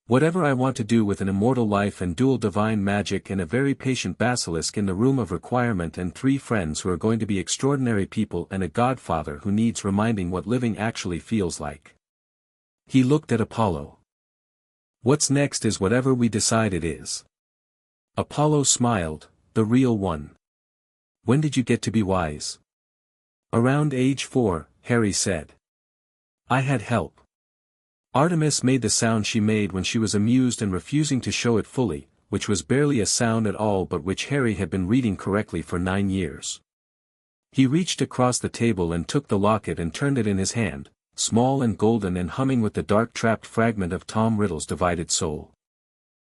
Whatever I want to do with an immortal life and dual divine magic and a very patient basilisk in the room of requirement and 3 friends who are going to be extraordinary people and a godfather who needs reminding what living actually feels like. He looked at Apollo. What's next is whatever we decide it is. Apollo smiled, the real one. When did you get to be wise? Around age 4, Harry said. I had help. Artemis made the sound she made when she was amused and refusing to show it fully, which was barely a sound at all but which Harry had been reading correctly for 9 years. He reached across the table and took the locket and turned it in his hand, small and golden and humming with the dark trapped fragment of Tom Riddle's divided soul.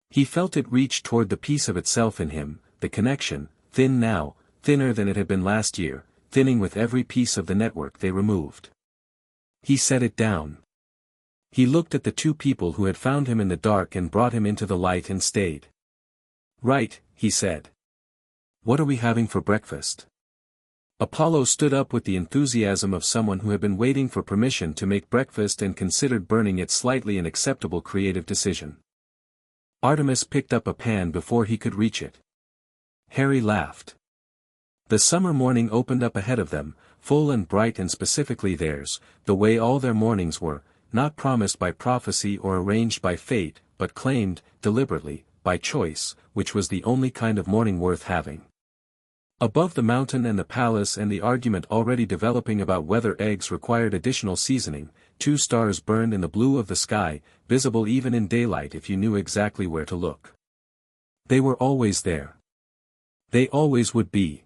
He felt it reach toward the piece of itself in him, the connection, thin now, thinner than it had been last year, thinning with every piece of the network they removed. He set it down. He looked at the 2 people who had found him in the dark and brought him into the light and stayed. Right, he said. What are we having for breakfast? Apollo stood up with the enthusiasm of someone who had been waiting for permission to make breakfast and considered burning it slightly an acceptable creative decision. Artemis picked up a pan before he could reach it. Harry laughed. The summer morning opened up ahead of them, full and bright and specifically theirs, the way all their mornings were, not promised by prophecy or arranged by fate, but claimed, deliberately, by choice, which was the only kind of morning worth having. Above the mountain and the palace and the argument already developing about whether eggs required additional seasoning, 2 stars burned in the blue of the sky, visible even in daylight if you knew exactly where to look. They were always there. They always would be.